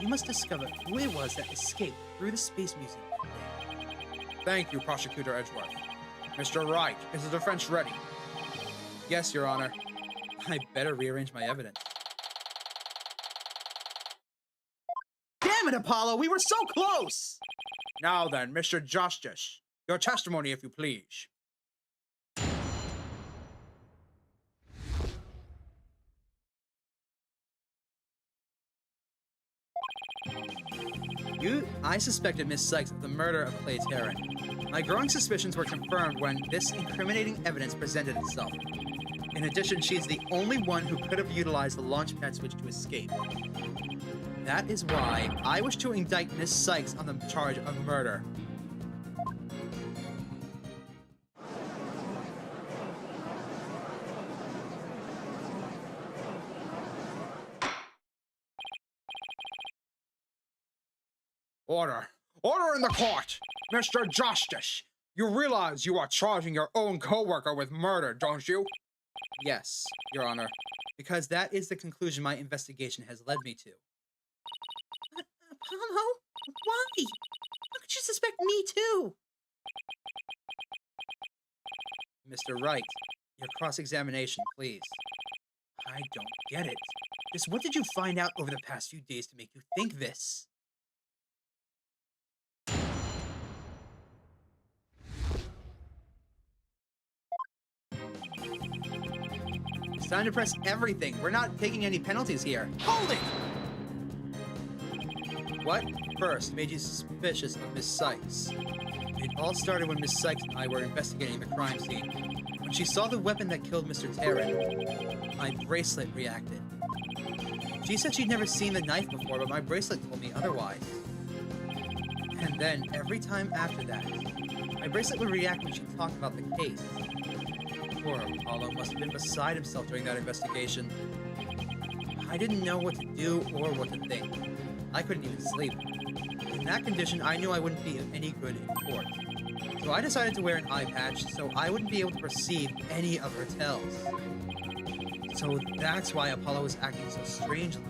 we must discover who it was that escaped through the space museum today. Thank you, Prosecutor Edgeworth. Mr. Wright, is the defense ready? Yes, Your Honor. I better rearrange my evidence. Damn it, Apollo! We were so close! Now then, Mr. Justice, your testimony, if you please. I suspected Miss Sykes of the murder of Clay Terran. My growing suspicions were confirmed when this incriminating evidence presented itself. In addition, she is the only one who could have utilized the launchpad switch to escape. That is why I wish to indict Miss Sykes on the charge of murder. Order. Order in the court! Mr. Justice, you realize you are charging your own co-worker with murder, don't you? Yes, Your Honor, because that is the conclusion my investigation has led me to. Apollo? Why? How could you suspect me too? Mr. Wright, your cross-examination, please. I don't get it. Just what did you find out over the past few days to make you think this? It's time to press everything. We're not taking any penalties here. Hold it! What first made you suspicious of Miss Sykes? It all started when Miss Sykes and I were investigating the crime scene. When she saw the weapon that killed Mr. Terran, my bracelet reacted. She said she'd never seen the knife before, but my bracelet told me otherwise. And then, every time after that, my bracelet would react when she talked about the case. Poor Apollo must have been beside himself during that investigation. I didn't know what to do or what to think. I couldn't even sleep. In that condition, I knew I wouldn't be of any good in court. So I decided to wear an eye patch so I wouldn't be able to perceive any of her tells. So that's why Apollo was acting so strangely.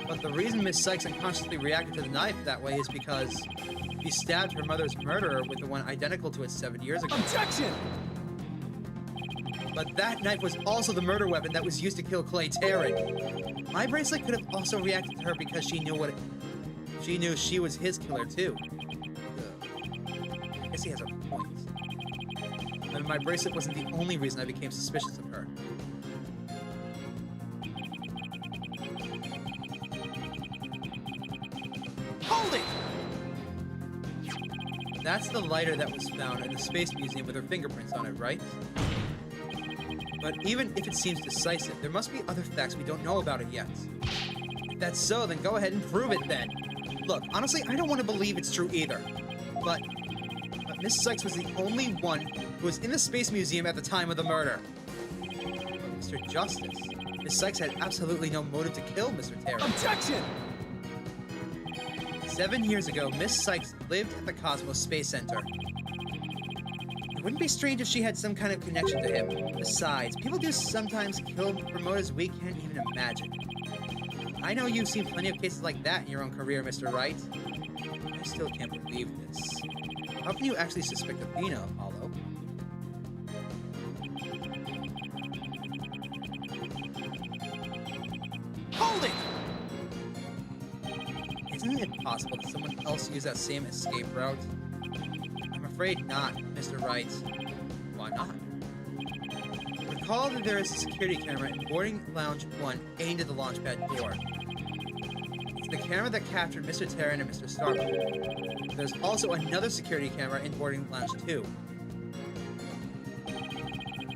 But the reason Miss Sykes unconsciously reacted to the knife that way is because he stabbed her mother's murderer with the one identical to it 7 years ago. Objection! But that knife was also the murder weapon that was used to kill Clay Terran. My bracelet could have also reacted to her because she knew she was his killer too. I guess he has a point. And my bracelet wasn't the only reason I became suspicious of her. Hold it! That's the lighter that was found in the Space Museum with her fingerprints on it, right? But even if it seems decisive, there must be other facts we don't know about it yet. If that's so, then go ahead and prove it then. Look, honestly, I don't want to believe it's true either. But Miss Sykes was the only one who was in the Space Museum at the time of the murder. But Mr. Justice, Miss Sykes had absolutely no motive to kill Mr. Terran. Objection! 7 years ago, Miss Sykes lived at the Cosmos Space Center. It wouldn't be strange if she had some kind of connection to him. Besides, people do sometimes kill for motives we can't even imagine. I know you've seen plenty of cases like that in your own career, Mr. Wright. I still can't believe this. How can you actually suspect Athena, Apollo? Hold it! Isn't Isn't it possible that someone else used that same escape route? I'm afraid not, Mr. Wright. Why not? Recall that there is a security camera in boarding lounge 1 aimed at the launchpad door. It's the camera that captured Mr. Terran and Mr. Starbuck. There's also another security camera in boarding lounge 2.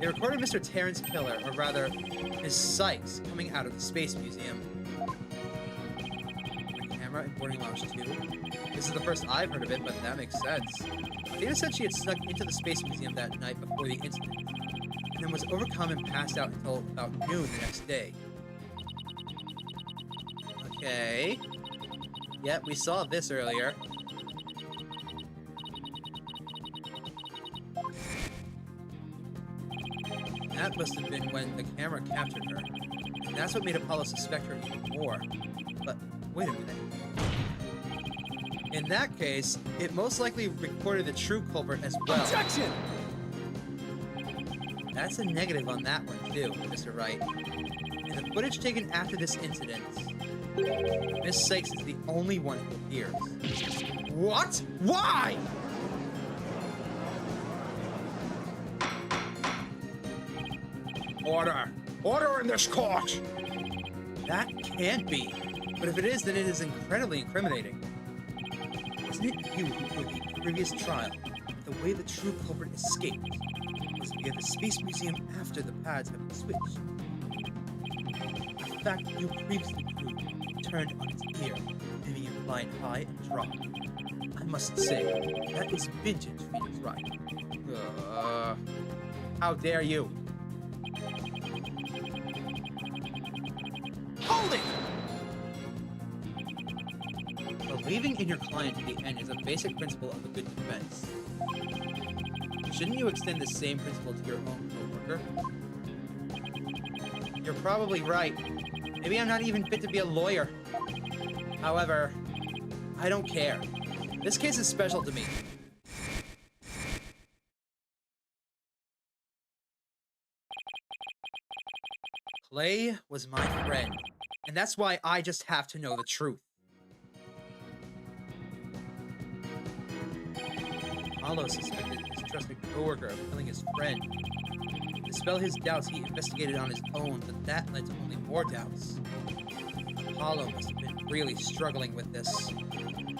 They recorded Mr. Terran's killer, or rather, Ms. Sykes, coming out of the Space Museum. The camera in boarding lounge 2? This is the first I've heard of it, but that makes sense. Athena said she had snuck into the Space Museum that night before the incident, and then was overcome and passed out until about noon the next day. Okay. Yep, we saw this earlier. That must have been when the camera captured her, and that's what made Apollo suspect her even more. But wait a minute. In that case, it most likely recorded the true culprit as well. Objection! That's a negative on that one too, Mr. Wright. In the footage taken after this incident, Miss Sykes is the only one who appears. What? Why? Order! Order in this court! That can't be. But if it is, then it is incredibly incriminating. Isn't it you who proved the previous trial that the way the true culprit escaped was via the Space Museum after the pads have been switched? A fact you previously proved turned on its ear, leaving it flying high and dry. I must say, that is vintage Phoenix Wright. How dare you? Hold it! Believing in your client to the end is a basic principle of a good defense. Shouldn't you extend the same principle to your own co-worker? You're probably right. Maybe I'm not even fit to be a lawyer. However, I don't care. This case is special to me. Clay was my friend, and that's why I just have to know the truth. Apollo suspected his trusted coworker of killing his friend. To dispel his doubts, he investigated on his own, but that led to only more doubts. Apollo must have been really struggling with this.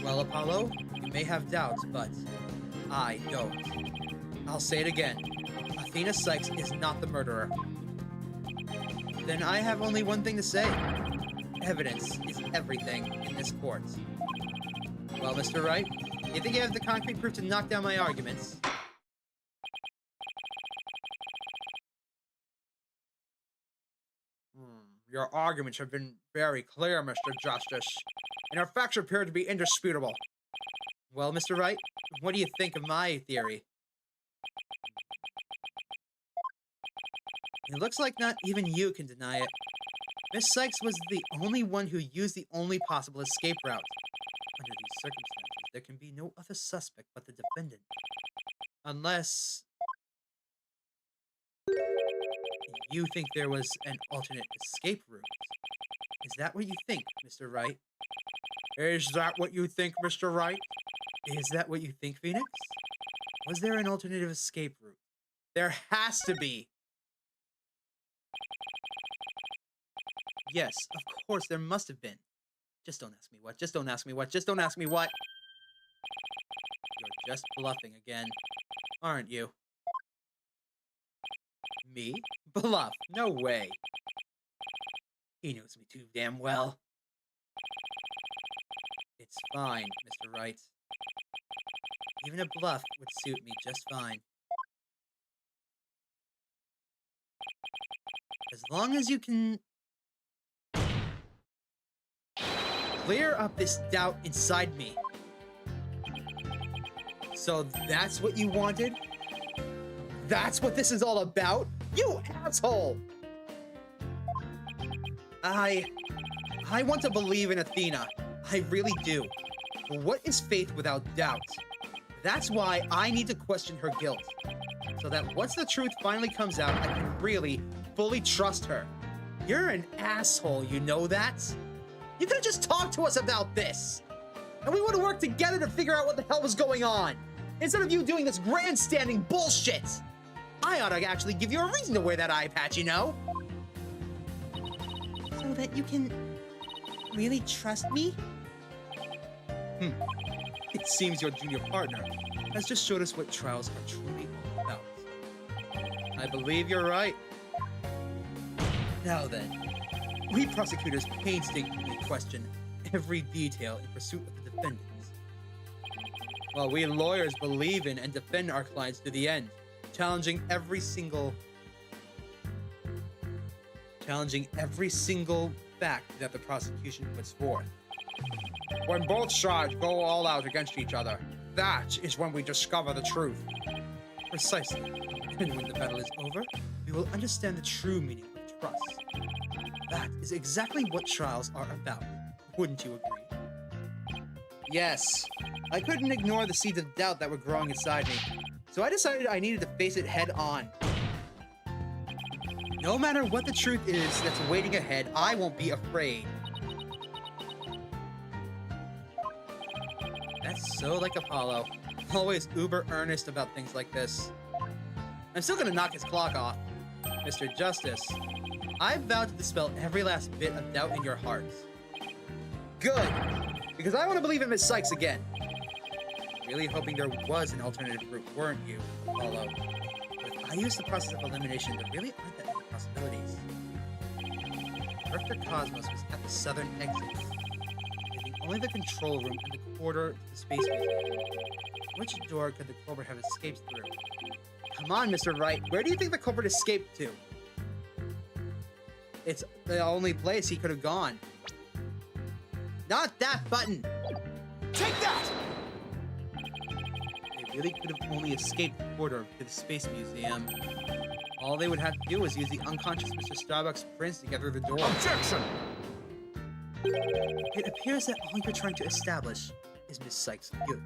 Well, Apollo, you may have doubts, but I don't. I'll say it again. Athena Sykes is not the murderer. Then I have only one thing to say. Evidence is everything in this court. Well, Mr. Wright, you think you have the concrete proof to knock down my arguments? Your arguments have been very clear, Mr. Justice, and your facts appear to be indisputable. Well, Mr. Wright, what do you think of my theory? It looks like not even you can deny it. Miss Sykes was the only one who used the only possible escape route. Under these circumstances, there can be no other suspect but the defendant. Unless you think there was an alternate escape route. Is that what you think, Mr. Wright? Is that what you think, Mr. Wright? Is that what you think, Phoenix? Was there an alternative escape route? There has to be. Yes, of course, there must have been. Just don't ask me what. Just don't ask me what. Just don't ask me what. You're just bluffing again, aren't you? Me? Bluff? No way. He knows me too damn well. It's fine, Mr. Wright. Even a bluff would suit me just fine. As long as you can clear up this doubt inside me. So that's what you wanted? That's what this is all about? You asshole! I want to believe in Athena. I really do. But what is faith without doubt? That's why I need to question her guilt. So that once the truth finally comes out, I can really, fully trust her. You're an asshole, you know that? You could have just talked to us about this. and we would have worked together to figure out what the hell was going on, instead of you doing this grandstanding bullshit. I ought to actually give you a reason to wear that eye patch, you know? So that you can really trust me? It seems your junior partner has just showed us what trials are truly all about. I believe you're right. Now then, we prosecutors painstakingly question every detail in pursuit of the defendants, while we lawyers believe in and defend our clients to the end, challenging every single fact that the prosecution puts forth. When both sides go all out against each other, that is when we discover the truth. Precisely. And when the battle is over, we will understand the true meaning of trust. That is exactly what trials are about. Wouldn't you agree? Yes. I couldn't ignore the seeds of doubt that were growing inside me, so I decided I needed to face it head on. No matter what the truth is that's waiting ahead, I won't be afraid. That's so like Apollo. Always uber earnest about things like this. I'm still gonna knock his clock off. Mr. Justice, I vow to dispel every last bit of doubt in your hearts. Good! Because I want to believe in Miss Sykes again. Really hoping there was an alternative route, weren't you, Apollo? But I used the process of elimination, there really aren't that many possibilities. Director Cosmos was at the southern exit, leaving only the control room and the corridor to the Space Museum. Which door could the culprit have escaped through? Come on, Mr. Wright, where do you think the culprit escaped to? It's the only place he could have gone. Not that button! Take that! They really could have only escaped the corridor to the Space Museum. All they would have to do was use the unconscious Mr. Starbuck's prints to get through the door. Objection! It appears that all you're trying to establish is Miss Sykes' guilt.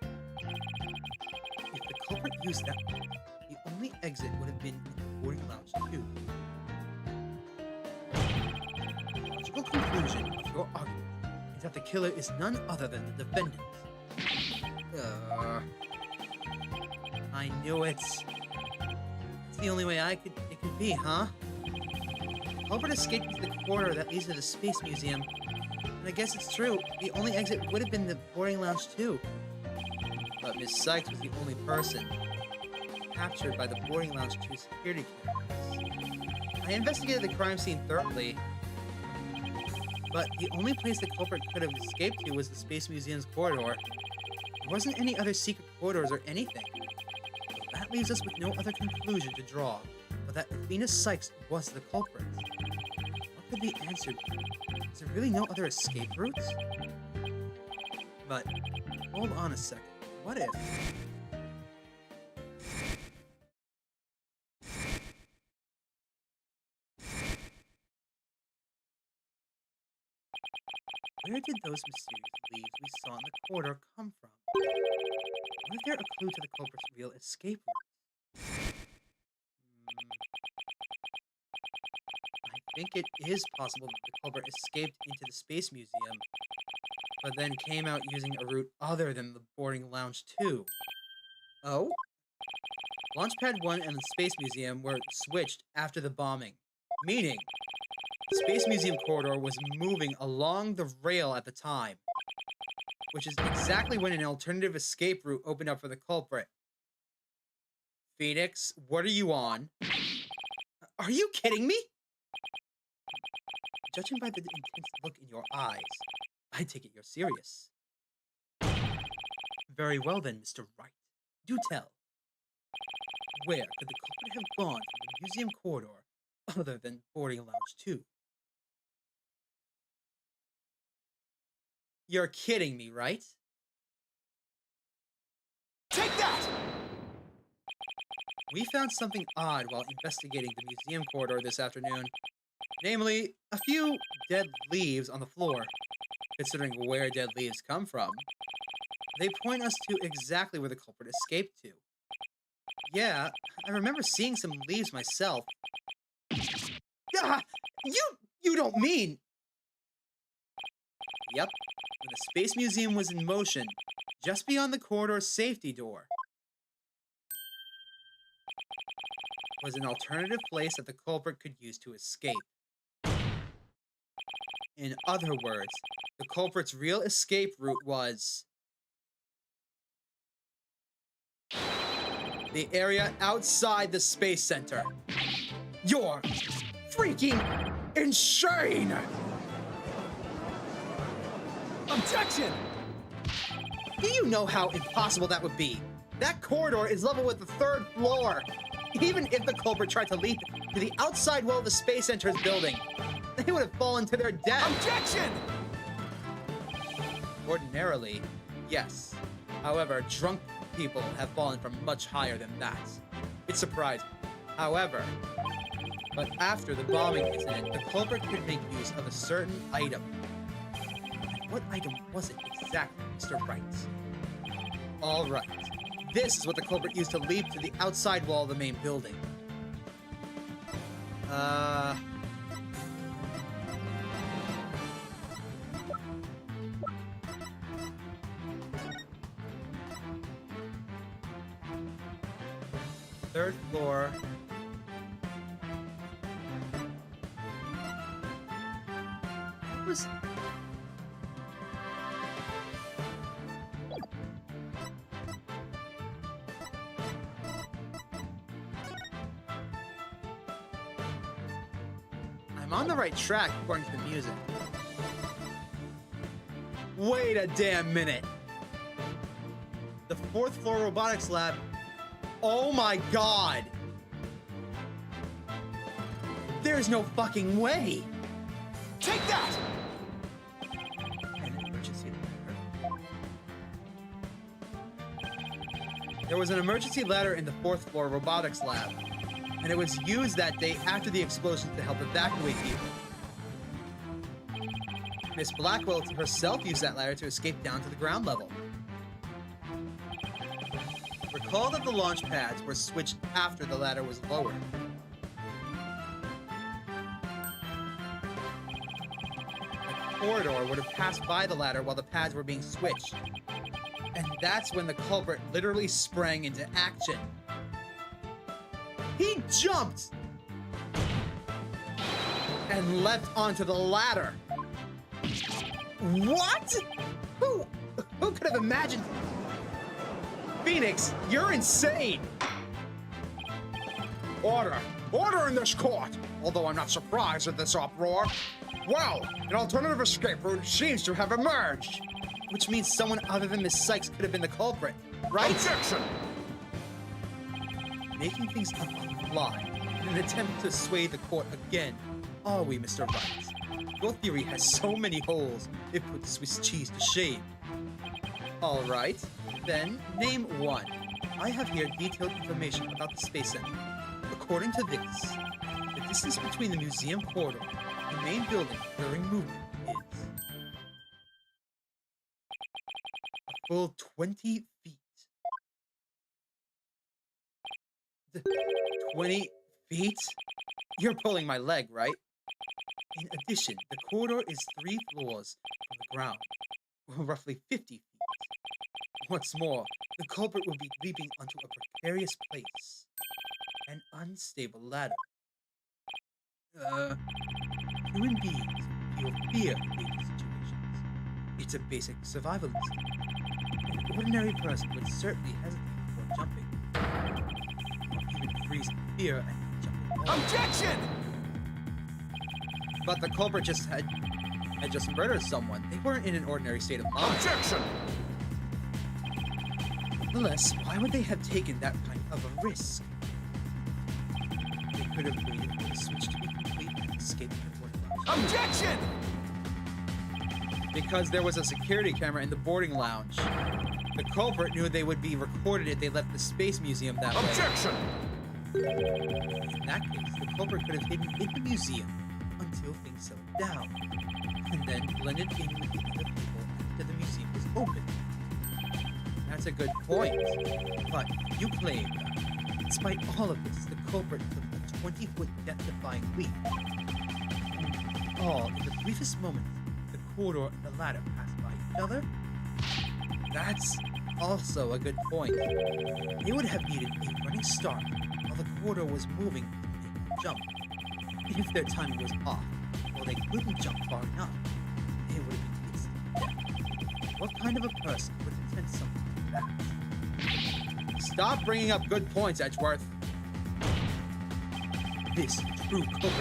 If the culprit used that one, the only exit would have been in the boarding lounge too. The logical conclusion of your argument is that the killer is none other than the defendant. I knew it. It's the only way it could be, huh? The culprit escaped into the corridor that leads to the Space Museum. And I guess it's true, the only exit would have been the boarding lounge too. But Miss Sykes was the only person captured by the boarding lounge 2 security cameras. I investigated the crime scene thoroughly, but the only place the culprit could have escaped to was the Space Museum's corridor. There wasn't any other secret corridors or anything. That leaves us with no other conclusion to draw, but that Athena Sykes was the culprit. What could the answer be? Is there really no other escape routes? But, hold on a second. What if... Where did those mysterious leaves we saw in the corridor come from? Was there a clue to the culprit's real escape route? I think it is possible that the culprit escaped into the Space Museum, but then came out using a route other than the boarding lounge 2. Oh? Launchpad 1 and the Space Museum were switched after the bombing, meaning the Space Museum corridor was moving along the rail at the time, which is exactly when an alternative escape route opened up for the culprit. Phoenix, what are you on? Are you kidding me? Judging by the intense look in your eyes, I take it you're serious. Very well then, Mr. Wright. Do tell. Where could the culprit have gone from the museum corridor other than boarding lounge 2? You're kidding me, right? Take that! We found something odd while investigating the museum corridor this afternoon. Namely, a few dead leaves on the floor. Considering where dead leaves come from, they point us to exactly where the culprit escaped to. Yeah, I remember seeing some leaves myself. Ah, you don't mean... Yep, when the Space Museum was in motion, just beyond the corridor safety door was an alternative place that the culprit could use to escape. In other words, the culprit's real escape route was the area outside the Space Center. You're freaking insane! Objection! Do you know how impossible that would be? That corridor is level with the 3rd floor. Even if the culprit tried to leap to the outside wall of the Space Center's building, they would have fallen to their death. Objection! Ordinarily, yes. However, drunk people have fallen from much higher than that. It's surprising. However, but after the bombing incident, the culprit could make use of a certain item. What item was it exactly, Mr. Wright? All right. This is what the culprit used to leap to the outside wall of the main building. Third floor. What was... I'm on the right track according to the music. Wait a damn minute. The 4th floor robotics lab. Oh my god. There's no fucking way. Take that! An emergency ladder. There was an emergency ladder in the 4th floor robotics lab, and it was used that day after the explosion to help evacuate people. Miss Blackwell herself used that ladder to escape down to the ground level. Recall that the launch pads were switched after the ladder was lowered. The corridor would have passed by the ladder while the pads were being switched. And that's when the culprit literally sprang into action. He jumped and leapt onto the ladder. What? Who could have imagined? Phoenix, you're insane! Order! Order in this court! Although I'm not surprised at this uproar. Well, an alternative escape route seems to have emerged. Which means someone other than Miss Sykes could have been the culprit, right? Objection! Making things up on the fly in an attempt to sway the court again, are we, Mr. Wright? Your theory has so many holes, it puts Swiss cheese to shame. All right, then name one. I have here detailed information about the Space Center. According to this, the distance between the museum corridor and the main building during movement is a full 20 feet. 20 feet? You're pulling my leg, right? In addition, the corridor is 3 floors from the ground, or roughly 50 feet. What's more, the culprit will be leaping onto a precarious place, an unstable ladder. Human beings feel fear in these situations. It's a basic survival instinct. An ordinary person would certainly hesitate before jumping, or even freeze in fear and jumping off. Objection! But the culprit just had just murdered someone. They weren't in an ordinary state of mind. Objection! Nonetheless, why would they have taken that kind of a risk? They could have waited for the switch to be complete and escaped before the launch. Objection! Because there was a security camera in the boarding lounge. The culprit knew they would be recorded if they left the Space Museum that way. Objection! In that case, the culprit could have hidden in the museum until things settled down, and then blended in with the other people after the museum was open. That's a good point, but you claim that, despite all of this, the culprit took a 20-foot death-defying leap. And all in the briefest moment, the corridor and the ladder pass by each other? That's also a good point. They would have needed a running start while the corridor was moving to make a jump. If their timing was off, or they couldn't jump far enough, they would have been instant death. What kind of a person would intend something like that? Stop bringing up good points, Edgeworth. This true coconut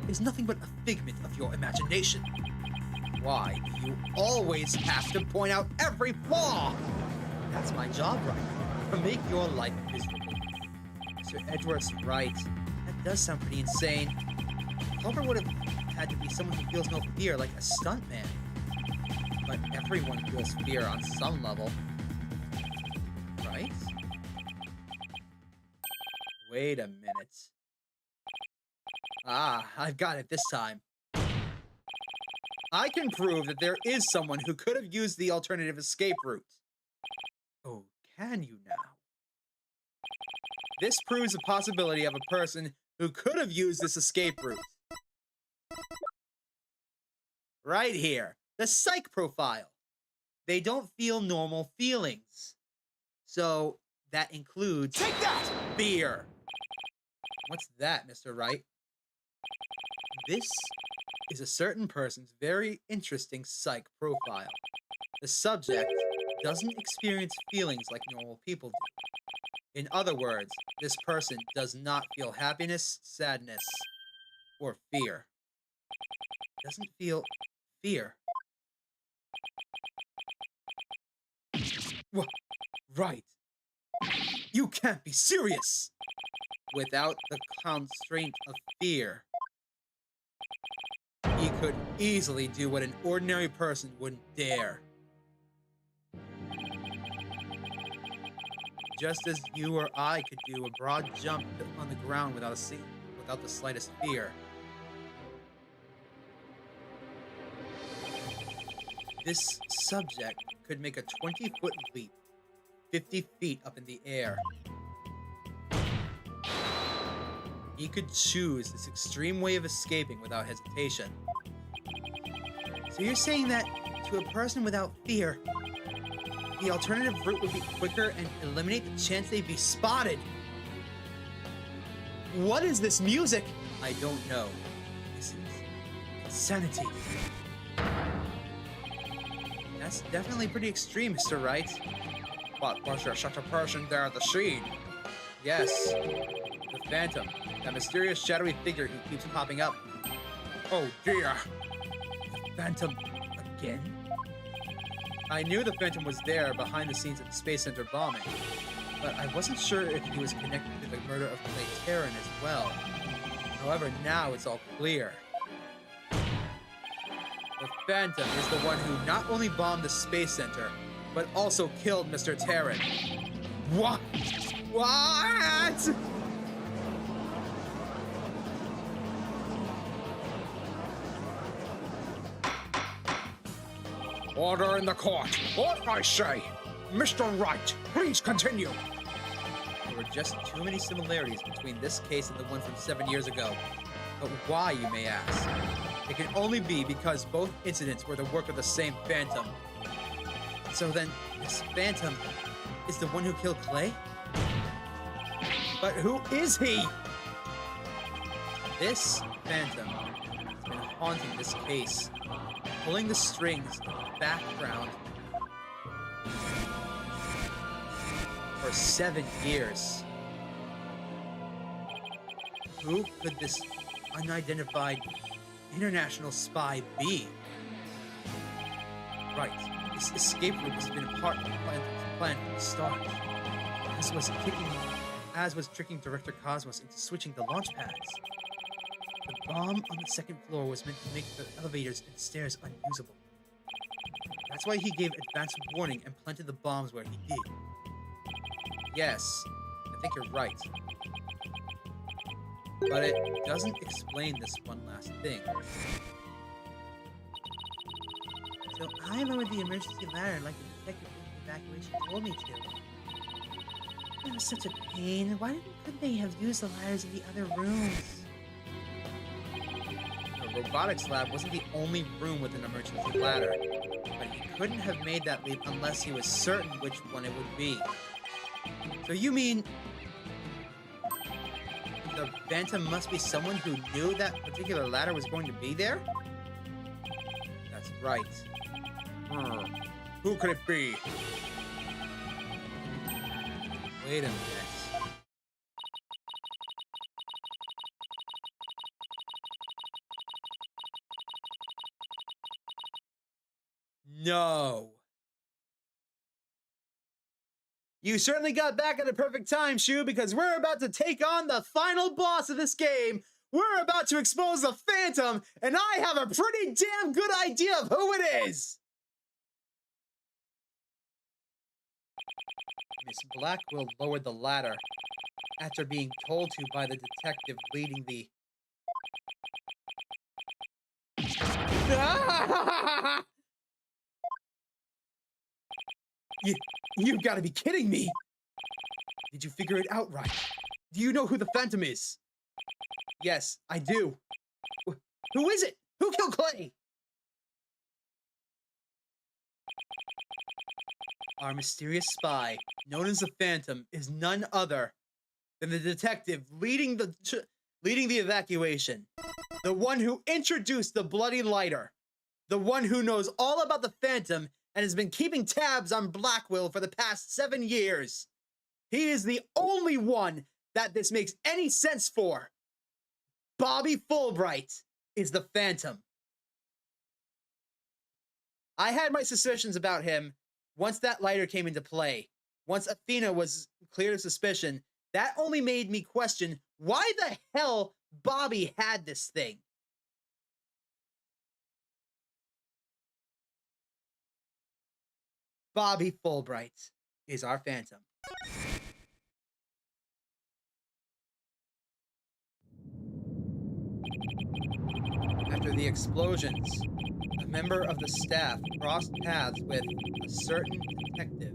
is nothing but a figment of your imagination. Why do you always have to point out every flaw? That's my job, right? To make your life miserable. Sir Edgeworth's right. That does sound pretty insane. Culver would have had to be someone who feels no fear, like a stuntman. But everyone feels fear on some level. Right? Wait a minute. Ah, I've got it this time. I can prove that there is someone who could have used the alternative escape route. Oh, can you now? This proves the possibility of a person who could have used this escape route. Right here, the psych profile. They don't feel normal feelings. So that includes— Take that! Fear. What's that, Mr. Wright? This is a certain person's very interesting psych profile. The subject doesn't experience feelings like normal people do. In other words, this person does not feel happiness, sadness, or fear. Doesn't feel fear. Right. You can't be serious! Without the constraint of fear, he could easily do what an ordinary person wouldn't dare. Just as you or I could do a broad jump on the ground without the slightest fear. This subject could make a 20-foot leap, 50 feet up in the air. He could choose this extreme way of escaping without hesitation. So you're saying that to a person without fear, the alternative route would be quicker and eliminate the chance they'd be spotted? What is this music? I don't know. This is insanity. That's definitely pretty extreme, Mr. Wright. But was there such a person there at the scene? Yes. The Phantom. That mysterious shadowy figure who keeps popping up. Oh dear. The Phantom again? I knew the Phantom was there behind the scenes of the Space Center bombing, but I wasn't sure if he was connected to the murder of Clay Terran as well. However, now it's all clear. The Phantom is the one who not only bombed the Space Center, but also killed Mr. Terran. What? What? Order in the court. What I say. Mr. Wright, please continue. There were just too many similarities between this case and the one from 7 years ago. But why, you may ask? It can only be because both incidents were the work of the same Phantom. So then, this Phantom is the one who killed Clay? But who is he? This Phantom has been haunting this case, pulling the strings in the background for 7 years. Who could this unidentified international spy be? Right, this escape route has been a part of the plan from the start, as was tricking Director Cosmos into switching the launch pads. The bomb on the second floor was meant to make the elevators and stairs unusable. That's why he gave advance warning and planted the bombs where he did. Yes, I think you're right. But it doesn't explain this one last thing. So I lowered the emergency ladder like the detective in the evacuation told me to. It was such a pain. Why couldn't they have used the ladders in the other rooms? You're robotics lab wasn't the only room with an emergency ladder, but he couldn't have made that leap unless he was certain which one it would be. So you mean the Phantom must be someone who knew that particular ladder was going to be there? That's right. Who could it be? Wait a minute. No. You certainly got back at the perfect time, Shu, because we're about to take on the final boss of this game. We're about to expose the Phantom, and I have a pretty damn good idea of who it is. Miss Blacquill lowered the ladder after being told to by the detective leading the... You've got to be kidding me! Did you figure it out right? Do you know who the Phantom is? Yes, I do. Who is it? Who killed Clay? Our mysterious spy, known as the Phantom, is none other than the detective leading the evacuation. The one who introduced the bloody lighter. The one who knows all about the Phantom and has been keeping tabs on Blackquill for the past 7 years. He is the only one that this makes any sense for. Bobby Fulbright is the Phantom. I had my suspicions about him once that lighter came into play. Once Athena was cleared of suspicion, that only made me question why the hell Bobby had this thing. Bobby Fulbright is our Phantom. After the explosions, a member of the staff crossed paths with a certain detective.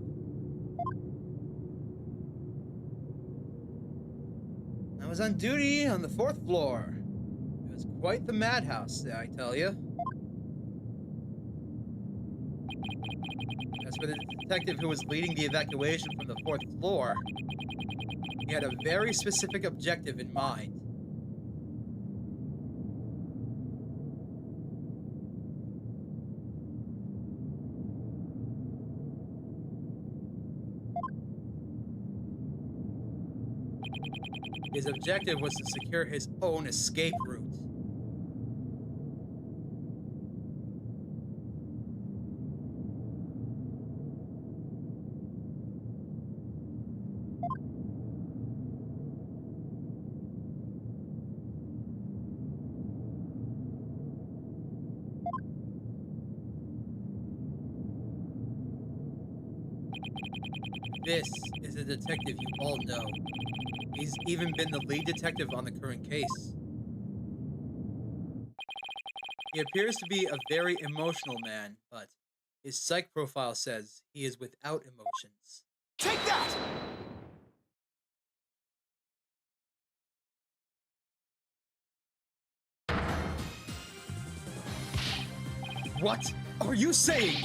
I was on duty on the 4th floor. It was quite the madhouse, I tell you. As for the detective who was leading the evacuation from the 4th floor, he had a very specific objective in mind. His objective was to secure his own escape route. This is a detective you all know. He's even been the lead detective on the current case. He appears to be a very emotional man, but his psych profile says he is without emotions. Take that! What are you saying?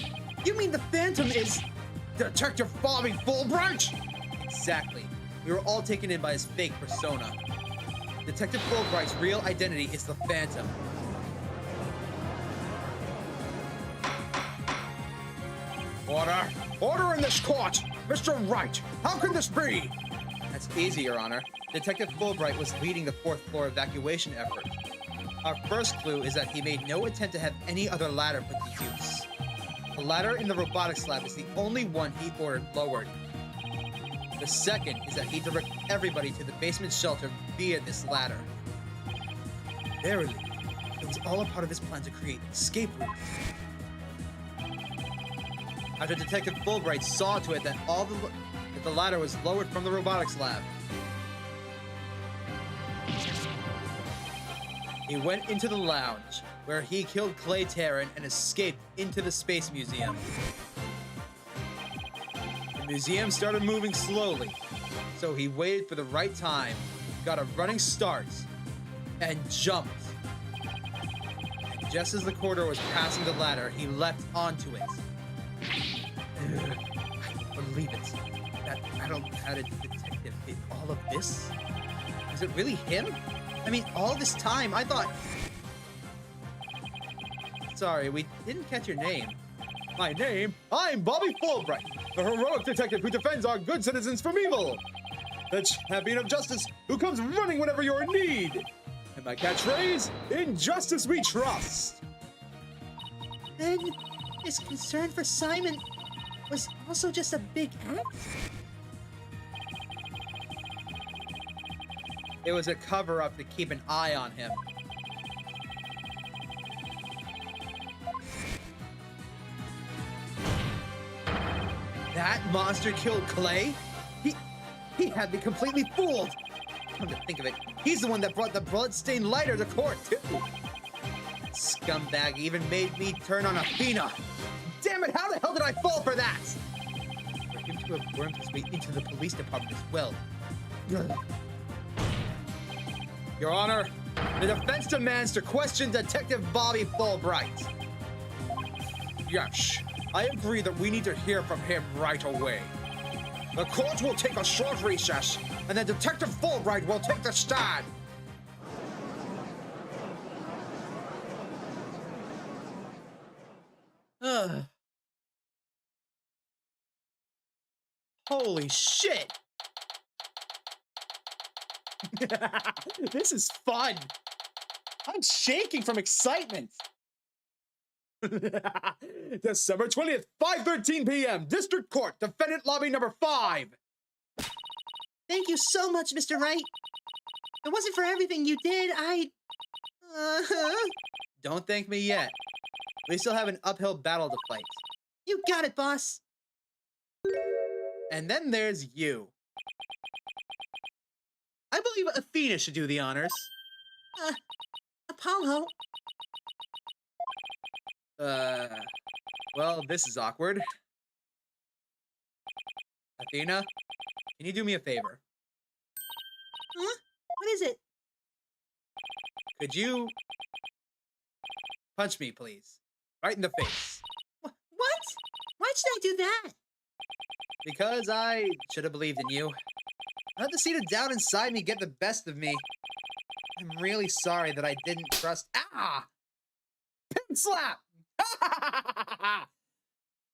You mean the Phantom is Detective Bobby Fulbright? Exactly. We were all taken in by his fake persona. Detective Fulbright's real identity is the Phantom. Order! Order in this court! Mr. Wright, how can this be? That's easy, Your Honor. Detective Fulbright was leading the 4th floor evacuation effort. Our first clue is that he made no attempt to have any other ladder put to use. The ladder in the robotics lab is the only one he ordered lowered. The second is that he directed everybody to the basement shelter via this ladder. Verily, it was all a part of his plan to create escape routes. After Detective Fulbright saw to it that the ladder was lowered from the robotics lab, he went into the lounge, where he killed Clay Terran and escaped into the Space Museum. The museum started moving slowly, so he waited for the right time, got a running start, and jumped. Just as the corridor was passing the ladder, he leapt onto it. I can't believe it. That battle-padded detective did all of this? Is it really him? I mean, all this time, I thought... Sorry, we didn't catch your name. My name? I'm Bobby Fulbright, the heroic detective who defends our good citizens from evil. The champion of justice who comes running whenever you're in need. And my catchphrase, in justice we trust. Then, his concern for Simon was also just a big act? It was a cover-up to keep an eye on him. That monster killed Clay? He had me completely fooled. Come to think of it, he's the one that brought the blood-stained lighter to court, too. That scumbag even made me turn on Athena. Damn it, how the hell did I fall for that? For him to have wormed his way into the police department as well. Your Honor, the defense demands to question Detective Bobby Fulbright. Yes, I agree that we need to hear from him right away. The court will take a short recess, and then Detective Fulbright will take the stand. Holy shit! This is fun! I'm shaking from excitement! December 20th, 5:13 p.m. District Court, Defendant Lobby number 5. Thank you so much, Mr. Wright. If it wasn't for everything you did, Don't thank me yet. We still have an uphill battle to fight. You got it, boss. And then there's you. I believe Athena should do the honors. Apollo. Well, this is awkward. Athena, can you do me a favor? Huh? What is it? Could you punch me, please? Right in the face. What? Why should I do that? Because I should have believed in you. Let the seed of doubt inside me get the best of me. I'm really sorry that I didn't trust... Ah! Pin slap!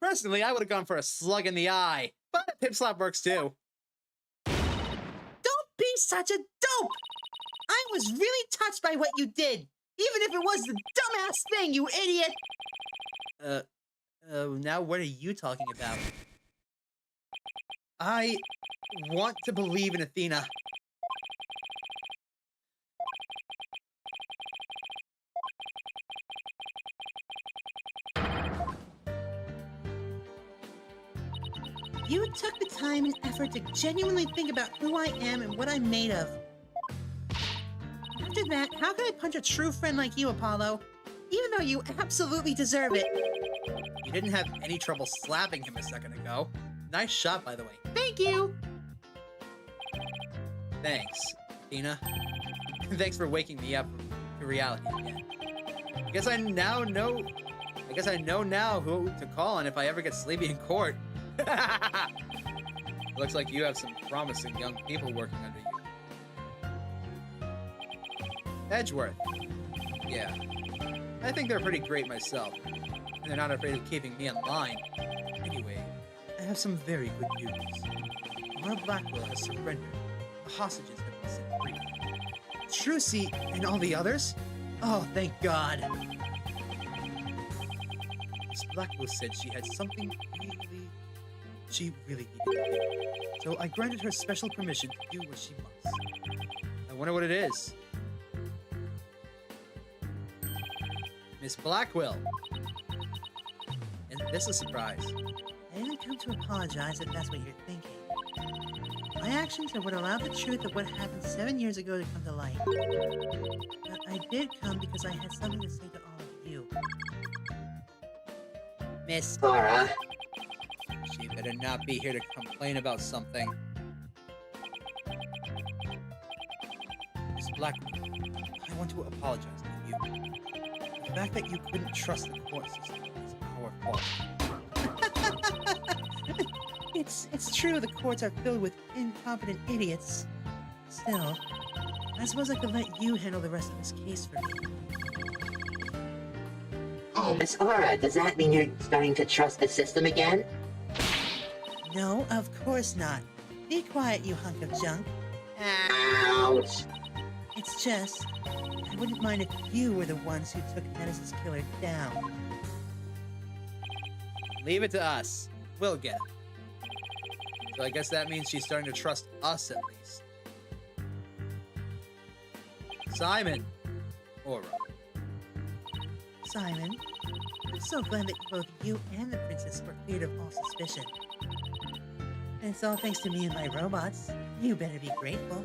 Personally, I would have gone for a slug in the eye, but a pip slap works too. Don't be such a dope! I was really touched by what you did, even if it was the dumbass thing, you idiot! Now what are you talking about? I want to believe in Athena. You took the time and effort to genuinely think about who I am and what I'm made of. After that, how could I punch a true friend like you, Apollo? Even though you absolutely deserve it. You didn't have any trouble slapping him a second ago. Nice shot, by the way. Thank you! Thanks, Athena. Thanks for waking me up to reality again. I guess I know now who to call on if I ever get sleepy in court. Looks like you have some promising young people working under you. Edgeworth. Yeah. I think they're pretty great myself. And they're not afraid of keeping me in line. Anyway, I have some very good news. Our Blackwell has surrendered. The hostages have been set free. Trucy and all the others? Oh, thank God. Miss Blackwell said she had something she really needed to do. So I granted her special permission to do what she must. I wonder what it is. Miss Blackwell. Isn't this a surprise? I didn't come to apologize if that's what you're thinking. My actions are what allowed the truth of what happened 7 years ago to come to light. But I did come because I had something to say to all of you. Miss Laura, She better not be here to complain about something. Miss Blackwell, I want to apologize to you. fact that you couldn't trust the court system is our fault. It's true the courts are filled with incompetent idiots. Still, I suppose I could let you handle the rest of this case for me. Oh, Miss Aura, does that mean you're starting to trust the system again? No, of course not. Be quiet, you hunk of junk. Ouch! It's just, I wouldn't mind if you were the ones who took Menace's killer down. Leave it to us. We'll get it. So I guess that means she's starting to trust us at least. Simon. Aura. Simon, I'm so glad that both you and the princess were cleared of all suspicion. And it's all thanks to me and my robots. You better be grateful.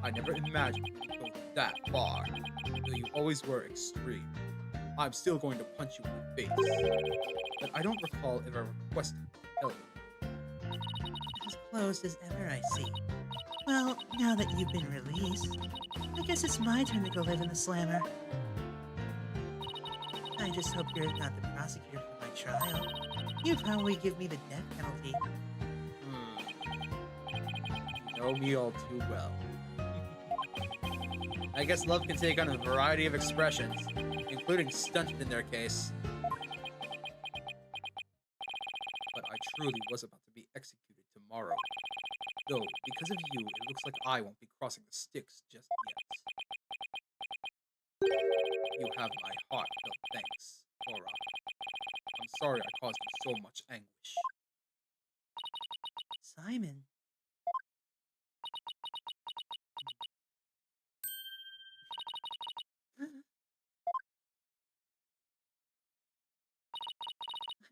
I never imagined you'd go that far, though you always were extreme. I'm still going to punch you in the face, but I don't recall ever requesting help. As closed as ever, I see. Well, now that you've been released, I guess it's my turn to go live in the slammer. I just hope you're not the prosecutor for my trial. You'd probably give me the death penalty. You know me all too well. I guess love can take on a variety of expressions, including stunted in their case. But I truly was about to be executed tomorrow. Though, because of you, it looks like I won't be crossing the sticks just yet. You have my heartfelt thanks, Aura. I'm sorry I caused you so much anguish. Simon. I'm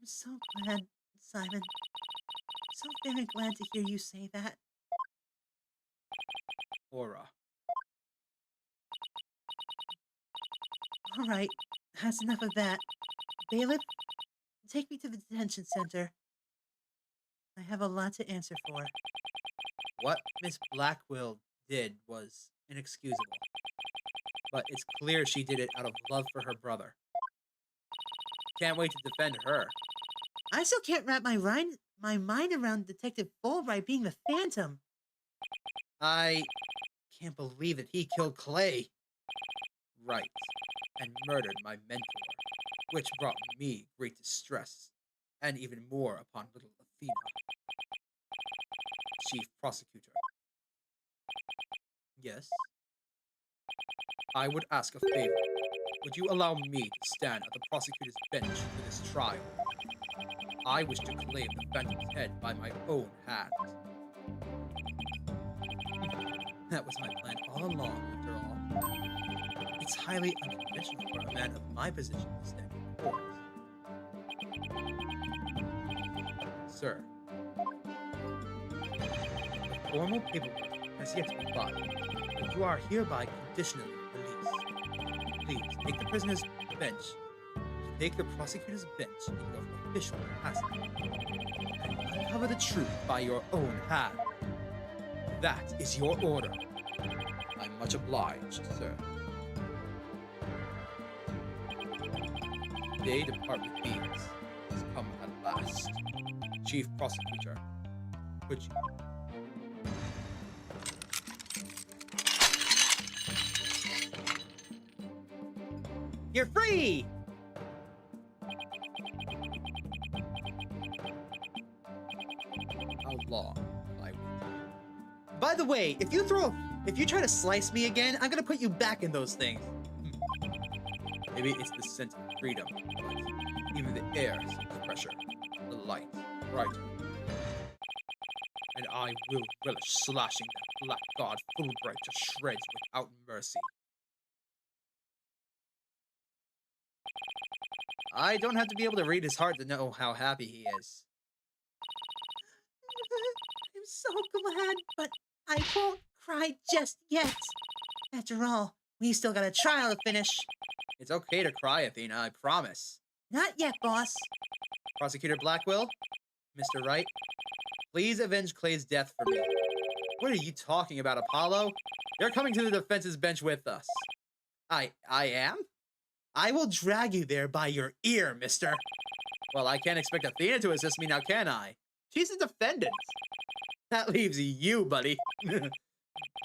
so glad, Simon. So very glad to hear you say that. Aura. All right, that's enough of that. Bailiff, take me to the detention center. I have a lot to answer for. What Miss Blackquill did was inexcusable. But it's clear she did it out of love for her brother. Can't wait to defend her. I still can't wrap my mind around Detective Fulbright being the Phantom. I can't believe that he killed Clay. Right. And murdered my mentor, which brought me great distress, and even more upon little Athena. Chief Prosecutor. Yes? I would ask a favor. Would you allow me to stand at the prosecutor's bench for this trial? I wish to claim the Phantom's head by my own hand. That was my plan all along, after all. It's highly unconventional for a man of my position to stand in court. Sir, the formal paperwork has yet to be filed, but you are hereby conditionally released. Please take the prisoner's bench, take the prosecutor's bench in your official capacity, and uncover the truth by your own hand. That is your order. I'm much obliged, sir. Day Department Beans has come at last. Chief Prosecutor, could you? You're free! How long will I wait? By the way, if you try to slice me again, I'm gonna put you back in those things. Maybe it's the sense of freedom, but even the air seems pressure, the light brighter. And I will relish slashing that black god Fulbright to shreds without mercy. I don't have to be able to read his heart to know how happy he is. I'm so glad, but I won't cry just yet. After all, we still got a trial to finish. It's okay to cry, Athena, I promise. Not yet, boss. Prosecutor Blackquill, Mr. Wright, please avenge Clay's death for me. What are you talking about, Apollo? You're coming to the defense's bench with us. I am? I will drag you there by your ear, mister. Well, I can't expect Athena to assist me now, can I? She's a defendant. That leaves you, buddy.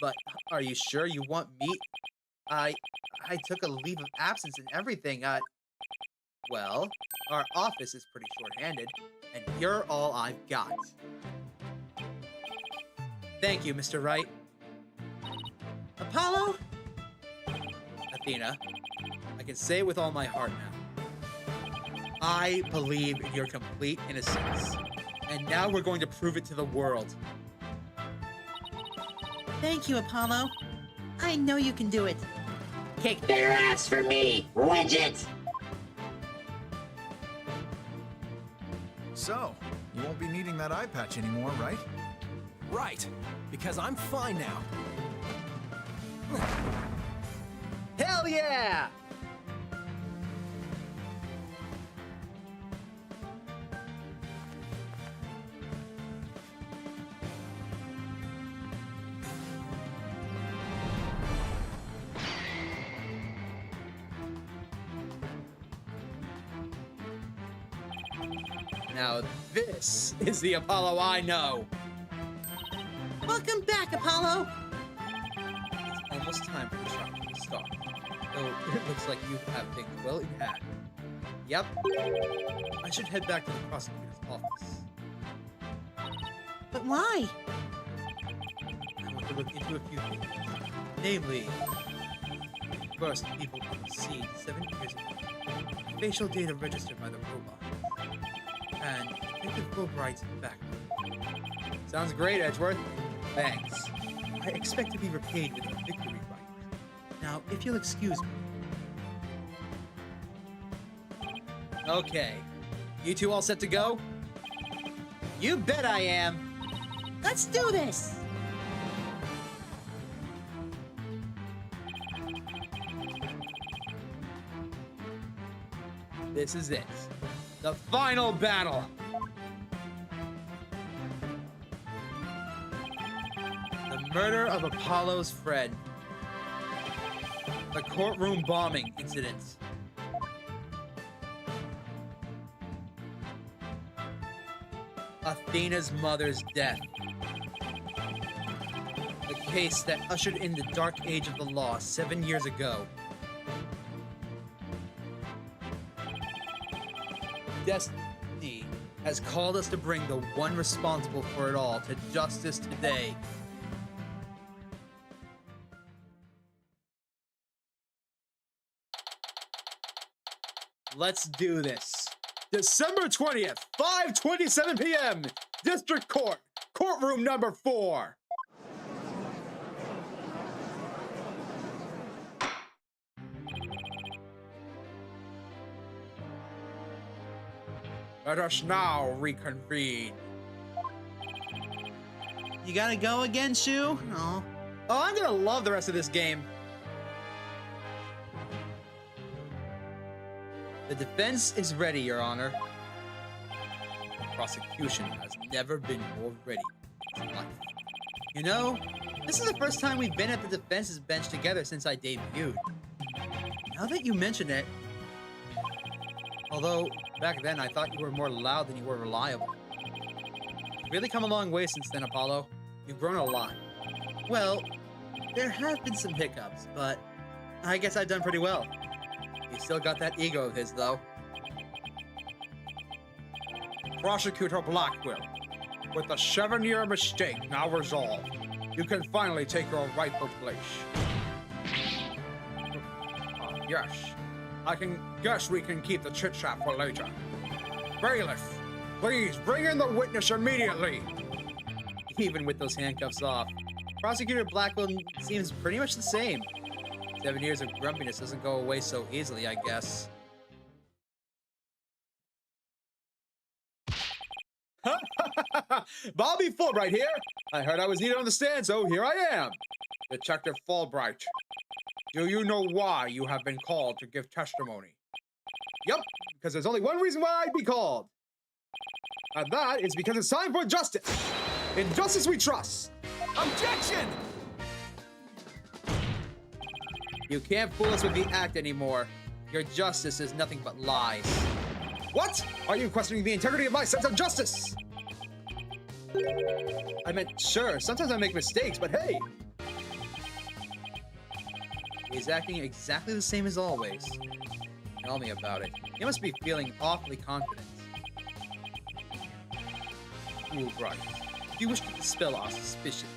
But are you sure you want me? I took a leave of absence and everything. Well, our office is pretty short-handed, and you're all I've got. Thank you, Mr. Wright. Apollo? Athena, I can say it with all my heart now. I believe in your complete innocence, and now we're going to prove it to the world. Thank you, Apollo. I know you can do it. Kick their ass for me, Widget! So, you won't be needing that eye patch anymore, right? Right, because I'm fine now. Hell yeah! Now this is the Apollo I know. Welcome back, Apollo. It's almost time for the trial to start. Though it looks like you have things well in hand. Yep. I should head back to the prosecutor's office. But why? I want to look into a few things. Namely, first people on the scene 7 years ago. Facial data registered by the robot. And Detective Fulbright's back. Sounds great, Edgeworth. Thanks. I expect to be repaid with a victory right. Now, if you'll excuse me. Okay. You two all set to go? You bet I am. Let's do this. This is it. The final battle. The murder of Apollo's friend. The courtroom bombing incident. Athena's mother's death. The case that ushered in the dark age of the law 7 years ago. Destiny has called us to bring the one responsible for it all to justice today. Let's do this. December 20th, 5:27 p.m. District Court, courtroom number 4. Let us now reconvene. You gotta go again, Shu? Oh, I'm gonna love the rest of this game. The defense is ready, Your Honor. The prosecution has never been more ready in life. You know, this is the first time we've been at the defense's bench together since I debuted. Now that you mention it, although back then I thought you were more loud than you were reliable. You've really come a long way since then, Apollo. You've grown a lot. Well, there have been some hiccups, but I guess I've done pretty well. He's still got that ego of his, though. Prosecutor Blackquill, with the 7-year mistake now resolved, you can finally take your rightful place. Yes, I can guess we can keep the chit-chat for later. Bailiff, please bring in the witness immediately. Even with those handcuffs off, Prosecutor Blackquill seems pretty much the same. 7 years of grumpiness doesn't go away so easily, I guess. Bobby Fulbright here! I heard I was needed on the stand, so here I am! Detective Fulbright, do you know why you have been called to give testimony? Yep, because there's only one reason why I'd be called. And that is because it's time for justice! In justice we trust! Objection! You can't fool us with the act anymore. Your justice is nothing but lies. What? Are you questioning the integrity of my sense of justice? I meant, sure, sometimes I make mistakes, but hey! He's acting exactly the same as always. Tell me about it. You must be feeling awfully confident. Fulbright, if you wish to dispel our suspicions,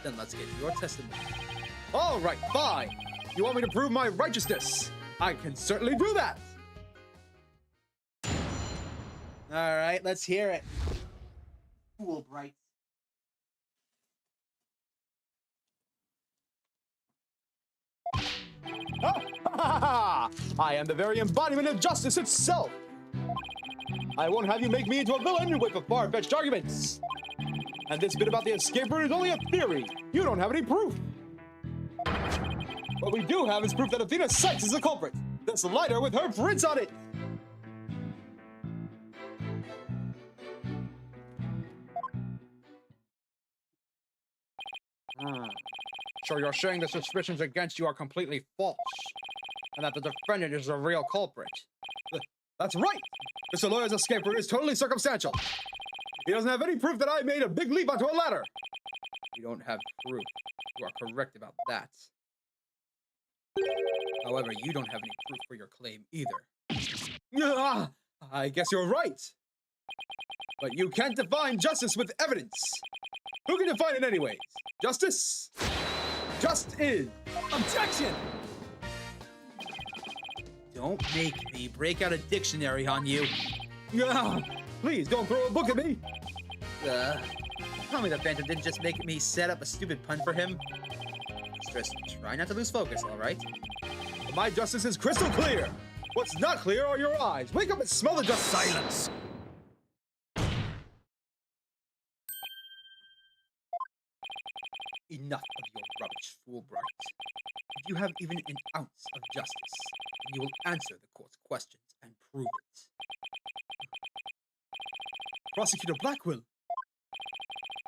then let's get your testimony. All right, fine. You want me to prove my righteousness? I can certainly do that. All right, let's hear it. Fulbright. I am the very embodiment of justice itself. I won't have you make me into a villain with far-fetched arguments. And this bit about the escape route is only a theory. You don't have any proof. What we do have is proof that Athena Sykes is the culprit. This lighter with her prints on it. So you're saying the suspicions against you are completely false, and that the defendant is the real culprit? That's right! Mr. Lawyer's escape route is totally circumstantial. He doesn't have any proof that I made a big leap onto a ladder. You don't have proof. You are correct about that. However, you don't have any proof for your claim either. I guess you're right. But you can't define justice with evidence. Who can define it anyways? Justice? Just is. Objection! Don't make me break out a dictionary on you. Please don't throw a book at me. Tell me the Phantom didn't just make me set up a stupid pun for him. Just try not to lose focus, all right? But my justice is crystal clear. What's not clear are your eyes. Wake up and smell the justice. Silence. Enough of your rubbish, Fulbright. If you have even an ounce of justice, then you will answer the court's questions and prove it. Prosecutor Blackquill.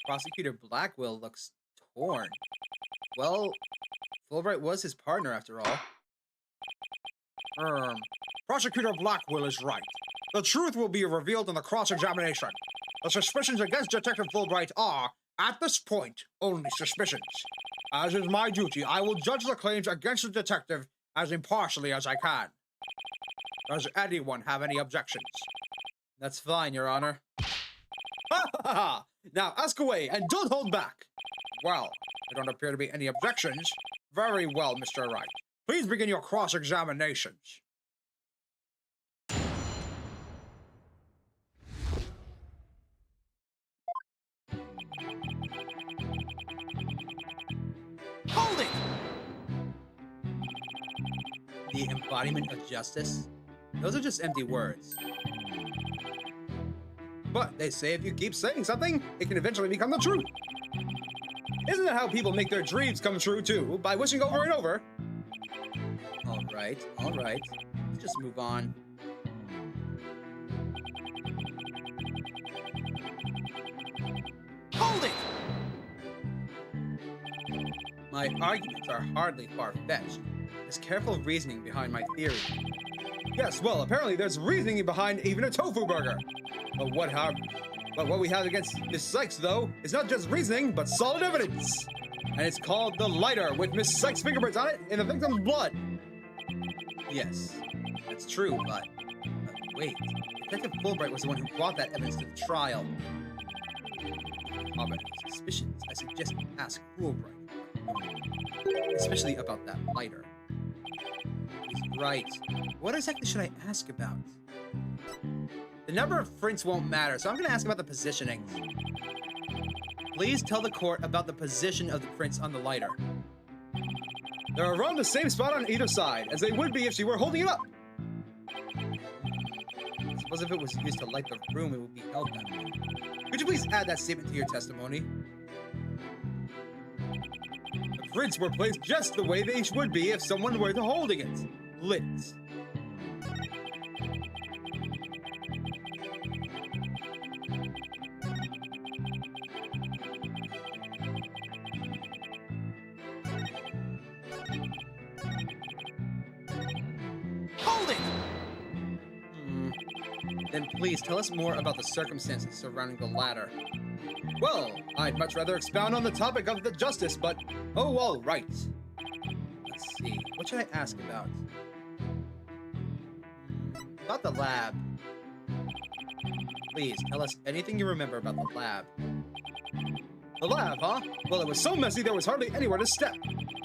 Prosecutor Blackquill looks torn. Well, Fulbright was his partner after all. Prosecutor Blackquill is right. The truth will be revealed in the cross-examination. The suspicions against Detective Fulbright are, at this point, only suspicions. As is my duty, I will judge the claims against the detective as impartially as I can. Does anyone have any objections? That's fine, Your Honor. Now ask away and don't hold back. Well, there don't appear to be any objections. Very well, Mr. Wright. Please begin your cross-examinations. Hold it! The embodiment of justice? Those are just empty words. But they say if you keep saying something, it can eventually become the truth. Isn't that how people make their dreams come true, too? By wishing over and over? All right. Let's just move on. Hold it! My arguments are hardly far-fetched. There's careful reasoning behind my theory. Yes, well, apparently there's reasoning behind even a tofu burger. But what we have against Miss Sykes, though, is not just reasoning, but solid evidence. And it's called the lighter with Miss Sykes' fingerprints on it in the victim's blood. Yes, that's true, but wait. Detective Fulbright was the one who brought that evidence to the trial. About suspicions, I suggest you ask Fulbright. Especially about that lighter. He's right. What exactly should I ask about? The number of prints won't matter, so I'm going to ask about the positioning. Please tell the court about the position of the prints on the lighter. They're around the same spot on either side, as they would be if she were holding it up. I suppose if it was used to light the room, it would be held that way. Could you please add that statement to your testimony? The prints were placed just the way they would be if someone were holding it. Lit. Then please tell us more about the circumstances surrounding the latter. Well, I'd much rather expound on the topic of the justice, but oh, all right. Let's see, what should I ask about? About the lab. Please tell us anything you remember about the lab. The lab, huh? Well, it was so messy there was hardly anywhere to step.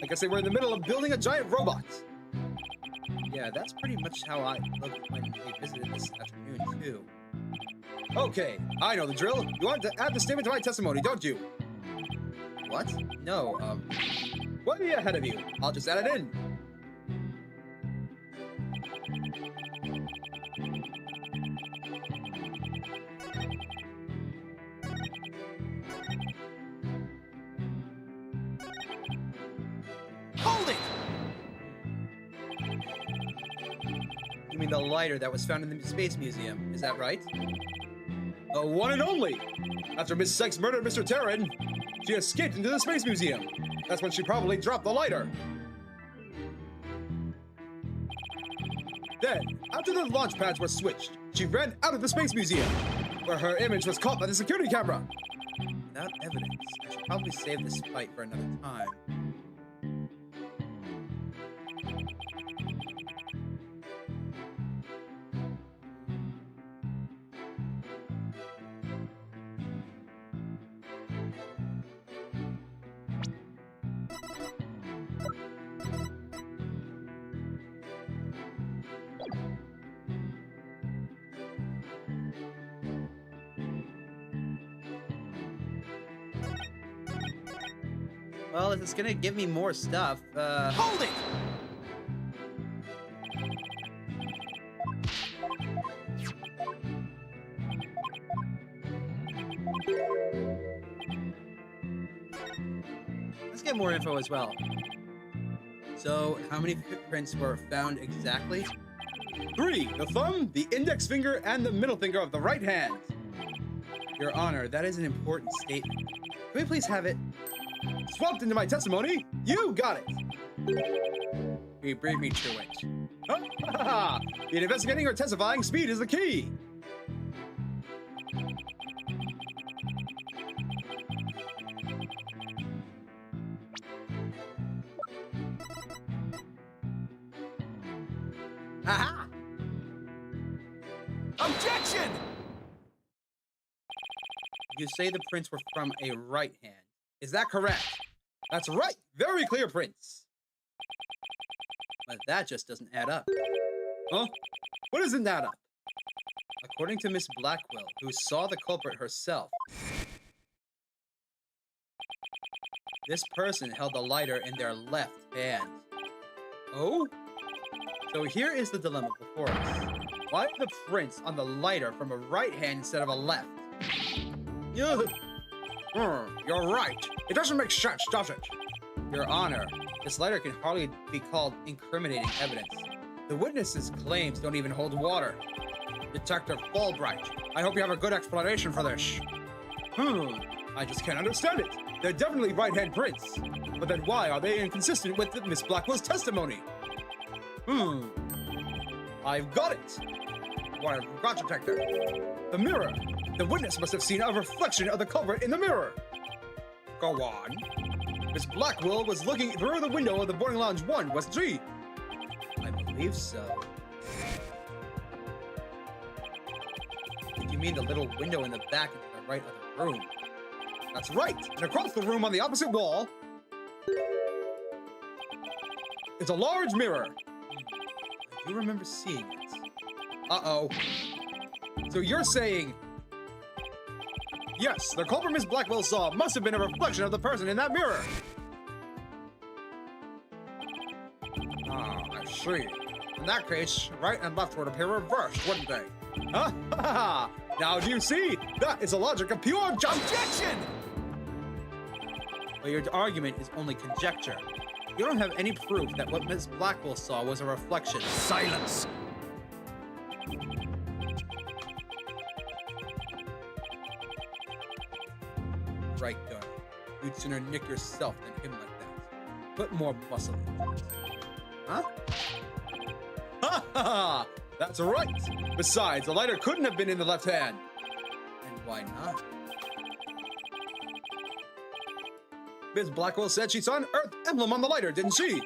I guess they were in the middle of building a giant robot. Yeah, that's pretty much how I looked when we visited this afternoon, too. Okay, I know the drill. You want to add the statement to my testimony, don't you? What? No, way ahead of you. I'll just add it in. Hold it! You mean the lighter that was found in the Space Museum, is that right? The one and only! After Miss Sykes murdered Mr. Terran, she escaped into the Space Museum. That's when she probably dropped the lighter. Then, after the launch pads were switched, she ran out of the Space Museum, where her image was caught by the security camera. Without evidence, I should probably save this fight for another time. Well, if it's gonna give me more stuff, Hold it! let's get more info as well. So, how many footprints were found exactly? 3! The thumb, the index finger, and the middle finger of the right hand. Your Honor, that is an important statement. Can we please have it swapped into my testimony? You got it! You briefed me to it. In investigating or testifying, speed is the key! Aha! Objection! You say the prints were from a right hand. Is that correct? That's right! Very clear prints! But that just doesn't add up. Huh? What doesn't add up? According to Miss Blackquill, who saw the culprit herself, this person held the lighter in their left hand. Oh? So here is the dilemma before us. Why are the prints on the lighter from a right hand instead of a left? Ugh. You're right. It doesn't make sense, does it? Your Honor, this lighter can hardly be called incriminating evidence. The witness's claims don't even hold water. Detective Fulbright, I hope you have a good explanation for this. I just can't understand it. They're definitely right-hand prints. But then why are they inconsistent with Miss Blackwell's testimony? I've got it. What I forgot, Detective. The mirror. The witness must have seen a reflection of the culprit in the mirror. Go on. Miss Blackquill was looking through the window of the boarding lounge 1, wasn't she? I believe so. Did you mean the little window in the back and to the right of the room? That's right! And across the room on the opposite wall is a large mirror. I do remember seeing it. Uh-oh. So you're saying... Yes, the culprit Miss Blackquill saw must have been a reflection of the person in that mirror. Ah, I see. In that case, right and left would appear reversed, wouldn't they? Ha ha ha! Now do you see? That is the logic of pure justice! Objection! But your argument is only conjecture. You don't have any proof that what Miss Blackquill saw was a reflection. Silence! Right, Gunner. You'd sooner nick yourself than him like that. Put more muscle into it. Huh? Ha ha ha! That's right. Besides, the lighter couldn't have been in the left hand. And why not? Ms. Blackwell said she saw an Earth emblem on the lighter, didn't she?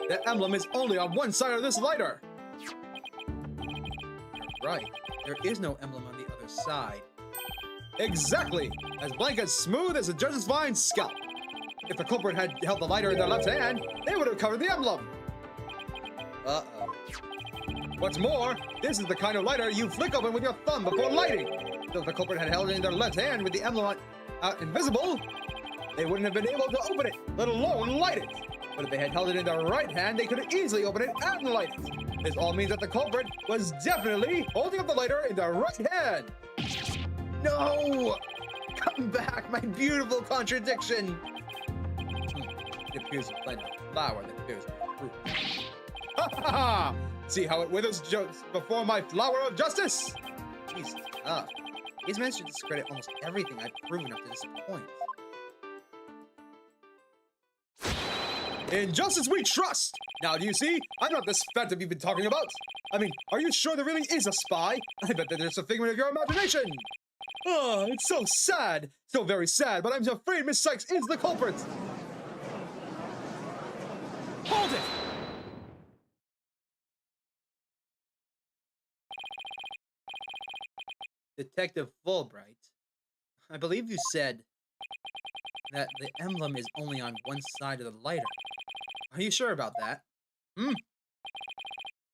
That emblem is only on one side of this lighter. You're right. There is no emblem on the other side. Exactly. As blank as smooth as a judge's fine scalp. If the culprit had held the lighter in their left hand, they would have covered the emblem. Uh-oh. What's more, this is the kind of lighter you flick open with your thumb before lighting. So if the culprit had held it in their left hand with the emblem invisible, they wouldn't have been able to open it, let alone light it. But if they had held it in their right hand, they could have easily opened it and light it. This all means that the culprit was definitely holding up the lighter in their right hand. No! Come back, my beautiful contradiction! It appears to plant a flower that bears fruit. Ha ha ha! See how it withers just before my flower of justice? Jesus, tough. He's managed to discredit almost everything I've proven up to this point. In justice we trust! Now, do you see? I'm not this phantom you've been talking about. I mean, are you sure there really is a spy? I bet that it's a figment of your imagination. Oh, it's so sad. So very sad, but I'm afraid Miss Sykes is the culprit. Hold it! Detective Fulbright, I believe you said that the emblem is only on one side of the lighter. Are you sure about that?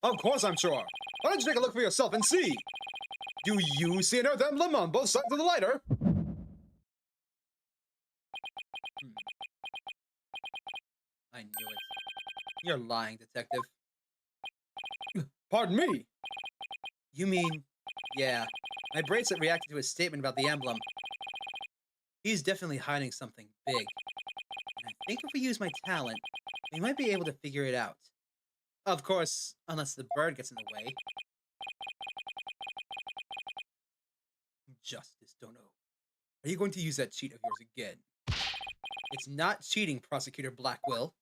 Of course I'm sure. Why don't you take a look for yourself and see? Do you see an Earth emblem on both sides of the lighter? I knew it. You're lying, detective. Pardon me? You mean... Yeah, my bracelet reacted to his statement about the emblem. He's definitely hiding something big. And I think if we use my talent, we might be able to figure it out. Of course, unless the bird gets in the way. Justice, don't know. Are you going to use that cheat of yours again? It's not cheating, Prosecutor Blackquill.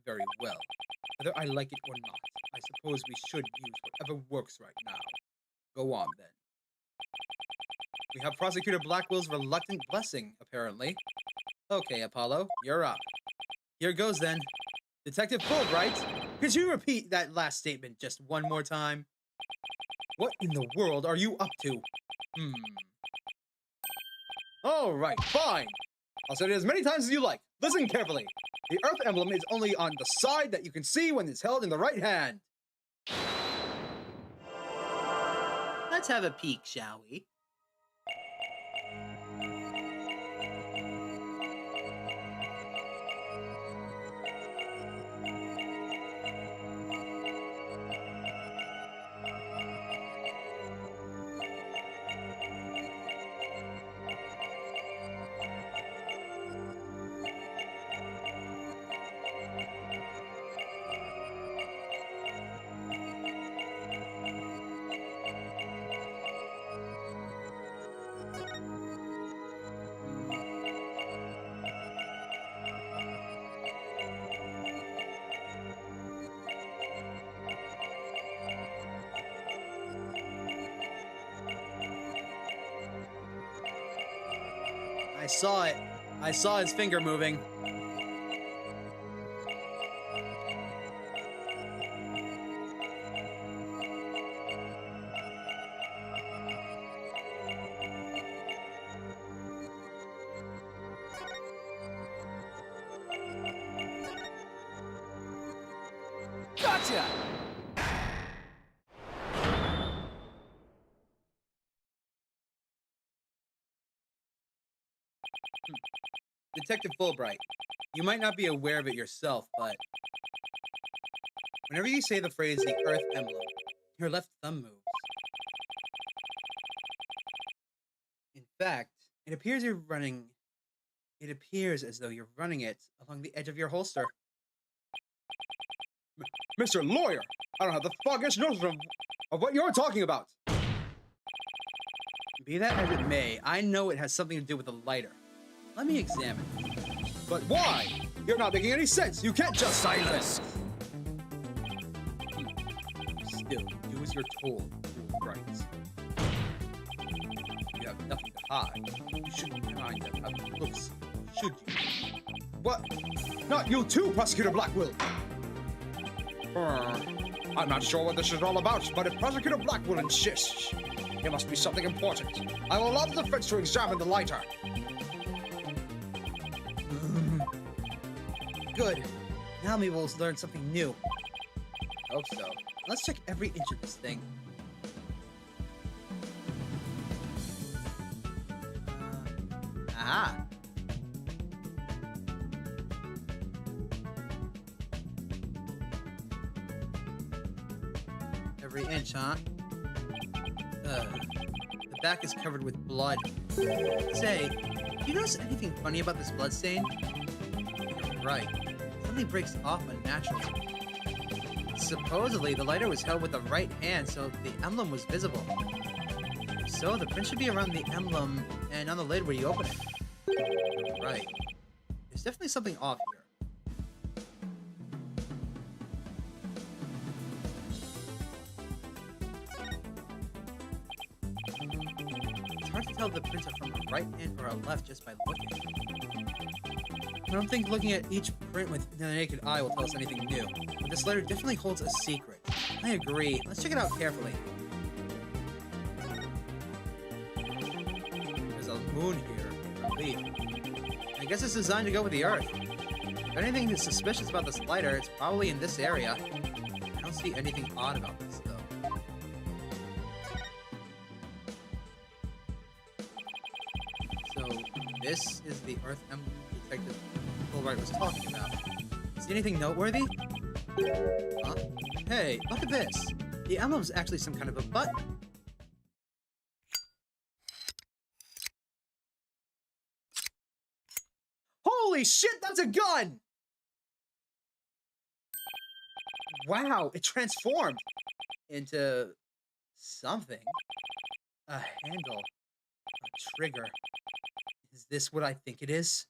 Very well. Whether I like it or not, I suppose we should use whatever works right now. Go on, then. We have Prosecutor Blackwill's reluctant blessing, apparently. Okay, Apollo, you're up. Here goes, then. Detective Fulbright, could you repeat that last statement just one more time? What in the world are you up to? All right, fine. I'll say it as many times as you like. Listen carefully. The Earth emblem is only on the side that you can see when it's held in the right hand. Let's have a peek, shall we? I saw it. I saw his finger moving. Gotcha! Detective Fulbright, you might not be aware of it yourself, but whenever you say the phrase the Earth emblem, your left thumb moves. In fact, it appears as though you're running it along the edge of your holster. Mr. Lawyer, I don't have the foggiest notion of what you're talking about. Be that as it may, I know it has something to do with the lighter. Let me examine. But why? You're not making any sense. You can't just silence. do. Use your tool. Right. You have nothing to hide. You shouldn't hide that how it looks, should you? What? Not you too, Prosecutor Blackquill! I'm not sure what this is all about, but if Prosecutor Blackquill insists, it must be something important. I will allow the defense to examine the lighter. Good. Now maybe we'll learn something new. I hope so. Let's check every inch of this thing. Aha! Every inch, huh? The back is covered with blood. Say, do you notice anything funny about this blood stain? Right. It suddenly breaks off unnaturally. Supposedly, the lighter was held with the right hand, so the emblem was visible. So, the print should be around the emblem and on the lid where you open it. Right. There's definitely something off here. It's hard to tell if the prints are from a right hand or a left just by looking. I don't think looking at each print with the naked eye will tell us anything new, but this letter definitely holds a secret. I agree. Let's check it out carefully. There's a moon here, I believe. I guess it's designed to go with the Earth. If anything is suspicious about this lighter, it's probably in this area. I don't see anything odd about this, though. So, this is the Earth emblem Detective Fulbright was talking about. See anything noteworthy? Huh? Hey, look at this. The emblem's actually some kind of a button. Holy shit, that's a gun! Wow, it transformed into something. A handle. A trigger. Is this what I think it is?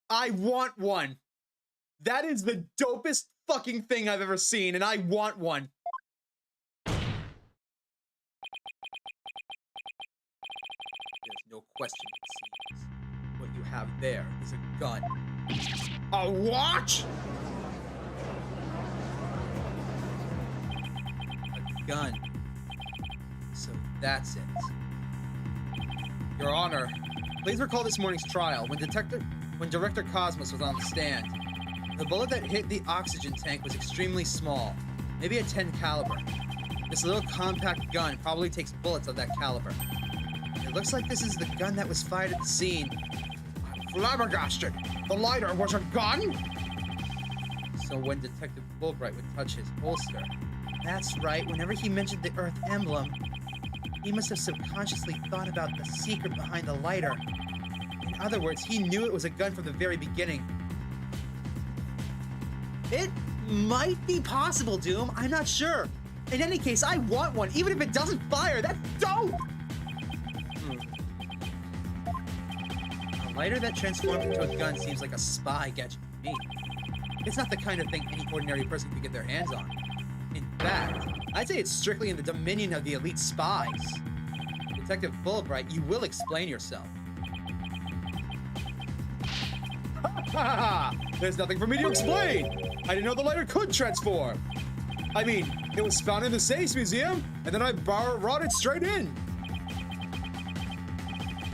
I want one! That is the dopest fucking thing I've ever seen, and I want one! There's no question, it seems. What you have there is a gun. A what?! A gun. So that's it. Your Honor, please recall this morning's trial when Director Cosmos was on the stand. The bullet that hit the oxygen tank was extremely small, maybe a 10 caliber. This little compact gun probably takes bullets of that caliber. It looks like this is the gun that was fired at the scene. I'm flabbergasted! The lighter was a gun?! So when Detective Fulbright would touch his holster... That's right, whenever he mentioned the Earth emblem, he must have subconsciously thought about the secret behind the lighter. In other words, he knew it was a gun from the very beginning. It might be possible, Doom. I'm not sure. In any case, I want one, even if it doesn't fire. That's dope! A lighter that transformed into a gun seems like a spy gadget to me. It's not the kind of thing any ordinary person could get their hands on. In fact, I'd say it's strictly in the dominion of the elite spies. Detective Fulbright, you will explain yourself. There's nothing for me to explain! I didn't know the lighter could transform! I mean, it was found in the Safes Museum, and then I brought it straight in!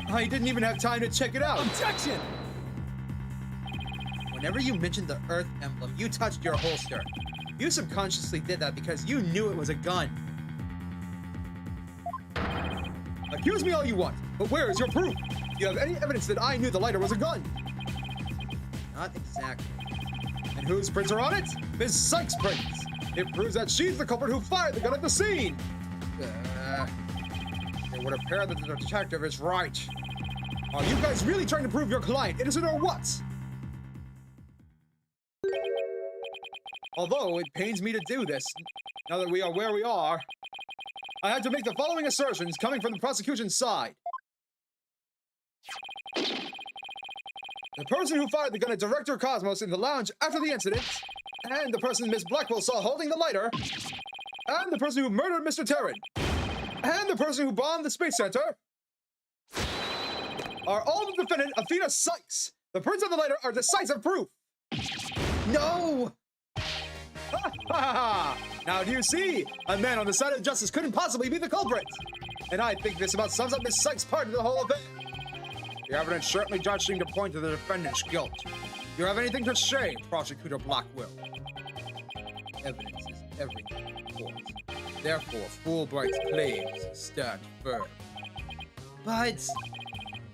I didn't even have time to check it out! Objection! Whenever you mentioned the Earth emblem, you touched your holster. You subconsciously did that because you knew it was a gun. Accuse me all you want, but where is your proof? Do you have any evidence that I knew the lighter was a gun? Not exactly. And whose prints are on it? Ms. Sykes' prints. It proves that she's the culprit who fired the gun at the scene. It would appear that the detective is right. Are you guys really trying to prove your client innocent or what? Although it pains me to do this, now that we are where we are, I had to make the following assertions coming from the prosecution's side. The person who fired the gun at Director Cosmos in the lounge after the incident and the person Miss Blackwell saw holding the lighter, and the person who murdered Mr. Terran, and the person who bombed the Space Center are all the defendant Athena Sykes. The prints on the lighter are decisive proof. No! Now do you see? A man on the side of justice couldn't possibly be the culprit. And I think this about sums up Miss Sykes' part in the whole event. The evidence certainly does seem to point to the defendant's guilt. Do you have anything to say, Prosecutor Blackquill? Evidence is everything in court. Therefore, Fulbright's claims stand firm. But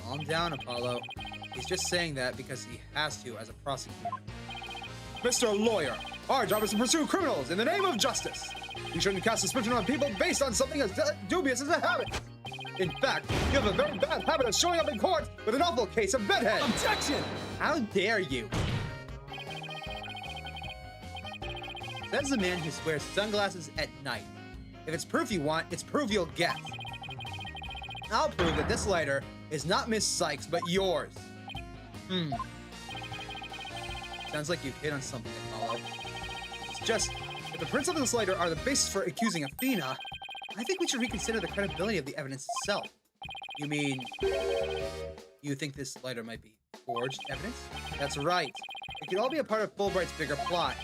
calm down, Apollo. He's just saying that because he has to as a prosecutor. Mr. Lawyer, our job is to pursue criminals in the name of justice. You shouldn't cast suspicion on people based on something as dubious as a habit. In fact, you have a very bad habit of showing up in court with an awful case of bedhead. Objection! How dare you? Says the man who wears sunglasses at night. If it's proof you want, it's proof you'll get. I'll prove that this lighter is not Miss Sykes, but yours. Sounds like you've hit on something, Apollo. It's just, if the prints of this lighter are the basis for accusing Athena, I think we should reconsider the credibility of the evidence itself. You mean, you think this lighter might be forged evidence? That's right. It could all be a part of Fulbright's bigger plot.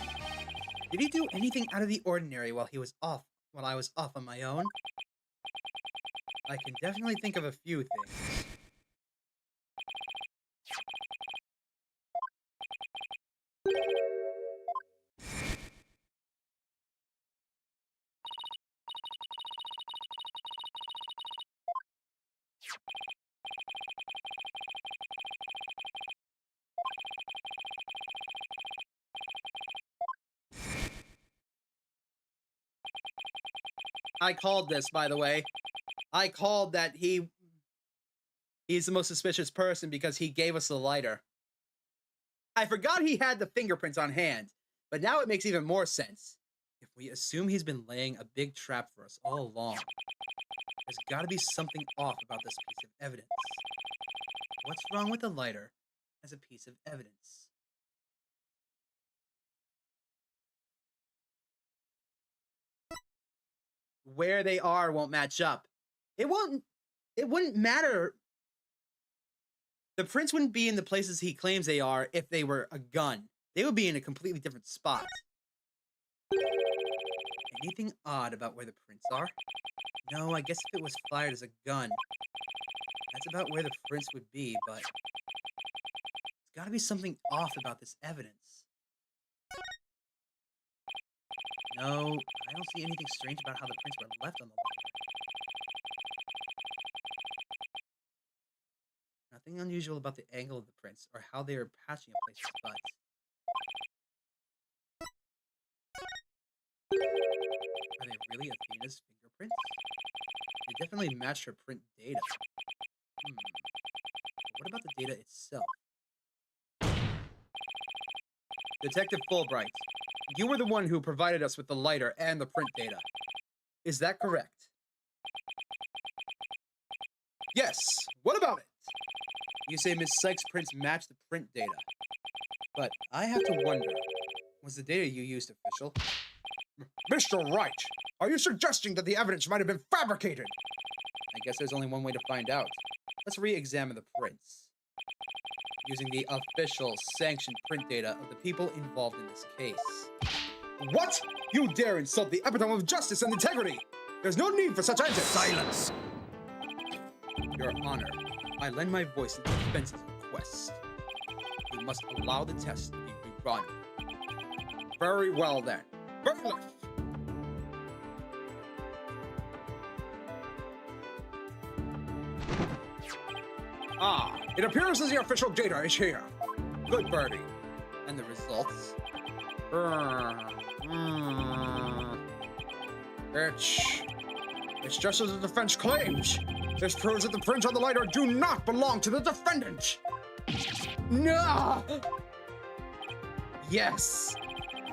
Did he do anything out of the ordinary while I was off on my own? I can definitely think of a few things. I called this, by the way. I called that he's the most suspicious person because he gave us the lighter. I forgot he had the fingerprints on hand, but now it makes even more sense. If we assume he's been laying a big trap for us all along, there's gotta be something off about this piece of evidence. What's wrong with the lighter as a piece of evidence? Where they are won't match up. It wouldn't matter. The prints wouldn't be in the places he claims they are if they were a gun. They would be in a completely different spot. Anything odd about where the prints are? No, I guess if it was fired as a gun, that's about where the prints would be, but there's gotta be something off about this evidence. No, I don't see anything strange about how the prints were left on the lighter. Nothing unusual about the angle of the prints or how they are patching in places, but are they really Athena's fingerprints? They definitely match her print data. But what about the data itself? Detective Fulbright, you were the one who provided us with the lighter and the print data. Is that correct? Yes. What about it? You say Miss Sykes' prints match the print data. But I have to wonder, was the data you used official? Mr. Wright, are you suggesting that the evidence might have been fabricated? I guess there's only one way to find out. Let's re-examine the prints. Using the official sanctioned print data of the people involved in this case. What? You dare insult the epitome of justice and integrity! There's no need for such antics! Silence! Your Honor, I lend my voice in defense of the quest. You must allow the test to be rerun. Very well then. Bailiff! Ah, it appears as the official data is here. Good birdie. And the results? It's just as the defense claims. This proves that the prints on the lighter do not belong to the defendant. No! Yes!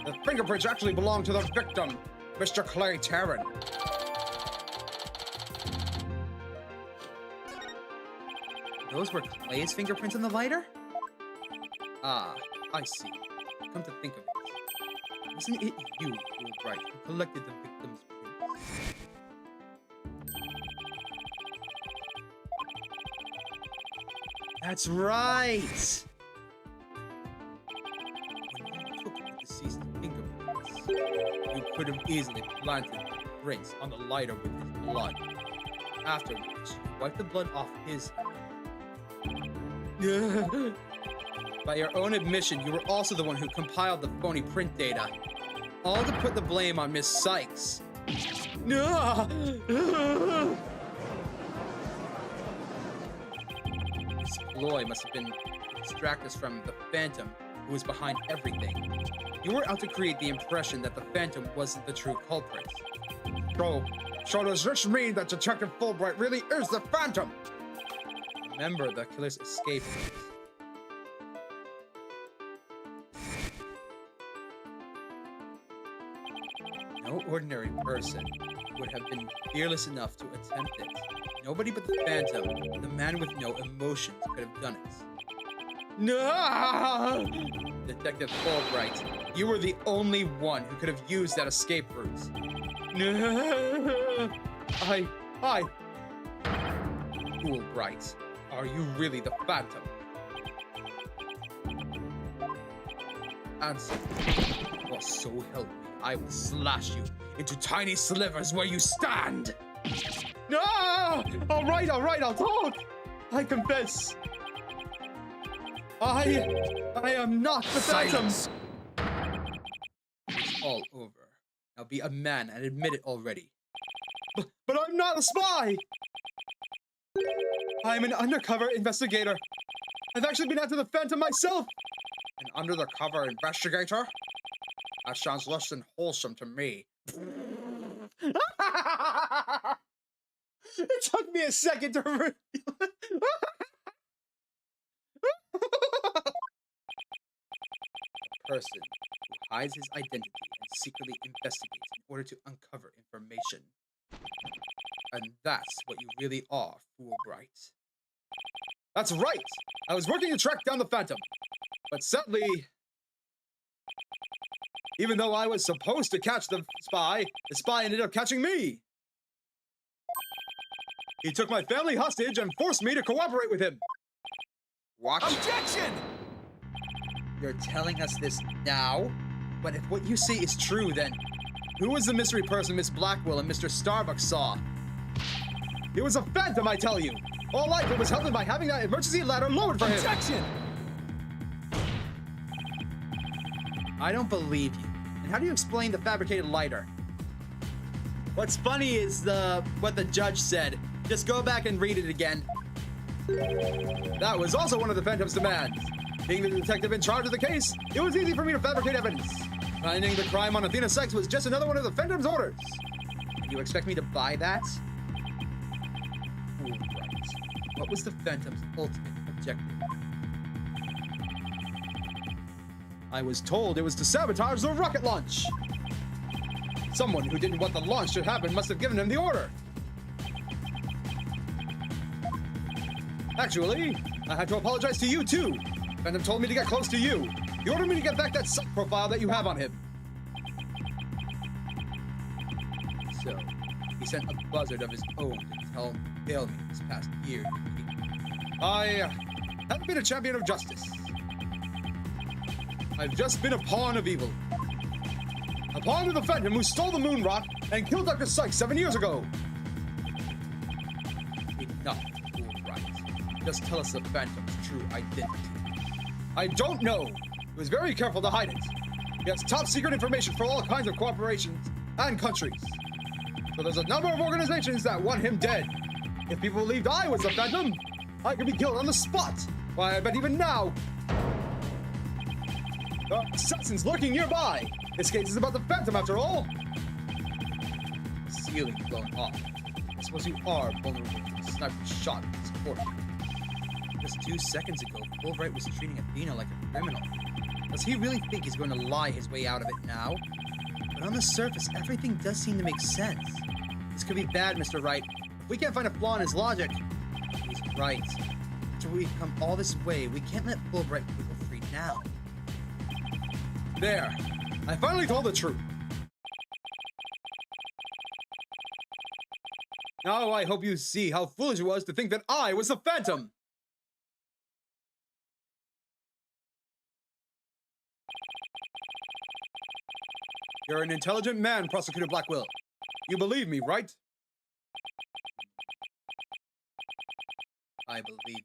The fingerprints actually belong to the victim, Mr. Clay Terran. Those were Clay's fingerprints on the lighter? Ah, I see. Come to think of it, Wasn't it you, Fulbright, who collected the victim's prints? That's right! When you took the deceased fingerprints, you could have easily planted the prints on the lighter with his blood. After which, you wiped the blood off his hand. By your own admission, you were also the one who compiled the phony print data. All to put the blame on Miss Sykes. This ploy must have been to distract us from the Phantom, who was behind everything. You were out to create the impression that the Phantom wasn't the true culprit. So does this mean that Detective Fulbright really is the Phantom? Remember, the killer's escape route. No ordinary person would have been fearless enough to attempt it. Nobody but the Phantom, the man with no emotions, could have done it. No! Detective Fulbright, you were the only one who could have used that escape route. No! Fulbright, are you really the Phantom? Answer. Well, so help me, I will slash you into tiny slivers where you stand! No! Alright, I'll talk! I confess. I am not the Phantom! It's all over. Now be a man and admit it already. But I'm not a spy! I'm an undercover investigator. I've actually been after the Phantom myself! An undercover investigator? That sounds less than wholesome to me. It took me a second to A person who hides his identity and secretly investigates in order to uncover information. And that's what you really are, Fulbright. That's right! I was working to track down the Phantom. But sadly, even though I was supposed to catch the spy ended up catching me. He took my family hostage and forced me to cooperate with him. What? Objection! You're telling us this now? But if what you say is true, then who was the mystery person Miss Blackquill and Mr. Starbuck saw? It was a Phantom, I tell you! All I did was help him by having that emergency ladder lowered for him! Objection! I don't believe you. And how do you explain the fabricated lighter? What's funny is what the judge said. Just go back and read it again. That was also one of the Phantom's demands. Being the detective in charge of the case, it was easy for me to fabricate evidence. Finding the crime on Athena Sykes was just another one of the Phantom's orders. And you expect me to buy that? Fulbright, what was the Phantom's ultimate objective? I was told it was to sabotage the rocket launch. Someone who didn't want the launch to happen must have given him the order. Actually, I had to apologize to you too. Phantom told me to get close to you. He ordered me to get back that psych profile that you have on him. So, he sent a buzzard of his own to tell me this past year. I haven't been a champion of justice. I've just been a pawn of evil. A pawn of the Phantom who stole the moon rock and killed Dr. Sykes 7 years ago. Enough, Fulbright. Just tell us the Phantom's true identity. I don't know. He was very careful to hide it. He has top secret information for all kinds of corporations and countries. So there's a number of organizations that want him dead. If people believed I was the Phantom, I could be killed on the spot. Why, I bet even now, the assassin's lurking nearby. This case is about the Phantom after all. The ceiling's blown off. I suppose you are vulnerable to a sniper shot in this court. Just 2 seconds ago, Fulbright was treating Athena like a criminal. Does he really think he's going to lie his way out of it now? But on the surface, everything does seem to make sense. This could be bad, Mr. Wright. If we can't find a flaw in his logic. He's right. After we've come all this way, we can't let Fulbright people free now. There. I finally told the truth. Now I hope you see how foolish it was to think that I was the Phantom. You're an intelligent man, Prosecutor Blackquill. You believe me, right? I believe you.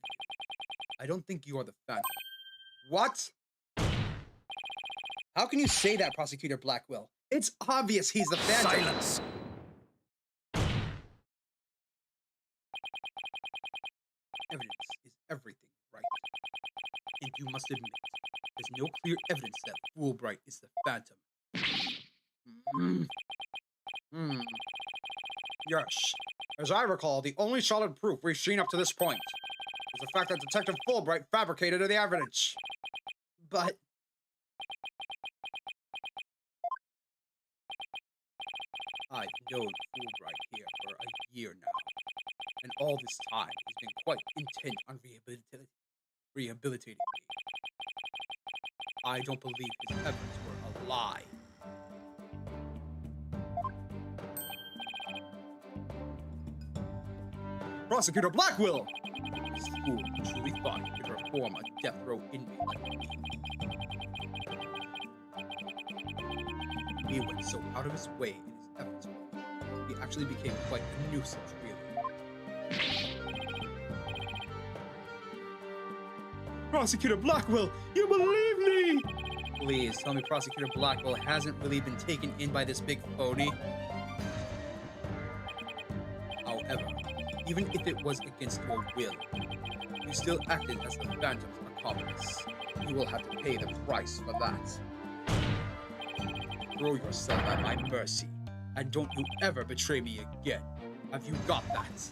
I don't think you are the Phantom. What? How can you say that, Prosecutor Blackquill? It's obvious he's the Phantom. Silence! Evidence is everything, right? And you must admit, there's no clear evidence that Fulbright is the Phantom. Yes. As I recall, the only solid proof we've seen up to this point is the fact that Detective Fulbright fabricated the evidence. But... I've known Fulbright here for a year now, and all this time he's been quite intent on rehabilitating me. I don't believe his efforts were a lie. Prosecutor Blackquill! This fool truly thought he could reform a death row inmate like me. He went so out of his way in his efforts. He actually became quite a nuisance, really. Prosecutor Blackquill, you believe me! Please tell me Prosecutor Blackquill hasn't really been taken in by this big phony. However, even if it was against your will, you still acted as the Phantom's accomplice. You will have to pay the price for that. Throw yourself at my mercy, and don't you ever betray me again. Have you got that?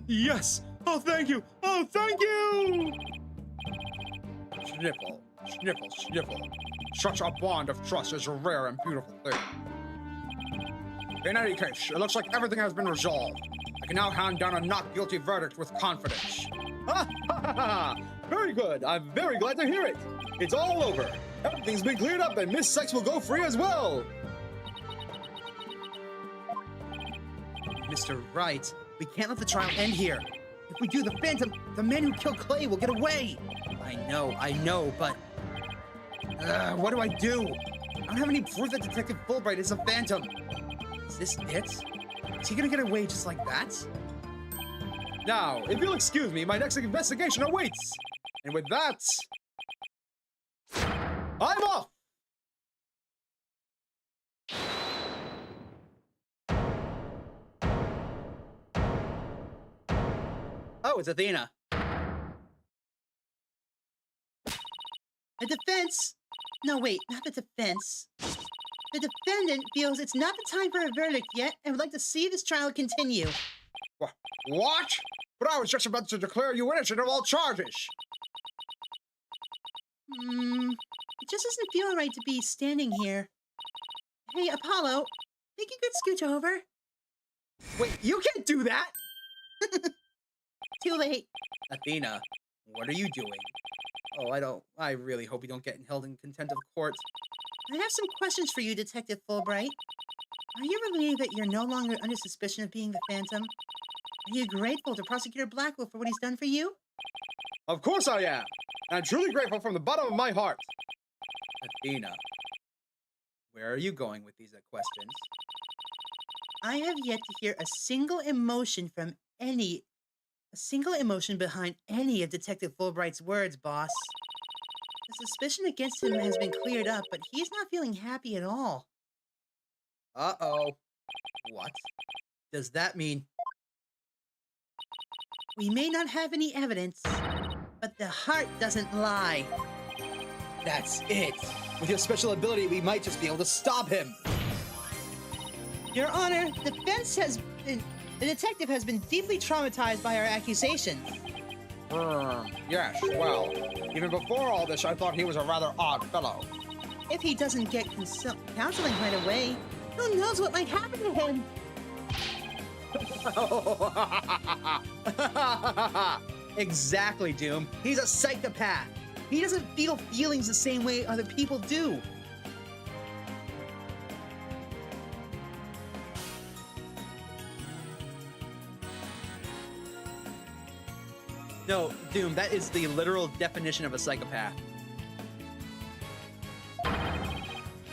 Yes! Oh, thank you! Oh, thank you! Sniffle, sniffle, sniffle. Such a bond of trust is a rare and beautiful thing. In any case, it looks like everything has been resolved. I can now hand down a not guilty verdict with confidence. Ha ha ha ha! Very good. I'm very glad to hear it. It's all over. Everything's been cleared up and Miss Sex will go free as well. Mr. Wright, we can't let the trial end here. If we do, the Phantom, the man who killed Clay, will get away. I know, but... what do I do? I don't have any proof that Detective Fulbright is a Phantom. Is this it? Is he gonna get away just like that? Now, if you'll excuse me, my next investigation awaits. And with that... I'm off! Oh, it's Athena. The defense... No, wait, not the defense. The defendant feels it's not the time for a verdict yet and would like to see this trial continue. What? But I was just about to declare you innocent of all charges. It just doesn't feel right to be standing here. Hey, Apollo, think you could scooch over? Wait, you can't do that! Too late. Athena, what are you doing? Oh, I really hope you don't get held in contempt of court. I have some questions for you, Detective Fulbright. Are you relieved that you're no longer under suspicion of being the Phantom? Are you grateful to Prosecutor Blackquill for what he's done for you? Of course I am! And I'm truly grateful from the bottom of my heart. Athena, where are you going with these questions? I have yet to hear a single emotion behind any of Detective Fulbright's words, boss. The suspicion against him has been cleared up, but he's not feeling happy at all. Uh-oh. What? Does that mean... We may not have any evidence, but the heart doesn't lie. That's it. With your special ability, we might just be able to stop him. Your Honor, the detective has been deeply traumatized by our accusations. Yes, well, even before all this, I thought he was a rather odd fellow. If he doesn't get counseling right away, who knows what might happen to him? Exactly, Doom. He's a psychopath. He doesn't feel feelings the same way other people do. No, Doom, that is the literal definition of a psychopath.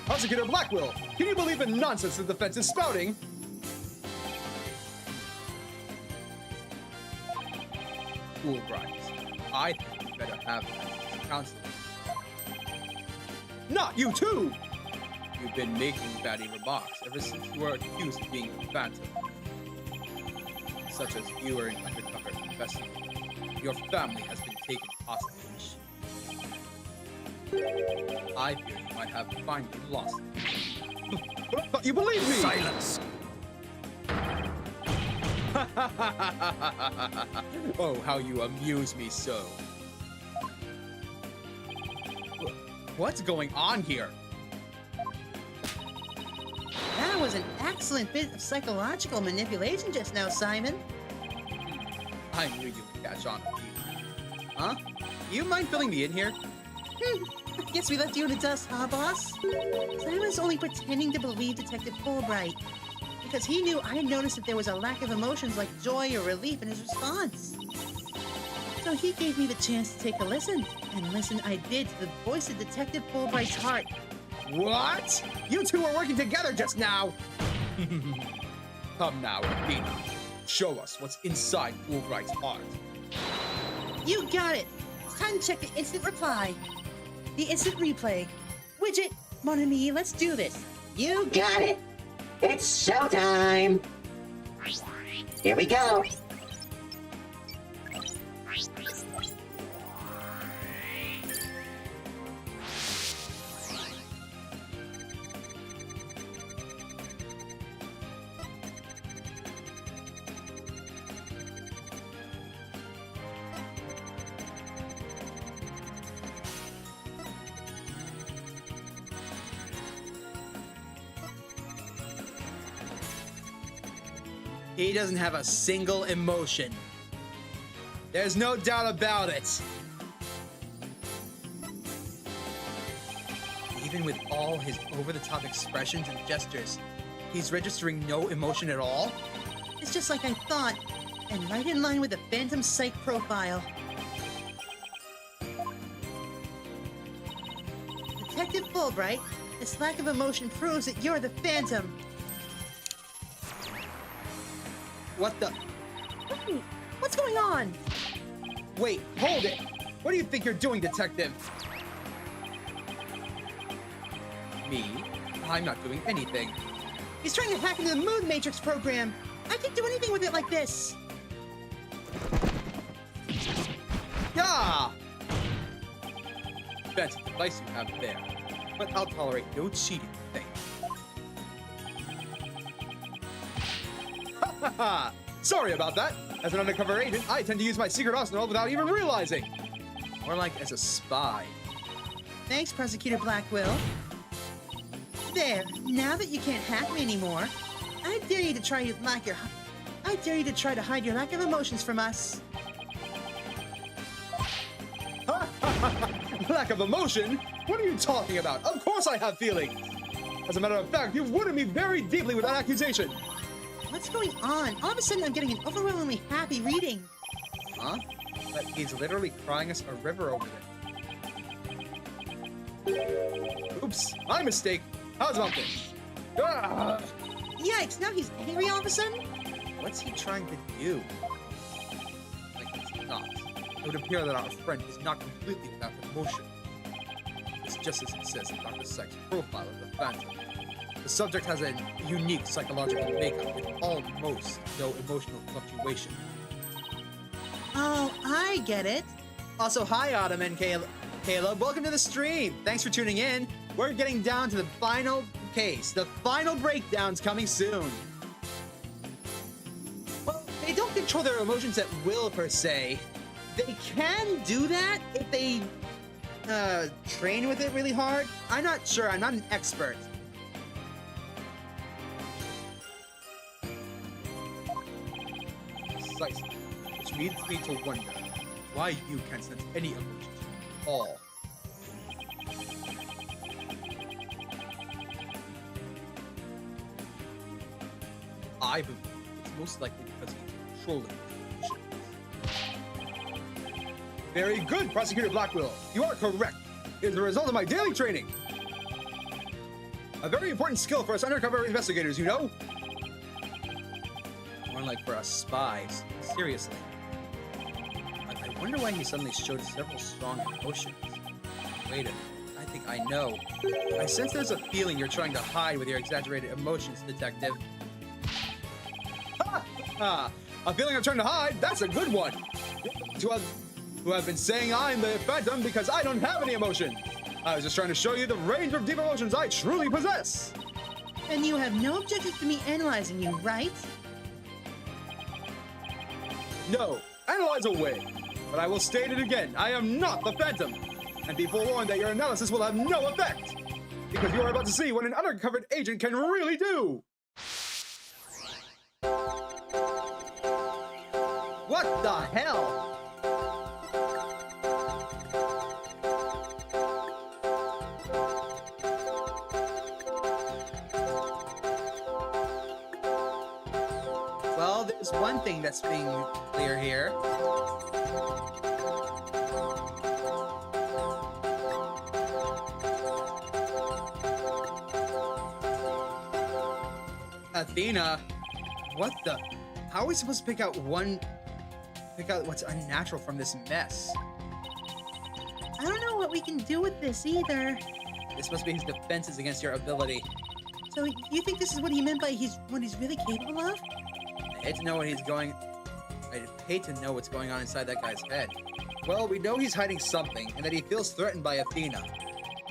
Prosecutor Blackquill, can you believe the nonsense the defense is spouting? Fulbright, I think you better have counseling. Not you too! You've been making batty remarks ever since you were accused of being a phantom. Such as you were an undercover investigator. Your family has been taken hostage. I fear you might have finally lost it. But I thought you believed me! Silence! Oh, how you amuse me so. What's going on here? That was an excellent bit of psychological manipulation just now, Simon. I knew you would catch on, Athena. Huh? You mind filling me in here? I guess we left you in the dust, huh, boss? Simon's only pretending to believe Detective Fulbright, because he knew I had noticed that there was a lack of emotions like joy or relief in his response. So he gave me the chance to take a listen, and listen I did to the voice of Detective Fulbright's heart. What? You two were working together just now! Come now, Athena. Show us what's inside Fulbright's heart. You got it! It's time to check the instant reply. The instant replay. Widget, mon ami, let's do this. You got it. It's showtime. Here we go. He doesn't have a single emotion. There's no doubt about it. Even with all his over-the-top expressions and gestures, he's registering no emotion at all? It's just like I thought, and right in line with the Phantom Psych profile. Detective Fulbright, this lack of emotion proves that you're the Phantom. What the? Hey, what's going on? Wait, hold it! What do you think you're doing, Detective? Me? I'm not doing anything. He's trying to hack into the Moon Matrix program. I can't do anything with it like this. Yeah! Fancy device you have there, but I'll tolerate no cheating, thanks. Sorry about that. As an undercover agent, I tend to use my secret arsenal without even realizing. More like as a spy. Thanks, Prosecutor Blackquill. There, now that you can't hack me anymore, I dare you to try to hide your lack of emotions from us. Lack of emotion? What are you talking about? Of course I have feelings. As a matter of fact, you've wounded me very deeply with that accusation. What's going on? All of a sudden, I'm getting an overwhelmingly happy reading. Huh? But he's literally crying us a river over there. Oops, my mistake. How's about this? Ah! Yikes, now he's angry all of a sudden? What's he trying to do? Like he's not. It would appear that our friend is not completely without emotion. It's just as it says in Dr. Psych's profile of the Phantom. The subject has a unique psychological makeup with almost no emotional fluctuation. Oh, I get it. Also, hi, Autumn and Caleb. Welcome to the stream. Thanks for tuning in. We're getting down to the final case. The final breakdown's coming soon. Well, they don't control their emotions at will, per se. They can do that if they train with it really hard. I'm not sure. I'm not an expert. Precisely. Which leads me to wonder, why you can't sense any emotions at all. I believe it's most likely because he's controlling emotions. Very good, Prosecutor Blackquill. You are correct. It is the result of my daily training. A very important skill for us undercover investigators, you know? More like for us spies. Seriously. I wonder why he suddenly showed several strong emotions. Wait a minute. I think I know. I sense there's a feeling you're trying to hide with your exaggerated emotions, Detective. Ha! A feeling I'm trying to hide? That's a good one! Who have been saying I'm the Phantom because I don't have any emotion. I was just trying to show you the range of deep emotions I truly possess. And you have no objections to me analyzing you, right? No, analyze away. But I will state it again, I am not the Phantom. And be forewarned that your analysis will have no effect. Because you are about to see what an undercover agent can really do. What the hell? Well, there's one thing that's being clear here. Athena, what the? How are we supposed to pick out what's unnatural from this mess? I don't know what we can do with this either. This must be his defenses against your ability. So you think this is what he meant by what he's really capable of? I'd hate to know what's going on inside that guy's head. Well, we know he's hiding something, and that he feels threatened by Athena.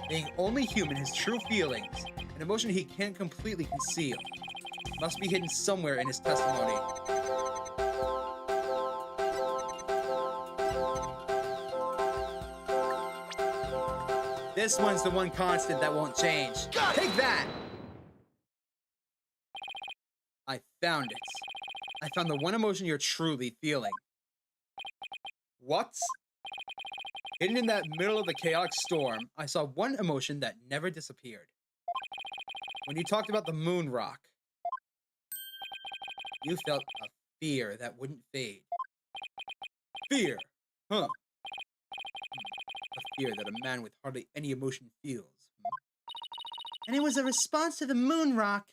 Being only human, his true feelings, an emotion he can't completely conceal, must be hidden somewhere in his testimony. This one's the one constant that won't change. Take that! I found it. I found the one emotion you're truly feeling. What? Hidden in that middle of the chaotic storm, I saw one emotion that never disappeared. When you talked about the moon rock, you felt a fear that wouldn't fade. Fear, huh? A fear that a man with hardly any emotion feels. And it was a response to the moon rock.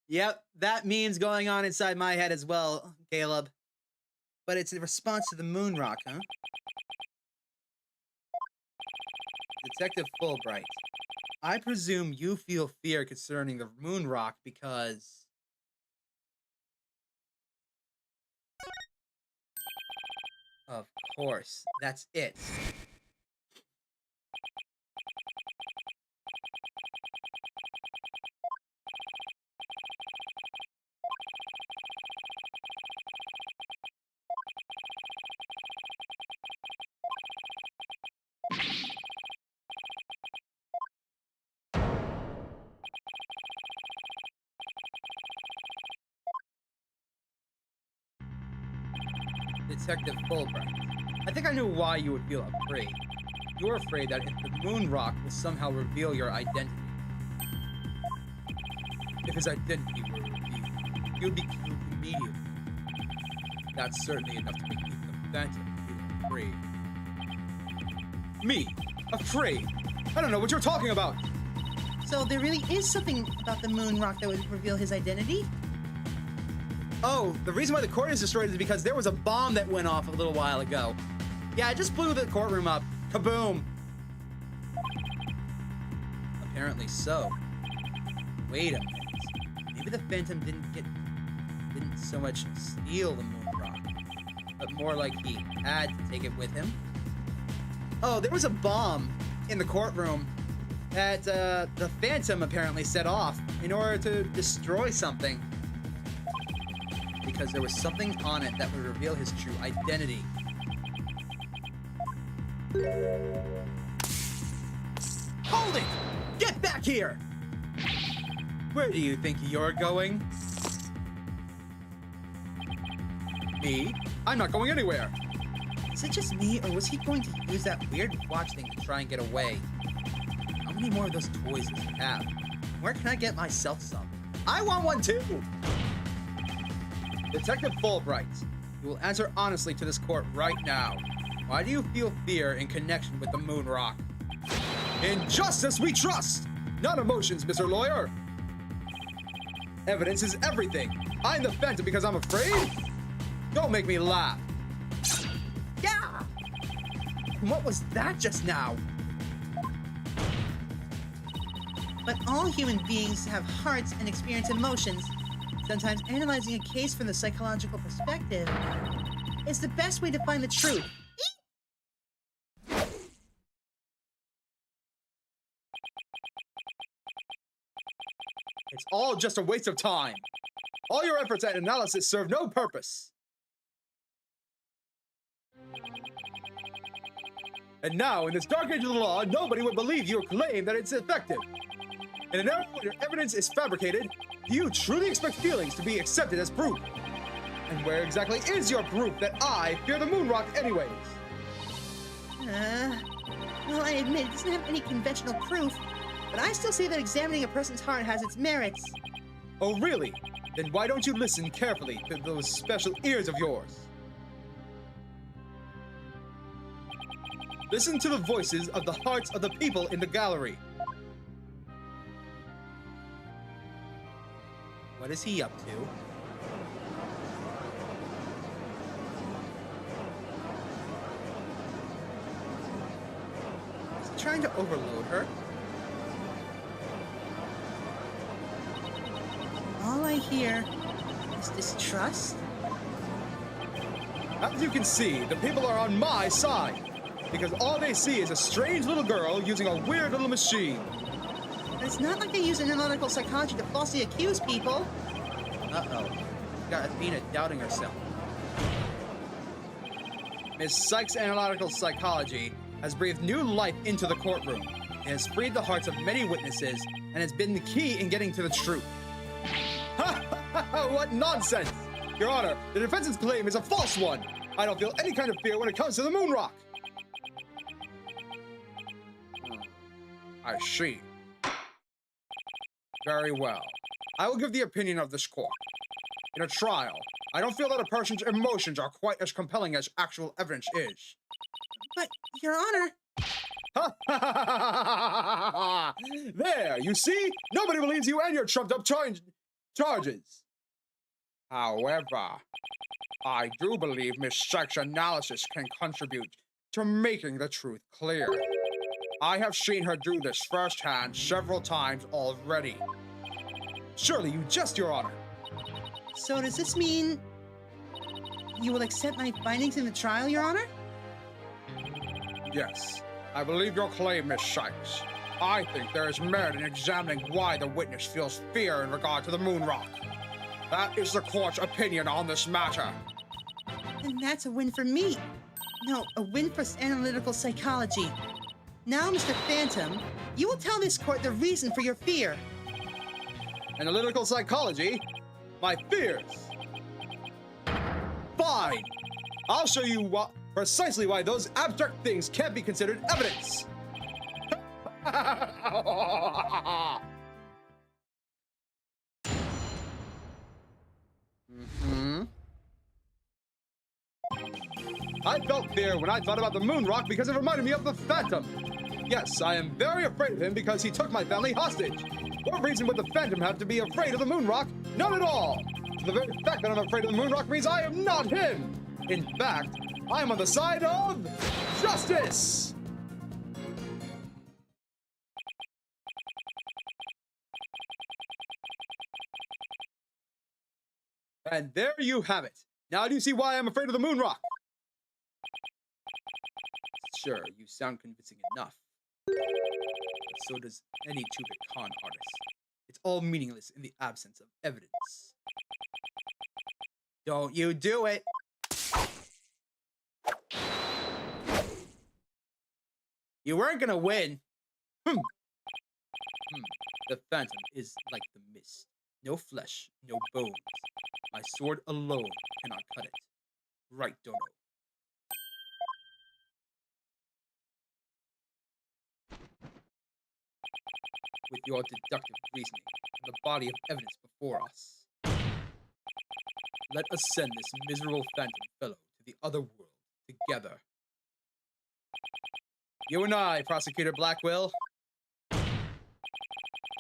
Yep, that meme's going on inside my head as well, Caleb. But it's a response to the moon rock, huh? Detective Fulbright, I presume you feel fear concerning the moon rock because... Of course, that's it. Detective Fulbright, I think I knew why you would feel afraid. You're afraid that if the moon rock will somehow reveal your identity. If his identity were revealed, you would be killed immediately. That's certainly enough to make even the Phantom feel afraid. Me? Afraid? I don't know what you're talking about! So there really is something about the moon rock that would reveal his identity? Oh, the reason why the court is destroyed is because there was a bomb that went off a little while ago. Yeah, it just blew the courtroom up. Kaboom! Apparently so. Wait a minute. Maybe the Phantom didn't so much steal the moon rock, but more like he had to take it with him. Oh, there was a bomb in the courtroom that the Phantom apparently set off in order to destroy something. Because there was something on it that would reveal his true identity. Hold it! Get back here! Where do you think you're going? Me? I'm not going anywhere. Is it just me, or was he going to use that weird watch thing to try and get away? How many more of those toys does he have? Where can I get myself some? I want one too! Detective Fulbright, you will answer honestly to this court right now. Why do you feel fear in connection with the moon rock? In justice we trust! Not emotions, Mr. Lawyer! Evidence is everything. I'm the Phantom because I'm afraid? Don't make me laugh. Yeah! What was that just now? But all human beings have hearts and experience emotions. Sometimes analyzing a case from the psychological perspective is the best way to find the truth. It's all just a waste of time. All your efforts at analysis serve no purpose. And now, in this dark age of the law, nobody would believe your claim that it's effective. In an era where your evidence is fabricated, do you truly expect feelings to be accepted as proof? And where exactly is your proof that I fear the moon rock anyways? Well, I admit it doesn't have any conventional proof, but I still say that examining a person's heart has its merits. Oh, really? Then why don't you listen carefully to those special ears of yours? Listen to the voices of the hearts of the people in the gallery. What is he up to? Is he trying to overload her? All I hear is distrust. As you can see, the people are on my side, because all they see is a strange little girl using a weird little machine. But it's not like I use analytical psychology to falsely accuse people. Uh-oh. Got Athena doubting herself. Ms. Sykes' analytical psychology has breathed new life into the courtroom. It has freed the hearts of many witnesses and has been the key in getting to the truth. What nonsense! Your Honor, the defense's claim is a false one. I don't feel any kind of fear when it comes to the moon rock. I see. Very well. I will give the opinion of this court. In a trial, I don't feel that a person's emotions are quite as compelling as actual evidence is. But, Your Honor... There, you see? Nobody believes you and your trumped-up charges. However, I do believe Miss Sykes' analysis can contribute to making the truth clear. I have seen her do this firsthand several times already. Surely you jest, Your Honor. So does this mean you will accept my findings in the trial, Your Honor? Yes, I believe your claim, Miss Sykes. I think there is merit in examining why the witness feels fear in regard to the moon rock. That is the court's opinion on this matter. And that's a win for me. No, a win for analytical psychology. Now, Mr. Phantom, you will tell this court the reason for your fear. Analytical psychology? My fears? Fine! I'll show you precisely why those abstract things can't be considered evidence! I felt fear when I thought about the moon rock because it reminded me of the Phantom. Yes, I am very afraid of him because he took my family hostage. What reason would the Phantom have to be afraid of the moon rock? None at all! The very fact that I'm afraid of the moon rock means I am not him! In fact, I am on the side of justice! And there you have it. Now do you see why I'm afraid of the moon rock? Sure, you sound convincing enough. But so does any two-bit con artist. It's all meaningless in the absence of evidence. Don't you do it! You weren't gonna win. The Phantom is like the mist. No flesh, no bones. My sword alone cannot cut it. right, Dodo? With your deductive reasoning and the body of evidence before us, let us send this miserable phantom fellow to the other world together. You and I, Prosecutor Blackquill,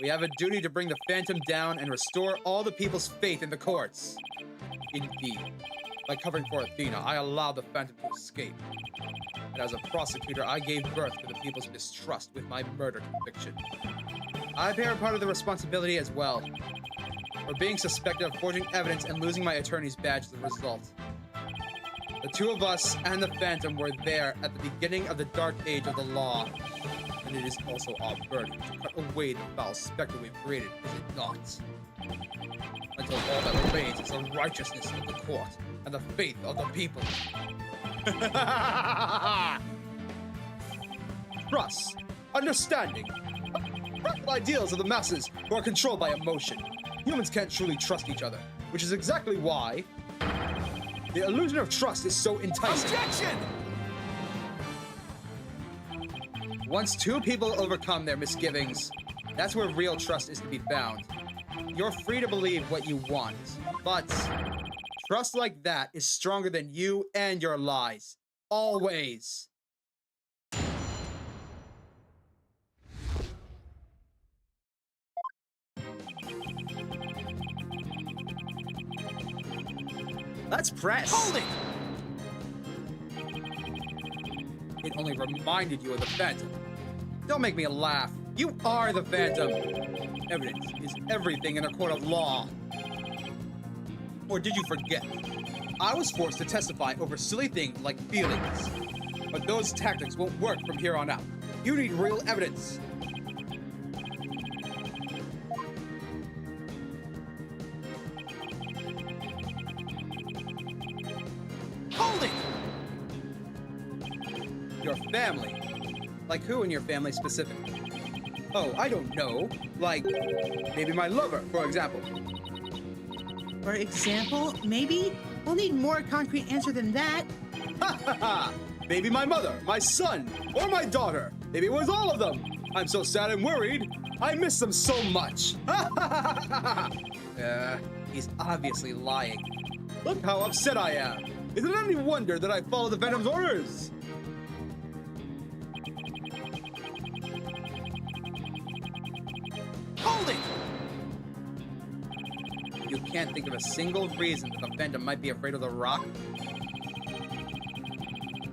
we have a duty to bring the phantom down and restore all the people's faith in the courts. Indeed, by covering for Athena, I allowed the phantom to escape. And as a prosecutor, I gave birth to the people's mistrust with my murder conviction. I bear a part of the responsibility as well, for being suspected of forging evidence and losing my attorney's badge as a result. The two of us and the Phantom were there at the beginning of the dark age of the law, and it is also our burden to cut away the foul specter we've created, is it not? Until all that remains is the righteousness of the court and the faith of the people. Trust, understanding, practical ideals of the masses who are controlled by emotion. Humans can't truly trust each other, which is exactly why the illusion of trust is so enticing. Objection! Once two people overcome their misgivings, that's where real trust is to be found. You're free to believe what you want, but trust like that is stronger than you and your lies. Always. Let's press. Hold it! It only reminded you of the Phantom. Don't make me laugh. You are the Phantom. Evidence is everything in a court of law. Or did you forget? I was forced to testify over silly things like feelings. But those tactics won't work from here on out. You need real evidence. Hold it! Your family. Like who in your family specifically? Oh, I don't know. Like, maybe my lover, for example. For example, maybe? We'll need more concrete answer than that. Ha ha ha! Maybe my mother, my son, or my daughter. Maybe it was all of them. I'm so sad and worried. I miss them so much. Ha ha ha ha ha! He's obviously lying. Look how upset I am. Is it any wonder that I follow the Phantom's orders? Hold it! You can't think of a single reason that the Phantom might be afraid of the Rock?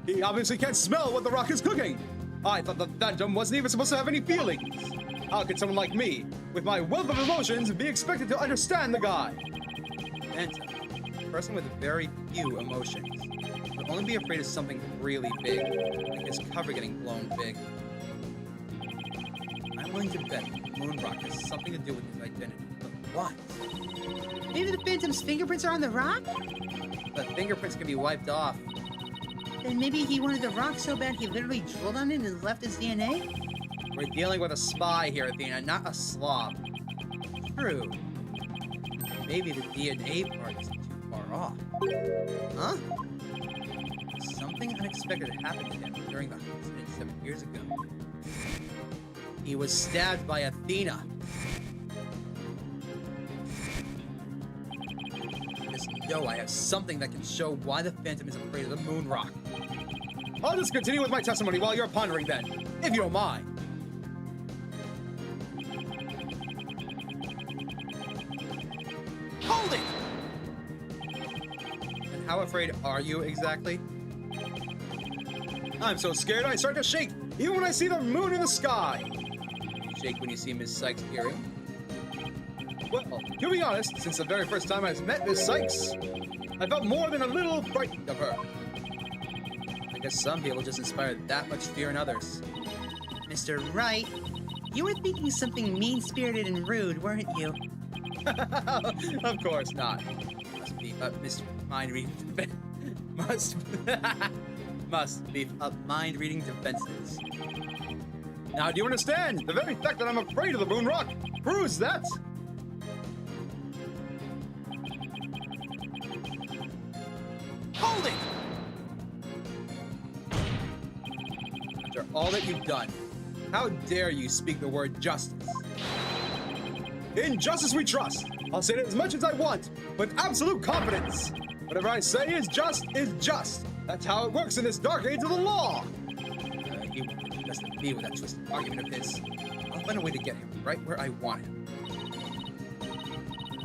He obviously can't smell what the Rock is cooking! I thought the Phantom wasn't even supposed to have any feelings! How could someone like me, with my wealth of emotions, be expected to understand the guy? Phantom, a person with very few emotions, would only be afraid of something really big, like his cover getting blown big. I'm willing to bet Moon Rock has something to do with his identity. But what? Maybe the Phantom's fingerprints are on the rock? The fingerprints can be wiped off. Then maybe he wanted the rock so bad he literally drilled on it and left his DNA? We're dealing with a spy here, Athena, not a slob. True. Maybe the DNA part isn't too far off. Huh? Something unexpected happened to him during the incident 7 years ago. He was stabbed by Athena. Just know I have something that can show why the Phantom is afraid of the Moon Rock. I'll just continue with my testimony while you're pondering then, if you don't mind. Hold it! And how afraid are you exactly? I'm so scared I start to shake, even when I see the moon in the sky. You shake when you see Miss Sykes' earring? Well, to be honest, since the very first time I met Miss Sykes, I felt more than a little frightened of her. I guess some people just inspire that much fear in others. Mr. Wright, you were thinking something mean-spirited and rude, weren't you? Of course not. Must beef up mind-reading must beef up mind-reading defenses. Now, do you understand? The very fact that I'm afraid of the Moon Rock proves that. Hold it! that you've done. How dare you speak the word justice? In justice we trust. I'll say it as much as I want, with absolute confidence. Whatever I say is just is just. That's how it works in this dark age of the law. He won't get the best of me with that twisted argument of his. I'll find a way to get him right where I want him.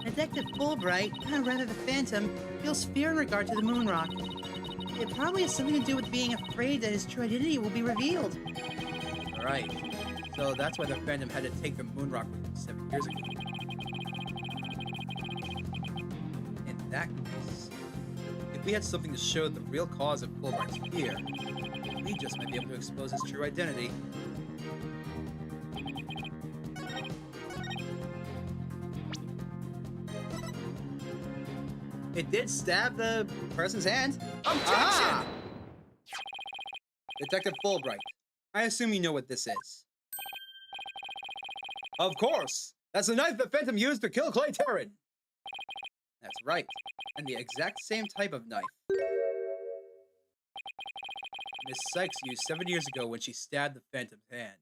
Detective Fulbright, or rather the Phantom, feels fear in regard to the moon rock. It probably has something to do with being afraid that his true identity will be revealed. Right. So that's why the Phantom had to take the moon rock with him 7 years ago. In that case, if we had something to show the real cause of Fulbright's fear, we just might be able to expose his true identity. It did stab the person's hand. Objection! Detective Fulbright, I assume you know what this is. Of course! That's the knife the Phantom used to kill Clay Terran! That's right, and the exact same type of knife Miss Sykes used 7 years ago when she stabbed the Phantom's hand.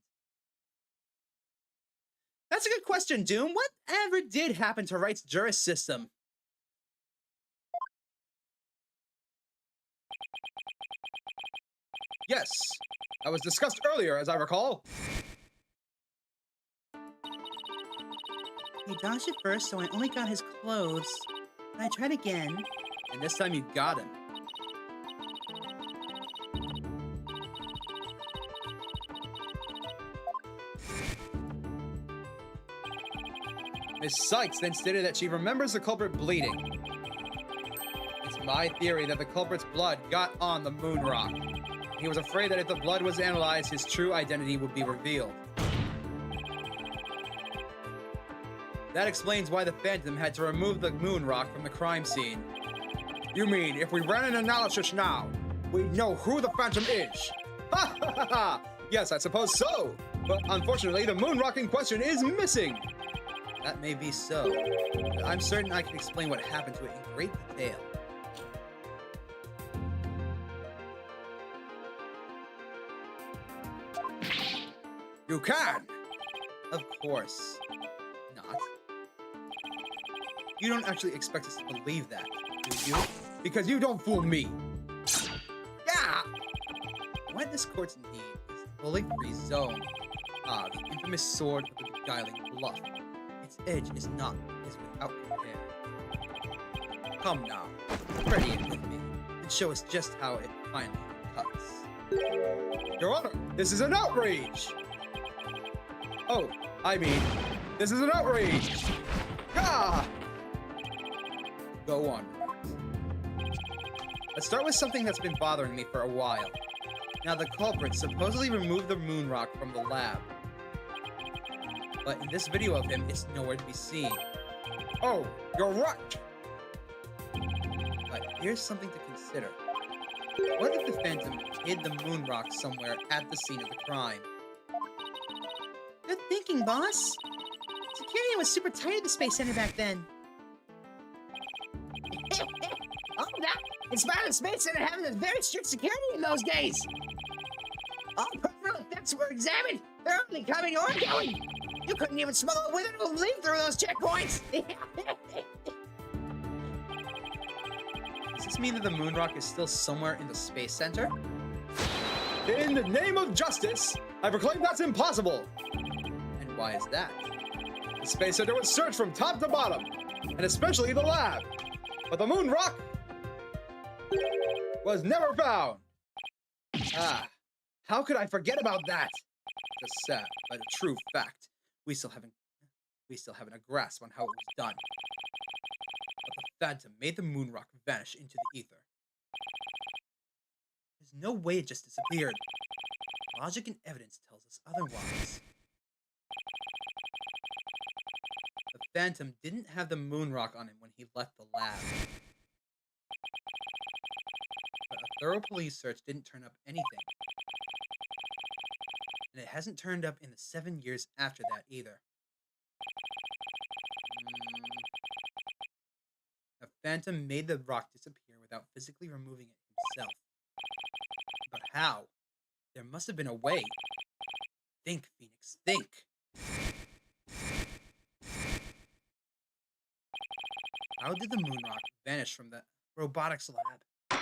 That's a good question, Doom. Whatever did happen to Wright's juris system? Yes, that was discussed earlier, as I recall. He dodged it first, so I only got his clothes. I tried again. And this time you got him. Miss Sykes then stated that she remembers the culprit bleeding. It's my theory that the culprit's blood got on the moon rock. He was afraid that if the blood was analyzed, his true identity would be revealed. That explains why the Phantom had to remove the moon rock from the crime scene. You mean, if we ran an analysis now, we'd know who the Phantom is? Ha ha ha ha! Yes, I suppose so. But unfortunately, the moon rock in question is missing. That may be so, but I'm certain I can explain what happened to it in great detail. You can! Of course not. You don't actually expect us to believe that, do you? Because you don't fool me! Yeah! What this court's need is a bully-free zone. Ah, the infamous sword of the beguiling bluff. Its edge is without compare. Come now, ready it with me, and show us just how it finally cuts. Your Honor, this is an outrage! Oh, I mean, this is an outrage! Ah! Go on. Let's start with something that's been bothering me for a while. Now, the culprit supposedly removed the moon rock from the lab. But in this video of him, it's nowhere to be seen. Oh, you're right! But here's something to consider. What if the Phantom hid the moon rock somewhere at the scene of the crime? Good thinking, boss. Security was super tight at the Space Center back then. Oh, now, in spite of the Space Center having a very strict security in those days. All peripheral effects were examined. They're only coming or going. You couldn't even smell a wither to leave through those checkpoints. Does this mean that the moon rock is still somewhere in the Space Center? In the name of justice, I proclaim that's impossible! And why is that? The Space Center was searched from top to bottom, and especially the lab. But the moon rock was never found. Ah, how could I forget about that? Just sad, but a true fact. We still haven't a grasp on how it was done. But the Phantom made the moon rock vanish into the ether. There's no way it just disappeared. Logic and evidence tells us otherwise. The Phantom didn't have the moon rock on him when he left the lab. But a thorough police search didn't turn up anything. And it hasn't turned up in the 7 years after that either. The Phantom made the rock disappear without physically removing it himself. But how? There must have been a way. Think, Phoenix, think. How did the moon rock vanish from the robotics lab?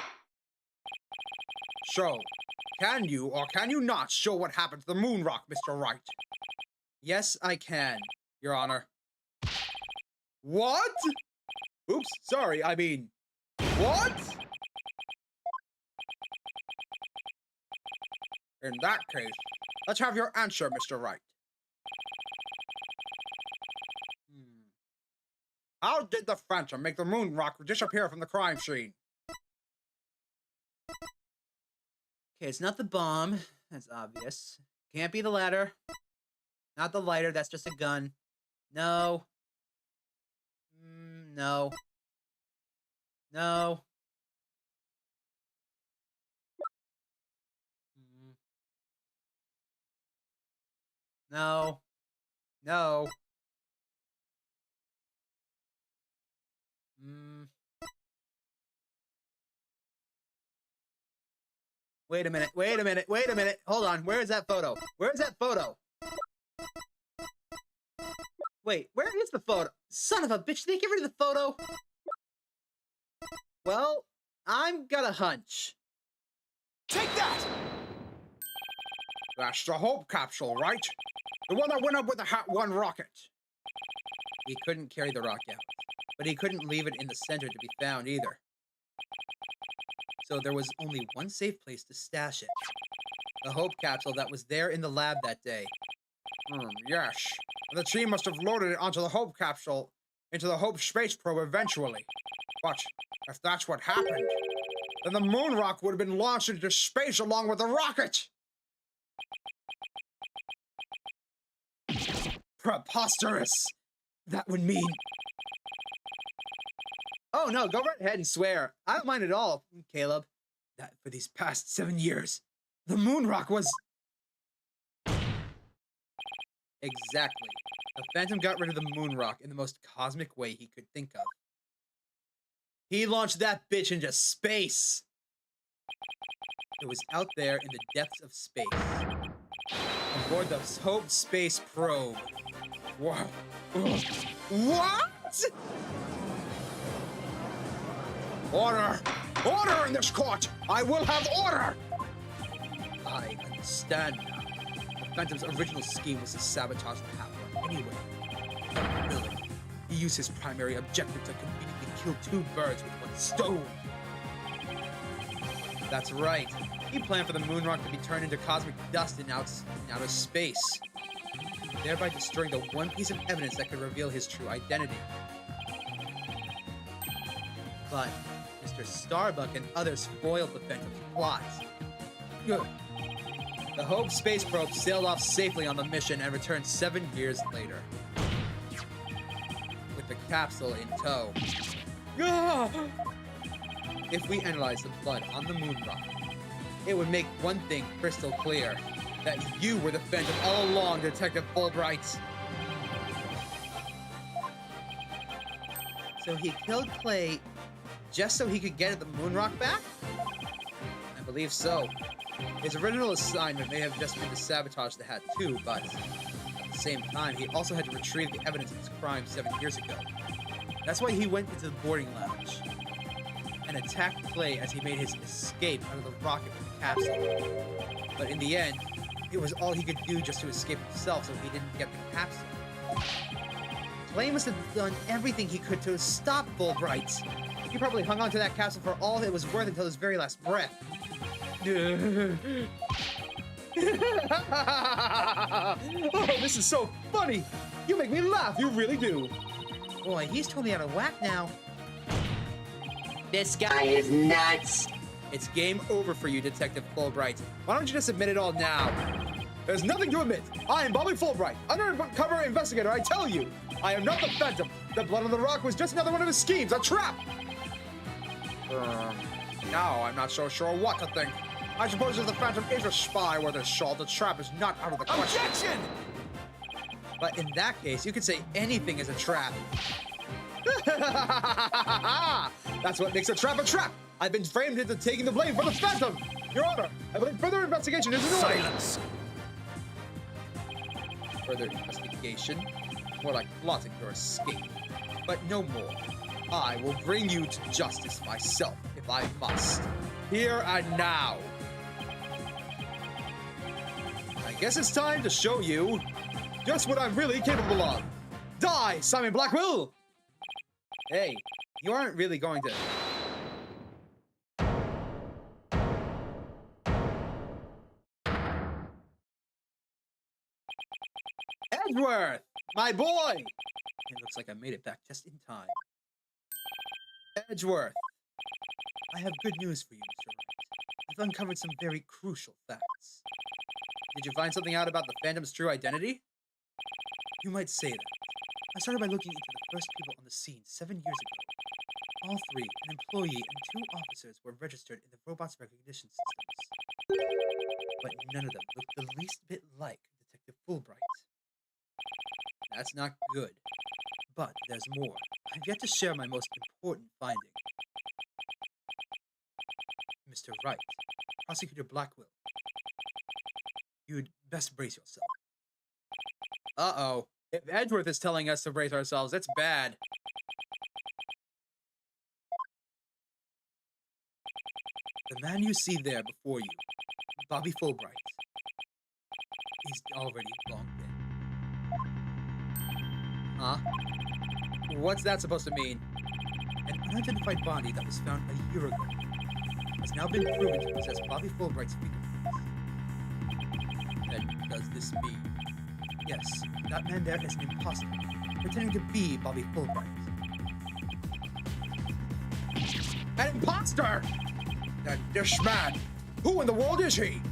Show. Can you or can you not show what happened to the moon rock, Mr. Wright? Yes, I can, Your Honor. What? Oops, sorry, I mean, what? In that case, let's have your answer, Mr. Wright. How did the Phantom make the moon rock disappear from the crime scene? Okay, it's not the bomb. That's obvious. Can't be the ladder. Not the lighter, that's just a gun. No. No. No. No. No. Wait a minute, wait a minute, wait a minute. Hold on, where is that photo? Where's that photo? Wait, where is the photo? Son of a bitch, did they get rid of the photo? Well, I'm got a hunch. Take that! That's the Hope capsule, right? The one that went up with the Hat 1 rocket. He couldn't carry the rock out, but he couldn't leave it in the center to be found either. So there was only one safe place to stash it. The Hope capsule that was there in the lab that day. Yes. And the team must have loaded it onto the Hope capsule, into the Hope space probe eventually. But if that's what happened, then the moon rock would have been launched into space along with the rocket! Preposterous! That would mean... Oh no, go right ahead and swear. I don't mind at all, Caleb. That for these past 7 years, the moon rock was... Exactly. The Phantom got rid of the moon rock in the most cosmic way he could think of. He launched that bitch into space! It was out there in the depths of space. Aboard the Hope space probe. What? What? Order! Order in this court! I will have order! I understand now. The Phantom's original scheme was to sabotage the Hat 1 anyway. But really, he used his primary objective to conveniently kill two birds with one stone. That's right. He planned for the moon rock to be turned into cosmic dust in outer space, thereby destroying the one piece of evidence that could reveal his true identity. But Mr. Starbuck and others foiled the Phantom's plot. Good. The Hope space probe sailed off safely on the mission and returned 7 years later, with the capsule in tow. If we analyze the blood on the moon rock, it would make one thing crystal clear: that you were the Phantom all along, Detective Fulbright. So he killed Clay just so he could get at the moon rock back? I believe so. His original assignment may have just been to sabotage the Hat too, but at the same time, he also had to retrieve the evidence of his crime 7 years ago. That's why he went into the boarding lounge and attacked Clay as he made his escape out of the rocket with the capsule. But in the end, it was all he could do just to escape himself so he didn't get the capsule. Clay must have done everything he could to stop Fulbright. He probably hung on to that capsule for all it was worth until his very last breath. Oh, this is so funny! You make me laugh, you really do! Boy, he's totally out of whack now. This guy is nuts! It's game over for you, Detective Fulbright. Why don't you just admit it all now? There's nothing to admit. I am Bobby Fulbright, undercover investigator, I tell you. I am not the Phantom. The blood on the rock was just another one of his schemes, a trap! Now I'm not so sure what to think. I suppose if the Phantom is a spy worth his salt, the trap is not out of the question. Objection! But in that case, you could say anything is a trap. That's what makes a trap a trap. I've been framed into taking the blame for the Phantom. Your Honor, I believe further investigation is in order. Silence! further investigation, more like plotting your escape. But no more. I will bring you to justice myself if I must. Here and now. I guess it's time to show you just what I'm really capable of. Die, Simon Blackquill! Hey, you aren't really going to... Edgeworth! My boy! It looks like I made it back just in time. Edgeworth! I have good news for you, Mr. Wright. I've uncovered some very crucial facts. Did you find something out about the Phantom's true identity? You might say that. I started by looking into the first people on the scene 7 years ago. All three, an employee and 2 officers, were registered in the robot's recognition systems. But none of them looked the least bit like Detective Fulbright. That's not good. But there's more. I've yet to share my most important finding. Mr. Wright, Prosecutor Blackquill, you'd best brace yourself. Uh-oh. If Edgeworth is telling us to brace ourselves, it's bad. The man you see there before you, Bobby Fulbright, is already long dead. Huh? What's that supposed to mean? An unidentified body that was found a year ago has now been proven to possess Bobby Fulbright's fingerprints. Then does this mean... Yes, that man there is an imposter, pretending to be Bobby Fulbright. An imposter! That dish man! Who in the world is he?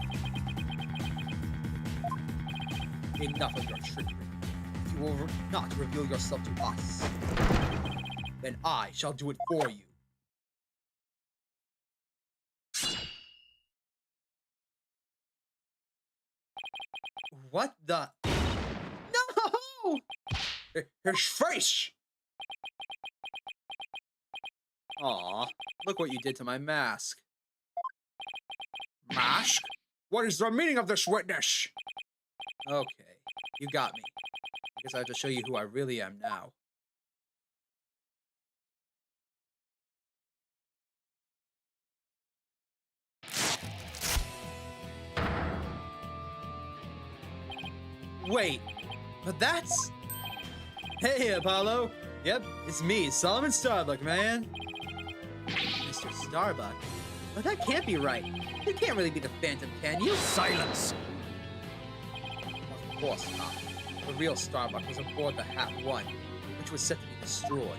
Enough of your trickery. If you will not reveal yourself to us, then I shall do it for you. What the... No! His face! Aw, look what you did to my mask. Mask? What is the meaning of this witness? Okay, you got me. I guess I have to show you who I really am now. Wait, but that's... Hey, Apollo! Yep, it's me, Solomon Starbuck, man. Mr. Starbuck? But that can't be right. You can't really be the Phantom, can you? Silence! Of course not. The real Starbuck was aboard the Hat 1, which was set to be destroyed.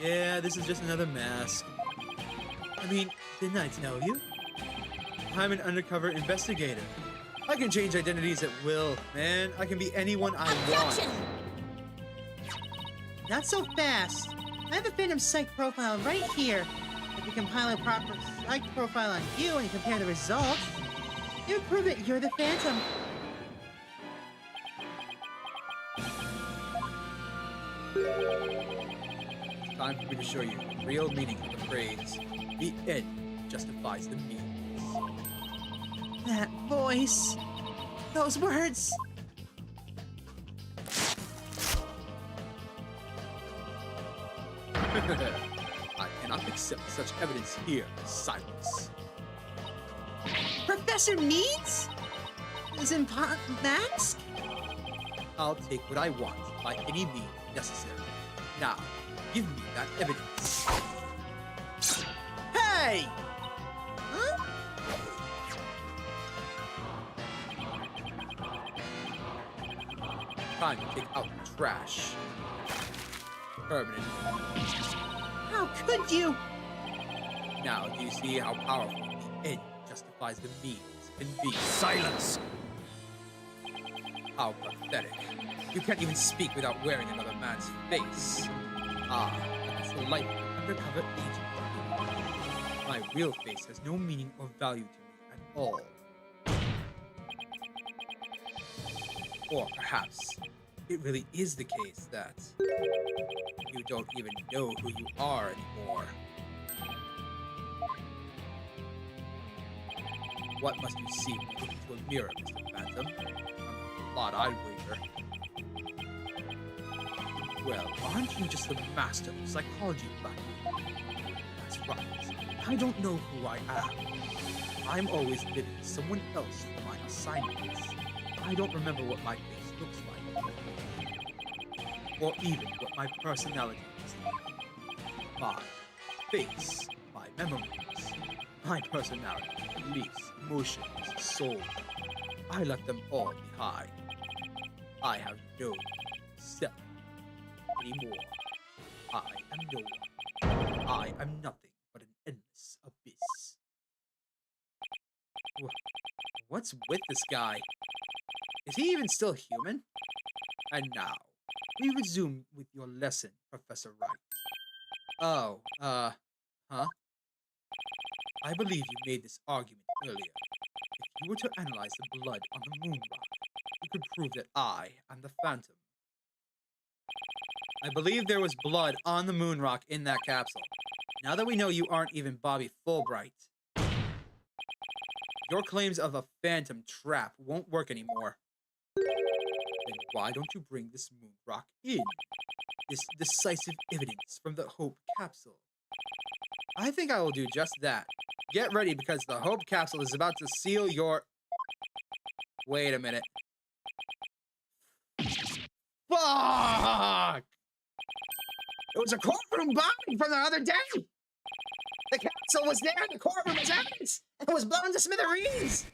Yeah, this is just another mask. I mean, didn't I tell you? I'm an undercover investigator. I can change identities at will, man. I can be anyone I want. Not so fast. I have a Phantom Psych profile right here. If you compile a proper Psych profile on you and compare the results, it would prove that you're the Phantom. It's time for me to show you the real meaning of the phrase, the end justifies the means. That voice. Those words. I cannot accept such evidence here. Silence. Professor Needs? Is in mask? I'll take what I want by any means necessary. Now, give me that evidence. Hey! Huh? Time to take out the trash. Permanent. How could you? Now, do you see how powerful the end justifies the means can be? Silence! How pathetic. You can't even speak without wearing another man's face. Ah, that's the light of an undercover agent. My real face has no meaning or value to me at all. Or perhaps it really is the case that you don't even know who you are anymore. What must you see when you look into a mirror, Mr. Phantom? A lot, I'd wager. Well, aren't you just the master of psychology, Blackquill? That's right. I don't know who I am. I'm always living someone else for my assignments. I don't remember what my face looks like. Or even what my personality is like. My face, my memories, my personality, beliefs, emotions, soul. I left them all behind. I have no self anymore. I am no one. I am nothing but an endless abyss. What's with this guy? Is he even still human? And now, we resume with your lesson, Professor Wright. Oh, huh? I believe you made this argument earlier. If you were to analyze the blood on the moon rock, you could prove that I am the Phantom. I believe there was blood on the moon rock in that capsule. Now that we know you aren't even Bobby Fulbright, your claims of a phantom trap won't work anymore. Then why don't you bring this moon rock in? This decisive evidence from the Hope capsule. I think I will do just that. Get ready, because the Hope capsule is about to seal your... Wait a minute. Fuck! It was a courtroom bombing from the other day. The capsule was there in the courtroom as evidence. It was blown to smithereens.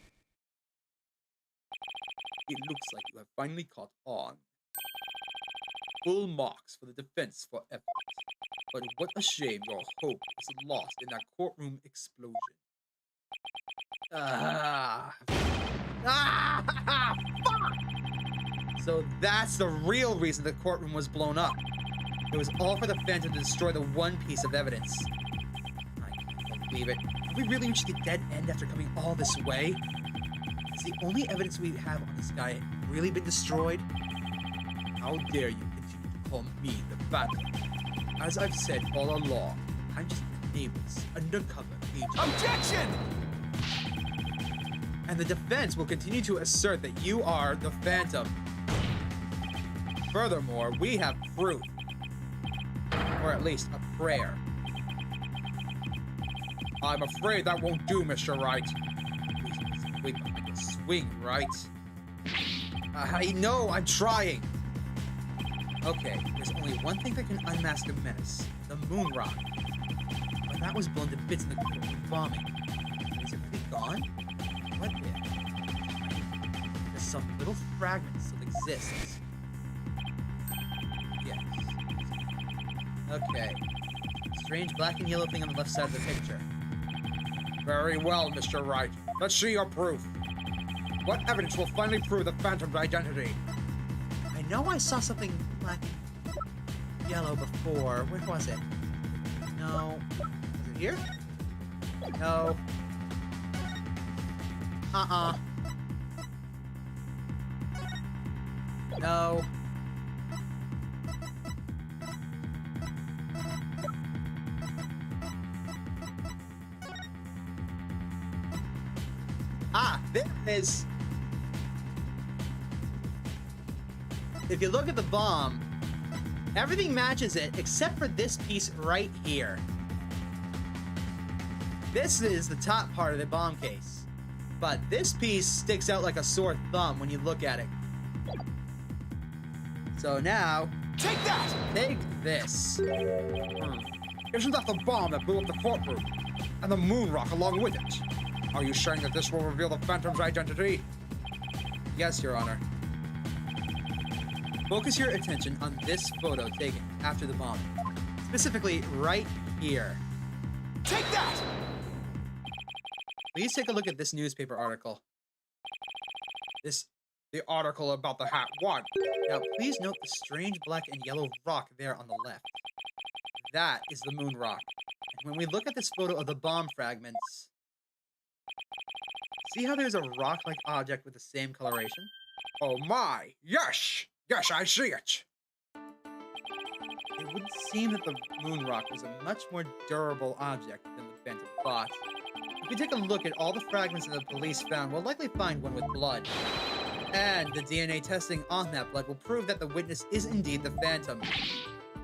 It looks like you have finally caught on. Full marks for the defense for effort. But what a shame your hope is lost in that courtroom explosion. Fuck! So that's the real reason the courtroom was blown up. It was all for the Phantom to destroy the one piece of evidence. I can't believe it. Have we really reached the dead end after coming all this way? Has the only evidence we have on this guy really been destroyed? How dare you continue to call me the Phantom? As I've said all along, I'm just a nameless, undercover agent. Objection! And the defense will continue to assert that you are the Phantom. Furthermore, we have proof. Or at least a prayer. I'm afraid that won't do, Mr. Wright. Please wait behind the swing, right? I know, I'm trying. Okay, there's only one thing that can unmask the menace. The moon rock. But that was blown to bits in the bombing. Is it really gone? What if? There's some little fragments that exist. Yes. Okay. Strange black and yellow thing on the left side of the picture. Very well, Mr. Wright. Let's see your proof. What evidence will finally prove the Phantom's identity? I know I saw something black and yellow before. Where was it? No. Was it here? No. No. There it is. If you look at the bomb, everything matches it except for this piece right here. This is the top part of the bomb case. But this piece sticks out like a sore thumb when you look at it. So now, Take that! take this. Isn't that the bomb that blew up the courtroom? And the moon rock along with it? Are you saying that this will reveal the Phantom's identity? Yes, Your Honor. Focus your attention on this photo taken after the bombing. Specifically, right here. Take that! Please take a look at this newspaper article. The article about the hat. What? Now, please note the strange black and yellow rock there on the left. That is the moon rock. And when we look at this photo of the bomb fragments, see how there's a rock-like object with the same coloration? Oh my! Yes! Yes, I see it! It would seem that the moon rock was a much more durable object than the Phantom thought. If we take a look at all the fragments that the police found, we'll likely find one with blood. And the DNA testing on that blood will prove that the witness is indeed the Phantom.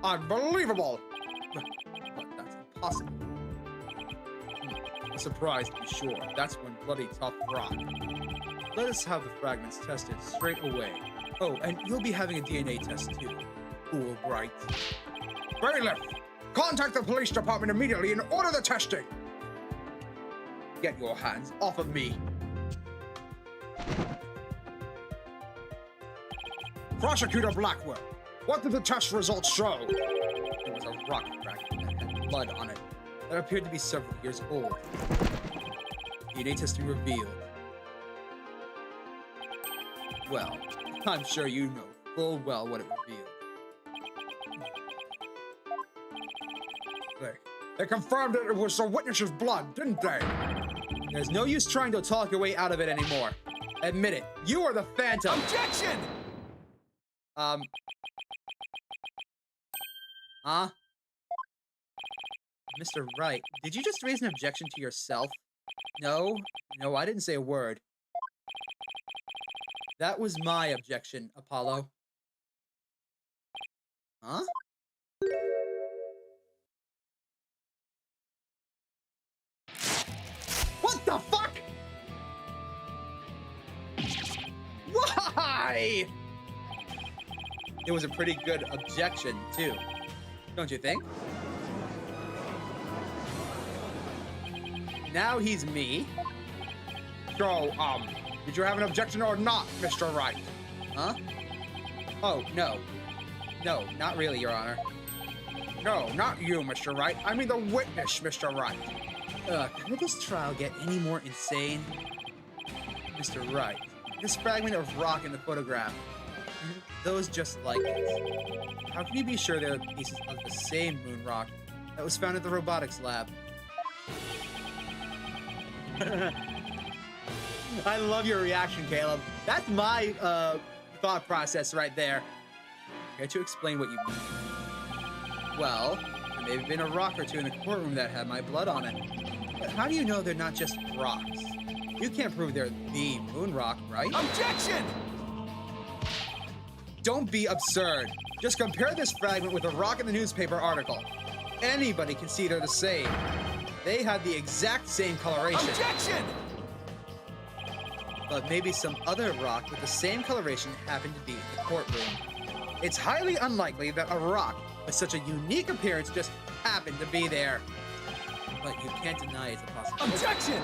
Unbelievable! But that's impossible. A surprise to be sure. That's one bloody tough rock. Let us have the fragments tested straight away. Oh, and you'll be having a DNA test too. Cool, Bright. Bailiff! Contact the police department immediately and order the testing! Get your hands off of me. Prosecutor Blackwell, what did the test results show? There was a rock fragment that had blood on it that appeared to be several years old. DNA testing revealed. Well, I'm sure you know full well what it revealed. They confirmed that it was the witness's blood, didn't they? There's no use trying to talk your way out of it anymore. Admit it, you are the Phantom! Objection! Huh? Mr. Wright, did you just raise an objection to yourself? No, I didn't say a word. That was my objection, Apollo. Huh? What the fuck? Why? It was a pretty good objection, too. Don't you think? Now he's me. So, did you have an objection or not, Mr. Wright? Huh? Oh, no. No, not really, Your Honor. No, not you, Mr. Wright. I mean the witness, Mr. Wright. Could this trial get any more insane? Mr. Wright, this fragment of rock in the photograph, those just like it. How can you be sure they're pieces of the same moon rock that was found at the robotics lab? I love your reaction, Caleb. That's my thought process right there. Care to explain what you mean? Well, there may have been a rock or two in the courtroom that had my blood on it. But how do you know they're not just rocks? You can't prove they're the moon rock, right? Objection! Don't be absurd. Just compare this fragment with a rock in the newspaper article. Anybody can see they're the same. They have the exact same coloration. Objection! But maybe some other rock with the same coloration happened to be in the courtroom. It's highly unlikely that a rock with such a unique appearance just happened to be there. But you can't deny it's a possibility. Objection!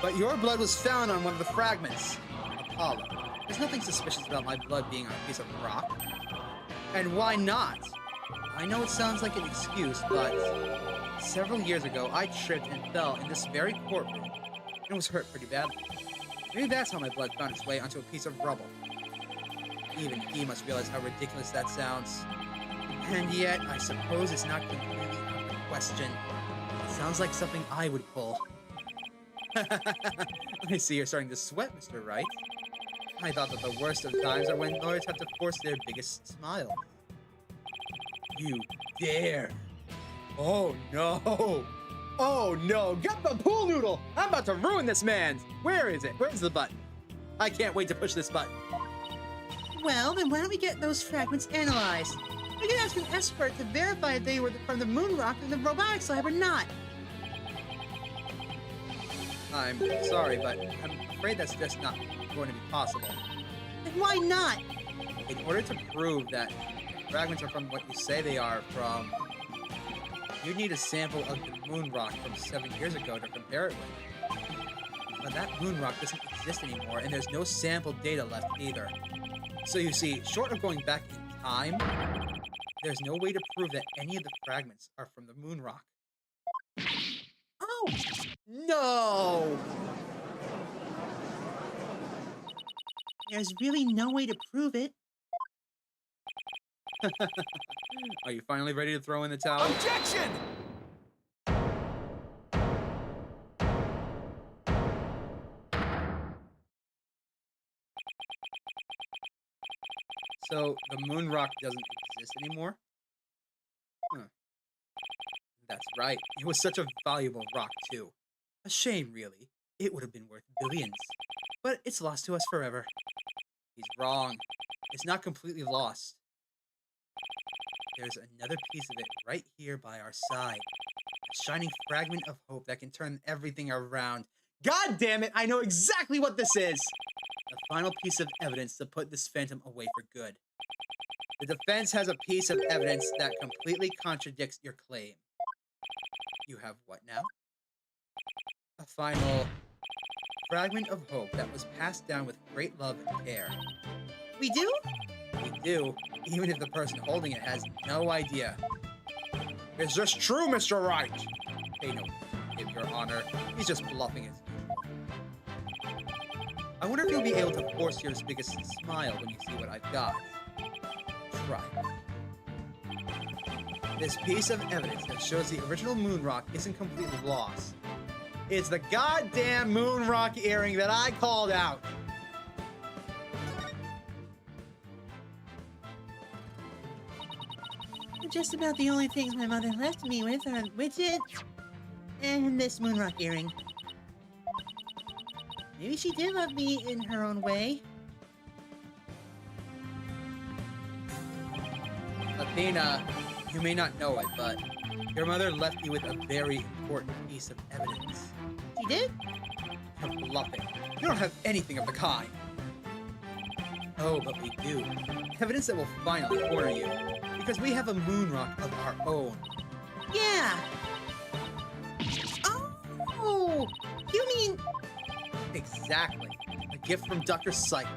But your blood was found on one of the fragments. Apollo, there's nothing suspicious about my blood being on a piece of rock. And why not? I know it sounds like an excuse, but several years ago I tripped and fell in this very courtroom and was hurt pretty badly. Maybe that's how my blood found its way onto a piece of rubble. Even he must realize how ridiculous that sounds. And yet, I suppose it's not completely out of the question. It sounds like something I would pull. I see you're starting to sweat, Mr. Wright. I thought that the worst of times are when lawyers have to force their biggest smile. You dare! Oh no! Oh no! Get the pool noodle! I'm about to ruin this man's! Where is it? Where's the button? I can't wait to push this button. Well, then why don't we get those fragments analyzed? We can ask an expert to verify if they were from the moon rock in the robotics lab or not. I'm sorry, but I'm afraid that's just not going to be possible. And why not? In order to prove that fragments are from what you say they are from, you need a sample of the moon rock from 7 years ago to compare it with. But that moon rock doesn't exist anymore, and there's no sample data left either. So you see, short of going back in time, there's no way to prove that any of the fragments are from the moon rock. Oh! No! There's really no way to prove it. Are you finally ready to throw in the towel? Objection! So, the moon rock doesn't exist anymore? Huh. That's right. It was such a valuable rock, too. A shame, really. It would have been worth billions. But it's lost to us forever. He's wrong. It's not completely lost. There's another piece of it right here by our side. A shining fragment of hope that can turn everything around. God damn it, I know exactly what this is! The final piece of evidence to put this phantom away for good. The defense has a piece of evidence that completely contradicts your claim. You have what now? A final fragment of hope that was passed down with great love and care. We do? We do, even if the person holding it has no idea. Is this true, Mr. Wright? Hey, no, if your honor, he's just bluffing as usual. I wonder if you'll be able to force your biggest smile when you see what I've got. Try. This piece of evidence that shows the original moon rock isn't completely lost. It's the goddamn moon rock earring that I called out. Just about the only things my mother left me with are widget and this moon rock earring. Maybe she did love me in her own way. Athena, you may not know it, but your mother left you with a very important piece of evidence. She did? You're bluffing. You don't have anything of the kind. Oh, but we do. Evidence that will finally corner you. Because we have a moon rock of our own. Yeah! Oh! You mean... Exactly. A gift from Dr. Sykes.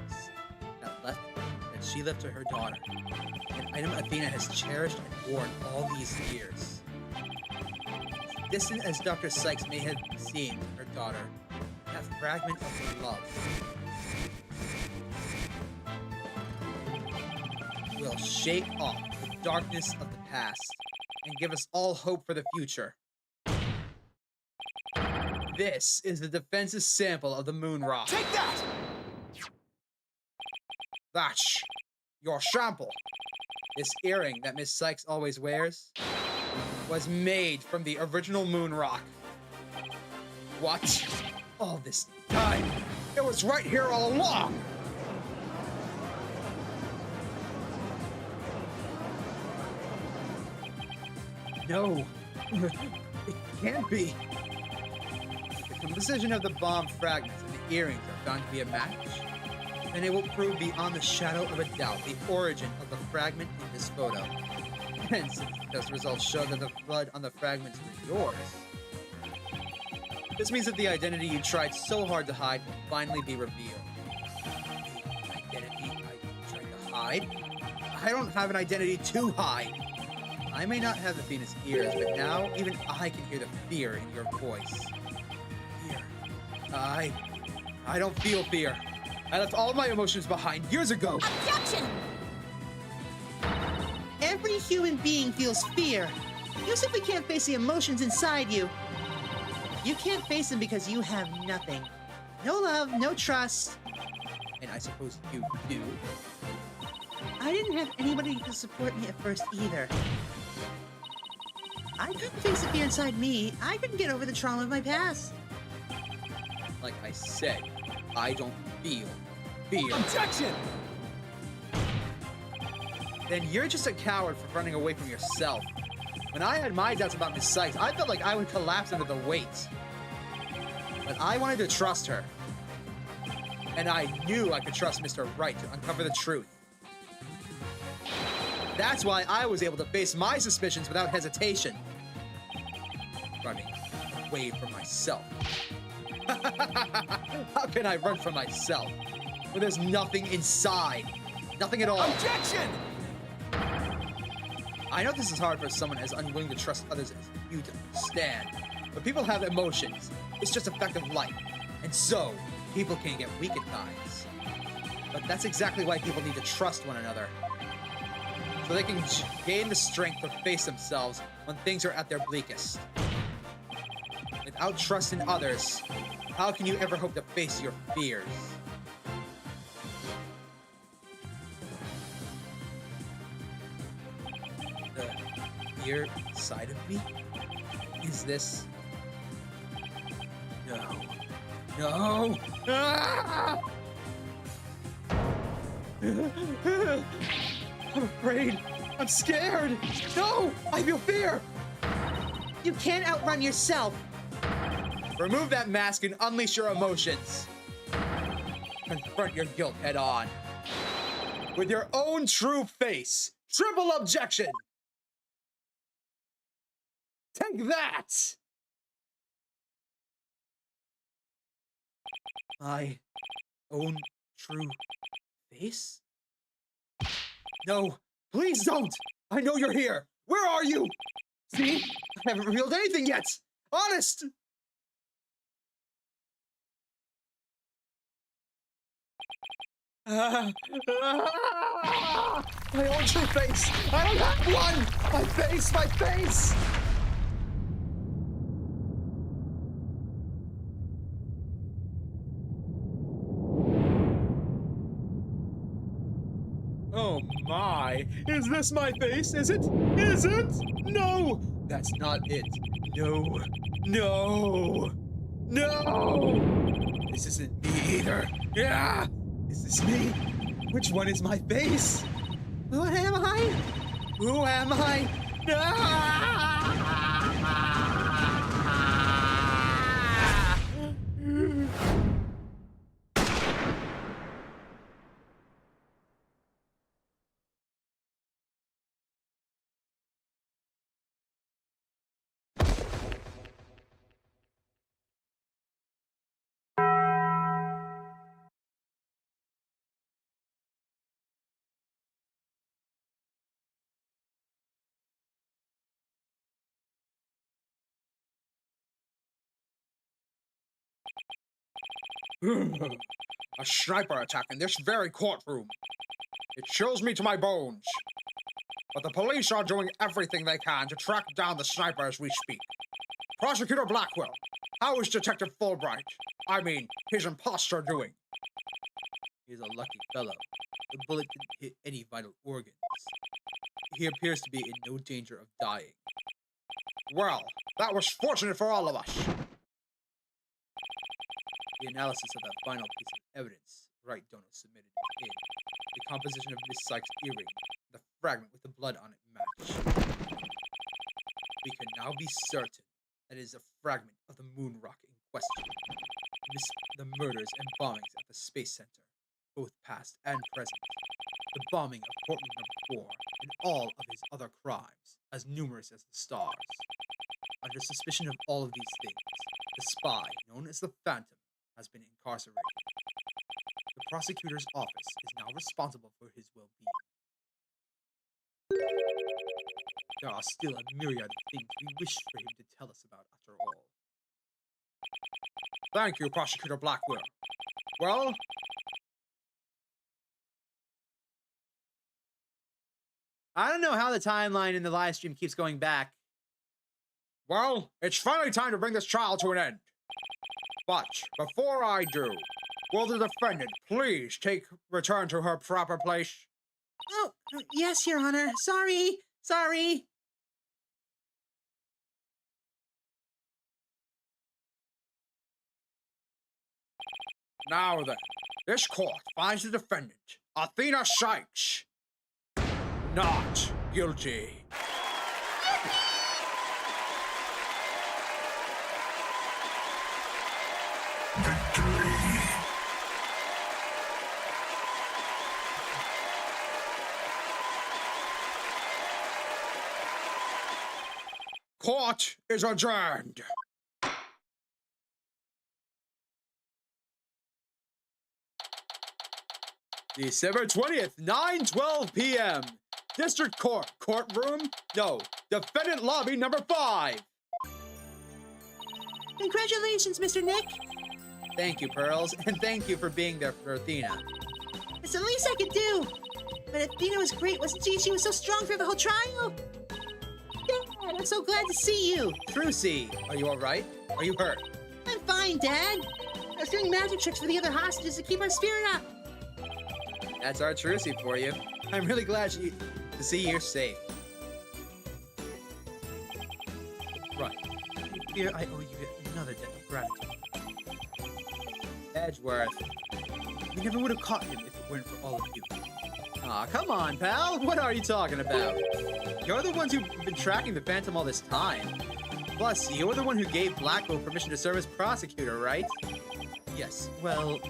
That she left to her daughter. An item Athena has cherished and worn all these years. As distant as Dr. Sykes may have seemed her daughter, that fragment of her love will shake off the darkness of the past and give us all hope for the future. This is the defense's sample of the moon rock. Take that! That's your sample. This earring that Miss Sykes always wears was made from the original moon rock. What? All this time? It was right here all along. No, it can't be. If the composition of the bomb fragments and the earrings are found to be a match, then it will prove beyond the shadow of a doubt the origin of the fragment in this photo. And since those results show that the blood on the fragments was yours, this means that the identity you tried so hard to hide will finally be revealed. The identity I tried to hide? I don't have an identity to hide. I may not have Athena's ears, but now even I can hear the fear in your voice. Fear. I don't feel fear. I left all my emotions behind years ago. Objection! Every human being feels fear. You simply can't face the emotions inside you. You can't face them because you have nothing. No love, no trust. And I suppose you do. I didn't have anybody to support me at first either. I couldn't face the fear inside me. I couldn't get over the trauma of my past. Like I said, I don't feel fear. Objection! Then you're just a coward for running away from yourself. When I had my doubts about Miss Sykes, I felt like I would collapse under the weight. But I wanted to trust her. And I knew I could trust Mr. Wright to uncover the truth. That's why I was able to face my suspicions without hesitation. Running away from myself. How can I run from myself when there's nothing inside? Nothing at all. Objection! I know this is hard for someone as unwilling to trust others as you to understand, but people have emotions. It's just a fact of life. And so, people can get weak at times. But that's exactly why people need to trust one another. So they can gain the strength to face themselves when things are at their bleakest. Without trust in others, how can you ever hope to face your fears? The fear inside of me? Is this... No. No! Ah! I'm afraid. I'm scared. No! I feel fear! You can't outrun yourself. Remove that mask and unleash your emotions. Confront your guilt head on. With your own true face. Triple objection! Take that! My own true face? No, please don't! I know you're here! Where are you? See? I haven't revealed anything yet! Honest! My own true face! I don't have one! My face! My face! Oh my! Is this my face? Is it? Is it? No! That's not it. No. No! No! This isn't me either. Yeah! Is this me? Which one is my face? What am I? Who am I? Ah! A sniper attack in this very courtroom. It chills me to my bones. But the police are doing everything they can to track down the sniper as we speak. Prosecutor Blacquill, how is Detective Fulbright, I mean, his imposter doing? He's a lucky fellow. The bullet didn't hit any vital organs. He appears to be in no danger of dying. Well, that was fortunate for all of us. The analysis of that final piece of evidence Wright Donald submitted in the composition of Miss Sykes' earring, the fragment with the blood on it match. We can now be certain that it is a fragment of the moon rock in question. The murders and bombings at the Space Center, both past and present, the bombing of courtroom number 4, and all of his other crimes, as numerous as the stars. Under suspicion of all of these things, the spy, known as the Phantom, has been incarcerated. The prosecutor's office is now responsible for his well-being. There are still a myriad of things we wish for him to tell us about after all. Thank you, Prosecutor Blacquill. Well, I don't know how the timeline in the live stream keeps going back. well, it's finally time to bring this trial to an end. But before I do, will the defendant please return to her proper place? Oh, yes, Your Honor. Sorry. Sorry. Now then, this court finds the defendant, Athena Sykes, not guilty. Court is adjourned. December 20th, 9:12 p.m. District Court, courtroom, no, defendant lobby number 5. Congratulations, Mr. Nick. Thank you, Pearls, and thank you for being there for Athena. It's the least I could do. But Athena was great, wasn't she? She was so strong through the whole trial. Dad, I'm so glad to see you. Trucy, are you alright? Are you hurt? I'm fine, Dad. I was doing magic tricks for the other hostages to keep our spirit up. That's our Trucy for you. I'm really glad to see you're safe. Right. fear I owe you another debt of gratitude. Edgeworth. We never would have caught him if it weren't for all of you. Aw, come on, pal. What are you talking about? You're the ones who've been tracking the Phantom all this time. Plus, you're the one who gave Blackwell permission to serve as prosecutor, right? Yes, well,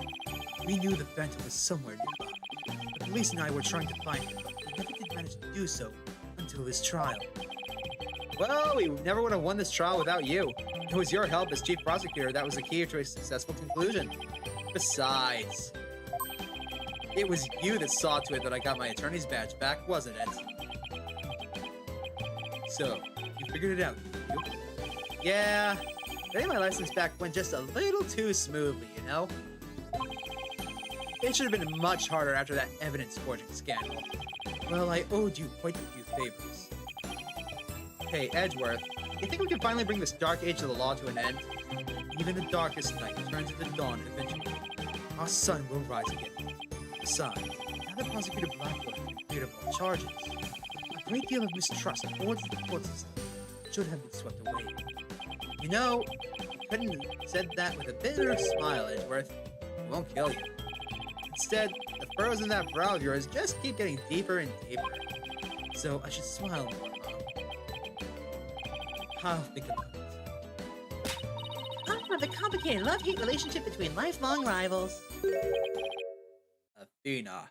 we knew the Phantom was somewhere nearby. The police and I were trying to find him, but we never did manage to do so until his trial. Well, we never would have won this trial without you. It was your help as chief prosecutor that was the key to a successful conclusion. Besides, it was you that saw to it that I got my attorney's badge back, wasn't it? So, you figured it out, didn't you? Yeah, getting my license back went just a little too smoothly, you know? It should have been much harder after that evidence forging scandal. Well, I owed you quite a few favors. Hey, Edgeworth, you think we can finally bring this dark age of the law to an end? Even the darkest night turns into dawn eventually. Our sun will rise again. Besides, now that Prosecutor Blackwood has been cleared of all charges, a great deal of mistrust towards the court system should have been swept away. You know, I couldn't have said that with a bitter smile, Edgeworth. It won't kill you. Instead, the furrows in that brow of yours just keep getting deeper and deeper. So I should smile more, Mom. I'll think about it. The complicated love-hate relationship between lifelong rivals. Athena.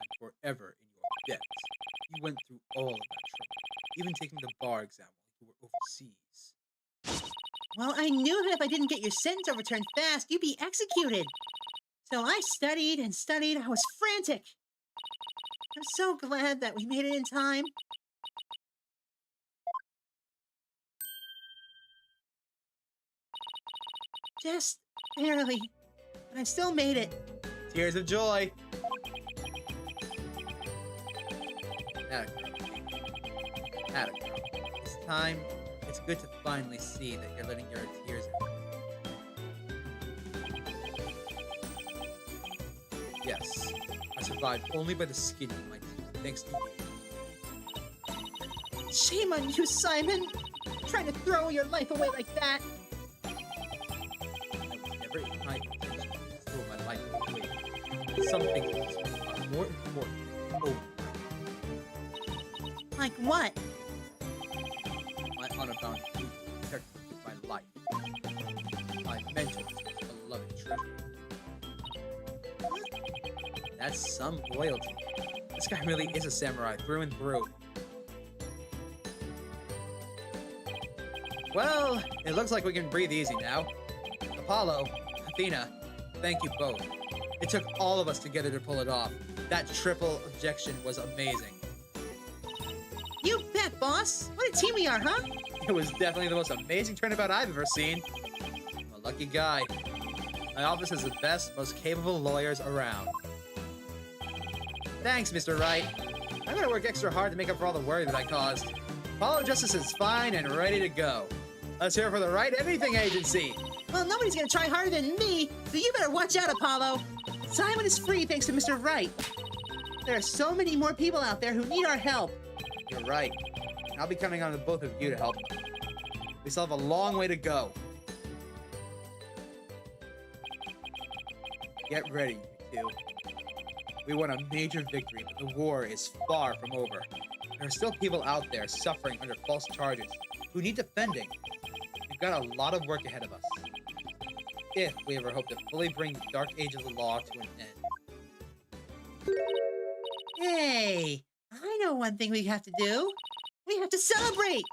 I'm forever in your debt. You went through all of that trouble, even taking the bar exam while you were overseas. Well, I knew that if I didn't get your sentence overturned fast, you'd be executed. So I studied and studied. I was frantic. I'm so glad that we made it in time. Just barely. But I still made it. Tears of joy. Atta girl. This time, it's good to finally see that you're letting your tears out. Yes, I survived only by the skin of my teeth, thanks to you. Shame on you, Simon. Trying to throw your life away like that. Never in my intention to throw my life away. Some things are more important than over. Like what? My honor-bound duty to protect my life. My mentor's beloved treasure. That's some loyalty. This guy really is a samurai through and through. Well, it looks like we can breathe easy now. Apollo, Athena, thank you both. It took all of us together to pull it off. That triple objection was amazing. You bet, boss. What a team we are, huh? It was definitely the most amazing turnabout I've ever seen. I'm a lucky guy. My office has the best, most capable lawyers around. Thanks, Mr. Wright. I'm gonna work extra hard to make up for all the worry that I caused. Apollo Justice is fine and ready to go. Let's hear it for the Right Everything Agency. Well, nobody's gonna try harder than me, so you better watch out, Apollo. Simon is free thanks to Mr. Wright. There are so many more people out there who need our help. You're right. I'll be counting on the both of you to help. We still have a long way to go. Get ready, you two. We won a major victory, but the war is far from over. There are still people out there suffering under false charges who need defending. We've got a lot of work ahead of us, if we ever hope to fully bring the dark age of the law to an end. Hey, I know one thing we have to do. We have to celebrate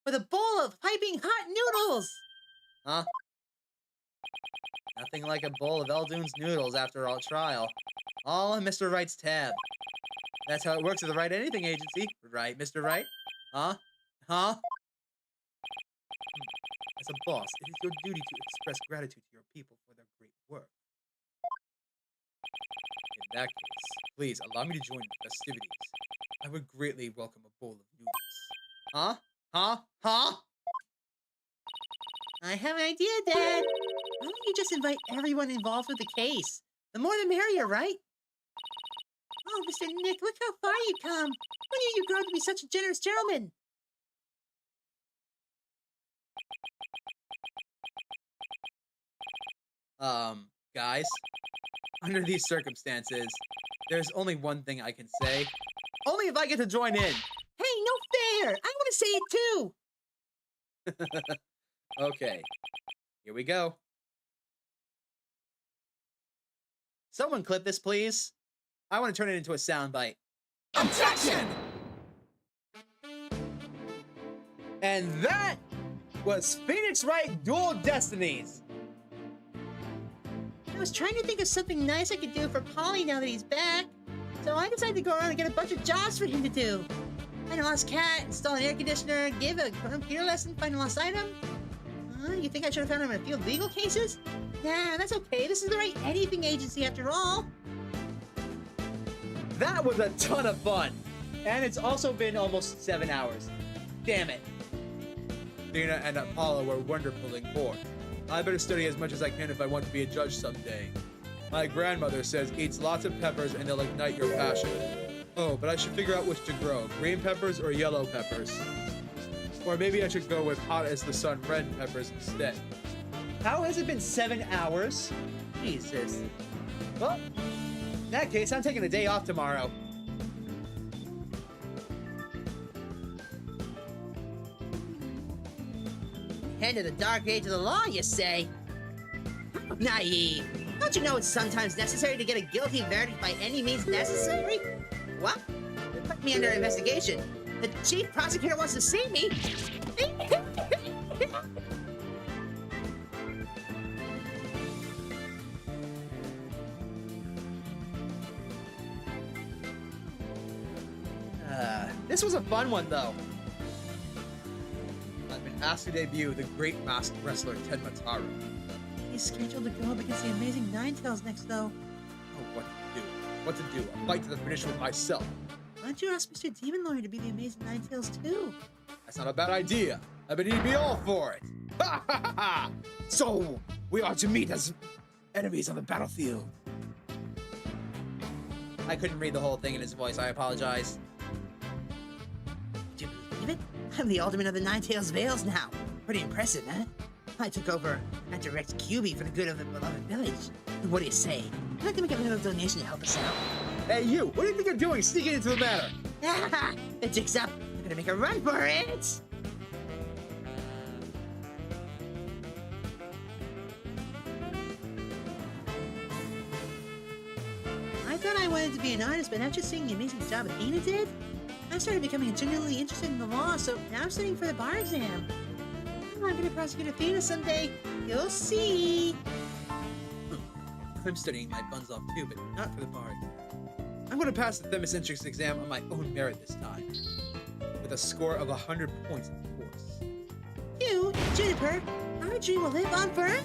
with a bowl of piping hot noodles. Huh? Nothing like a bowl of Eldoon's noodles after all trial. All on Mr. Wright's tab. That's how it works at the Right Anything Agency. Right, Mr. Wright? Huh? Huh? As a boss, it is your duty to express gratitude to your people for their great work. In that case, please allow me to join the festivities. I would greatly welcome a bowl of noodles. Huh? Huh? Huh? I have an idea, Dad. Why don't you just invite everyone involved with the case? The more the merrier, right? Oh, Mr. Nick, look how far you come. When did you grow to be such a generous gentleman? Guys, under these circumstances, there's only one thing I can say. Only if I get to join in. Hey, no fair! I want to say it too! Okay, here we go. Someone clip this, please. I want to turn it into a soundbite. Objection! And that was Phoenix Wright Dual Destinies. I was trying to think of something nice I could do for Polly now that he's back. So I decided to go around and get a bunch of jobs for him to do. Find a lost cat, install an air conditioner, give a computer lesson, find a lost item. You think I should have found him in a few legal cases? Nah, that's okay. This is the right anything agency after all. That was a ton of fun. And it's also been almost 7 hours. Damn it. Athena and Apollo were wonderfully born. I better study as much as I can if I want to be a judge someday. My grandmother says eats lots of peppers and they'll ignite your passion. Oh, but I should figure out which to grow, green peppers or yellow peppers. Or maybe I should go with hot as the sun red peppers instead. How has it been 7 hours? Jesus. Well, in that case, I'm taking a day off tomorrow. Head of the dark age of the law, you say? Naive. Don't you know it's sometimes necessary to get a guilty verdict by any means necessary? What? They put me under investigation. The chief prosecutor wants to see me. This was a fun one, though. I've been asked to debut the great masked wrestler Ted Mataru. He's scheduled to go up against the amazing Ninetales next, though. Oh, what to do? What to do? A fight to the finish with myself. Why don't you ask Mr. Demon Lawyer to be the amazing Ninetales, too? That's not a bad idea. I bet he'd be all for it. Ha ha ha ha! So, we are to meet as enemies on the battlefield. I couldn't read the whole thing in his voice. I apologize. Do you believe it? I'm the Alderman of the Ninetales Vales now. Pretty impressive, huh? I took over and direct QB for the good of the beloved village. What do you say? I'd like to make a little donation to help us out. Hey, you! What do you think you're doing sneaking into the matter? The jig's up. I'm gonna make a run for it. I thought I wanted to be an artist, but after seeing the amazing job Athena did, I started becoming genuinely interested in the law, so now I'm studying for the bar exam. I'm gonna prosecute Athena someday. You'll see. I'm studying my buns off too, but not for the bar. I'm gonna pass the Themicentrics exam on my own merit this time. With a score of 100 points, of course. You, Juniper, our dream will live on forever.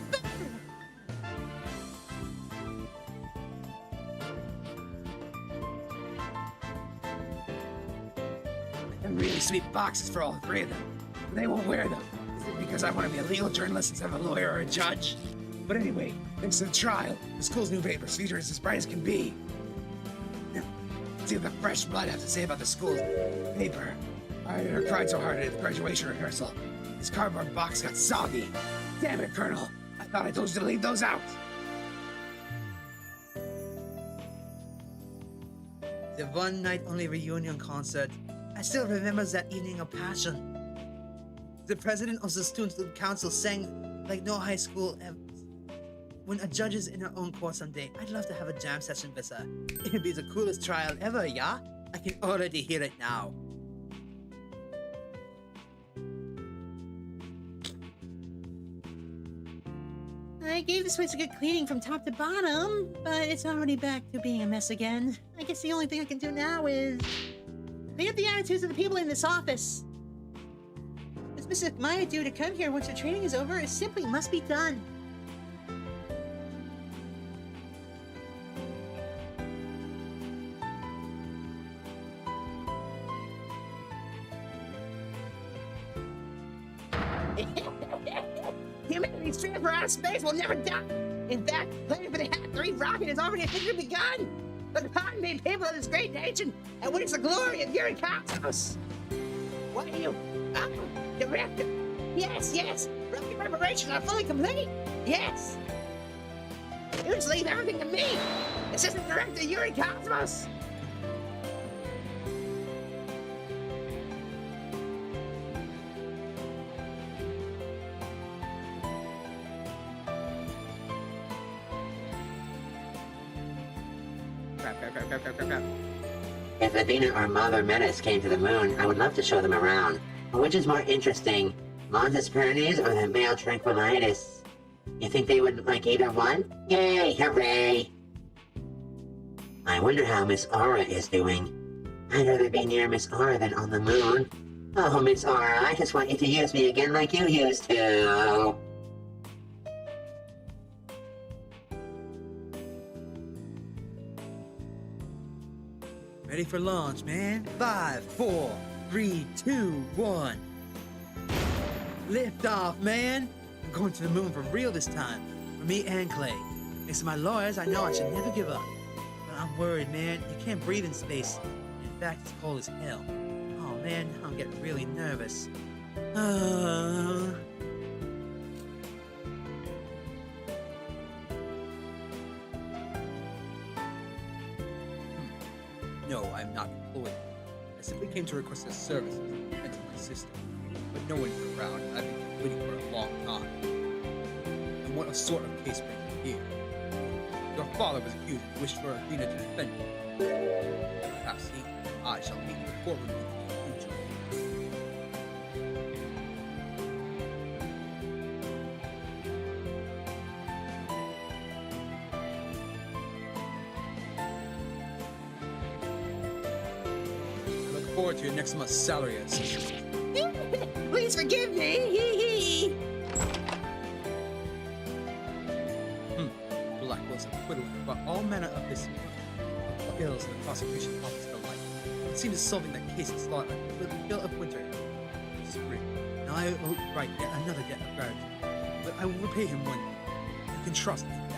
And really sweet boxes for all three of them. But they won't wear them. Is it because I want to be a legal journalist instead of a lawyer or a judge? But anyway, thanks to the trial, the school's new paper's future is as bright as can be. Now, let's see what the fresh blood has to say about the school's paper. I cried so hard at the graduation rehearsal. This cardboard box got soggy. Damn it, Colonel. I thought I told you to leave those out. The one-night-only reunion concert. I still remember that evening of passion. The president of the student council sang like no high school ever. When a judge is in her own court someday, I'd love to have a jam session with her. It'd be the coolest trial ever, yeah? I can already hear it now. I gave this place a good cleaning from top to bottom, but it's already back to being a mess again. I guess the only thing I can do now is clean up the attitudes of the people in this office. As Mrs. Maya due to come here once the training is over, it simply must be done. Humanity's fear for outer space will never die. In fact, planning for the Hat-3 rocket has already officially begun. Look upon me, people of this great nation, and witness the glory of your cosmos. What are you? Oh, director. Yes, yes. Rocket preparations are fully complete. Yes. You just leave everything to me. Assistant Director Yuri Cosmos. Crap. If Athena or Mother Menace came to the moon, I would love to show them around. But which is more interesting, Montes Pernes or the male tranquillitis? You think they would like either one? Yay, hooray! I wonder how Miss Aura is doing. I'd rather be near Miss Aura than on the moon. Oh, Miss Aura, I just want you to use me again like you used to. Ready for launch, man. 5, 4, 3, 2, 1. Lift off, man. I'm going to the moon for real this time. For me and Clay. Thanks to my lawyers, I know I should never give up. But I'm worried, man. You can't breathe in space. In fact, it's cold as hell. Oh, man, I'm getting really nervous. No, I'm not employed. I simply came to request a service and to my sister. But no one is around, and I've been waiting for a long time. And what a sort of case brings you here? Your father was accused and wished for Athena to defend him. Perhaps he and I shall meet in the courtroom in the future. I look forward to your next month's salary as assistant. Please forgive me. Blackwill's acquittal brought all manner of this bills the prosecution office to light. It seems solving that case is thought with the bill of winter. Spring. Now I will write yet another debt of gratitude, but I will repay him one day. You can trust me for that.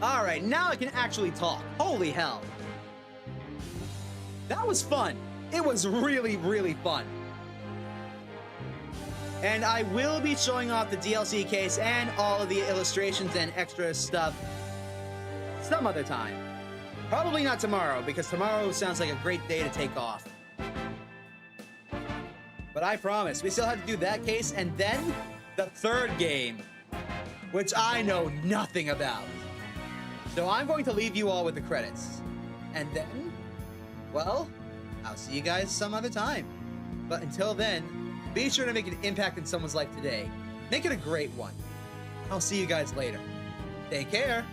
Alright, now I can actually talk. Holy hell. That was fun. It was really, really fun. And I will be showing off the DLC case and all of the illustrations and extra stuff some other time. Probably not tomorrow, because tomorrow sounds like a great day to take off. But I promise, we still have to do that case, and then the third game, which I know nothing about. So I'm going to leave you all with the credits. And then, well, I'll see you guys some other time. But until then, be sure to make an impact in someone's life today. Make it a great one. I'll see you guys later. Take care.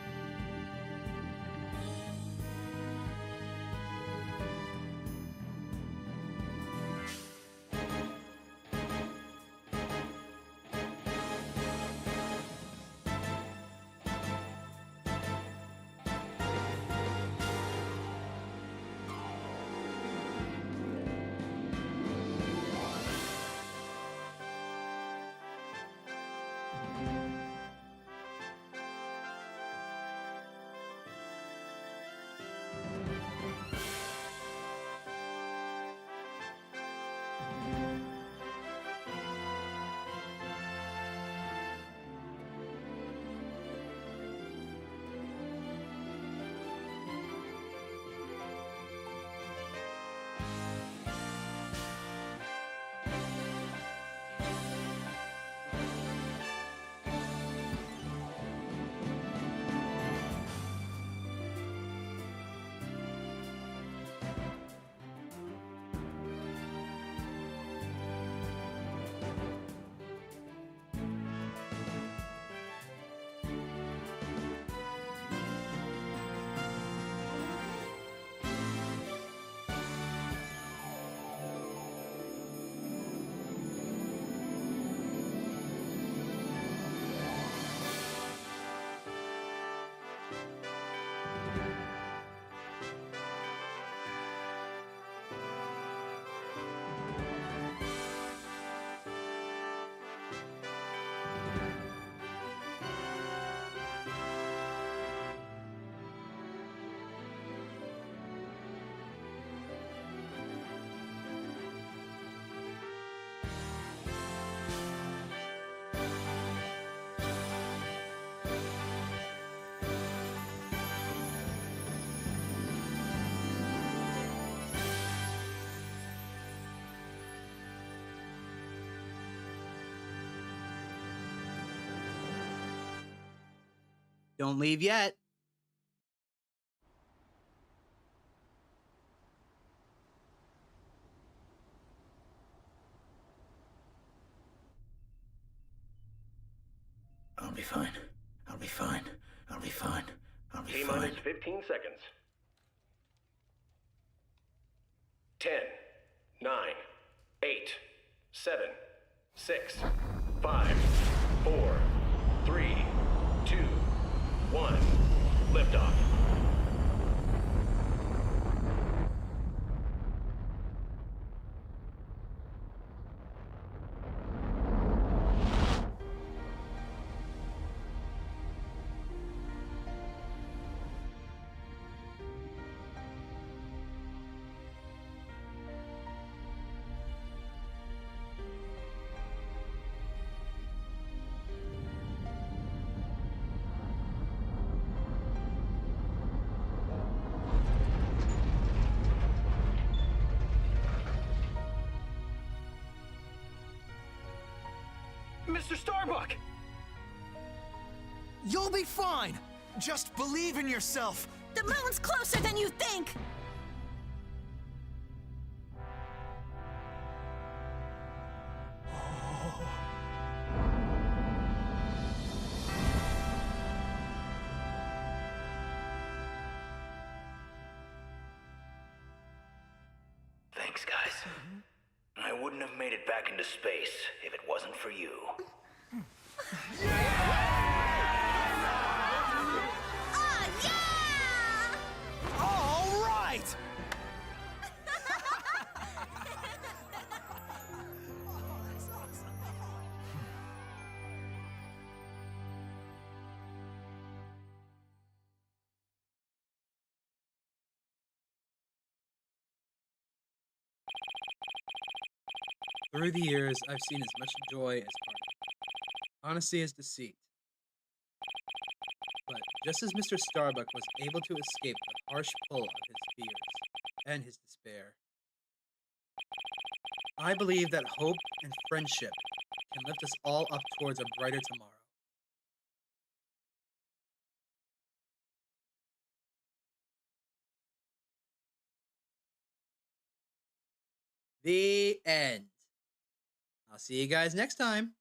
Don't leave yet. I'll be fine. I'll be fine. I'll be fine. I'll be fine. T-minus 15 seconds. 10, 9, 8, 7, 6, 5, 4, 3, 2, 1. Liftoff. Mr. Starbuck! You'll be fine! Just believe in yourself! The moon's closer than you think! Thanks, guys. I wouldn't have made it back into space if it wasn't for you. Ah, yeah! All right! Through the years, I've seen as much joy as heartache, honesty as deceit. But just as Mr. Starbuck was able to escape the harsh pull of his fears and his despair, I believe that hope and friendship can lift us all up towards a brighter tomorrow. The end. I'll see you guys next time.